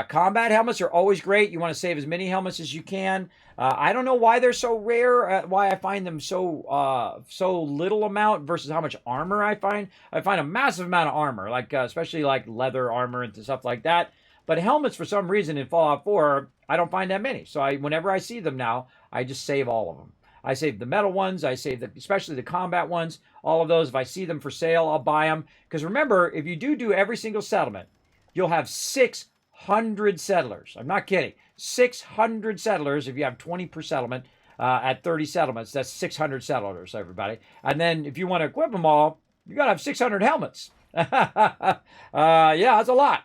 Combat helmets are always great. You want to save as many helmets as you can. I don't know why they're so rare, why I find them so little amount versus how much armor I find. I find a massive amount of armor, like especially like leather armor and stuff like that. But helmets, for some reason, in Fallout 4, I don't find that many. So whenever I see them now, I just save all of them. I save the metal ones. I save especially the combat ones. All of those, if I see them for sale, I'll buy them. Because remember, if you do every single settlement, you'll have 600 settlers. I'm not kidding. 600 settlers if you have 20 per settlement at 30 settlements. That's 600 settlers, everybody. And then if you want to equip them all, you got to have 600 helmets. Yeah, that's a lot.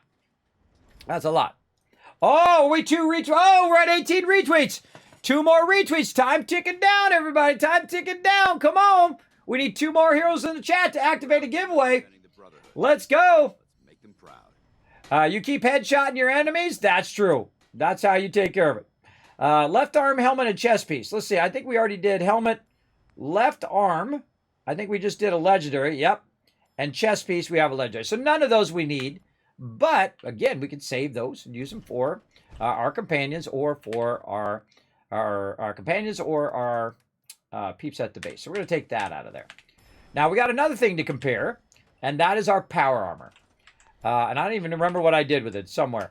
That's a lot. Oh, we're at 18 retweets. 2 more retweets. Time ticking down, everybody. Time ticking down. Come on. We need 2 more heroes in the chat to activate a giveaway. Let's go. You keep headshotting your enemies? That's true. That's how you take care of it. Left arm, helmet, and chest piece. Let's see. I think we already did helmet, left arm. I think we just did a legendary. Yep. And chest piece, we have a legendary. So none of those we need. But, again, we can save those and use them for our companions or for our companions or our peeps at the base. So we're going to take that out of there. Now, we got another thing to compare, and that is our power armor. And I don't even remember what I did with it somewhere.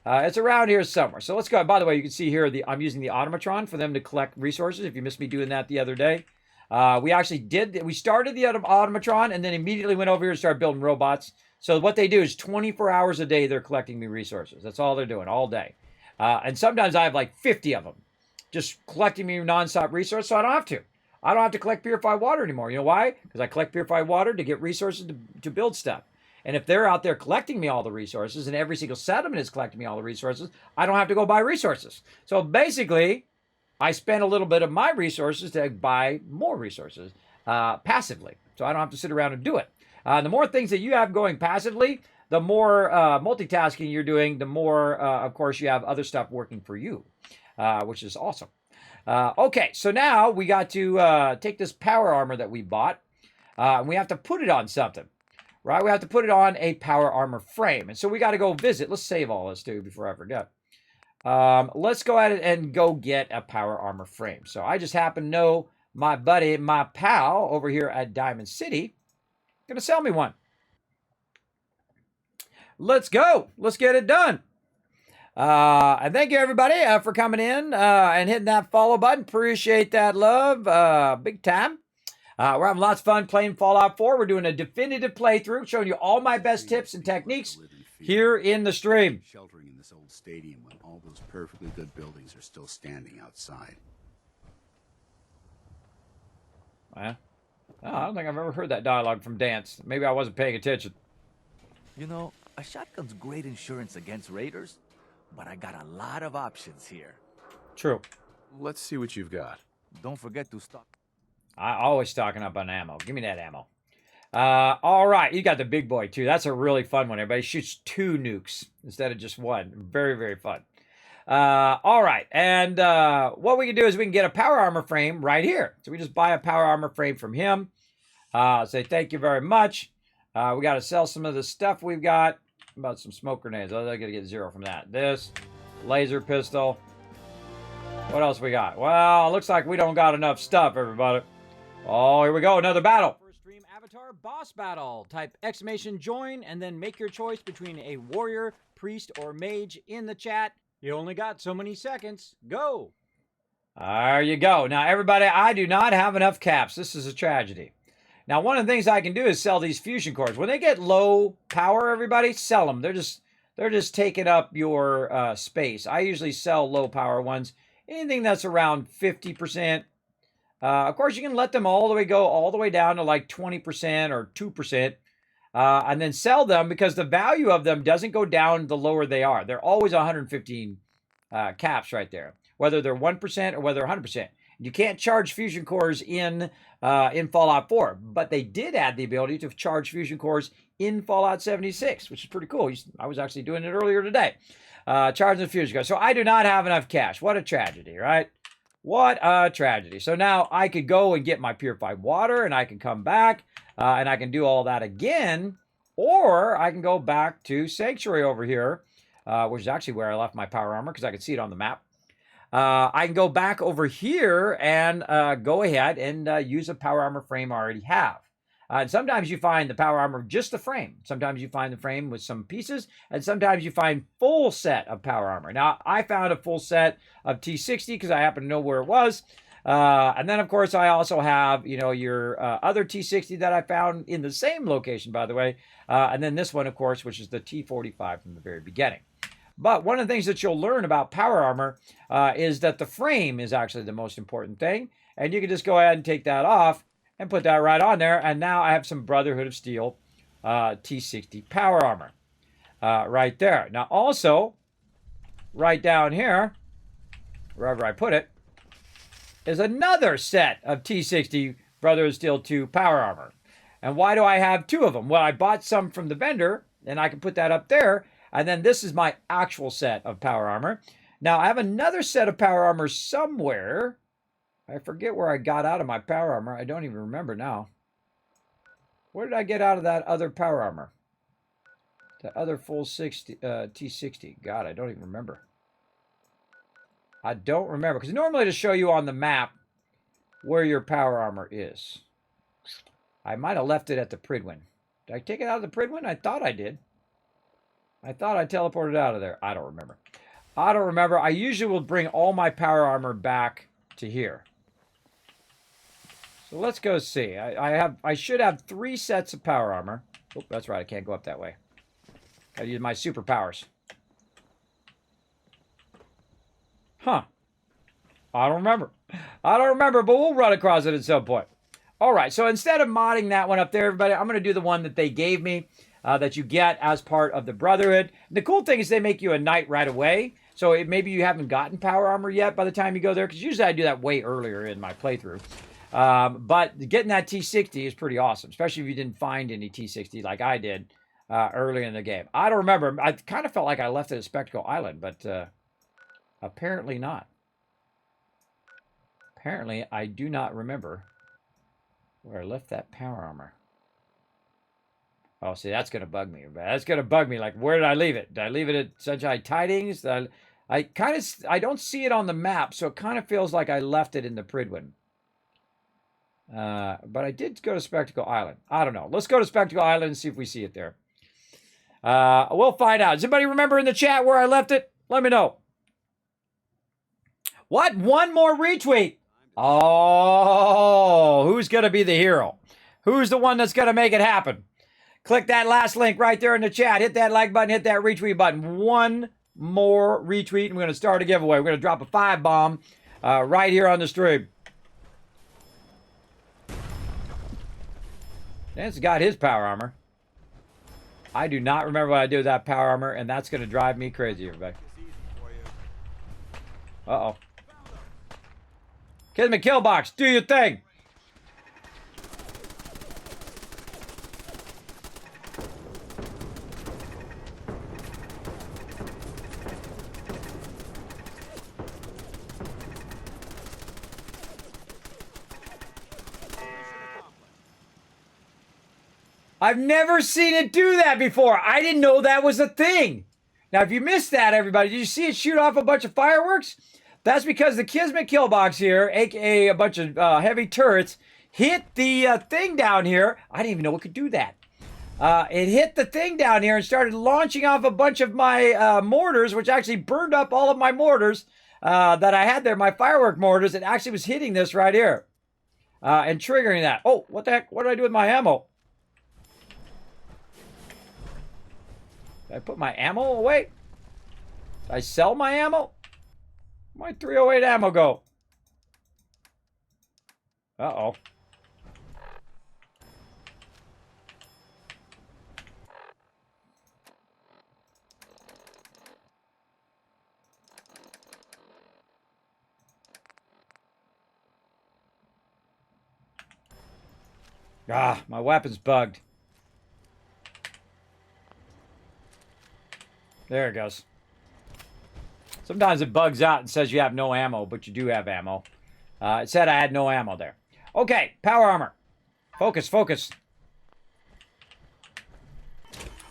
It's around here somewhere. So let's go. By the way, you can see here, I'm using the automatron for them to collect resources. If you missed me doing that the other day. We started the automatron and then immediately went over here and started building robots. So what they do is 24 hours a day, they're collecting me resources. That's all they're doing all day. And sometimes I have like 50 of them just collecting me nonstop resources. So I don't have to. I don't have to collect purified water anymore. You know why? Because I collect purified water to get resources to build stuff. And if they're out there collecting me all the resources and every single settlement is collecting me all the resources, I don't have to go buy resources. So basically, I spend a little bit of my resources to buy more resources passively. So I don't have to sit around and do it. The more things that you have going passively, the more multitasking you're doing, the more, of course, you have other stuff working for you, which is awesome. Okay, so now we got to take this power armor that we bought, and we have to put it on something, right? We have to put it on a power armor frame. And so we got to go visit. Let's save all this, too, before I forget. Let's go ahead and go get a power armor frame. So I just happen to know my buddy, my pal over here at Diamond City, going to sell me one. Let's go. Let's get it done. And thank you, everybody, for coming in and hitting that follow button. Appreciate that love. Big time. We're having lots of fun playing Fallout 4. We're doing a definitive playthrough, showing you all my best tips and techniques here in the stream. Sheltering in this old stadium when all those perfectly good buildings are still standing outside. Well, I don't think I've ever heard that dialogue from Dance. Maybe I wasn't paying attention. You know, a shotgun's great insurance against raiders, but I got a lot of options here. True. Let's see what you've got. Don't forget to stock. I always stocking up on ammo. Give me that ammo. All right, you got the big boy too. That's a really fun one. Everybody shoots 2 nukes instead of just 1. Very, very fun. All right, and what we can do is we can get a power armor frame right here. So we just buy a power armor frame from him. Say thank you very much. We got to sell some of the stuff we've got. About some smoke grenades. I got to get 0 from that. This laser pistol. What else we got? Well, looks like we don't got enough stuff, everybody. Oh, here we go. Another battle. First stream avatar boss battle. Type !join and then make your choice between a warrior, priest, or mage in the chat. You only got so many seconds. Go. There you go. Now, everybody, I do not have enough caps. This is a tragedy. Now, one of the things I can do is sell these fusion cores. When they get low power, everybody, sell them. They're just taking up your space. I usually sell low power ones. Anything that's around 50%. Of course, you can let them go all the way down to like 20% or 2%. And then sell them because the value of them doesn't go down the lower they are. They're always 115 caps right there, whether they're 1% or whether they're 100%. You can't charge fusion cores in Fallout 4, but they did add the ability to charge fusion cores in Fallout 76, which is pretty cool. I was actually doing it earlier today, charging the fusion cores. So I do not have enough cash. What a tragedy, right? What a tragedy. So now I could go and get my purified water, and I can come back, and I can do all that again, or I can go back to Sanctuary over here, which is actually where I left my power armor, because I can see it on the map. I can go back over here and go ahead and use a power armor frame I already have. And sometimes you find the power armor just the frame. Sometimes you find the frame with some pieces, and sometimes you find full set of power armor. Now, I found a full set of T60 because I happen to know where it was. And then, of course, I also have, your other T60 that I found in the same location, by the way. And then this one, of course, which is the T45 from the very beginning. But one of the things that you'll learn about power armor is that the frame is actually the most important thing. And you can just go ahead and take that off and put that right on there. And now I have some Brotherhood of Steel T60 power armor right there. Now also, right down here, wherever I put it, is another set of T60 Brotherhood of Steel 2 power armor. And why do I have 2 of them? Well, I bought some from the vendor, and I can put that up there. And then this is my actual set of power armor. Now, I have another set of power armor somewhere. I forget where I got out of my power armor. I don't even remember now. Where did I get out of that other power armor? The other full 60 T60. God, I don't even remember. I don't remember. Because normally to show you on the map where your power armor is. I might have left it at the Pridwin. Did I take it out of the Pridwin? I thought I did. I thought I teleported out of there. I don't remember. I don't remember. I usually will bring all my power armor back to here. So let's go see. I should have 3 sets of power armor. Oh, that's right. I can't go up that way. Gotta use my superpowers. Huh. I don't remember. I don't remember, but we'll run across it at some point. All right, so instead of modding that one up there, everybody, I'm going to do the one that they gave me that you get as part of the Brotherhood. And the cool thing is they make you a knight right away. So maybe you haven't gotten power armor yet by the time you go there, because usually I do that way earlier in my playthrough. But getting that T60 is pretty awesome, especially if you didn't find any T60 like I did early in the game. I don't remember. I kind of felt like I left it at Spectacle Island, but apparently not. Apparently, I do not remember where I left that power armor. Oh, see, that's going to bug me. That's going to bug me. Like, where did I leave it? Did I leave it at Sunshine Tidings? I don't see it on the map, so it kind of feels like I left it in the Pridwin. But I did go to Spectacle Island. I don't know. Let's go to Spectacle Island and see if we see it there. We'll find out. Does anybody remember in the chat where I left it? Let me know. What? One more retweet. Oh, who's going to be the hero? Who's the one that's going to make it happen? Click that last link right there in the chat. Hit that like button. Hit that retweet button. One more retweet, and we're going to start a giveaway. We're going to drop a 5-bomb right here on the stream. Dan's got his power armor. I do not remember what I did with that power armor, and that's going to drive me crazy, everybody. Uh-oh. Kismet kill box, do your thing. I've never seen it do that before. I didn't know that was a thing. Now, if you missed that, everybody, did you see it shoot off a bunch of fireworks? That's because the Kismet kill box here, aka a bunch of heavy turrets, hit the thing down here. I didn't even know it could do that. It hit the thing down here and started launching off a bunch of my mortars, which actually burned up all of my mortars that I had there, my firework mortars. It actually was hitting this right here and triggering that. Oh, what the heck? What did I do with my ammo? Did I put my ammo away? Did I sell my ammo? Where'd my 308 ammo go? Uh-oh. Ah, my weapon's bugged. There it goes. Sometimes it bugs out and says you have no ammo, but you do have ammo. It said I had no ammo there. Okay, power armor. Focus, focus.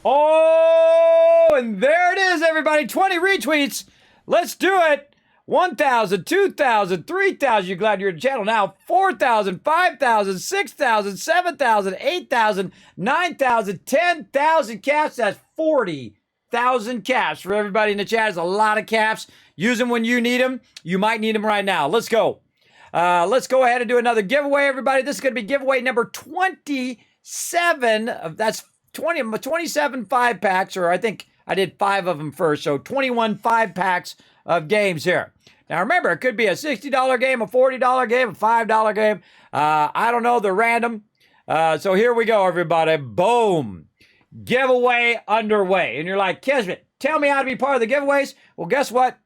Oh, and there it is, everybody. 20 retweets. Let's do it. 1,000, 2,000, 3,000. You're glad you're in the channel now. 4,000, 5,000, 6,000, 7,000, 8,000, 9,000, 10,000 caps. That's 40,000 caps for everybody in the chat. It's a lot of caps. Use them when you need them. You might need them right now. Let's go. Let's go ahead and do another giveaway, everybody. This is going to be giveaway number 27. That's 27 5-packs, or I think I did 5 of them first. So 21 5-packs of games here. Now remember, it could be a $60 game, a $40 game, a $5 game. I don't know. They're random. So here we go, everybody. Boom. Giveaway underway. And you're like, Kismet, tell me how to be part of the giveaways. Well, guess what?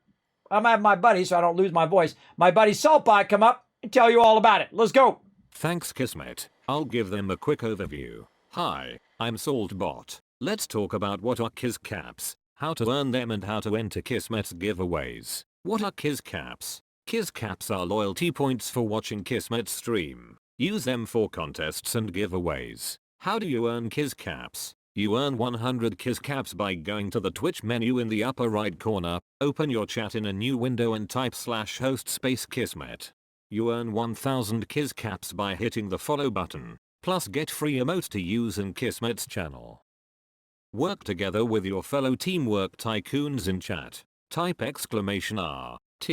I'm having my buddy, so I don't lose my voice. My buddy Saltbot come up and tell you all about it. Let's go. Thanks, Kismet. I'll give them a quick overview. Hi, I'm Saltbot. Let's talk about what are Kiz caps. how to earn them and how to enter Kismet's giveaways. What are Kiscaps? Kiscaps are loyalty points for watching Kismet's stream. Use them for contests and giveaways. How do you earn Kiscaps? You earn 100 Kiscaps by going to the Twitch menu in the upper right corner, open your chat in a new window and type /host space Kismet. You earn 1000 Kiscaps by hitting the follow button, plus get free emotes to use in Kismet's channel. Work together with your fellow Teamwork Tycoons in chat. Type !RT,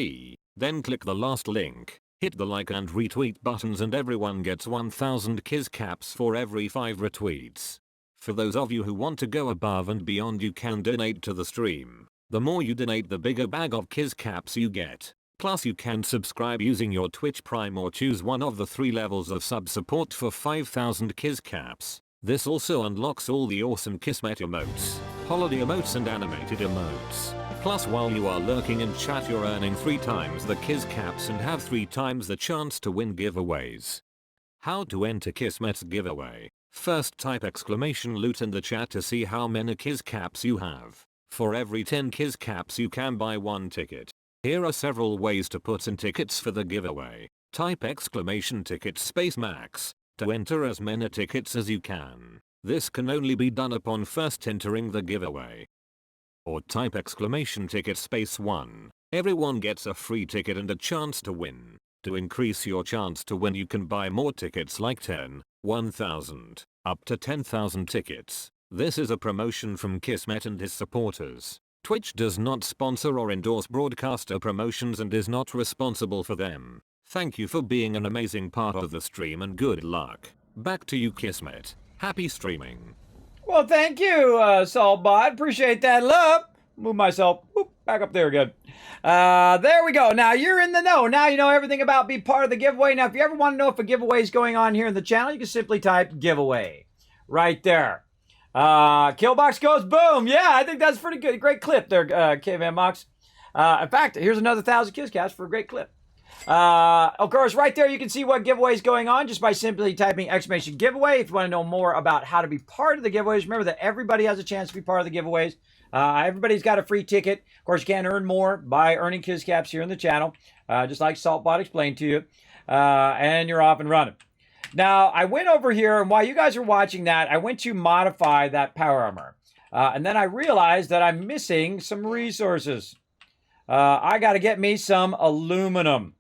then click the last link, hit the like and retweet buttons and everyone gets 1000 Kiscaps for every 5 retweets. For those of you who want to go above and beyond, you can donate to the stream. The more you donate, the bigger bag of Kiscaps you get. Plus you can subscribe using your Twitch Prime or choose one of the 3 levels of sub support for 5000 Kiscaps. This also unlocks all the awesome Kismet emotes, holiday emotes and animated emotes. Plus while you are lurking in chat, you're earning 3 times the Kiscaps and have 3 times the chance to win giveaways. How to enter Kismet's giveaway? First type !loot in the chat to see how many Kiscaps you have. For every 10 Kiscaps you can buy 1 ticket. Here are several ways to put in tickets for the giveaway. Type !ticket space max to enter as many tickets as you can. This can only be done upon first entering the giveaway. Or type !ticket space 1. Everyone gets a free ticket and a chance to win. To increase your chance to win, you can buy more tickets like 10, 1000, up to 10,000 tickets. This is a promotion from Kismet and his supporters. Twitch does not sponsor or endorse broadcaster promotions and is not responsible for them. Thank you for being an amazing part of the stream and good luck. Back to you, Kismet. Happy streaming. Well, thank you, Saltbot. Appreciate that love. Move myself back up there again. There we go. Now you're in the know. Now you know everything about being part of the giveaway. Now, if you ever want to know if a giveaway is going on here in the channel, you can simply type giveaway right there. Killbox goes boom. Yeah, I think that's pretty good. Great clip there, K-Van Mox. In fact, here's another 1000 Kiscaps for a great clip. Of course, right there you can see what giveaway is going on just by simply typing !giveaway. If you want to know more about how to be part of the giveaways, remember that everybody has a chance to be part of the giveaways. Everybody's got a free ticket. Of course, you can earn more by earning Kiscaps here in the channel, just like Saltbot explained to you, and you're off and running. Now, I went over here, and while you guys are watching that, I went to modify that power armor, and then I realized that I'm missing some resources. I got to get me some aluminum.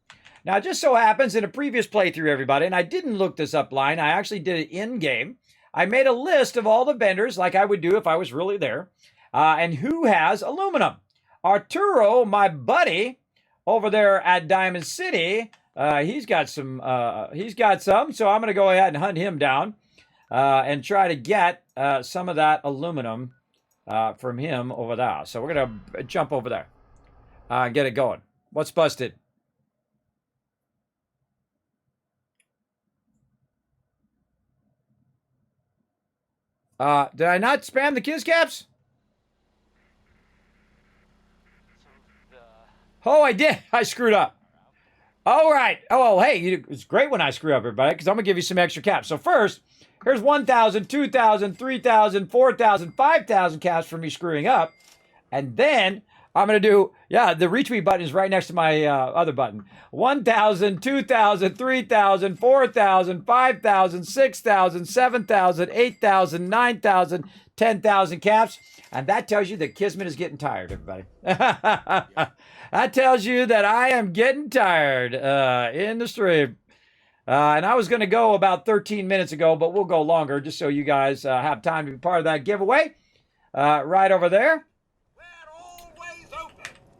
Now, it just so happens in a previous playthrough, everybody, and I didn't look this up line, I actually did it in-game. I made a list of all the vendors, like I would do if I was really there, and who has aluminum. Arturo, my buddy, over there at Diamond City, he's got some, so I'm going to go ahead and hunt him down and try to get some of that aluminum from him over there. So we're going to jump over there and get it going. What's busted? Did I not spam the Kiscaps? Oh, I did. I screwed up. All right. Oh, hey, it's great when I screw up, everybody, because I'm going to give you some extra caps. So first, here's 1,000, 2,000, 3,000, 4,000, 5,000 caps for me screwing up. And then I'm going to do, yeah, the retweet button is right next to my other button. 1,000, 2,000, 3,000, 4,000, 5,000, 6,000, 7,000, 8,000, 9,000, 10,000 caps. And that tells you that Kismet is getting tired, everybody. That tells you that I am getting tired in the stream. And I was going to go about 13 minutes ago, but we'll go longer just so you guys have time to be part of that giveaway. Right over there.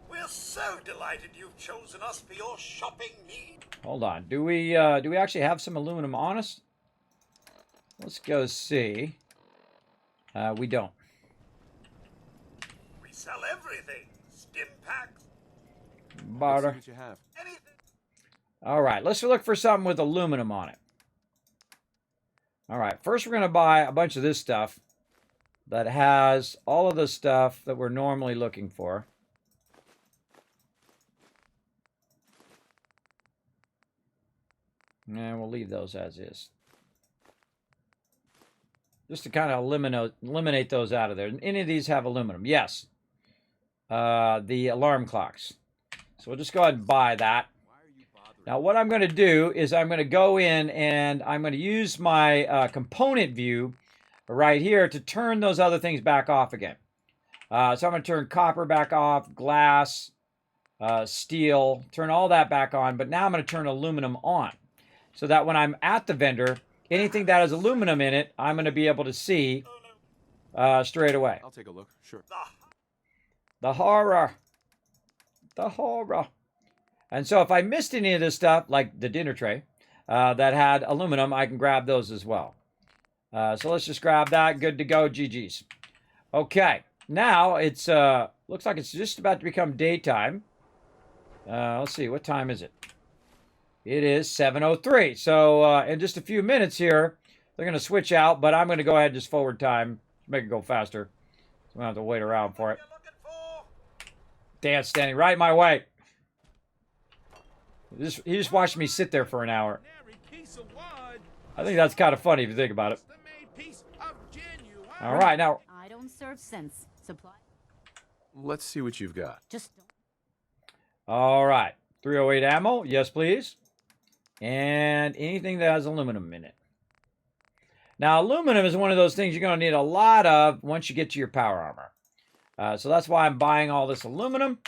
We're so delighted you've chosen us for your shopping needs. Hold on. Do we actually have some aluminum on us? Let's go see. We don't. We sell everything. Stim packs. Barter. What you have. All right, let's look for something with aluminum on it. All right, first we're going to buy a bunch of this stuff that has all of the stuff that we're normally looking for. And we'll leave those as is. Just to kind of eliminate those out of there. Any of these have aluminum? Yes. the alarm clocks. So we'll just go ahead and buy that. Now what I'm going to do is I'm going to go in and I'm going to use my component view right here to turn those other things back off again. So I'm going to turn copper back off, glass, steel, turn all that back on. But now I'm going to turn aluminum on so that when I'm at the vendor, anything that has aluminum in it, I'm going to be able to see straight away. I'll take a look. Sure. The horror. The horror. And so if I missed any of this stuff, like the dinner tray that had aluminum, I can grab those as well. So let's just grab that. Good to go. GG's. Okay. Now it's looks like it's just about to become daytime. Let's see. What time is it? It is 7:03. So in just a few minutes here, they're going to switch out. But I'm going to go ahead and just forward time. Make it go faster. So I don't have to wait around for it. Dan's standing right in my way. He just watched me sit there for an hour. I think that's kind of funny if you think about it. All right, now. I don't serve sense. Supply. Let's see what you've got. Just. All right. 308 ammo. Yes, please. And anything that has aluminum in it. Now, aluminum is one of those things you're going to need a lot of once you get to your power armor. So that's why I'm buying all this aluminum.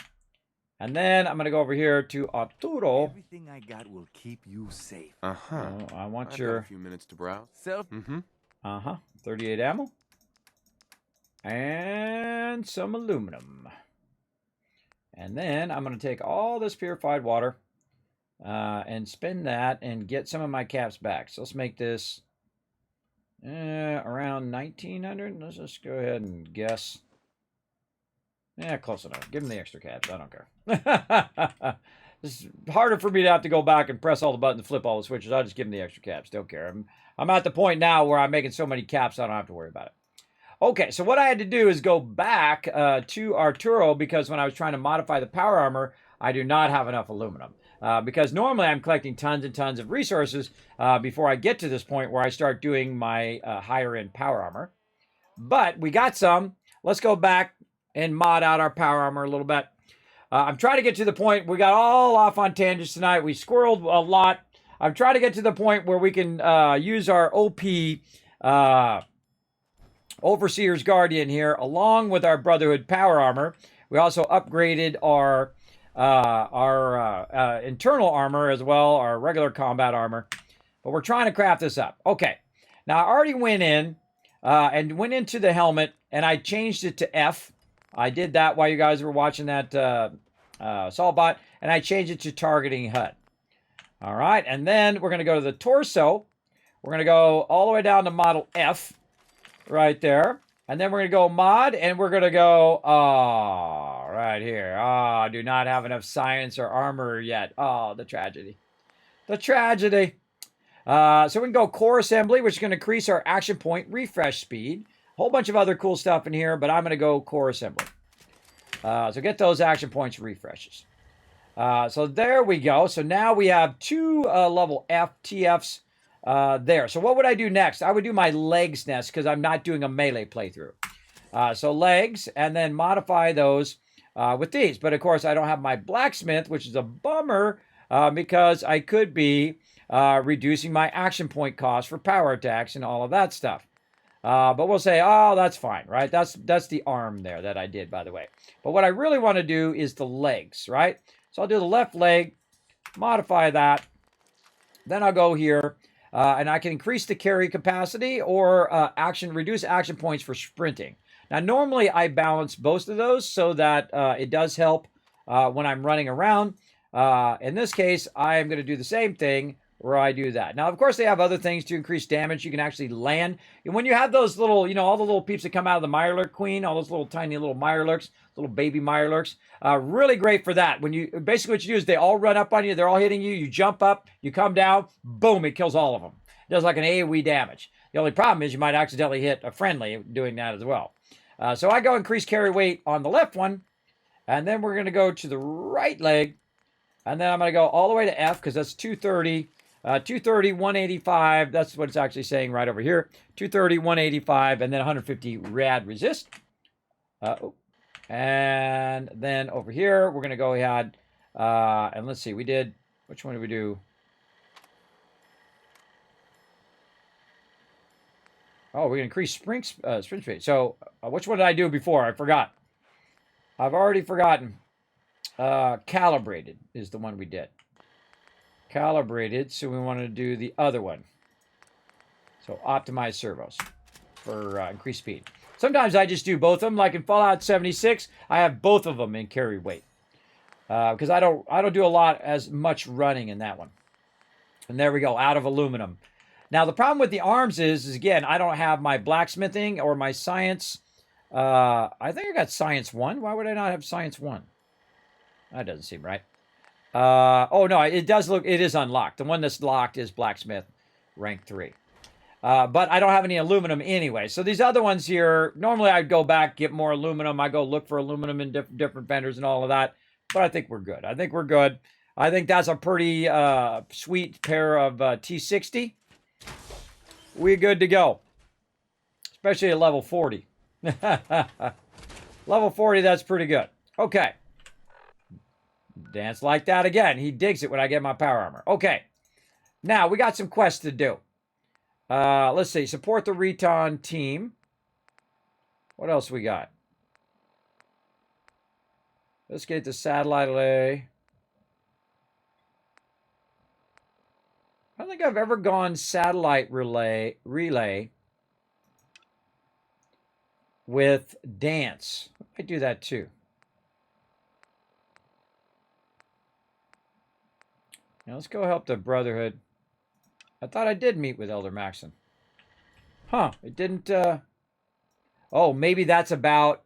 And then I'm going to go over here to Arturo. Everything I got will keep you safe. Uh-huh. Oh, I want I've your... got a few minutes to browse. Self. Mm-hmm. Uh-huh. 38 ammo. And some aluminum. And then I'm going to take all this purified water and spend that and get some of my caps back. So let's make this around 1900. Let's just go ahead and guess. Yeah, close enough. Give them the extra caps. I don't care. It's harder for me to have to go back and press all the buttons and flip all the switches. I'll just give them the extra caps. Don't care. I'm at the point now where I'm making so many caps I don't have to worry about it. Okay, so what I had to do is go back to Arturo because when I was trying to modify the power armor, I do not have enough aluminum. Because normally I'm collecting tons and tons of resources before I get to this point where I start doing my higher end power armor. But we got some. Let's go back and mod out our power armor a little bit. I'm trying to get to the point, we got all off on tangents tonight. We squirreled a lot. I'm trying to get to the point where we can use our OP Overseer's Guardian here, along with our Brotherhood power armor. We also upgraded our internal armor as well, our regular combat armor. But we're trying to craft this up. Okay, now I already went in and went into the helmet, and I changed it to F. I did that while you guys were watching that Assaultbot, and I changed it to targeting HUD. All right, and then we're going to go to the torso. We're going to go all the way down to model F right there. And then we're going to go mod, and we're going to go, right here. I do not have enough science or armor yet. Oh, the tragedy. The tragedy. So we can go core assembly, which is going to increase our action point refresh speed. Whole bunch of other cool stuff in here, but I'm going to go core assembly. So get those action points refreshes. So there we go. So now we have two level F TFs there. So what would I do next? I would do my legs next because I'm not doing a melee playthrough. So legs, and then modify those with these. But of course, I don't have my blacksmith, which is a bummer because I could be reducing my action point cost for power attacks and all of that stuff. But we'll say, oh, that's fine, right? That's the arm there that I did, by the way. But what I really want to do is the legs, right? So I'll do the left leg, modify that. Then I'll go here, and I can increase the carry capacity or reduce action points for sprinting. Now, normally I balance both of those so that it does help when I'm running around. In this case, I am going to do the same thing where I do that. Now, of course, they have other things to increase damage. You can actually land. And when you have those little, all the little peeps that come out of the Mirelurk Queen, all those little tiny little Mirelurks, little baby Mirelurks, really great for that. When you basically what you do is they all run up on you, they're all hitting you, you jump up, you come down, boom, it kills all of them. It does like an AoE damage. The only problem is you might accidentally hit a friendly doing that as well. So I go increase carry weight on the left one, and then we're going to go to the right leg, and then I'm going to go all the way to F because that's 230. 230, 185, that's what it's actually saying right over here. 230, 185, and then 150 rad resist. And then over here, we're going to go ahead and let's see. We did, which one did we do? Oh, we're going to increase sprint speed. So which one did I do before? I forgot. I've already forgotten. Calibrated is the one we did. Calibrated, so we want to do the other one. So optimize servos for increased speed. Sometimes I just do both of them. Like in Fallout 76, I have both of them in carry weight. Because I don't do a lot as much running in that one. And there we go, out of aluminum. Now the problem with the arms is again, I don't have my blacksmithing or my science. I think I got science 1. Why would I not have science 1? That doesn't seem right. Oh no, it does look, it is unlocked. The one that's locked is blacksmith rank 3. But I don't have any aluminum anyway. So these other ones here, normally I'd go back, get more aluminum. I go look for aluminum in different vendors and all of that. But I think we're good. I think we're good. I think that's a pretty sweet pair of T60. We're good to go. Especially at level 40. Level 40, that's pretty good. Okay. Dance like that again. He digs it when I get my power armor. Okay. Now, we got some quests to do. Let's see. Support the Reton team. What else we got? Let's get the satellite relay. I don't think I've ever gone satellite relay with dance. I might do that too. Now let's go help the Brotherhood. I thought I did meet with Elder Maxon. Huh, it didn't, oh, maybe that's about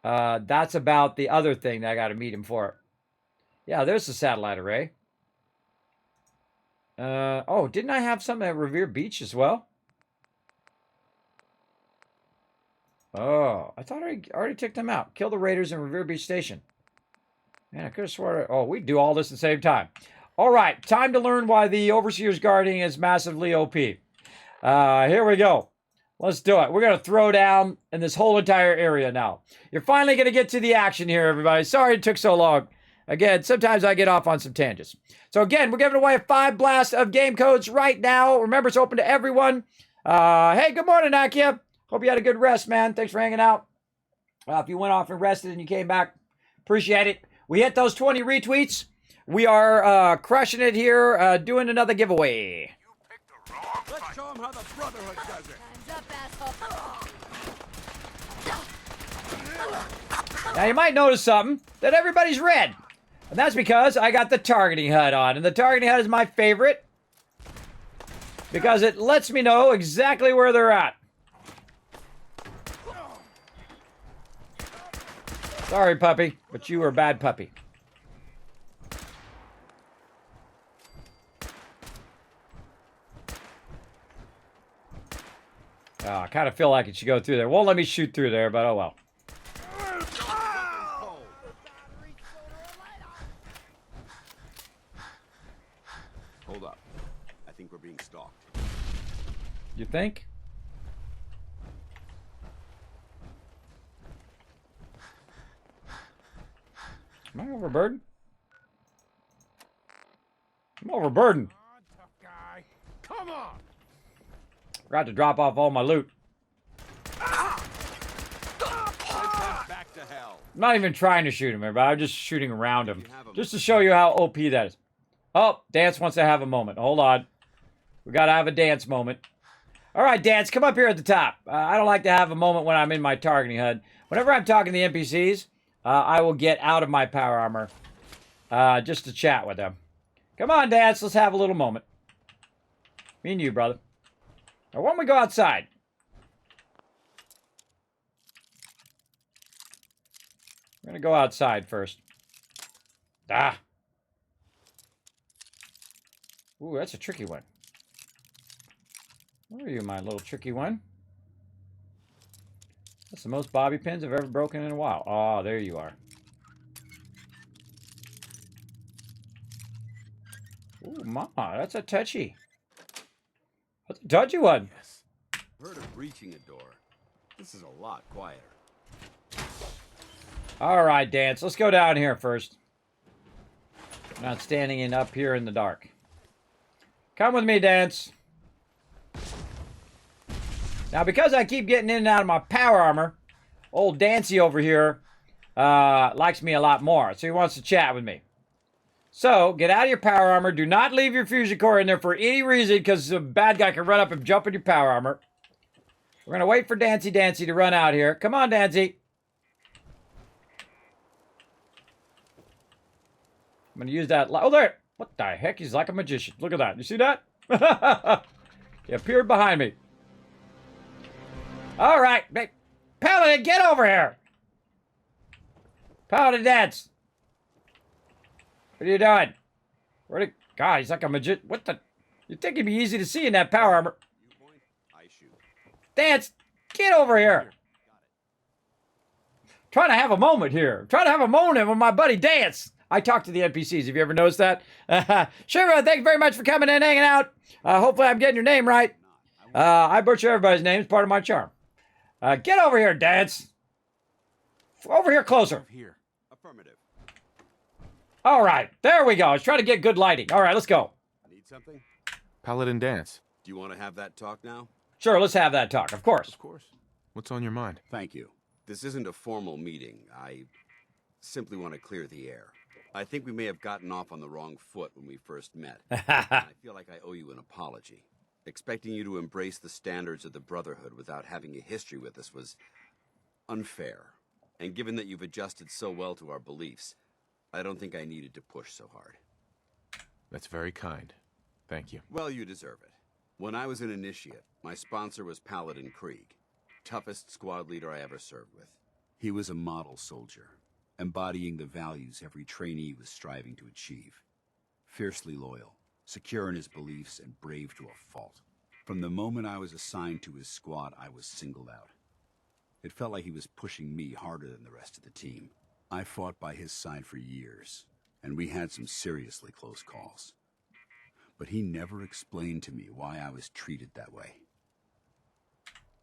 the other thing that I got to meet him for. Yeah, there's the satellite array. Oh, didn't I have something at Revere Beach as well? Oh, I thought I already took them out. Kill the raiders in Revere Beach Station. Man, I could have sworn. Oh, we do all this at the same time. All right, time to learn why the Overseer's Guarding is massively OP. Here we go. Let's do it. We're going to throw down in this whole entire area now. You're finally going to get to the action here, everybody. Sorry it took so long. Again, sometimes I get off on some tangents. So again, we're giving away 5 blasts of game codes right now. Remember, it's open to everyone. Hey, good morning, Akia. Hope you had a good rest, man. Thanks for hanging out. If you went off and rested and you came back, appreciate it. We hit those 20 retweets. We are crushing it here, doing another giveaway. Let's show them how the Brotherhood does it. Now, you might notice something, that everybody's red. And that's because I got the targeting HUD on. And the targeting HUD is my favorite because it lets me know exactly where they're at. Sorry, puppy, but you were a bad puppy. Oh, I kind of feel like it should go through there. Won't let me shoot through there, but oh well. Hold up. I think we're being stalked. You think? Am I overburdened? I'm overburdened. Tough guy. Come on. Forgot to drop off all my loot. Back to hell. I'm not even trying to shoot him, everybody. I'm just shooting around him. Just to show you how OP that is. Oh, Dance wants to have a moment. Hold on. We got to have a Dance moment. All right, Dance, come up here at the top. I don't like to have a moment when I'm in my targeting HUD. Whenever I'm talking to the NPCs, I will get out of my power armor just to chat with them. Come on, Dance. Let's have a little moment. Me and you, brother. Now, why don't we go outside? We're going to go outside first. Ah. Ooh, that's a tricky one. Where are you, my little tricky one? That's the most bobby pins I've ever broken in a while. Oh, there you are. Ooh, mama, that's a touchy. That's a touchy one. Yes. Heard of breaching a door. This is a lot quieter. All right, Dance. Let's go down here first. Not standing up here in the dark. Come with me, Dance. Now, because I keep getting in and out of my power armor, old Dancy over here likes me a lot more. So he wants to chat with me. So, get out of your power armor. Do not leave your fusion core in there for any reason, because a bad guy can run up and jump in your power armor. We're going to wait for Dancy to run out here. Come on, Dancy. I'm going to use that. Oh, there. What the heck? He's like a magician. Look at that. You see that? He appeared behind me. All right. Paladin, get over here. Paladin Dance. What are you doing? God, he's like a magician. What the? You'd think it'd be easy to see in that power armor. Dance, get over here. Trying to have a moment here. Trying to have a moment with my buddy Dance. I talk to the NPCs. Have you ever noticed that? Shiva, thank you very much for coming in and hanging out. Hopefully I'm getting your name right. I butcher everybody's name. It's part of my charm. Get over here, Dance. Over here closer. Here. Affirmative. All right. There we go. I was trying to get good lighting. All right, let's go. Need something? Paladin Dance. Do you want to have that talk now? Sure, let's have that talk. Of course. Of course. What's on your mind? Thank you. This isn't a formal meeting. I simply want to clear the air. I think we may have gotten off on the wrong foot when we first met. I feel like I owe you an apology. Expecting you to embrace the standards of the Brotherhood without having a history with us was unfair. And given that you've adjusted so well to our beliefs, I don't think I needed to push so hard. That's very kind. Thank you. Well, you deserve it. When I was an initiate, my sponsor was Paladin Krieg, toughest squad leader I ever served with. He was a model soldier, embodying the values every trainee was striving to achieve. Fiercely loyal, secure in his beliefs, and brave to a fault. From the moment I was assigned to his squad, I was singled out. It felt like he was pushing me harder than the rest of the team. I fought by his side for years, and we had some seriously close calls. But he never explained to me why I was treated that way.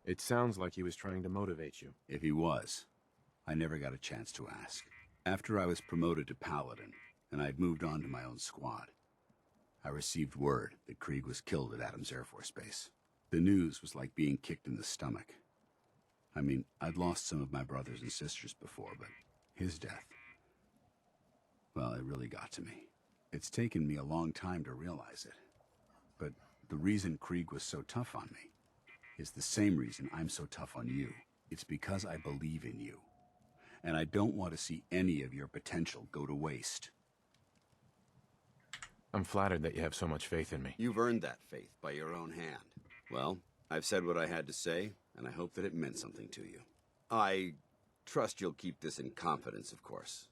It sounds like he was trying to motivate you. If he was, I never got a chance to ask. After I was promoted to Paladin, and I'd moved on to my own squad, I received word that Krieg was killed at Adams Air Force Base. The news was like being kicked in the stomach. I mean, I'd lost some of my brothers and sisters before, but his death, well, it really got to me. It's taken me a long time to realize it. But the reason Krieg was so tough on me is the same reason I'm so tough on you. It's because I believe in you. And I don't want to see any of your potential go to waste. I'm flattered that you have so much faith in me. You've earned that faith by your own hand. Well, I've said what I had to say, and I hope that it meant something to you. I trust you'll keep this in confidence, of course.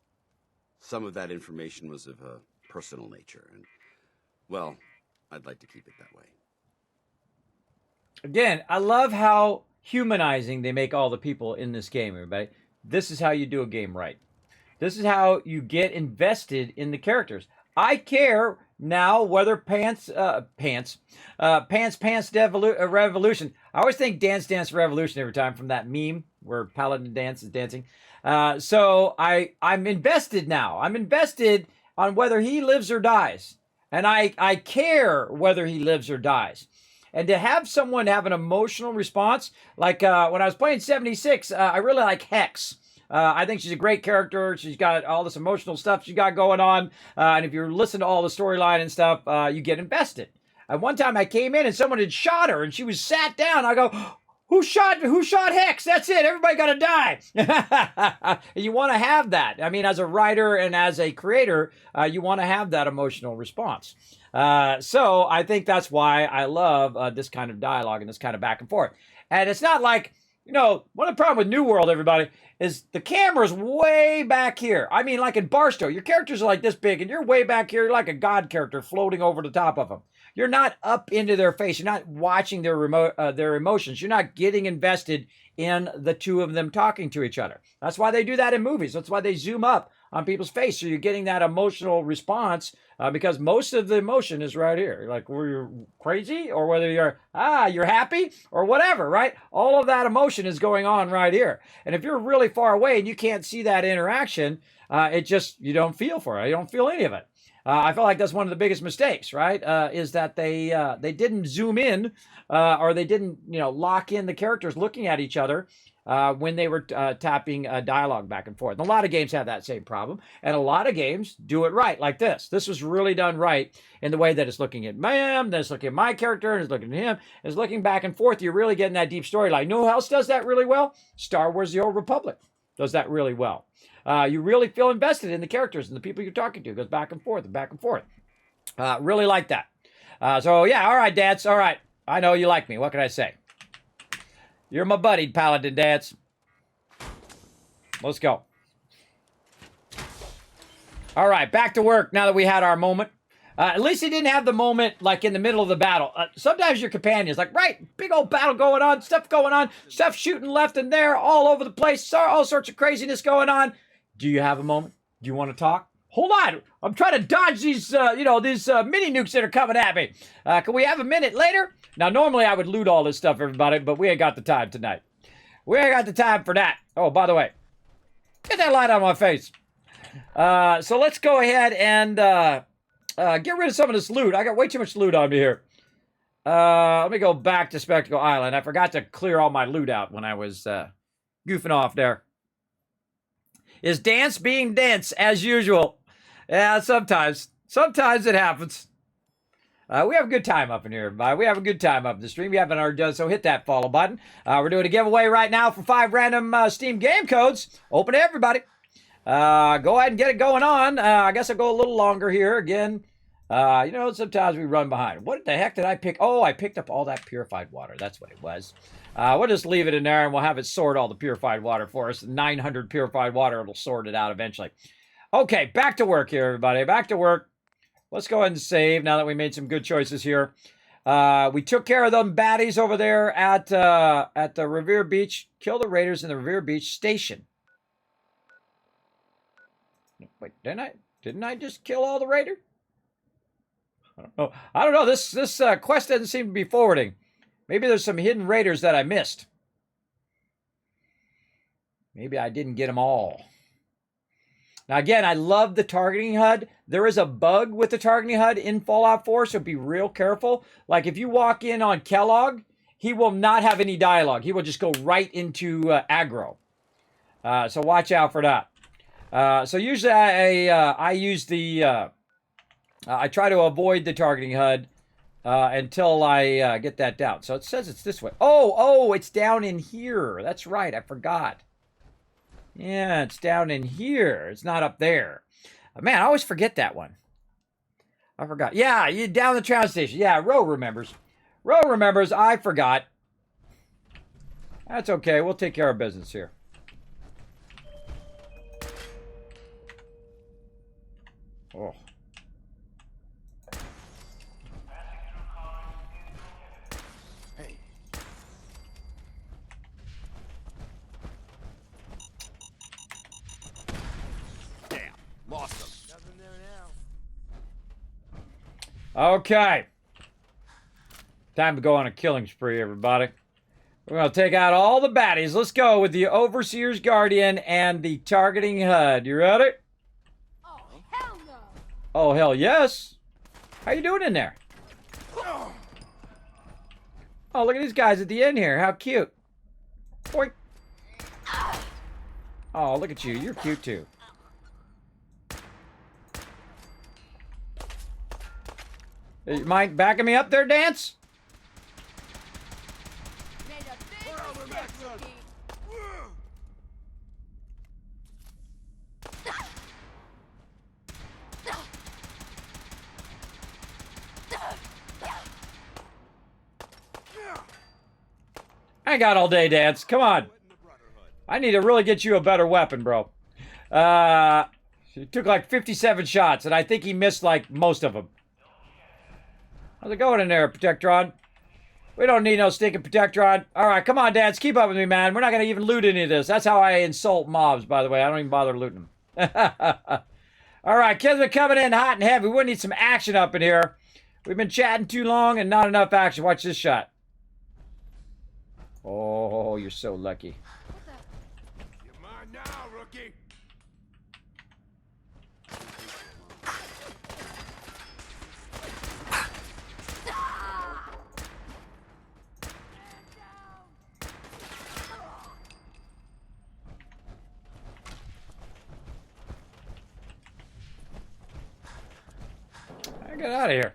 Some of that information was of a personal nature, and, well, I'd like to keep it that way. Again, I love how humanizing they make all the people in this game, everybody. This is how you do a game right. This is how you get invested in the characters. I care now whether Pants Revolution. I always think Dance Dance Revolution every time from that meme where Paladin Dance is dancing. So I'm invested now. I'm invested on whether he lives or dies. And I care whether he lives or dies. And to have someone have an emotional response, like when I was playing 76, I really like Hex. I think she's a great character. She's got all this emotional stuff she got going on. And if you listen to all the storyline and stuff, you get invested. At one time I came in and someone had shot her and she was sat down. I go, who shot Hex? That's it. Everybody got to die. You want to have that. I mean, as a writer and as a creator, you want to have that emotional response. So I think that's why I love this kind of dialogue and this kind of back and forth. And it's not like, you know, one of the problems with New World, everybody, is the camera's way back here. I mean, like in Barstow, your characters are like this big, and you're way back here. You're like a god character floating over the top of them. You're not up into their face. You're not watching their emotions. You're not getting invested in the two of them talking to each other. That's why they do that in movies. That's why they zoom up on people's face. So you're getting that emotional response because most of the emotion is right here. Like, were you crazy, or whether you're happy or whatever, right? All of that emotion is going on right here. And if you're really far away and you can't see that interaction, you don't feel for it. You don't feel any of it. I feel like that's one of the biggest mistakes, right? Is that they didn't zoom in or they didn't, lock in the characters looking at each other when they were tapping dialogue back and forth. And a lot of games have that same problem, and a lot of games do it right, like this. This was really done right in the way that it's looking at then it's looking at my character, and it's looking at him, it's looking back and forth. You're really getting that deep storyline. You know who else does that really well? Star Wars: The Old Republic does that really well. You really feel invested in the characters and the people you're talking to. It goes back and forth and back and forth. Really like that. So, yeah, all right, Dance. All right. I know you like me. What can I say? You're my buddy, Paladin Dance. Let's go. All right, back to work now that we had our moment. At least he didn't have the moment like in the middle of the battle. Sometimes your companion's like, right, big old battle going on, stuff shooting left and there, all over the place, all sorts of craziness going on. Do you have a moment? Do you want to talk? Hold on. I'm trying to dodge these, these mini nukes that are coming at me. Can we have a minute later? Now, normally I would loot all this stuff, everybody, but we ain't got the time tonight. We ain't got the time for that. Oh, by the way, get that light on my face. So let's go ahead and get rid of some of this loot. I got way too much loot on me here. Let me go back to Spectacle Island. I forgot to clear all my loot out when I was goofing off there. Is Dance being dense as usual? Yeah, sometimes. Sometimes it happens. We have a good time up in here, everybody. We have a good time up in the stream. We haven't already done so. Hit that follow button. We're doing a giveaway right now for 5 random Steam game codes. Open to everybody. Go ahead and get it going on. I guess I'll go a little longer here. Again, sometimes we run behind. What the heck did I pick? Oh, I picked up all that purified water. That's what it was. We'll just leave it in there, and we'll have it sort all the purified water for us. 900 purified water will sort it out eventually. Okay, back to work here, everybody. Back to work. Let's go ahead and save now that we made some good choices here. We took care of them baddies over there at the Revere Beach. Kill the raiders in the Revere Beach station. Wait, didn't I just kill all the raiders? I don't know. This quest doesn't seem to be forwarding. Maybe there's some hidden raiders that I missed. Maybe I didn't get them all. Now, again, I love the targeting HUD. There is a bug with the targeting HUD in Fallout 4, so be real careful. Like, if you walk in on Kellogg, he will not have any dialogue. He will just go right into aggro. So watch out for that. So usually I use the... I try to avoid the targeting HUD until I get that down. So it says it's this way. Oh, it's down in here. That's right. I forgot. Yeah, it's down in here. It's not up there. Man, I always forget that one. I forgot. Yeah, you down the train station. Yeah, Ro remembers. Ro remembers. I forgot. That's okay. We'll take care of business here. Oh. Lost them. Nothing there now. Okay. Time to go on a killing spree, everybody. We're going to take out all the baddies. Let's go with the Overseer's Guardian and the targeting HUD. You ready? Oh, hell no. Oh, hell yes. How you doing in there? Oh, look at these guys at the end here. How cute. Boink. Oh, look at you. You're cute, too. You mind backing me up there, Dance? I ain't got all day, Dance. Come on. I need to really get you a better weapon, bro. He took like 57 shots, and I think he missed like most of them. How's it going in there, Protectron? We don't need no stinking Protectron. All right, come on, Dance. Keep up with me, man. We're not going to even loot any of this. That's how I insult mobs, by the way. I don't even bother looting them. All right, Kismet coming in hot and heavy. We need some action up in here. We've been chatting too long and not enough action. Watch this shot. Oh, you're so lucky. You're mine now, rookie. Get out of here.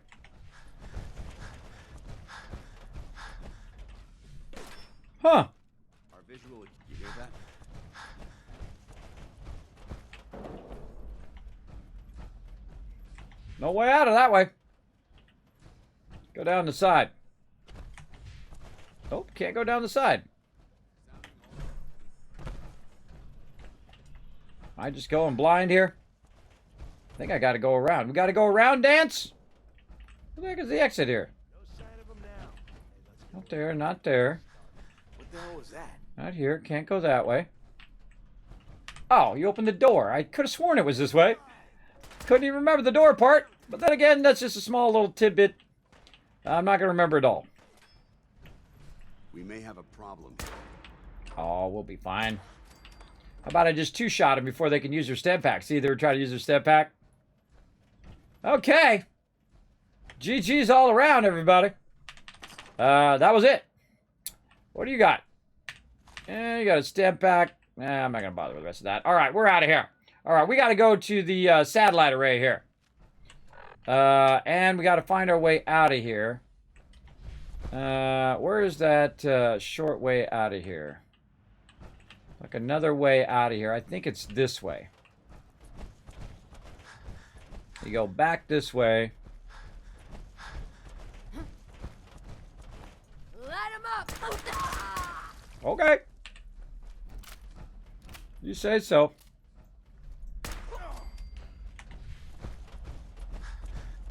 Huh. Our visual, you hear that? No way out of that way. Go down the side. Oh, can't go down the side. Am I just going blind here? I think I gotta go around. We gotta go around, Dance? Where the heck is the exit here? Not there, not there. What the hell was that? Not here, can't go that way. Oh, you opened the door. I could have sworn it was this way. Couldn't even remember the door part. But then again, that's just a small little tidbit. I'm not gonna remember it all. We may have a problem. Oh, we'll be fine. How about I just two-shot them before they can use their stem pack? See, they were trying to use their stem pack. Okay. GG's all around, everybody. That was it. What do you got? You got a stem pack. I'm not going to bother with the rest of that. All right, we're out of here. All right, we got to go to the satellite array here. And we got to find our way out of here. Where is that short way out of here? Like another way out of here. I think it's this way. You go back this way. Light him up! Okay. You say so.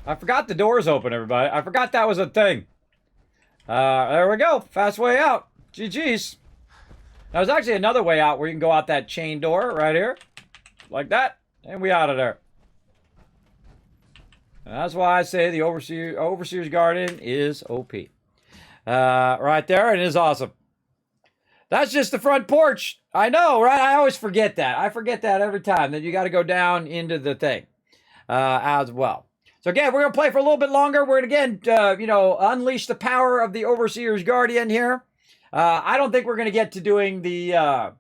I forgot the door's open, everybody. I forgot that was a thing. There we go. Fast way out. GG's. Now, there's actually another way out where you can go out that chain door right here. Like that. And we out of there. And that's why I say the Overseer's Garden is OP. Right there. It is awesome. That's just the front porch. I know, right? I always forget that. I forget that every time. That you got to go down into the thing as well. So again, we're going to play for a little bit longer. We're going to, again, unleash the power of the Overseer's Guardian here. I don't think we're going to get to doing the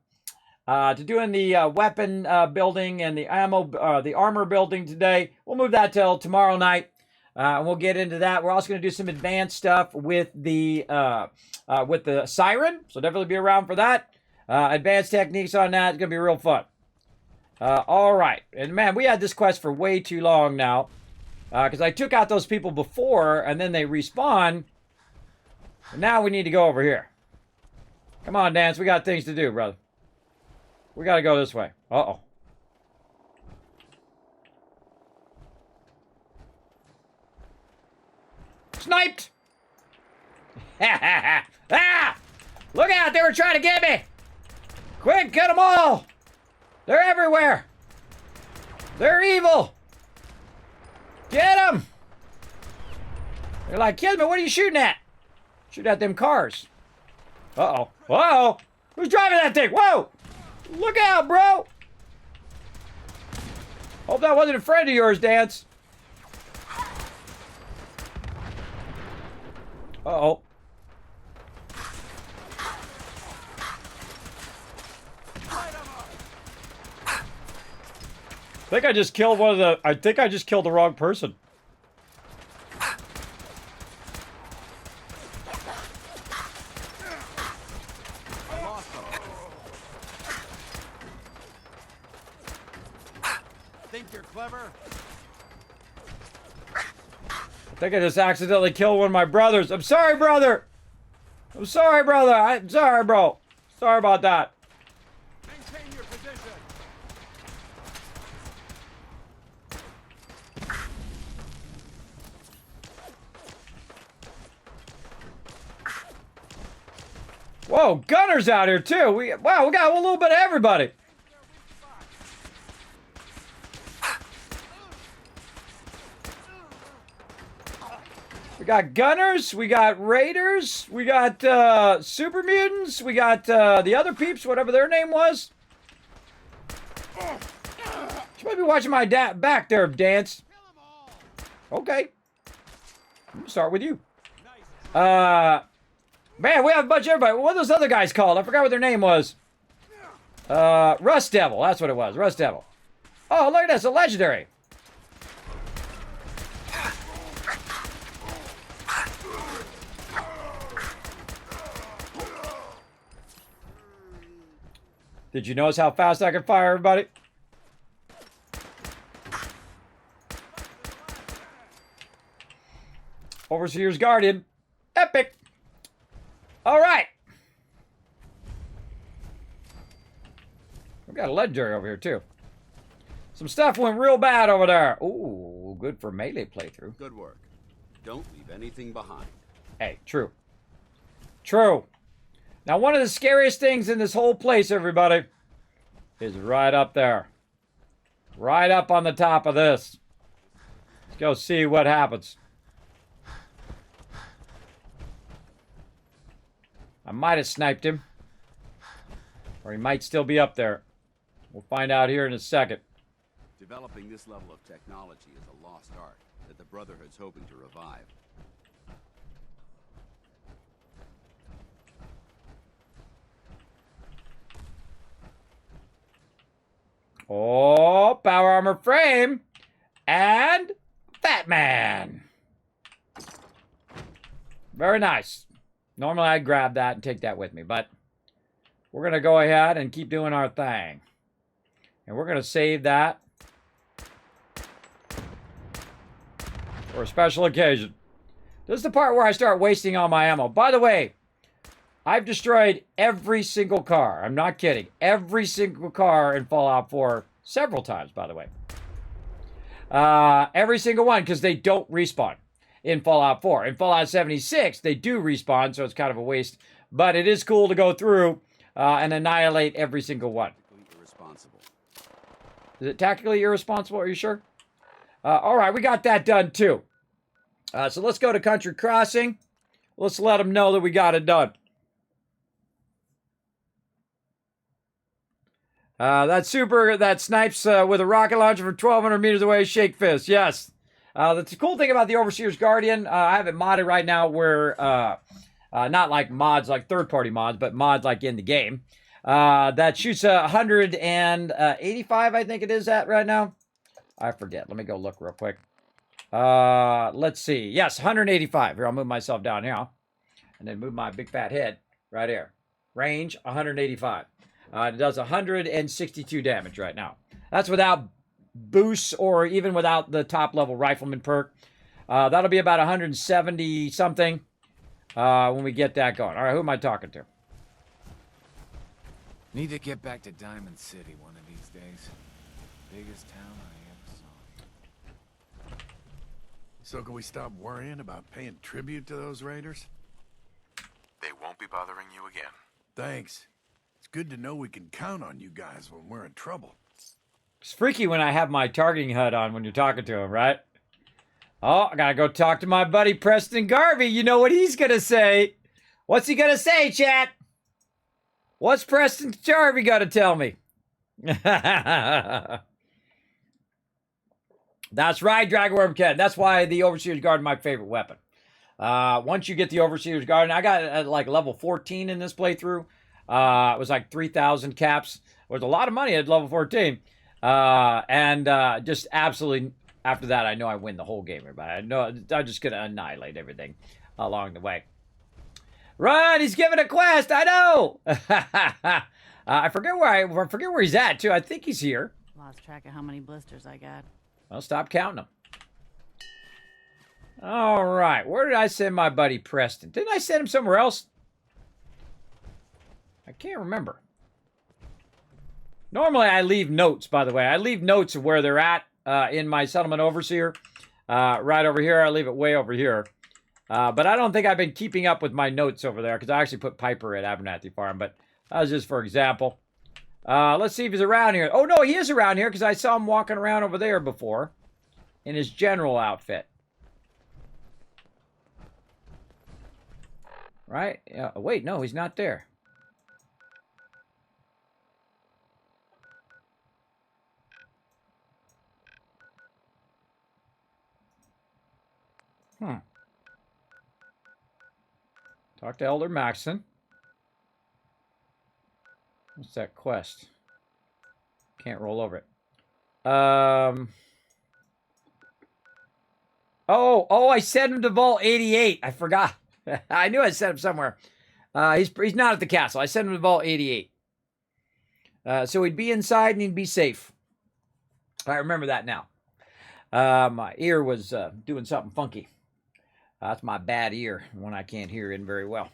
weapon building and the the armor building today. We'll move that till tomorrow night. And we'll get into that. We're also going to do some advanced stuff with the siren. So definitely be around for that. Advanced techniques on that. It's going to be real fun. All right. And man, we had this quest for way too long now. Because I took out those people before and then they respawn. And now we need to go over here. Come on, Dance. We got things to do, brother. We got to go this way. Uh-oh. Sniped! Ah! Look out! They were trying to get me! Quick, get them all! They're everywhere! They're evil! Get them! They're like, Kismet, what are you shooting at? Shoot at them cars. Uh-oh. Uh-oh! Who's driving that thing? Whoa! Look out, bro! Hope that wasn't a friend of yours, Dance. Uh-oh. I think I just killed I think I just killed the wrong person. Think you're clever? I think I just accidentally killed one of my brothers. I'm sorry, brother. I'm sorry, brother. I'm sorry, bro. Sorry about that. Maintain your position. Whoa, Gunner's out here too. Wow, we got a little bit of everybody. We got gunners, we got raiders, we got super mutants, we got the other peeps, whatever their name was. You might be watching my back there, Dance. Okay. I'm gonna start with you. Man, we have a bunch of everybody. What are those other guys called? I forgot what their name was. Rust Devil. That's what it was. Rust Devil. Oh, look at this. A legendary. Did you notice how fast I can fire everybody? Overseer's Guardian. Epic. All right. We've got a legendary over here, too. Some stuff went real bad over there. Ooh, good for melee playthrough. Good work. Don't leave anything behind. Hey, true. True. Now, one of the scariest things in this whole place, everybody, is right up there. Right up on the top of this. Let's go see what happens. I might have sniped him. Or he might still be up there. We'll find out here in a second. Developing this level of technology is a lost art that the Brotherhood's hoping to revive. Oh, power armor frame. And Fat Man. Very nice. Normally I'd grab that and take that with me, but we're going to go ahead and keep doing our thing. And we're going to save that for a special occasion. This is the part where I start wasting all my ammo. By the way, I've destroyed every single car. I'm not kidding. Every single car in Fallout 4 several times, by the way. Every single one, because they don't respawn in Fallout 4. In Fallout 76, they do respawn, so it's kind of a waste. But it is cool to go through and annihilate every single one. Irresponsible. Is it tactically irresponsible? Are you sure? All right, we got that done, too. So let's go to Country Crossing. Let's let them know that we got it done. That snipes with a rocket launcher from 1,200 meters away, shake fist. Yes. The cool thing about the Overseer's Guardian, I have it modded right now where, not like mods, like third-party mods, but mods like in the game, that shoots 185, I think it is at right now. I forget. Let me go look real quick. Let's see. Yes, 185. Here, I'll move myself down here. And then move my big fat head right here. Range, 185. It does 162 damage right now. That's without boosts or even without the top level rifleman perk. That'll be about 170 something when we get that going. All right, who am I talking to? Need to get back to Diamond City one of these days. Biggest town I ever saw. So can we stop worrying about paying tribute to those raiders? They won't be bothering you again. Thanks. It's good to know we can count on you guys when we're in trouble. It's freaky when I have my targeting HUD on when you're talking to him, right? Oh, I gotta go talk to my buddy Preston Garvey. You know what he's gonna say. What's he gonna say, chat? What's Preston Garvey gotta tell me? That's right, Dragonworm Ken. That's why the Overseer's Guard is my favorite weapon. Once you get the Overseer's Guard, and I got it at like level 14 in this playthrough. It was like 3,000 caps. It was a lot of money at level 14. Just absolutely, after that, I know I win the whole game, everybody. I know I'm just going to annihilate everything along the way. Run! He's giving a quest! I know! I forget where he's at, too. I think he's here. Lost track of how many blisters I got. Well, stop counting them. All right. Where did I send my buddy Preston? Didn't I send him somewhere else? I can't remember. Normally, I leave notes, by the way. I leave notes of where they're at in my Settlement Overseer. Right over here. I leave it way over here. But I don't think I've been keeping up with my notes over there because I actually put Piper at Abernathy Farm. But that was just for example. Let's see if he's around here. Oh, no, he is around here because I saw him walking around over there before in his general outfit. Right? Wait, no, he's not there. Talk to Elder Maxon. What's that quest? Can't roll over it. Oh, I sent him to Vault 88. I forgot. I knew I sent him somewhere. He's not at the castle. I sent him to Vault 88. So he'd be inside and he'd be safe. I remember that now. My ear was doing something funky. That's my bad ear when I can't hear in very well.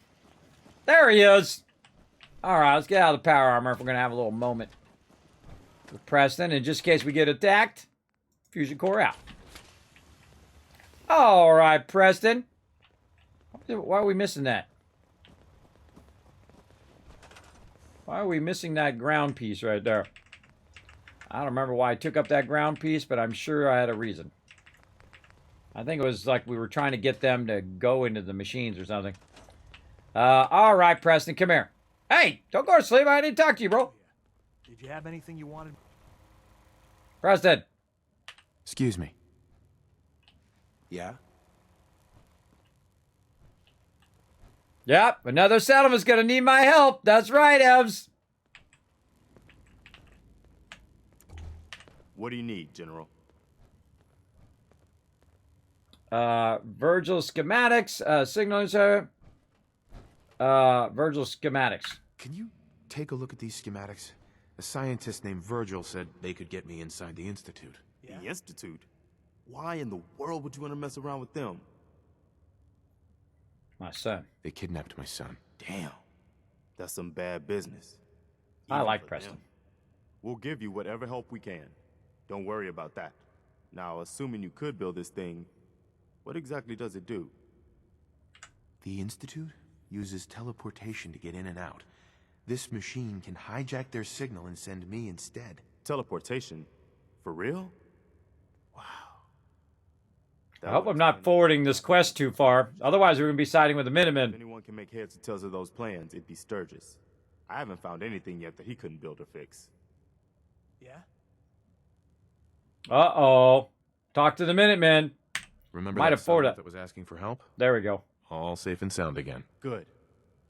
There he is. All right, let's get out of the power armor if we're going to have a little moment with Preston. And just in case we get attacked, fusion core out. All right, Preston. Why are we missing that? Why are we missing that ground piece right there? I don't remember why I took up that ground piece, but I'm sure I had a reason. I think it was like we were trying to get them to go into the machines or something. All right, Preston, come here. Hey, don't go to sleep. I didn't talk to you, bro. Did you have anything you wanted? Preston. Excuse me. Yeah? Yep, another settlement's gonna need my help. That's right, Evs. What do you need, General? Virgil schematics, signal insert. Virgil schematics. Can you take a look at these schematics? A scientist named Virgil said they could get me inside the Institute. Yeah? The Institute? Why in the world would you want to mess around with them? My son. They kidnapped my son. Damn. That's some bad business. I like Preston. We'll give you whatever help we can. Don't worry about that. Now, assuming you could build this thing, what exactly does it do? The Institute uses teleportation to get in and out. This machine can hijack their signal and send me instead. Teleportation? For real? I hope I'm not forwarding this quest too far. Otherwise, we're going to be siding with the Minutemen. If anyone can make heads or tails of those plans, it'd be Sturgis. I haven't found anything yet that he couldn't build or fix. Yeah? Uh-oh. Talk to the Minutemen. Remember Might that afford settlement it. that was asking for help? There we go. All safe and sound again. Good.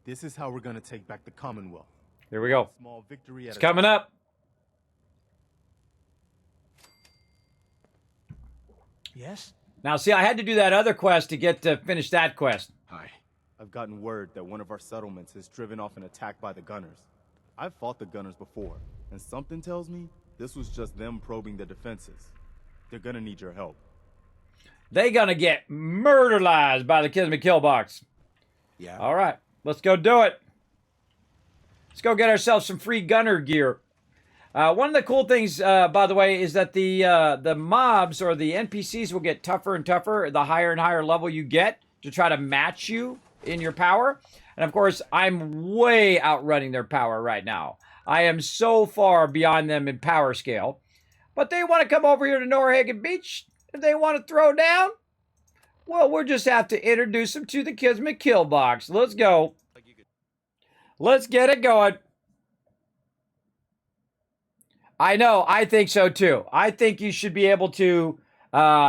This is how we're going to take back the Commonwealth. Here we go. Small victory at It's a coming time. up. Yes? Now, see, I had to do that other quest to get to finish that quest. Hi. I've gotten word that one of our settlements has driven off an attack by the gunners. I've fought the gunners before, and something tells me this was just them probing the defenses. They're gonna need your help. They gonna get murderized by the Kismet Killbox. Yeah. All right, let's go do it. Let's go get ourselves some free gunner gear. One of the cool things, by the way, is that the mobs or the NPCs will get tougher and tougher the higher and higher level you get to try to match you in your power. And of course, I'm way outrunning their power right now. I am so far beyond them in power scale. But they want to come over here to Norhagen Beach. If they want to throw down, well, we'll just have to introduce them to the Kismet Killbox. Let's go. Let's get it going. I know. I think so too. I think you should be able to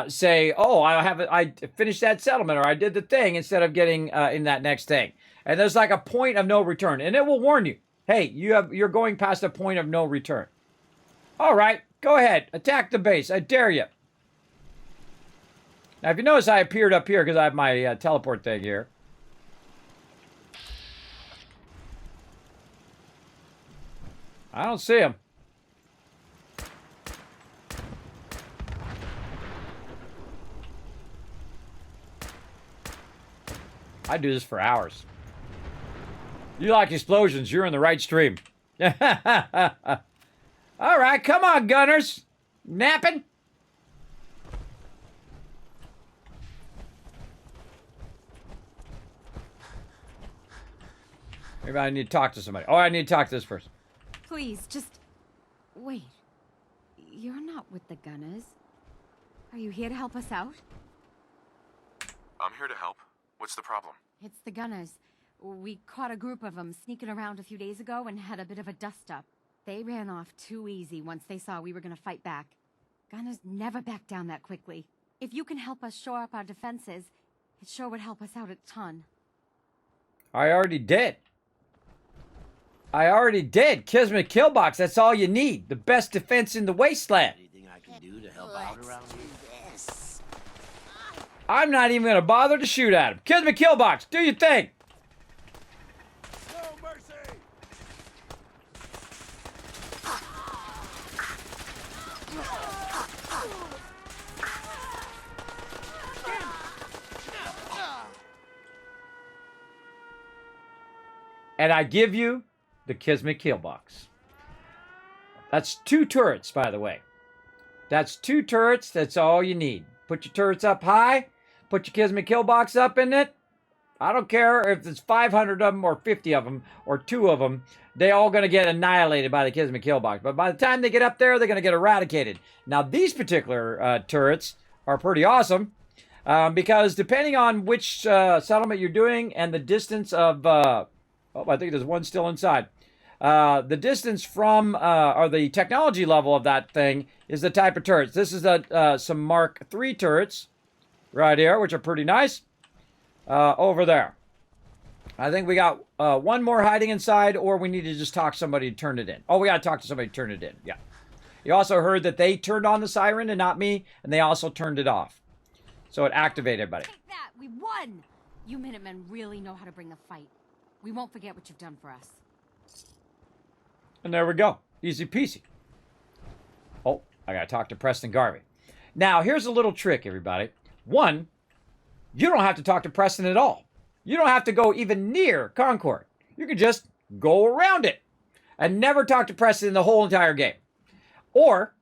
say, "Oh, I finished that settlement, or I did the thing," instead of getting in that next thing. And there's like a point of no return, and it will warn you, "Hey, you're going past a point of no return." All right, go ahead, attack the base. I dare you. Now, if you notice, I appeared up here because I have my teleport thing here. I don't see him. I do this for hours. You like explosions, you're in the right stream. All right, come on, gunners. Napping? Maybe I need to talk to somebody. Oh, I need to talk to this person. Please, just... wait. You're not with the Gunners. Are you here to help us out? I'm here to help. What's the problem? It's the Gunners. We caught a group of them sneaking around a few days ago and had a bit of a dust-up. They ran off too easy once they saw we were gonna fight back. Gunners never back down that quickly. If you can help us shore up our defenses, it sure would help us out a ton. I already did. Kismet Killbox, that's all you need. The best defense in the wasteland. Anything I can do to help out around here? I'm not even going to bother to shoot at him. Kismet Killbox, do your thing. No mercy! And I give you the Kismet Killbox. That's 2 turrets, by the way. That's 2 turrets. That's all you need. Put your turrets up high. Put your Kismet Killbox up in it. I don't care if it's 500 of them or 50 of them or 2 of them. They're all going to get annihilated by the Kismet Killbox. But by the time they get up there, they're going to get eradicated. Now, these particular turrets are pretty awesome because depending on which settlement you're doing and the distance of... oh, I think there's one still inside. The distance from, or the technology level of that thing is the type of turrets. This is some Mark III turrets right here, which are pretty nice. Over there. I think we got one more hiding inside, or we need to just talk somebody to turn it in. Oh, we got to talk to somebody to turn it in. Yeah. You also heard that they turned on the siren and not me, and they also turned it off. So it activated everybody. Take that! We won! You Minutemen really know how to bring the fight. We won't forget what you've done for us. And there we go. Easy peasy. Oh, I got to talk to Preston Garvey. Now, here's a little trick, everybody. One, you don't have to talk to Preston at all. You don't have to go even near Concord. You can just go around it and never talk to Preston the whole entire game. Or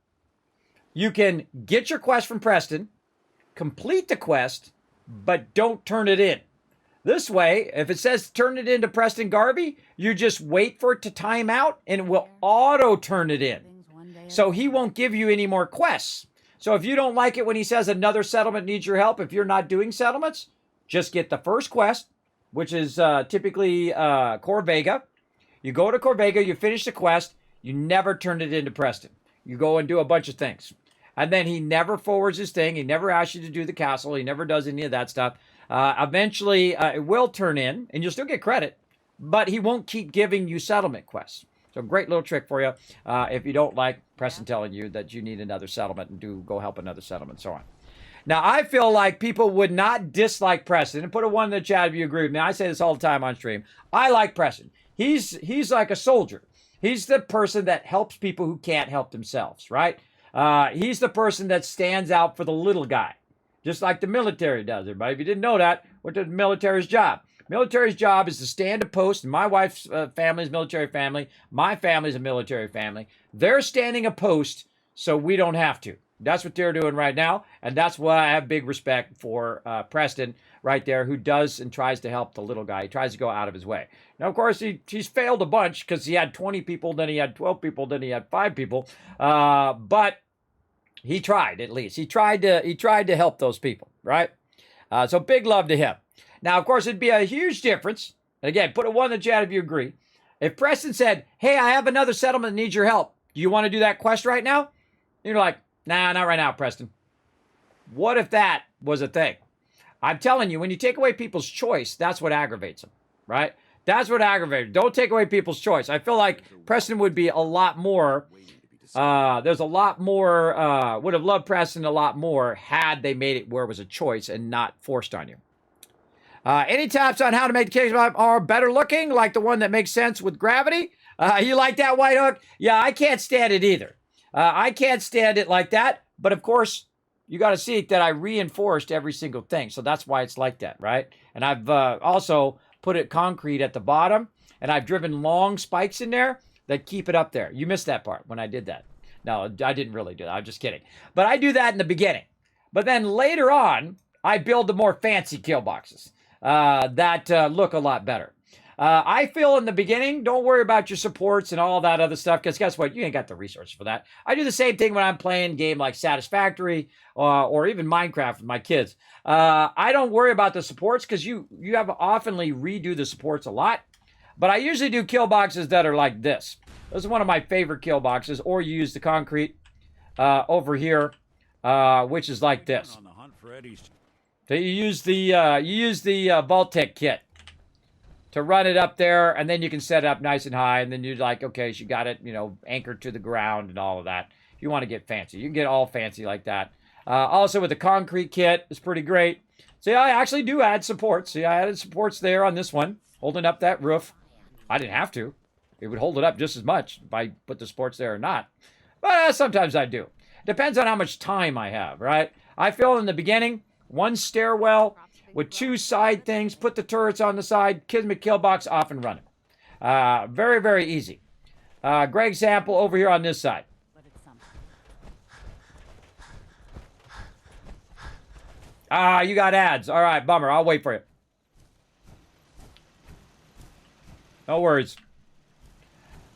you can get your quest from Preston, complete the quest, but don't turn it in. This way, if it says turn it into Preston Garvey, you just wait for it to time out and it will auto turn it in. So he won't give you any more quests. So if you don't like it when he says another settlement needs your help, if you're not doing settlements, just get the first quest, which is typically Corvega. You go to Corvega, you finish the quest, you never turn it into Preston. You go and do a bunch of things. And then he never forwards his thing. He never asks you to do the castle. He never does any of that stuff. Eventually, it will turn in, and you'll still get credit, but he won't keep giving you settlement quests. So great little trick for you if you don't like Preston telling you that you need another settlement and go help another settlement and so on. Now, I feel like people would not dislike Preston. And put a 1 in the chat if you agree with me. I say this all the time on stream. I like Preston. He's like a soldier. He's the person that helps people who can't help themselves, right? He's the person that stands out for the little guy, just like the military does, everybody. If you didn't know that, what's the military's job? Military's job is to stand a post. My wife's family is a military family. My family is a military family. They're standing a post so we don't have to. That's what they're doing right now, and that's why I have big respect for Preston right there, who does and tries to help the little guy. He tries to go out of his way. Now, of course, he's failed a bunch because he had 20 people, then he had 12 people, then he had 5 people. But he tried, at least. He tried to help those people, right? So big love to him. Now, of course, it'd be a huge difference. And again, put a 1 in the chat if you agree. If Preston said, hey, I have another settlement that needs your help. Do you want to do that quest right now? You're like, nah, not right now, Preston. What if that was a thing? I'm telling you, when you take away people's choice, that's what aggravates them, right? That's what aggravates them. Don't take away people's choice. I feel like Preston would be a lot more, there's a lot more, would have loved Preston a lot more had they made it where it was a choice and not forced on you. Any tips on how to make the cakes are better looking, like the one that makes sense with gravity? You like that, White Hook? Yeah, I can't stand it either. I can't stand it like that. But of course, you got to see that I reinforced every single thing. So that's why it's like that, right? And I've also put it concrete at the bottom. And I've driven long spikes in there that keep it up there. You missed that part when I did that. No, I didn't really do that. I'm just kidding. But I do that in the beginning. But then later on, I build the more fancy kill boxes that look a lot better. I feel in the beginning, don't worry about your supports and all that other stuff, because guess what? You ain't got the resources for that. I do the same thing when I'm playing a game like Satisfactory or even Minecraft with my kids. I don't worry about the supports because you have oftenly redo the supports a lot. But I usually do kill boxes that are like this. This is one of my favorite kill boxes. Or you use the concrete over here, which is like this. So you use the vault-tec kit to run it up there, and then you can set it up nice and high, and then you're like, okay, so you got it, anchored to the ground and all of that. If you want to get fancy, you can get all fancy like that. Also with the concrete kit, it's pretty great. See, I actually do add supports. See, I added supports there on this one, holding up that roof. I didn't have to. It would hold it up just as much if I put the supports there or not. But sometimes I do. Depends on how much time I have, right? I feel in the beginning, one stairwell with 2 side things, put the turrets on the side, Kismet kill box off and running. Very, very easy. Great example over here on this side. You got ads. All right, bummer. I'll wait for you. No worries.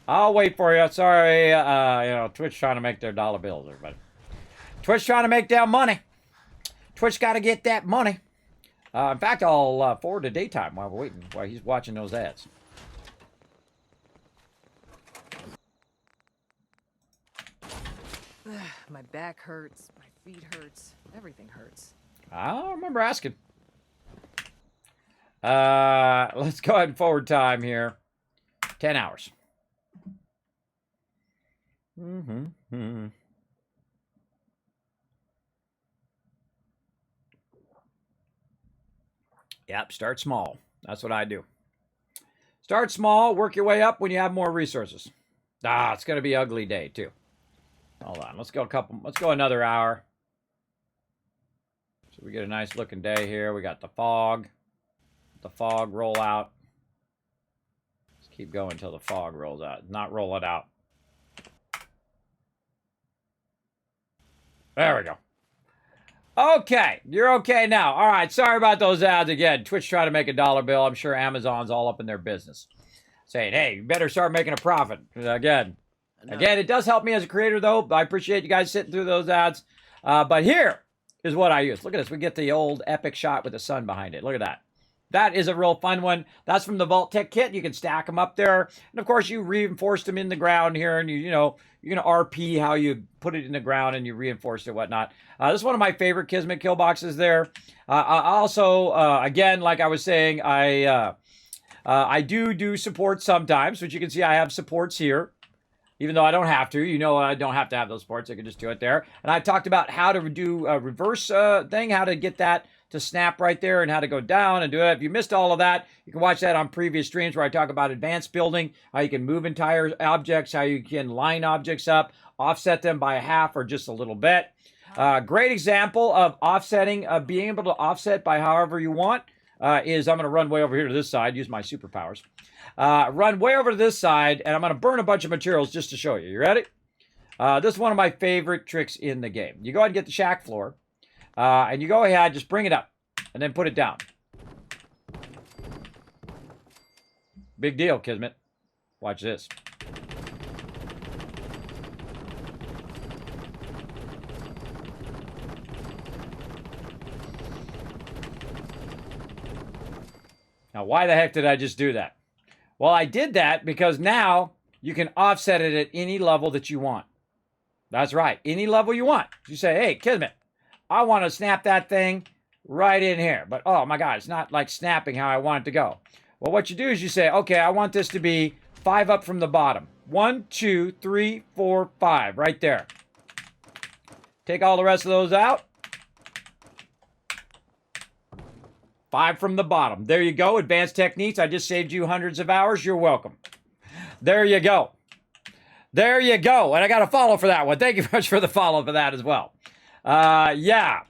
I'll wait for you. Sorry, Twitch trying to make their dollar bills, everybody. Twitch trying to make their money. Twitch got to get that money. In fact, I'll forward to daytime while we're waiting, while he's watching those ads. My back hurts. My feet hurts. Everything hurts. I don't remember asking. Let's go ahead and forward time here. 10 hours. Yep, start small. That's what I do. Start small, work your way up when you have more resources. It's going to be an ugly day too. Hold on, let's go another hour. So we get a nice looking day here. We got the fog roll out. Let's keep going until the fog rolls out. Not roll it out. There we go. Okay, you're okay now. All right, sorry about those ads again. Twitch trying to make a dollar bill. I'm sure Amazon's all up in their business. Saying, hey, you better start making a profit. Again, it does help me as a creator, though. I appreciate you guys sitting through those ads. But here is what I use. Look at this. We get the old epic shot with the sun behind it. Look at that. That is a real fun one. That's from the vault-tec kit. You can stack them up there. And, of course, you reinforced them in the ground here. And, you're going to RP how you put it in the ground and you reinforce it and whatnot. This is one of my favorite Kismet kill boxes there. Also, again, like I was saying, I do support sometimes. But you can see I have supports here. Even though I don't have to. I don't have to have those supports. I can just do it there. And I talked about how to do a reverse thing, how to get that to snap right there and how to go down and do it. If you missed all of that, you can watch that on previous streams where I talk about advanced building, how you can move entire objects, how you can line objects up, offset them by a half or just a little bit. Great example of offsetting, being able to offset by however you want is I'm going to run way over here to this side, use my superpowers. Run way over to this side, and I'm going to burn a bunch of materials just to show you. You ready? This is one of my favorite tricks in the game. You go ahead and get the shack floor. And you go ahead, just bring it up, and then put it down. Big deal, Kismet. Watch this. Now, why the heck did I just do that? Well, I did that because now you can offset it at any level that you want. That's right, any level you want. You say, hey, Kismet, I want to snap that thing right in here. But, oh, my God, it's not like snapping how I want it to go. Well, what you do is you say, okay, I want this to be 5 up from the bottom. 1, 2, 3, 4, 5, right there. Take all the rest of those out. 5 from the bottom. There you go. Advanced techniques. I just saved you hundreds of hours. You're welcome. There you go. There you go. And I got a follow for that one. Thank you very much for the follow for that as well. Yeah.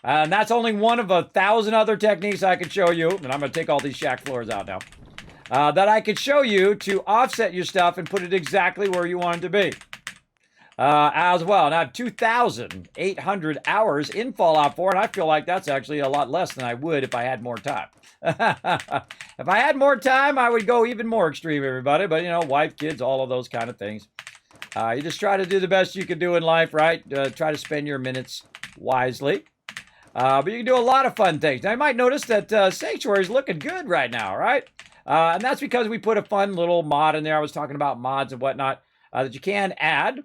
And that's only one of 1,000 other techniques I could show you. And I'm going to take all these shack floors out now. That I could show you to offset your stuff and put it exactly where you want it to be. As well. And I have 2,800 hours in Fallout 4, and I feel like that's actually a lot less than I would if I had more time. If I had more time, I would go even more extreme, everybody. But, you know, wife, kids, all of those kind of things. You just try to do the best you can do in life, right? Try to spend your minutes wisely. But you can do a lot of fun things. Now, you might notice that Sanctuary is looking good right now, right? And that's because we put a fun little mod in there. I was talking about mods and whatnot that you can add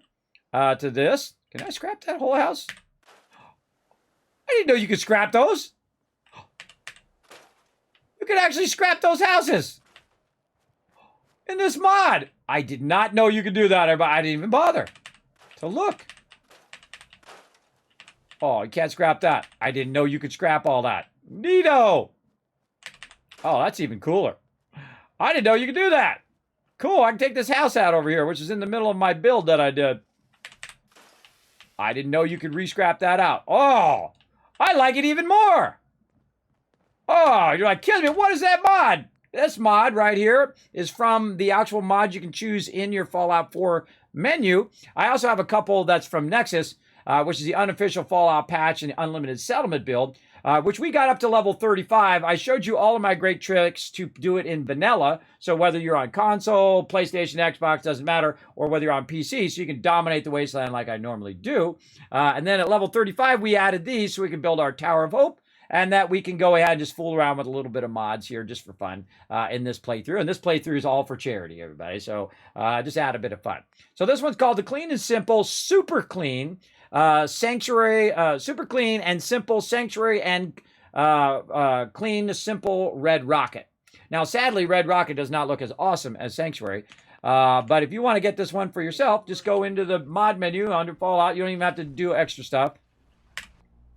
to this. Can I scrap that whole house? I didn't know you could scrap those. You could actually scrap those houses in this mod. I did not know you could do that. I didn't even bother to look. Oh, you can't scrap that. I didn't know you could scrap all that. Neato. Oh, that's even cooler. I didn't know you could do that. Cool, I can take this house out over here, which is in the middle of my build that I did. I didn't know you could re-scrap that out. Oh, I like it even more. Oh, you're like, Kismet, what is that mod? This mod right here is from the actual mod you can choose in your Fallout 4 menu. I also have a couple that's from Nexus, which is the unofficial Fallout patch and the unlimited settlement build, which we got up to level 35. I showed you all of my great tricks to do it in vanilla. So whether you're on console, PlayStation, Xbox, doesn't matter, or whether you're on PC, so you can dominate the wasteland like I normally do. And then at level 35, we added these so we can build our Tower of Hope, and that we can go ahead and just fool around with a little bit of mods here just for fun in this playthrough. And this playthrough is all for charity, everybody. So just add a bit of fun. So this one's called the Clean and Simple Super Clean Sanctuary, Super Clean and Simple Sanctuary and Clean Simple Red Rocket. Now, sadly, Red Rocket does not look as awesome as Sanctuary. But if you want to get this one for yourself, just go into the mod menu under Fallout. You don't even have to do extra stuff.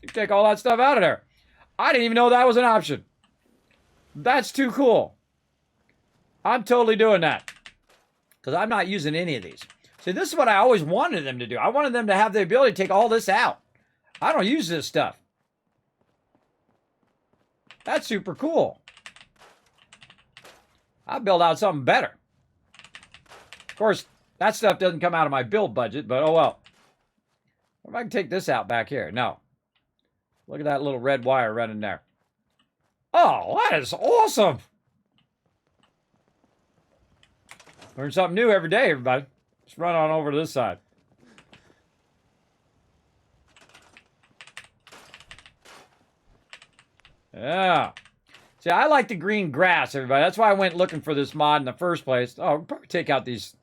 You take all that stuff out of there. I didn't even know that was an option. That's too cool. I'm totally doing that. Because I'm not using any of these. See, this is what I always wanted them to do. I wanted them to have the ability to take all this out. I don't use this stuff. That's super cool. I'll build out something better. Of course, that stuff doesn't come out of my build budget, but oh well. What if I can take this out back here? No. Look at that little red wire running there. Oh, that is awesome. Learn something new every day, everybody. Let's run on over to this side. Yeah. See, I like the green grass, everybody. That's why I went looking for this mod in the first place. Oh, we'll probably take out these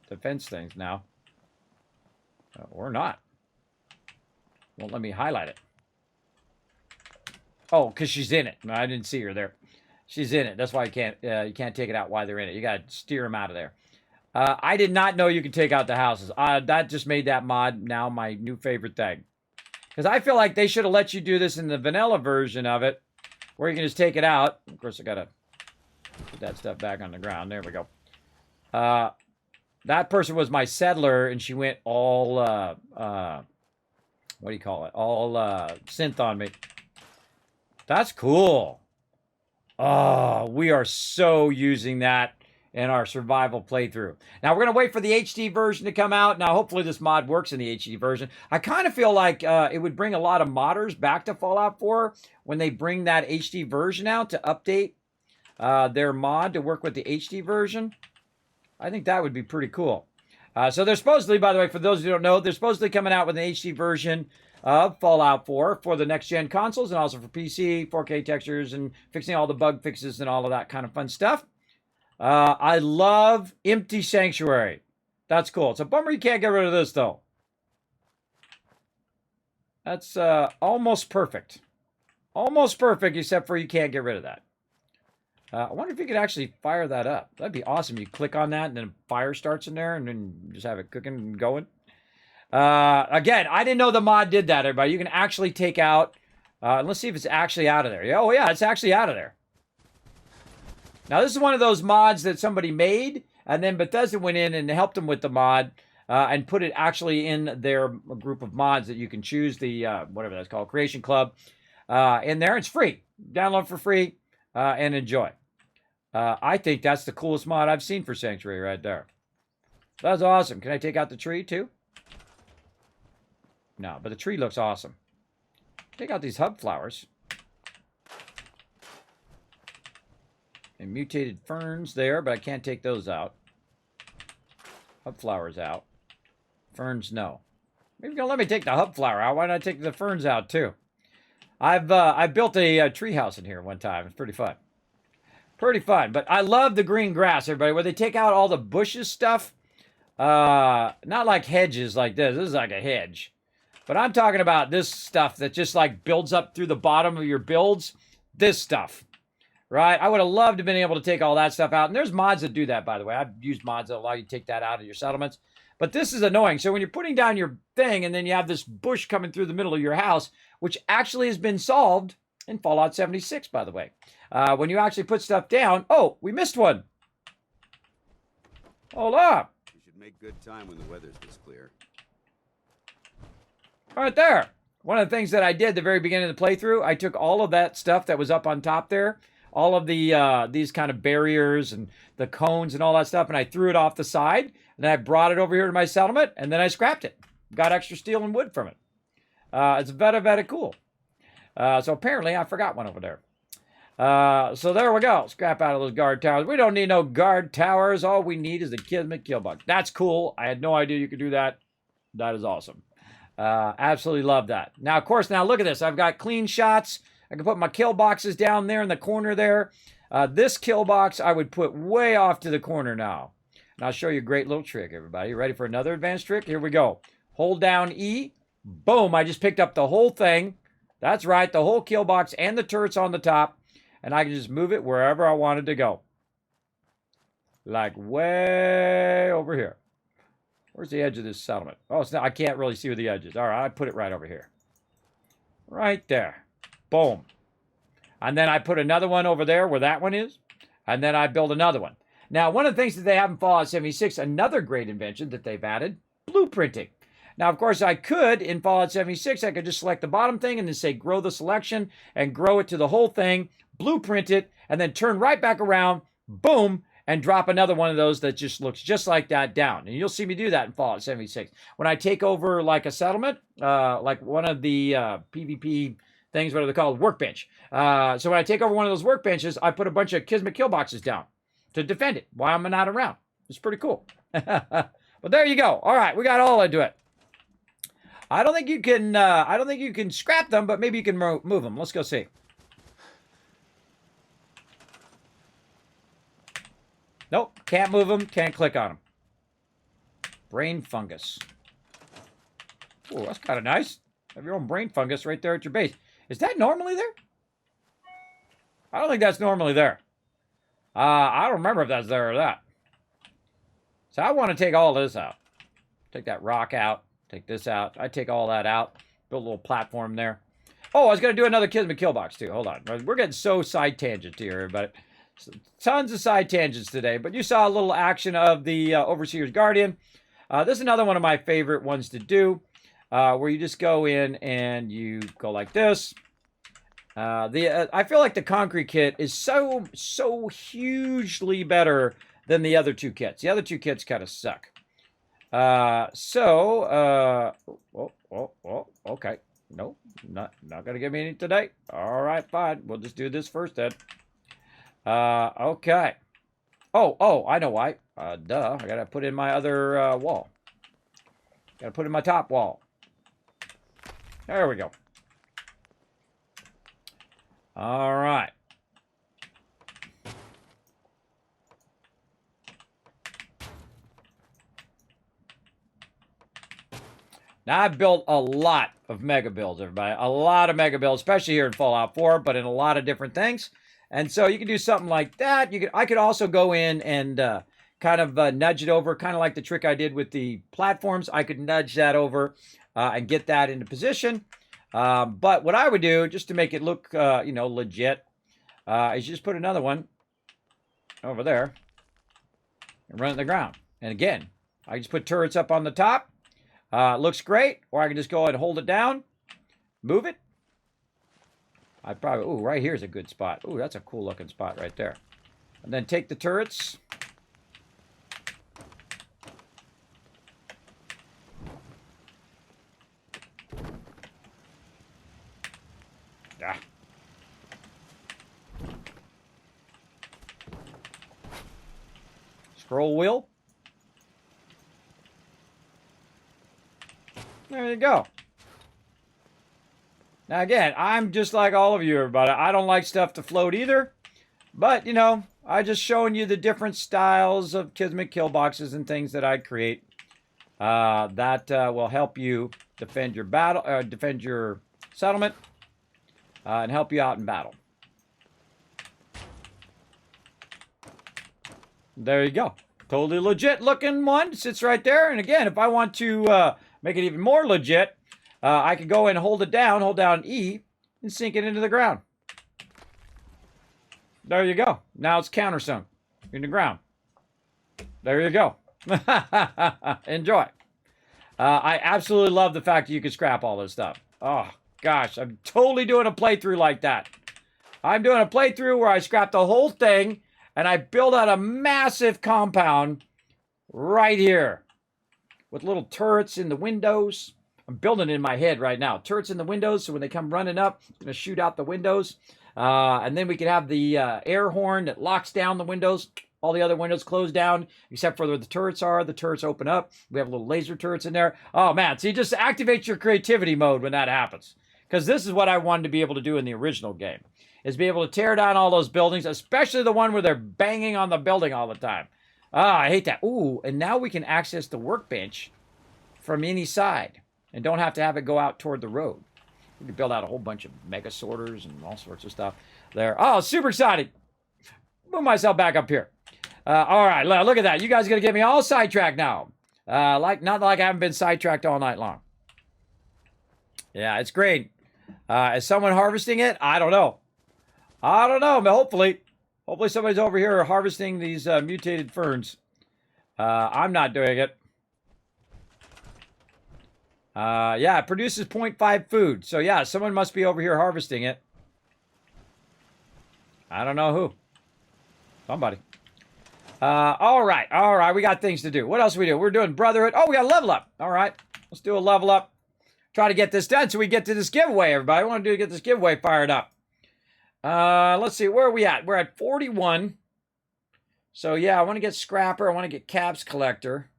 defense things now. Or not. Won't let me highlight it. Oh, because she's in it. No, I didn't see her there. She's in it. That's why you can't take it out while they're in it. You got to steer them out of there. I did not know you could take out the houses. That just made that mod now my new favorite thing. Because I feel like they should have let you do this in the vanilla version of it, where you can just take it out. Of course, I got to put that stuff back on the ground. There we go. That person was my settler, and she went all, what do you call it? All synth on me. That's cool. Oh, we are so using that in our survival playthrough. Now, we're going to wait for the HD version to come out. Now, hopefully this mod works in the HD version. I kind of feel like it would bring a lot of modders back to Fallout 4 when they bring that HD version out to update their mod to work with the HD version. I think that would be pretty cool. So they're supposedly, by the way, for those who don't know, they're supposedly coming out with an HD version of Fallout 4 for the next-gen consoles and also for PC, 4K textures, and fixing all the bug fixes and all of that kind of fun stuff. I love Empty Sanctuary. That's cool. It's a bummer you can't get rid of this, though. That's almost perfect. Almost perfect, except for you can't get rid of that. I wonder if you could actually fire that up. That'd be awesome. You click on that, and then fire starts in there, and then just have it cooking and going. Again, I didn't know the mod did that, everybody. You can actually take out... let's see if it's actually out of there. Oh, yeah, it's actually out of there. Now, this is one of those mods that somebody made, and then Bethesda went in and helped them with the mod and put it actually in their group of mods that you can choose, the, whatever that's called, Creation Club, in there. It's free. Download for free and enjoy. I think that's the coolest mod I've seen for Sanctuary right there. That's awesome. Can I take out the tree, too? No, but the tree looks awesome. Take out these hub flowers. And mutated ferns there, but I can't take those out. Hub flowers out. Ferns, no. Maybe you're gonna let me take the hub flower out. Why not take the ferns out too? I built a tree house in here one time. It's pretty fun. Pretty fun. But I love the green grass, everybody, where they take out all the bushes stuff. Not like hedges like this. This is like a hedge. But I'm talking about this stuff that just like builds up through the bottom of your builds. This stuff. Right? I would have loved to have been able to take all that stuff out. And there's mods that do that, by the way. I've used mods that allow you to take that out of your settlements. But this is annoying. So when you're putting down your thing and then you have this bush coming through the middle of your house, which actually has been solved in Fallout 76, by the way. When you actually put stuff down, oh, we missed one. Hold up. We should make good time when the weather's this clear. Right there. One of the things that I did at the very beginning of the playthrough, I took all of that stuff that was up on top there, all of the these kind of barriers and the cones and all that stuff, and I threw it off the side, and then I brought it over here to my settlement, and then I scrapped it. Got extra steel and wood from it. It's very cool. So apparently I forgot one over there. So there we go. Scrap out of those guard towers. We don't need no guard towers. All we need is the Kismet kill box. That's cool. I had no idea you could do that. That is awesome. Absolutely love that. Now, of course, now look at this. I've got clean shots. I can put my kill boxes down there in the corner there. This kill box I would put way off to the corner now. And I'll show you a great little trick, everybody. You ready for another advanced trick? Here we go. Hold down E. Boom. I just picked up the whole thing. That's right. The whole kill box and the turrets on the top. And I can just move it wherever I wanted to go. Like way over here. Where's the edge of this settlement? Oh, it's not, I can't really see where the edge is. All right, I put it right over here. Right there. Boom. And then I put another one over there where that one is. And then I build another one. Now, one of the things that they have in Fallout 76, another great invention that they've added, blueprinting. Now, of course, I could, in Fallout 76, I could just select the bottom thing and then say grow the selection and grow it to the whole thing, blueprint it, and then turn right back around, boom, and drop another one of those that just looks just like that down. And you'll see me do that in Fallout 76. When I take over like a settlement, like one of the PvP things, what are they called? Workbench. So when I take over one of those workbenches, I put a bunch of Kismet kill boxes down to defend it while I'm not around. It's pretty cool. But there you go. All right, we got all into it. I don't think you can scrap them, but maybe you can move them. Let's go see. Nope, can't move them, can't click on them. Brain fungus. Oh, that's kind of nice. Have your own brain fungus right there at your base. Is that normally there? I don't think that's normally there. I don't remember if that's there or that. So I want to take all this out. Take that rock out. Take this out. I take all that out. Build a little platform there. Oh, I was going to do another Kismet kill box too. Hold on. We're getting so side tangent here, everybody. Tons of side tangents today, but you saw a little action of the Overseer's Guardian. This is another one of my favorite ones to do, where you just go in and you go like this. I feel like the concrete kit is so hugely better than the other two kits. The other two kits kind of suck. Okay. Nope, not gonna give me any today. All right, fine. We'll just do this first then. Okay. Oh, I know why. Duh. I gotta put in my other wall. Gotta put in my top wall. There we go. All right. Now, I've built a lot of mega builds, everybody. A lot of mega builds, especially here in Fallout 4, but in a lot of different things. And so you can do something like that. I could also go in and kind of nudge it over, kind of like the trick I did with the platforms. I could nudge that over and get that into position. But what I would do, just to make it look, legit, is just put another one over there and run it to the ground. And again, I just put turrets up on the top. Looks great. Or I can just go ahead and hold it down, move it. Right here's a good spot. Ooh, that's a cool looking spot right there. And then take the turrets. Scroll wheel. There you go. Now again, I'm just like all of you, everybody. I don't like stuff to float either. But, you know, I just showing you the different styles of Kismet kill boxes and things that I create that will help you defend your battle, defend your settlement, and help you out in battle. There you go. Totally legit looking one. Sits right there. And again, if I want to make it even more legit, I could go and hold down E, and sink it into the ground. There you go. Now it's countersunk in the ground. There you go. Enjoy. I absolutely love the fact that you can scrap all this stuff. Oh, gosh. I'm totally doing a playthrough like that. I'm doing a playthrough where I scrap the whole thing and I build out a massive compound right here with little turrets in the windows. I'm building it in my head right now. Turrets in the windows, so when they come running up, it's going to shoot out the windows. And then we can have the air horn that locks down the windows. All the other windows close down, except for where the turrets are. The turrets open up. We have little laser turrets in there. Oh, man. So you just activate your creativity mode when that happens. Because this is what I wanted to be able to do in the original game, is be able to tear down all those buildings, especially the one where they're banging on the building all the time. Ah, I hate that. Ooh, and now we can access the workbench from any side and don't have to have it go out toward the road. We can build out a whole bunch of mega sorters and all sorts of stuff there. Oh, super excited. Move myself back up here. All right, look at that. You guys are going to get me all sidetracked now. Not like I haven't been sidetracked all night long. Yeah, it's great. Is someone harvesting it? I don't know. I don't know, but hopefully somebody's over here harvesting these mutated ferns. I'm not doing it. Yeah, it produces 0.5 food. So yeah, someone must be over here harvesting it. I don't know who. Somebody. All right. We got things to do. What else we do? We're doing Brotherhood. Oh, we got a level up. All right. Let's do a level up. Try to get this done so we get to this giveaway, everybody. I want to get this giveaway fired up. Let's see. Where are we at? We're at 41. So yeah, I want to get Scrapper. I want to get Caps Collector.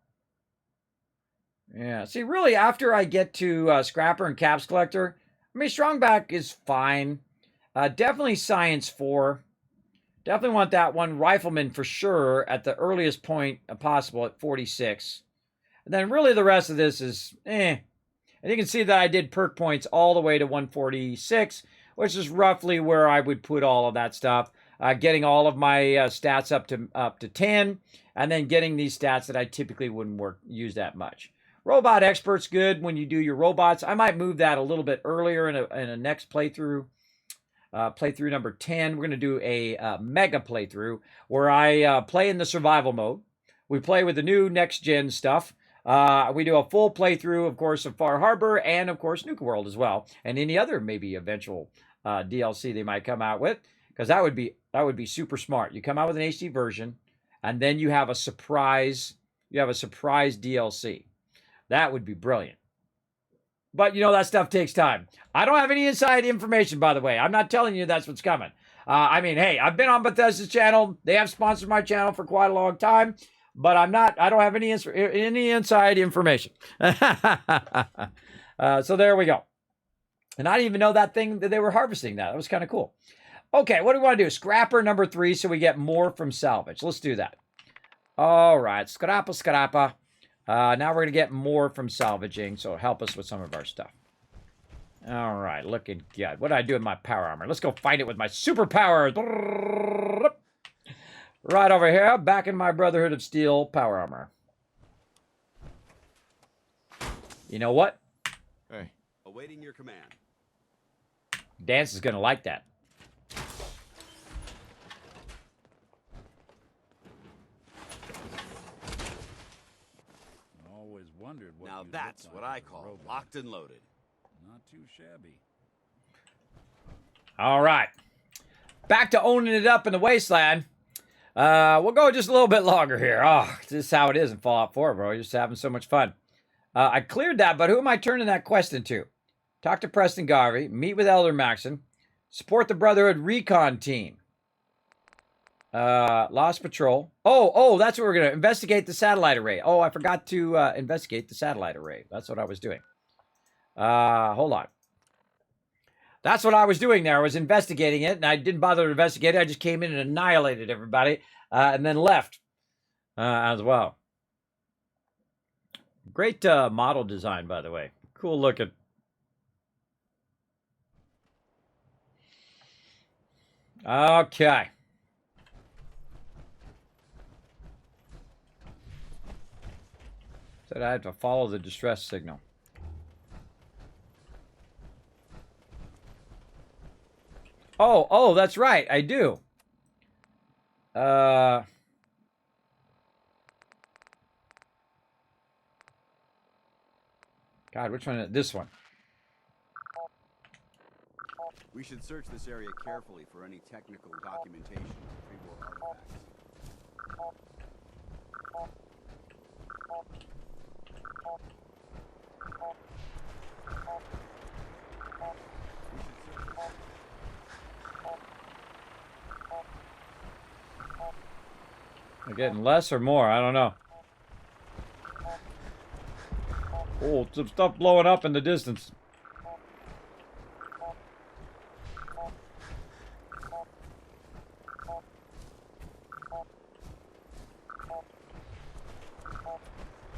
Yeah. See, really, after I get to Scrapper and Caps Collector, I mean, Strongback is fine. Definitely Science 4. Definitely want that one. Rifleman for sure at the earliest point possible at 46. And then really the rest of this is eh. And you can see that I did perk points all the way to 146, which is roughly where I would put all of that stuff. Getting all of my stats up to 10, and then getting these stats that I typically wouldn't use that much. Robot Expert's good when you do your robots. I might move that a little bit earlier in a next playthrough. Playthrough number 10. We're going to do a mega playthrough where I play in the survival mode. We play with the new next-gen stuff. We do a full playthrough, of course, of Far Harbor and, of course, Nuka World as well. And any other maybe eventual DLC they might come out with. Because that would be super smart. You come out with an HD version, and then you have a surprise. You have a surprise DLC. That would be brilliant. But, you know, that stuff takes time. I don't have any inside information, by the way. I'm not telling you that's what's coming. I mean, hey, I've been on Bethesda's channel. They have sponsored my channel for quite a long time. But I don't have any inside information. So there we go. And I didn't even know that they were harvesting that. That was kind of cool. Okay, what do we want to do? Scrapper number 3 so we get more from salvage. Let's do that. All right, scrappa. Now we're going to get more from salvaging, so help us with some of our stuff. All right, looking good. What do I do with my power armor? Let's go fight it with my superpowers. Right over here, back in my Brotherhood of Steel power armor. You know what? Hey. Awaiting your command. Dance is going to like that. Always wondered what now that's what I call locked and loaded. Not too shabby. All right. Back to owning it up in the wasteland. We'll go just a little bit longer here. Oh, this is how it is in Fallout 4, bro. You're just having so much fun. I cleared that, but who am I turning that quest into? Talk to Preston Garvey. Meet with Elder Maxon. Support the Brotherhood Recon Team. Lost patrol. Oh, that's what we're going to investigate, the satellite array. Oh, I forgot to investigate the satellite array. That's what I was doing. Hold on. That's what I was doing there. I was investigating it, and I didn't bother to investigate it. I just came in and annihilated everybody, and then left as well. Great model design, by the way. Cool looking. Okay. Said I have to follow the distress signal. Oh, that's right. I do. God, which one? This one. We should search this area carefully for any technical documentation of pre-war artifacts. They're getting less or more? I don't know. Oh, some stuff blowing up in the distance.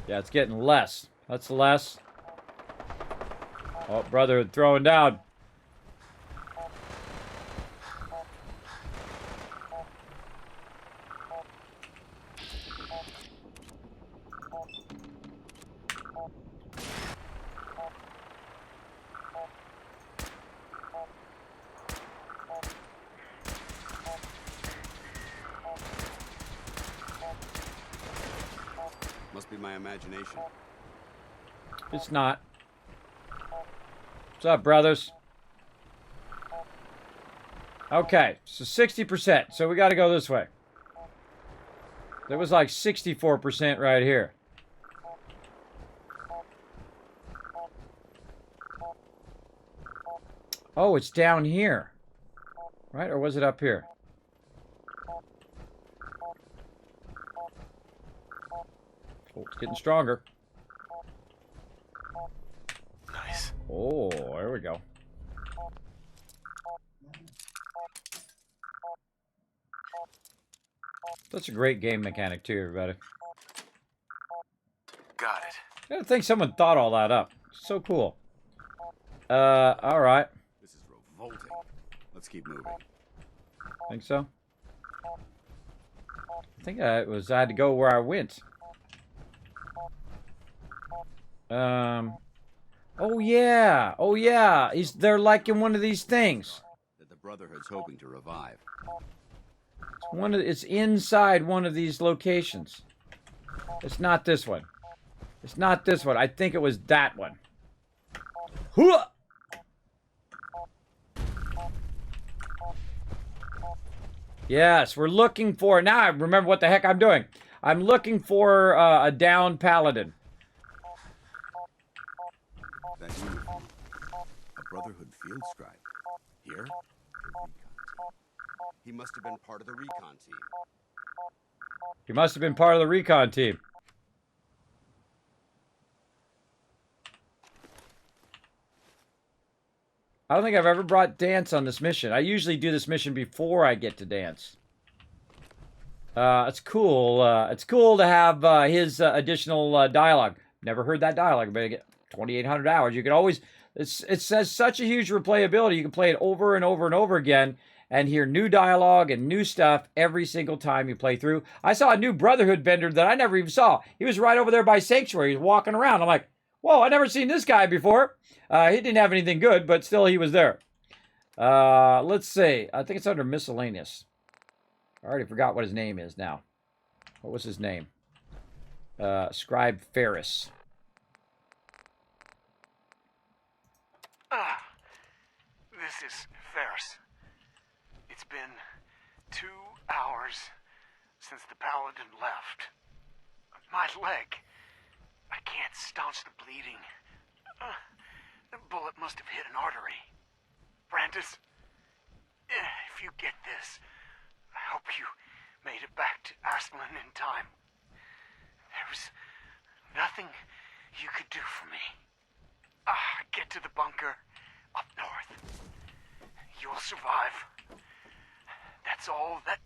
Yeah, it's getting less. That's less. Oh, brother, throwing down. Must be my imagination. It's not. What's up, brothers? Okay, so 60%. So we got to go this way. There was like 64% right here. Oh, it's down here. Right? Or was it up here? Oh, it's getting stronger. Nice. Oh, there we go. That's a great game mechanic too, everybody. Got it. I don't think someone thought all that up. So cool. All right. This is revolting. Let's keep moving. Think so? I think I had to go where I went. Oh yeah. Oh yeah. They're like in one of these things. That the Brotherhood's hoping to revive. It's inside one of these locations. It's not this one. It's not this one. I think it was that one. Hooah! Yes, we're looking for... Now I remember what the heck I'm doing. I'm looking for a downed paladin. That uniform. A Brotherhood field scribe. Here? He must have been part of the recon team. He must have been part of the recon team. I don't think I've ever brought dance on this mission. I usually do this mission before I get to dance. It's cool. It's cool to have his additional dialogue. Never heard that dialogue, but I get 2,800 hours. You can always... It says such a huge replayability. You can play it over and over and over again and hear new dialogue and new stuff every single time you play through. I saw a new Brotherhood vendor that I never even saw. He was right over there by Sanctuary. He was walking around. I'm like, whoa, I never seen this guy before. He didn't have anything good, but still he was there. Let's see. I think it's under miscellaneous. I already forgot what his name is now. What was his name? Scribe Ferris. This is Ferris. It's been 2 hours since the Paladin left. My leg. I can't staunch the bleeding. The bullet must have hit an artery. Brandis, if you get this, I hope you made it back to Aslan in time. There was nothing you could do for me. Get to the bunker up north. You'll survive. That's all that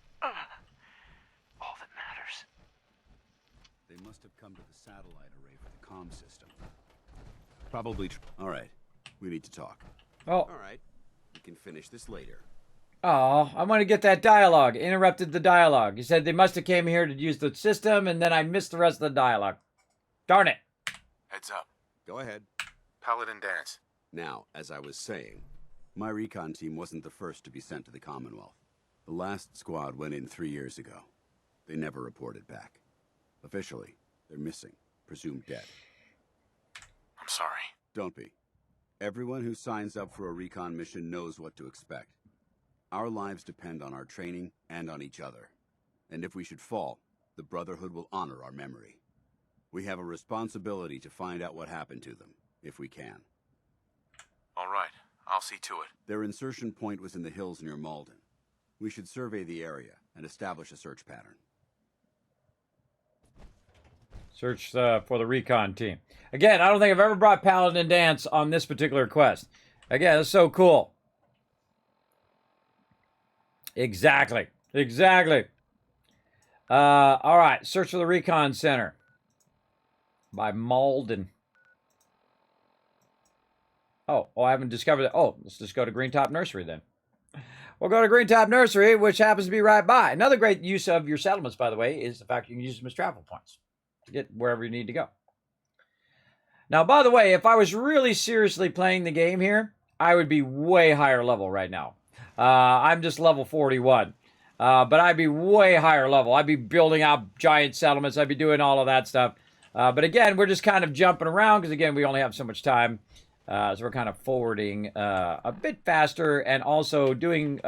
matters. They must have come to the satellite array for the comm system. Probably. All right. We need to talk. Oh. All right. We can finish this later. Oh, I want to get that dialogue. Interrupted the dialogue. He said they must have came here to use the system, and then I missed the rest of the dialogue. Darn it. Heads up. Go ahead. Paladin dance. Now, as I was saying, my recon team wasn't the first to be sent to the Commonwealth. The last squad went in 3 years ago. They never reported back. Officially, they're missing, presumed dead. I'm sorry. Don't be. Everyone who signs up for a recon mission knows what to expect. Our lives depend on our training and on each other. And if we should fall, the Brotherhood will honor our memory. We have a responsibility to find out what happened to them, if we can. All right. I'll see to it. Their insertion point was in the hills near Malden. We should survey the area and establish a search pattern. Search for the recon team. Again, I don't think I've ever brought Paladin Dance on this particular quest. Again, it's so cool. Exactly. Exactly. All right. Search for the recon center. By Malden. Oh, I haven't discovered it. Oh, let's just go to Greentop Nursery then. We'll go to Greentop Nursery, which happens to be right by. Another great use of your settlements, by the way, is the fact you can use them as travel points to get wherever you need to go. Now, by the way, if I was really seriously playing the game here, I would be way higher level right now. I'm just level 41. But I'd be way higher level. I'd be building out giant settlements. I'd be doing all of that stuff. But again, we're just kind of jumping around because, again, we only have so much time. So we're kind of forwarding a bit faster and also doing...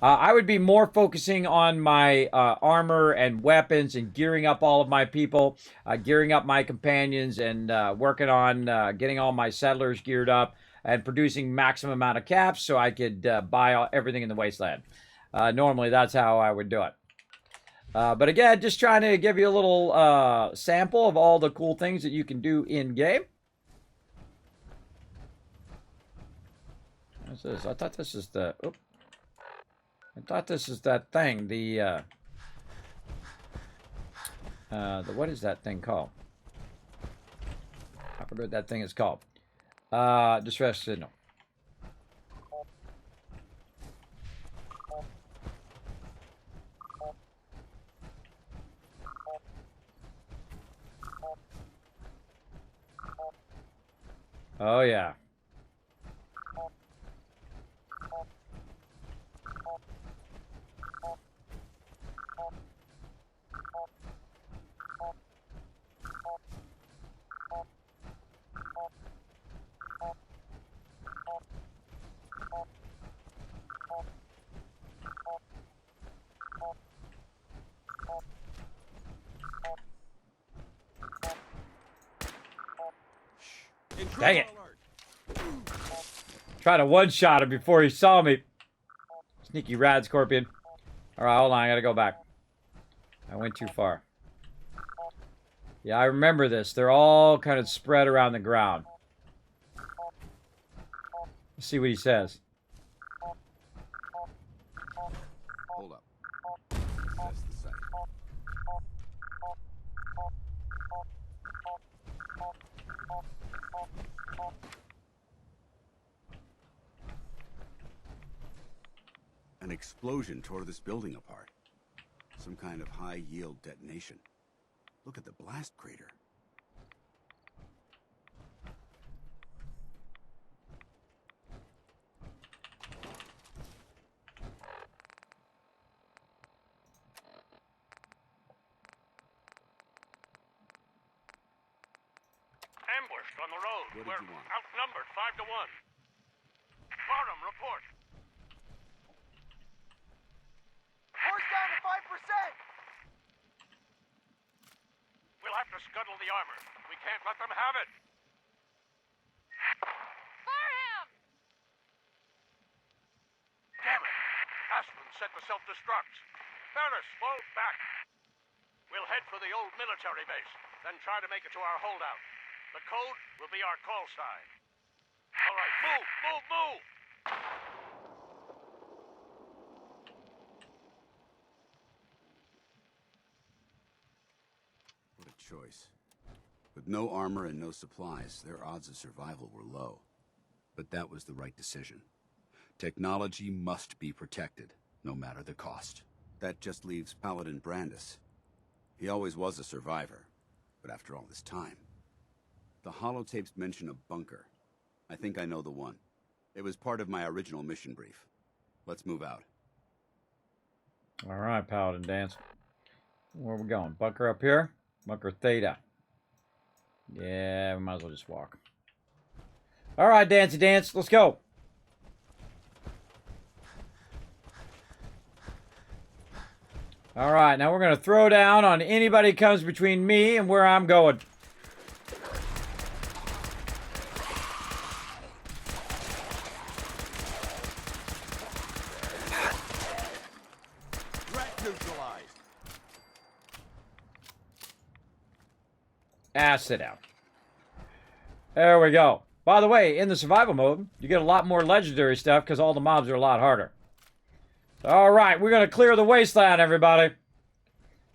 I would be more focusing on my armor and weapons and gearing up all of my people, gearing up my companions, and working on getting all my settlers geared up and producing maximum amount of caps so I could buy everything in the wasteland. Normally, that's how I would do it. But again, just trying to give you a little sample of all the cool things that you can do in-game. What's this? I thought this is the... Oops. I thought this is that thing, the what is that thing called? I forgot what that thing is called. Distress signal. Oh, yeah. Dang it. Try to one-shot him before he saw me. Sneaky rad scorpion. Alright, hold on. I gotta go back. I went too far. Yeah, I remember this. They're all kind of spread around the ground. Let's see what he says. Hold up. That's the site. An explosion tore this building apart. Some kind of high-yield detonation. Look at the blast crater. Ambushed on the road. What did We're you want? outnumbered 5 to 1. Bottom, report. Horse down to 5%. We'll have to scuttle the armor. We can't let them have it. Fire him! Damn it! Aspen set the self-destruct. Ferris, fall back. We'll head for the old military base, then try to make it to our holdout. The code will be our call sign. All right, move, move, move! What a choice. With no armor and no supplies, their odds of survival were low. But that was the right decision. Technology must be protected, no matter the cost. That just leaves Paladin Brandis. He always was a survivor, but after all this time. The holotapes mention a bunker. I think I know the one. It was part of my original mission brief. Let's move out. All right, Paladin Dance. Where are we going? Bunker up here? Bunker Theta. Yeah, we might as well just walk. All right, Dancy Dance, let's go. All right, now we're going to throw down on anybody who comes between me and where I'm going. Threat neutralized. Sit down. There we go. By the way, in the survival mode, you get a lot more legendary stuff because all the mobs are a lot harder. All right, we're going to clear the wasteland, everybody.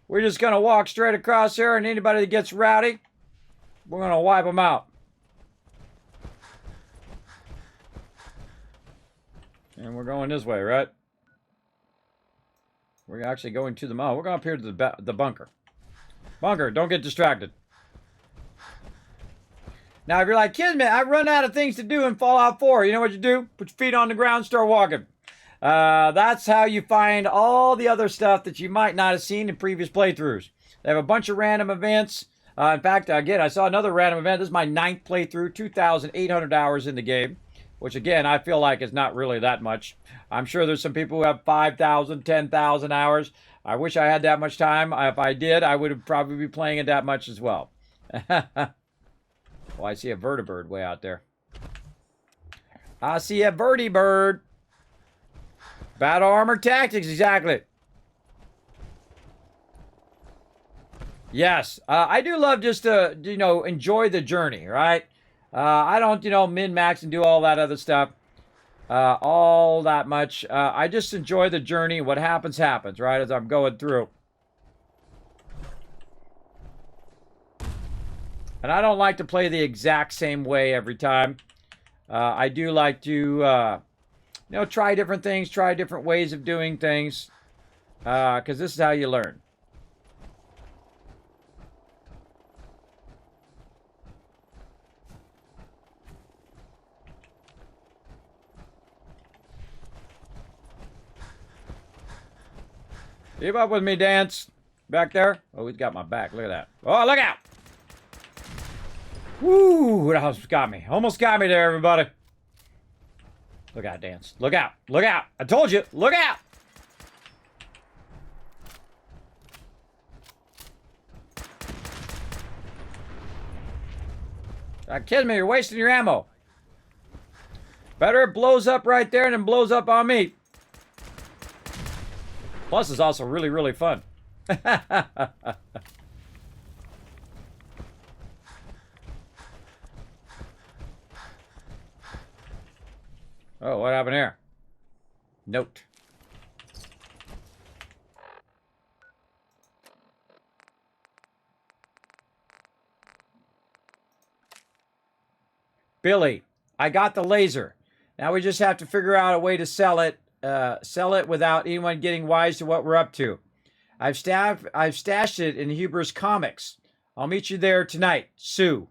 We're just going to walk straight across here, and anybody that gets rowdy, we're going to wipe them out. And we're going this way, right? We're actually going to the mall. We're going up here to the bunker. Bunker, don't get distracted. Now, if you're like, Kismet, I've run out of things to do in Fallout 4. You know what you do? Put your feet on the ground, start walking. That's how you find all the other stuff that you might not have seen in previous playthroughs. They have a bunch of random events. In fact, again, I saw another random event. This is my 9th playthrough, 2,800 hours in the game, which, again, I feel like is not really that much. I'm sure there's some people who have 5,000, 10,000 hours. I wish I had that much time. If I did, I would probably be playing it that much as well. Oh, I see a vertibird way out there. I see a vertibird. Battle armor tactics, exactly. Yes, I do love just to, enjoy the journey, right? I don't, min-max and do all that other stuff all that much. I just enjoy the journey. What happens, happens, right, as I'm going through. And I don't like to play the exact same way every time. I do like to... try different things, try different ways of doing things, because this is how you learn. Keep up with me, Dance. Back there? Oh, he's got my back. Look at that. Oh, look out! Woo! That almost got me. Almost got me there, everybody. Look out, Dance. Look out. Look out. I told you. Look out. Kidding me. You're wasting your ammo. Better it blows up right there than blows up on me. Plus, it's also really, really fun. Oh, what happened here? Note. Billy, I got the laser. Now we just have to figure out a way to sell it without anyone getting wise to what we're up to. I've stashed it in Huber's Comics. I'll meet you there tonight. Sue.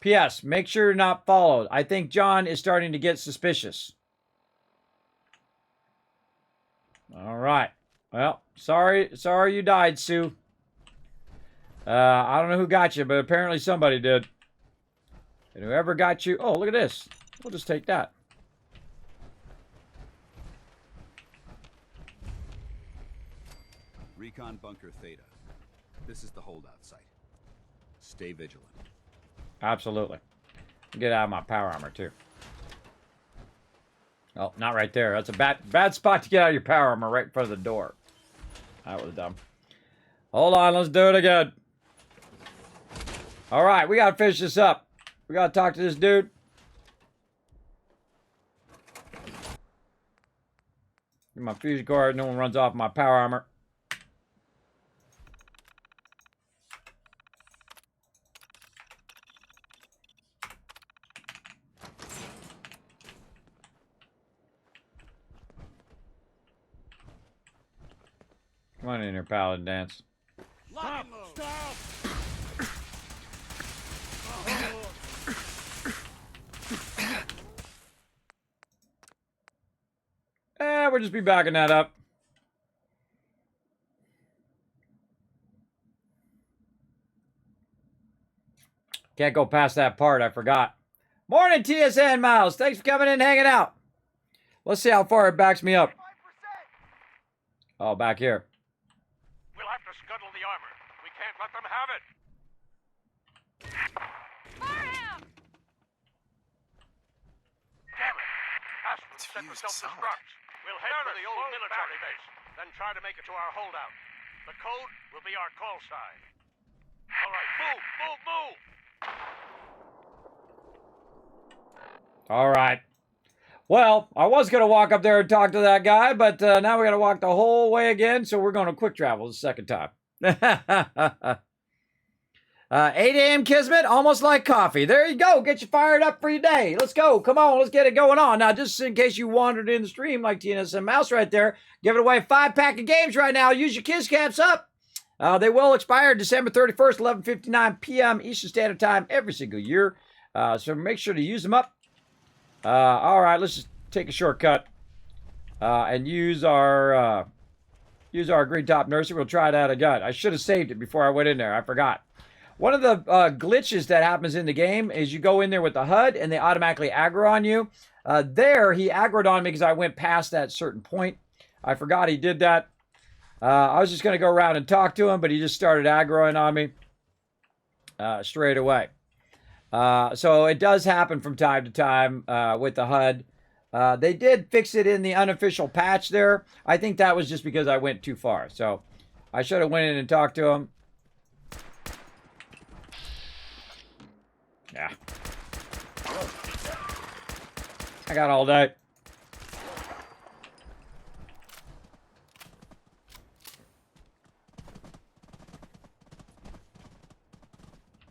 P.S. Make sure you're not followed. I think John is starting to get suspicious. All right. Well, sorry you died, Sue. I don't know who got you, but apparently somebody did. And whoever got you... Oh, look at this. We'll just take that. Recon Bunker Theta. This is the holdout site. Stay vigilant. Absolutely. Get out of my power armor, too. Oh, not right there. That's a bad spot to get out of your power armor, right in front of the door. That was dumb. Hold on, let's do it again. All right, we got to finish this up. We got to talk to this dude. Get my fusion cord. No one runs off my power armor. Come on in here, Paladin Dance. Lock and load. Stop! We'll just be backing that up. Can't go past that part, I forgot. Morning, TSN Miles. Thanks for coming in and hanging out. Let's see how far it backs me up. Oh, back here. We'll have to scuttle the armor. We can't let them have it. Damn it. Aspen set to self-destruct. We'll head for the old military base, then try to make it to our holdout. The code will be our call sign. All right, move, move, move! All right. Well, I was going to walk up there and talk to that guy, but now we got to walk the whole way again, so we're going to quick travel the second time. 8 a.m. Kismet, almost like coffee. There you go. Get you fired up for your day. Let's go. Come on. Let's get it going on. Now, just in case you wandered in the stream like TNS Mouse right there, giving away a 5-pack of games right now. Use your Kiz Caps up. They will expire December 31st, 11:59 p.m. Eastern Standard Time every single year. So make sure to use them up. All right, let's just take a shortcut and use our green top nursery. We'll try that again. I should have saved it before I went in there. I forgot. One of the glitches that happens in the game is you go in there with the HUD and they automatically aggro on you. There, he aggroed on me because I went past that certain point. I forgot he did that. I was just going to go around and talk to him, but he just started aggroing on me straight away. So it does happen from time to time with the HUD. They did fix it in the unofficial patch there. I think that was just because I went too far. So I should have went in and talked to him. Yeah. I got all day.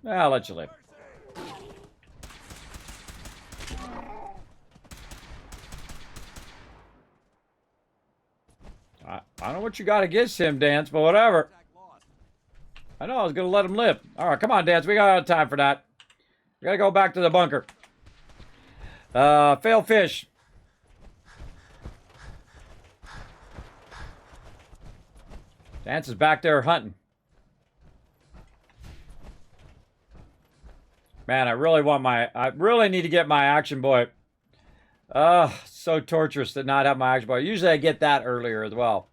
I'll let you live. I don't know what you got against him, Dance, but whatever. I know I was going to let him live. All right, come on, Dance. We got time for that. We got to go back to the bunker. Fail fish. Dance is back there hunting. Man, I really need to get my action boy. So torturous to not have my action boy. Usually I get that earlier as well.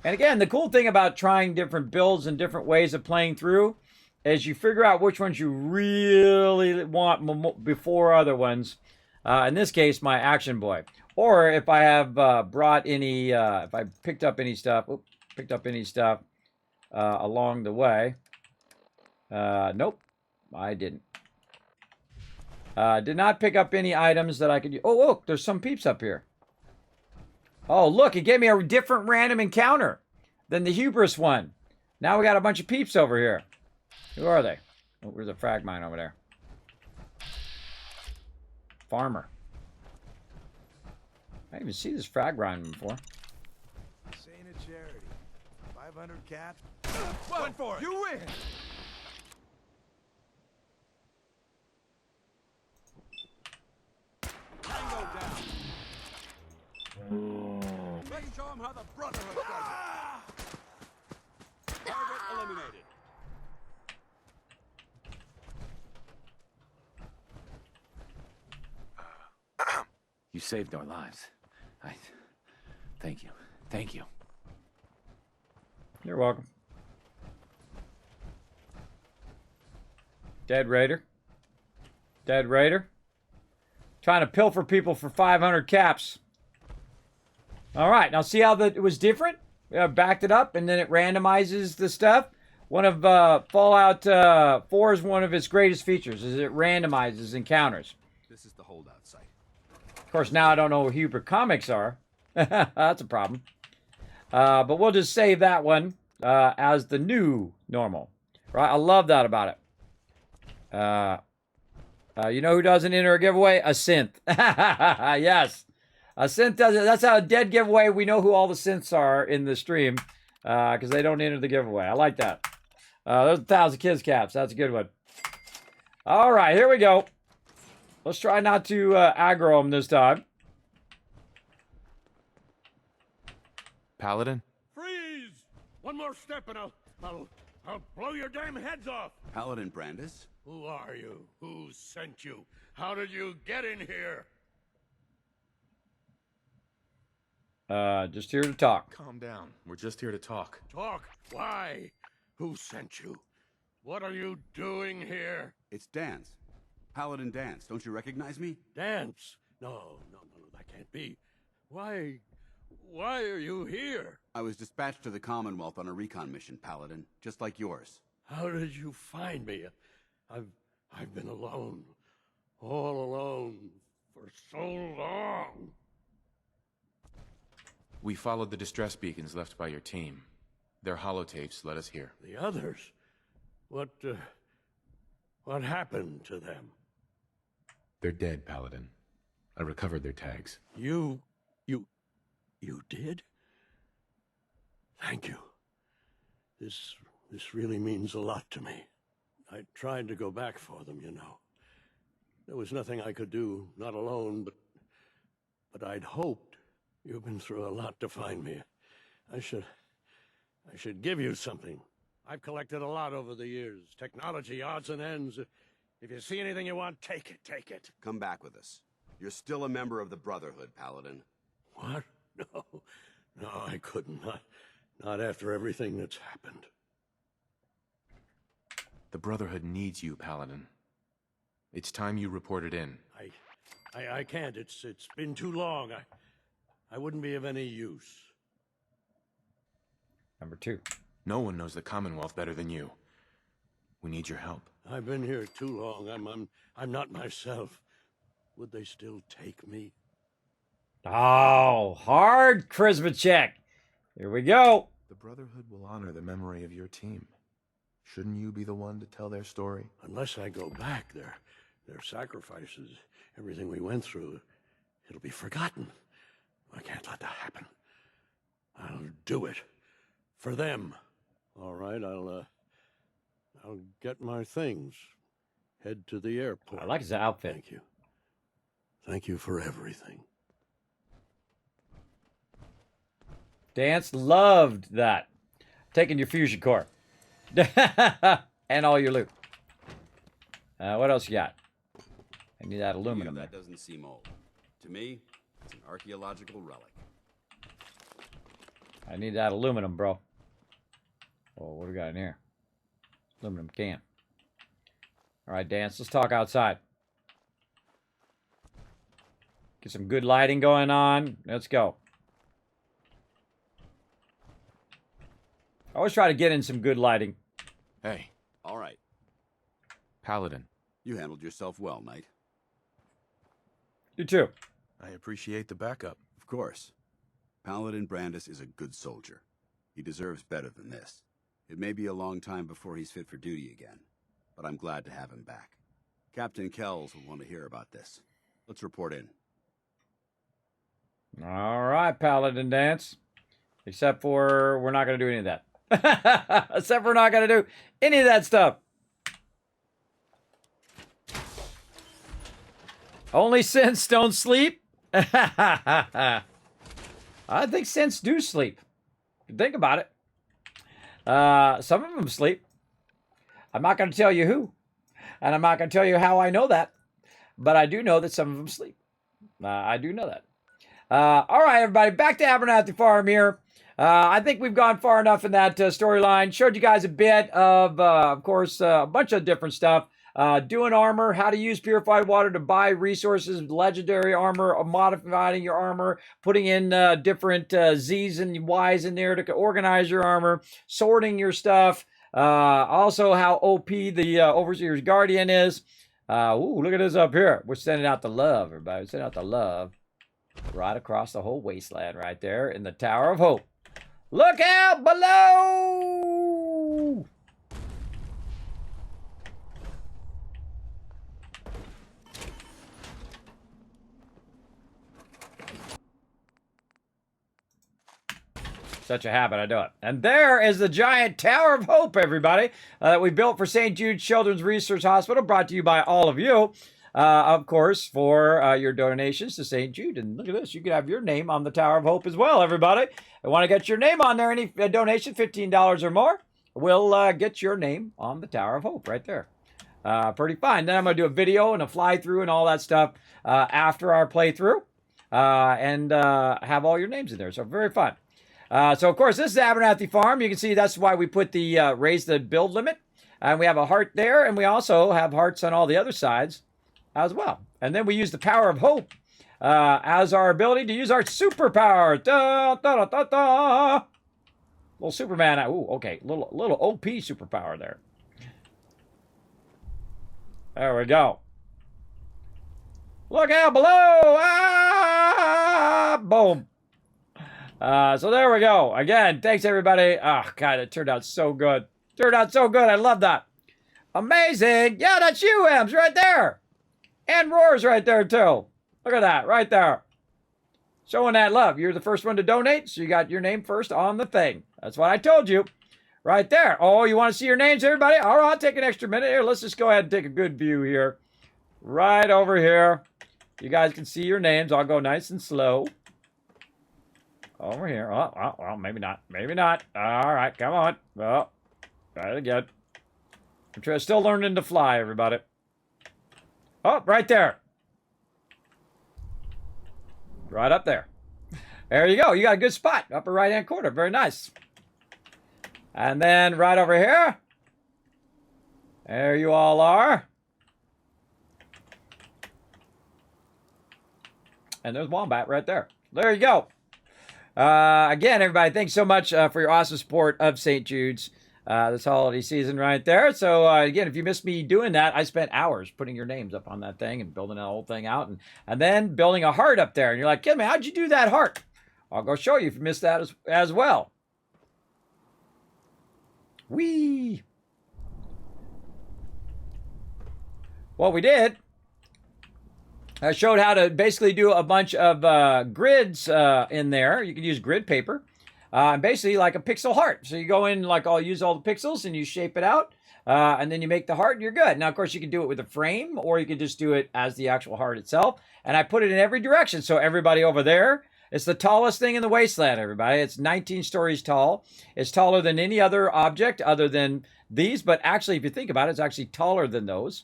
And again, the cool thing about trying different builds and different ways of playing through is you figure out which ones you really want before other ones. In this case, my action boy. Or if I have brought any, if I picked up any stuff, along the way. Nope, I didn't. Did not pick up any items that I could use. Oh, look, there's some peeps up here. Oh, look, it gave me a different random encounter than the hubris one. Now we got a bunch of peeps over here. Who are they? Oh, there's a frag mine over there. Farmer. I didn't even see this frag mine before. Saying a charity. 500 caps. Went for it. You win. Tango down. Let's show them how the Brotherhood does it. Target eliminated. You saved our lives. Thank you. Thank you. You're welcome. Dead Raider. Dead Raider. Trying to pilfer people for 500 caps. All right, now see how it was different? Backed it up, and then it randomizes the stuff. One of Fallout 4 is one of its greatest features, is it randomizes encounters. This is the holdout site. Of course, now I don't know where Huber comics are. That's a problem. But we'll just save that one as the new normal. Right? I love that about it. You know who doesn't enter a giveaway? A synth. Yes. A synth doesn't. That's how a dead giveaway. We know who all the synths are in the stream because they don't enter the giveaway. I like that. There's 1,000 kids caps. That's a good one. All right, here we go. Let's try not to aggro them this time. Paladin? Freeze! One more step and I'll blow your damn heads off! Paladin Brandis? Who are you? Who sent you? How did you get in here? Just here to talk. Calm down. We're just here to talk. Talk? Why? Who sent you? What are you doing here? It's Dance. Paladin Dance. Don't you recognize me? Dance? No, that can't be. Why are you here? I was dispatched to the Commonwealth on a recon mission, Paladin, just like yours. How did you find me? I've been alone. All alone. For so long. We followed the distress beacons left by your team. Their holotapes led us here. The others? What happened to them? They're dead, Paladin. I recovered their tags. You did? Thank you. This really means a lot to me. I tried to go back for them, you know. There was nothing I could do, not alone, but I'd hoped. You've been through a lot to find me. I should give you something. I've collected a lot over the years. Technology, odds and ends. If you see anything you want, take it, take it. Come back with us. You're still a member of the Brotherhood, Paladin. What? No, I couldn't. Not after everything that's happened. The Brotherhood needs you, Paladin. It's time you reported in. I can't. It's been too long. I wouldn't be of any use. Number 2. No one knows the Commonwealth better than you. We need your help. I've been here too long. I'm not myself. Would they still take me? Oh, hard charisma check. Here we go. The Brotherhood will honor the memory of your team. Shouldn't you be the one to tell their story? Unless I go back, their sacrifices, everything we went through, it'll be forgotten. I can't let that happen. I'll do it. For them. All right, I'll get my things. Head to the airport. I like his outfit. Thank you. Thank you for everything. Dance loved that. Taking your fusion core. And all your loot. What else you got? I need that aluminum. That doesn't seem old. To me, it's an archaeological relic. I need that aluminum, bro. Oh, what do we got in here? Aluminum can. All right, Dance, let's talk outside. Get some good lighting going on. Let's go. I always try to get in some good lighting. Hey. All right. Paladin. You handled yourself well, Knight. You too. I appreciate the backup. Of course. Paladin Brandis is a good soldier. He deserves better than this. It may be a long time before he's fit for duty again, but I'm glad to have him back. Captain Kells will want to hear about this. Let's report in. All right, Paladin Dance. Except for we're not going to do any of that. Except we're not going to do any of that stuff. Only synths don't sleep. I think synths do sleep. Think about it. Some of them sleep. I'm not going to tell you who. And I'm not going to tell you how I know that. But I do know that some of them sleep. I do know that. All right, everybody. Back to Abernathy Farm here. I think we've gone far enough in that storyline. Showed you guys a bit of course, a bunch of different stuff. doing armor, how to use purified water to buy resources, legendary armor, modifying your armor, putting in different Z's and Y's in there to organize your armor, sorting your stuff. Also, how OP the Overseer's Guardian is. Ooh, look at this up here. We're sending out the love, everybody. Sending out the love right across the whole wasteland right there in the Tower of Hope. Look out below! Such a habit, I do it. And there is the giant Tower of Hope, everybody, that we built for St. Jude Children's Research Hospital, brought to you by all of you, of course, for your donations to St. Jude. And look at this, you can have your name on the Tower of Hope as well, everybody. I want to get your name on there, any donation, $15 or more, we'll get your name on the Tower of Hope right there. Pretty fine. Then I'm going to do a video and a fly-through and all that stuff after our playthrough, and have all your names in there, so very fun. So, of course, this is Abernathy Farm. You can see that's why we put the raise the build limit. And we have a heart there, and we also have hearts on all the other sides as well. And then we use the power of hope as our ability to use our superpower. Da, da, da, da, da. Little Superman. Ooh, okay. Little OP superpower there. There we go. Look out below. Ah, boom. So there we go. Again, thanks everybody. Oh, God, it turned out so good. Turned out so good. I love that. Amazing. Yeah, that's you, Ems, right there. And Roar's right there, too. Look at that, right there. Showing that love. You're the first one to donate, so you got your name first on the thing. That's what I told you. Right there. Oh, you want to see your names, everybody? All right, I'll take an extra minute here. Let's just go ahead and take a good view here. Right over here. You guys can see your names. I'll go nice and slow. Over here. Oh, well, maybe not. Maybe not. All right, come on. Well, try it again. I'm still learning to fly, everybody. Oh, right there. Right up there. There you go. You got a good spot. Upper right-hand corner. Very nice. And then right over here. There you all are. And there's Wombat right there. There you go. Again, everybody, thanks so much for your awesome support of St. Jude's this holiday season right there. So, again, if you missed me doing that, I spent hours putting your names up on that thing and building that whole thing out and then building a heart up there. And you're like, Kismet, how'd you do that heart? I'll go show you if you missed that as well. Whee! What we did, I showed how to basically do a bunch of grids in there. You can use grid paper. Basically like a pixel heart. So you go in, like, I'll use all the pixels and you shape it out. And then you make the heart and you're good. Now, of course, you can do it with a frame or you can just do it as the actual heart itself. And I put it in every direction. So everybody over there, it's the tallest thing in the wasteland, everybody. It's 19 stories tall. It's taller than any other object other than these. But actually, if you think about it, it's actually taller than those.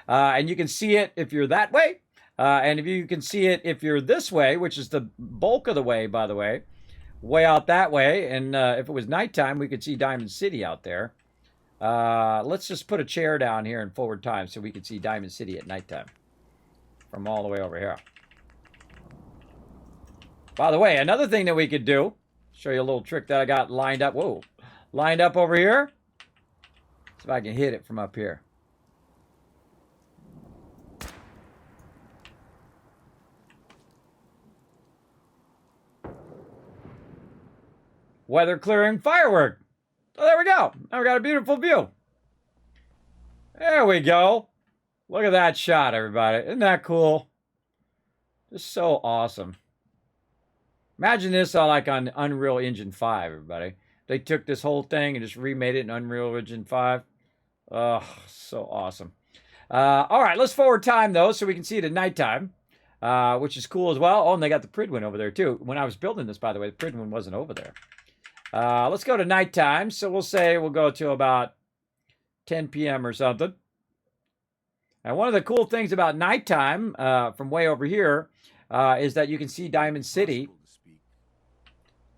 And you can see it if you're that way. And if you can see it if you're this way, which is the bulk of the way, by the way, way out that way. And if it was nighttime, we could see Diamond City out there. Let's just put a chair down here in forward time so we could see Diamond City at nighttime from all the way over here. By the way, another thing that we could do, show you a little trick that I got lined up. Whoa, lined up over here. See if I can hit it from up here. Weather clearing firework. So there we go. Now we got a beautiful view. There we go. Look at that shot, everybody. Isn't that cool? Just so awesome. Imagine this like on Unreal Engine 5, everybody. They took this whole thing and just remade it in Unreal Engine 5. Oh, so awesome. All right, let's forward time, though, so we can see it at nighttime, which is cool as well. Oh, and they got the Pridwin over there, too. When I was building this, by the way, the Pridwin wasn't over there. Let's go to nighttime. So we'll say we'll go to about 10 p.m. or something. And one of the cool things about nighttime from way over here is that you can see Diamond City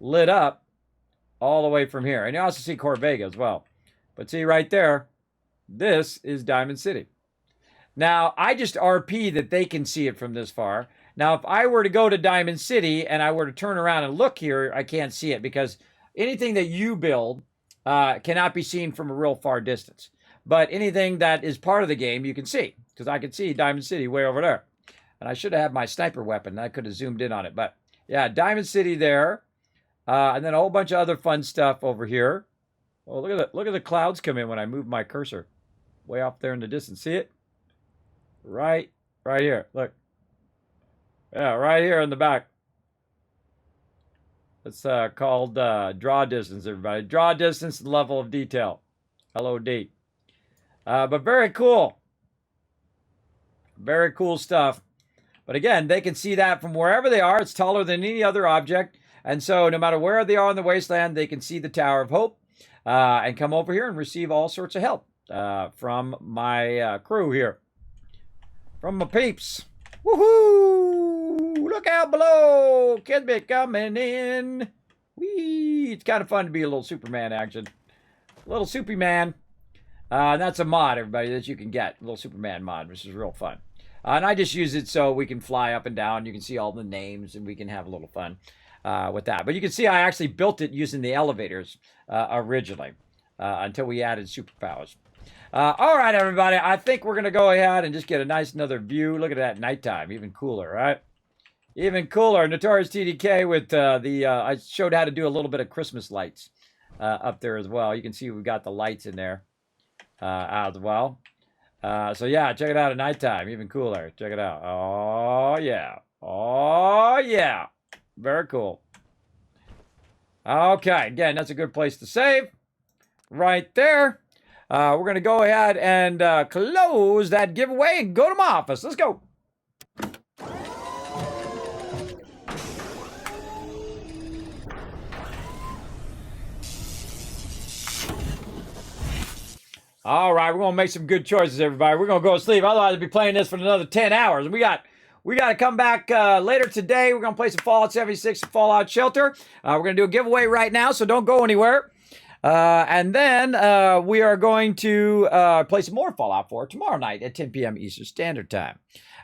lit up all the way from here. And you also see Corvega as well. But see right there, this is Diamond City. Now, I just RP that they can see it from this far. Now, if I were to go to Diamond City and I were to turn around and look here, I can't see it because anything that you build cannot be seen from a real far distance. But anything that is part of the game, you can see. Because I can see Diamond City way over there. And I should have had my sniper weapon. I could have zoomed in on it. But, yeah, Diamond City there. And then a whole bunch of other fun stuff over here. Oh, look at the clouds come in when I move my cursor. Way off there in the distance. See it? Right here. Look. Yeah, right here in the back. It's called draw distance, everybody. Draw distance and level of detail. LOD. But very cool. Very cool stuff. But again, they can see that from wherever they are. It's taller than any other object. And so no matter where they are in the wasteland, they can see the Tower of Hope and come over here and receive all sorts of help from my crew here. From my peeps. Woohoo! Look out below! Kismet coming in. Whee! It's kind of fun to be a little Superman action. A little Superman. That's a mod, everybody, that you can get. A little Superman mod, which is real fun. And I just use it so we can fly up and down. You can see all the names, and we can have a little fun with that. But you can see I actually built it using the elevators originally until we added superpowers. All right, everybody. I think we're going to go ahead and just get a nice another view. Look at that nighttime. Even cooler, right? Even cooler. Notorious TDK with I showed how to do a little bit of Christmas lights up there as well. You can see we've got the lights in there as well. So, yeah, check it out at nighttime. Even cooler. Check it out. Oh, yeah. Oh, yeah. Very cool. Okay. Again, that's a good place to save. Right there. We're going to go ahead and close that giveaway and go to my office. Let's go. All right, we're going to make some good choices, everybody. We're going to go to sleep. Otherwise, I'll be playing this for another 10 hours. We got to come back later today. We're going to play some Fallout 76 and Fallout Shelter. We're going to do a giveaway right now, so don't go anywhere. And then we are going to play some more Fallout 4 tomorrow night at 10 p.m. Eastern Standard Time.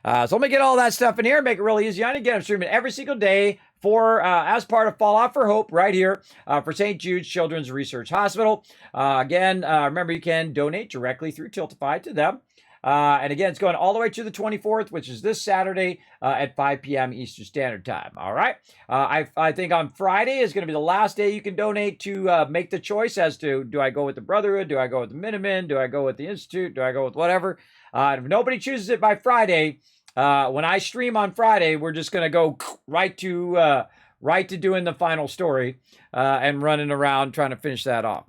So let me get all that stuff in here, make it really easy on you. Again, I'm streaming every single day for as part of Fallout for Hope right here for St. Jude's Children's Research Hospital. Again, remember you can donate directly through Tiltify to them. And again, it's going all the way to the 24th, which is this Saturday at 5 p.m. Eastern Standard Time. All right. I think on Friday is going to be the last day you can donate to make the choice as to, do I go with the Brotherhood? Do I go with the Minutemen? Do I go with the Institute? Do I go with whatever? If nobody chooses it by Friday, when I stream on Friday, we're just going to go right to doing the final story and running around trying to finish that off.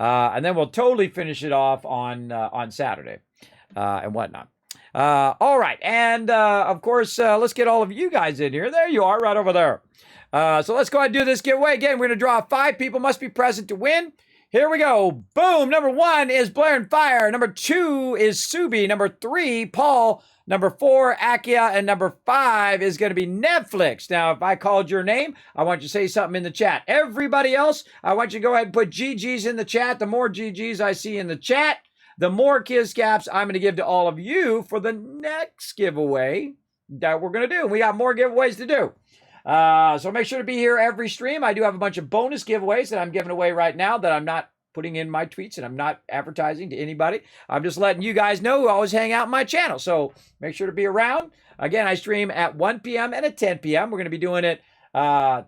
And then we'll totally finish it off on Saturday. And whatnot. All right. And, of course, let's get all of you guys in here. There you are, right over there. So let's go ahead and do this giveaway. Again, we're going to draw 5 people must be present to win. Here we go. Boom. Number 1 is Blair and Fire. Number 2 is Subi. Number 3, Paul. Number 4, Akia. And number 5 is going to be Netflix. Now, if I called your name, I want you to say something in the chat. Everybody else, I want you to go ahead and put GGs in the chat. The more GGs I see in the chat, the more Kiz Caps I'm going to give to all of you for the next giveaway that we're going to do. We got more giveaways to do. So make sure to be here every stream. I do have a bunch of bonus giveaways that I'm giving away right now that I'm not putting in my tweets and I'm not advertising to anybody. I'm just letting you guys know who always hang out on my channel. So make sure to be around. Again, I stream at 1 p.m. and at 10 p.m. We're going to be doing it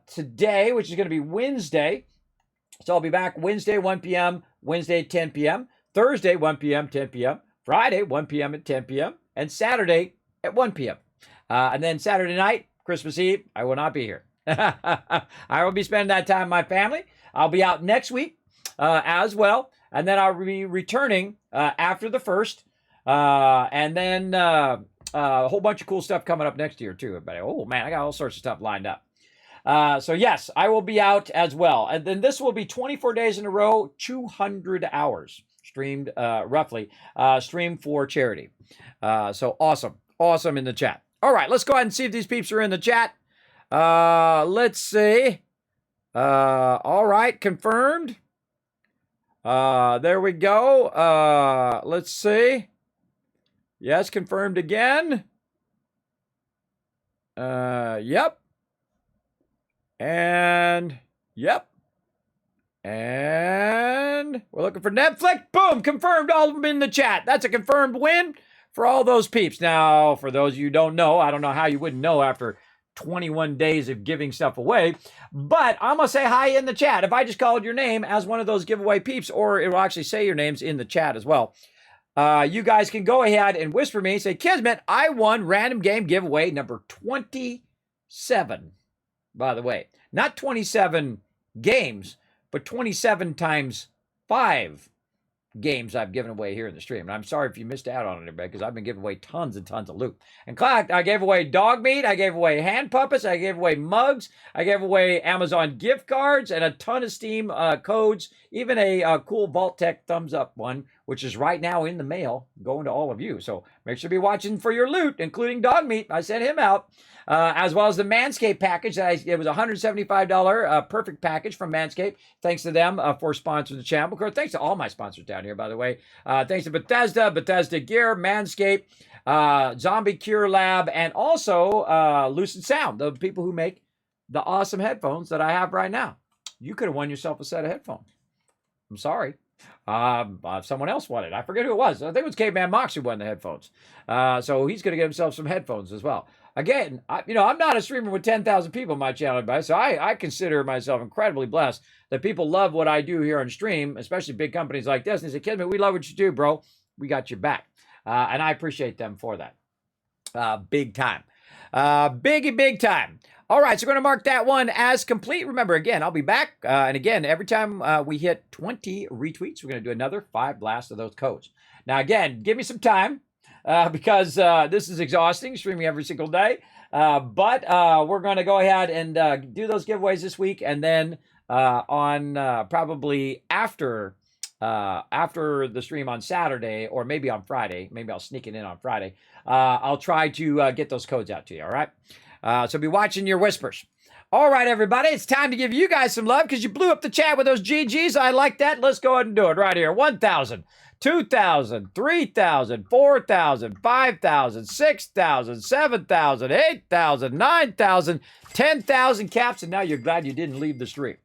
today, which is going to be Wednesday. So I'll be back Wednesday, 1 p.m., Wednesday, 10 p.m., Thursday, 1 p.m., 10 p.m., Friday, 1 p.m. at 10 p.m., and Saturday at 1 p.m. And then Saturday night, Christmas Eve, I will not be here. I will be spending that time with my family. I'll be out next week as well. And then I'll be returning after the 1st. And then a whole bunch of cool stuff coming up next year, too, everybody. Oh, man, I got all sorts of stuff lined up. So, yes, I will be out as well. And then this will be 24 days in a row, 200 hours. Streamed roughly, streamed for charity. So awesome in the chat. All right, let's go ahead and see if these peeps are in the chat. Let's see. All right, confirmed. There we go. Let's see. Yes, confirmed again. Yep. And yep. And we're looking for Netflix. Boom, confirmed all of them in the chat. That's a confirmed win for all those peeps. Now, for those of you who don't know, I don't know how you wouldn't know after 21 days of giving stuff away, but I'm going to say hi in the chat. If I just called your name as one of those giveaway peeps, or it will actually say your names in the chat as well, you guys can go ahead and whisper me, say, Kismet, I won random game giveaway number 27, by the way. Not 27 games, but 27 times 5 games I've given away here in the stream. And I'm sorry if you missed out on it, because I've been giving away tons and tons of loot. In fact, I gave away dog meat, I gave away hand puppets, I gave away mugs, I gave away Amazon gift cards, and a ton of Steam codes, even a cool vault-tec thumbs up one, which is right now in the mail, going to all of you. So make sure to be watching for your loot, including dog meat. I sent him out. As well as the Manscaped package. It was a $175 perfect package from Manscaped. Thanks to them for sponsoring the channel. Of course, thanks to all my sponsors down here, by the way. Thanks to Bethesda Gear, Manscaped, Zombie Cure Lab, and also Lucid Sound, the people who make the awesome headphones that I have right now. You could have won yourself a set of headphones. I'm sorry. Someone else won it. I forget who it was. I think it was Caveman Mox who won the headphones. So he's going to get himself some headphones as well. Again, I'm not a streamer with 10,000 people on my channel, everybody, so I consider myself incredibly blessed that people love what I do here on stream, especially big companies like this. And they say, Kismet, we love what you do, bro. We got your back. And I appreciate them for that. Big time. Big time. All right, so we're going to mark that one as complete. Remember, again, I'll be back. And again, every time we hit 20 retweets, we're going to do another 5 blasts of those codes. Now, again, give me some time. Because this is exhausting, streaming every single day. But we're going to go ahead and do those giveaways this week. And then on probably after the stream on Saturday, or maybe on Friday, maybe I'll sneak it in on Friday, I'll try to get those codes out to you, all right? So be watching your whispers. All right, everybody, it's time to give you guys some love because you blew up the chat with those GGs. I like that. Let's go ahead and do it right here. 1,000. 2,000, 3,000, 4,000, 5,000, 6,000, 7,000, 8,000, 9,000, 10,000 caps, and now you're glad you didn't leave the stream.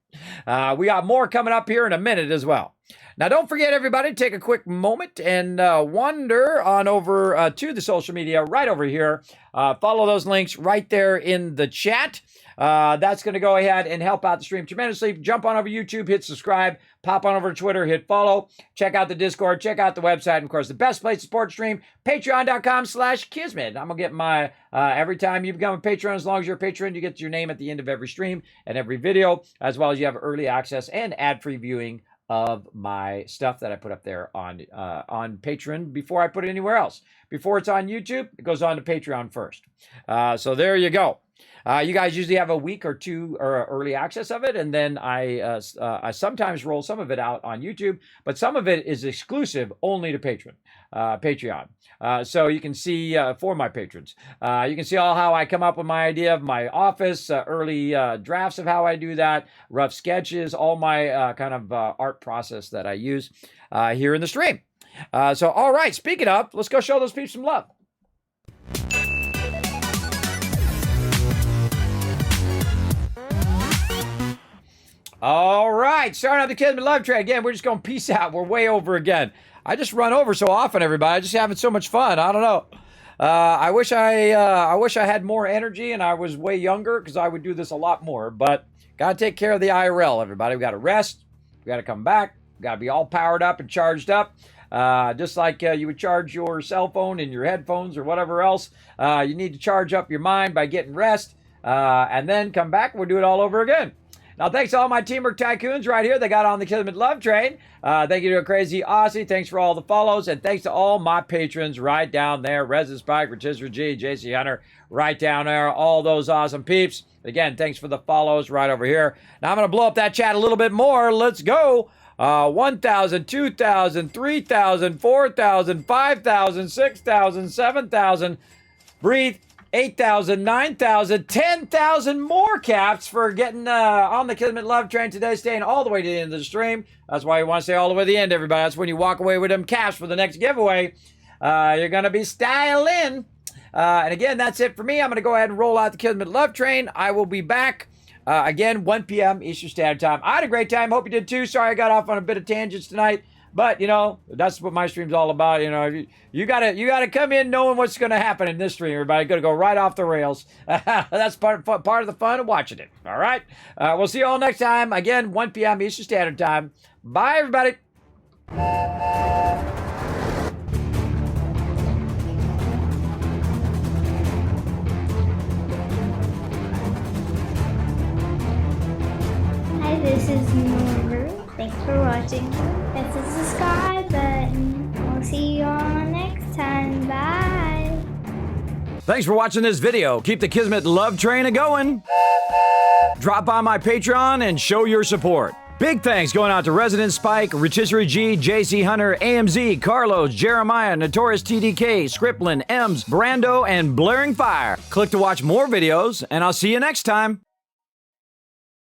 We got more coming up here in a minute as well. Now, don't forget, everybody, to take a quick moment and wander on over to the social media right over here. Follow those links right there in the chat. That's going to go ahead and help out the stream tremendously. Jump on over YouTube, hit subscribe, pop on over to Twitter, hit follow, check out the Discord, check out the website, and of course, the best place to support the stream, patreon.com/Kismet. I'm going to get my, every time you become a patron, as long as you're a patron, you get your name at the end of every stream and every video, as well as you have early access and ad-free viewing of my stuff that I put up there on Patreon before I put it anywhere else. Before it's on YouTube, it goes on to Patreon first. So there you go. You guys usually have a week or two or early access of it, and then I sometimes roll some of it out on YouTube, but some of it is exclusive only to Patreon. So you can see for my patrons. You can see all how I come up with my idea of my office, early drafts of how I do that, rough sketches, all my kind of art process that I use here in the stream. So all right, speaking of, let's go show those peeps some love. All right, starting out the Kismet Love Train. Again, we're just going peace out. We're way over again. I just run over so often, everybody. I'm just having so much fun. I don't know. I wish I had more energy and I was way younger because I would do this a lot more. But got to take care of the IRL, everybody. We got to rest. We got to come back. We got to be all powered up and charged up. Just like you would charge your cell phone and your headphones or whatever else. You need to charge up your mind by getting rest. And then come back. We'll do it all over again. Now, thanks to all my Teamwork Tycoons right here. They got on the Kismet Love Train. Thank you to a Crazy Aussie. Thanks for all the follows. And thanks to all my patrons right down there. Resin Spike, Rotisserie G, JC Hunter, right down there. All those awesome peeps. Again, thanks for the follows right over here. Now, I'm going to blow up that chat a little bit more. Let's go. 1,000, 2,000, 3,000, 4,000, 5,000, 6,000, 7,000. Breathe. 8,000, 9,000, 10,000 more caps for getting on the Kismet Love Train today, staying all the way to the end of the stream. That's why you want to stay all the way to the end, everybody. That's when you walk away with them caps for the next giveaway. You're going to be styling. And again, that's it for me. I'm going to go ahead and roll out the Kismet Love Train. I will be back again, 1 p.m. Eastern Standard Time. I had a great time. Hope you did too. Sorry I got off on a bit of tangents tonight. But, you know, that's what my stream's all about. You know, you gotta come in knowing what's going to happen in this stream, everybody. Going to go right off the rails. That's part of the fun of watching it. All right? We'll see you all next time. Again, 1 p.m. Eastern Standard Time. Bye, everybody. Hi, this is Norman. Thanks for watching. Hit the subscribe button. We'll see you all next time. Bye. Thanks for watching this video. Keep the Kismet Love Train a-going. Drop by my Patreon and show your support. Big thanks going out to Resident Spike, Rotisserie G, JC Hunter, AMZ, Carlos, Jeremiah, Notorious TDK, Scriplin, Ems, Brando, and Blaring Fire. Click to watch more videos, and I'll see you next time.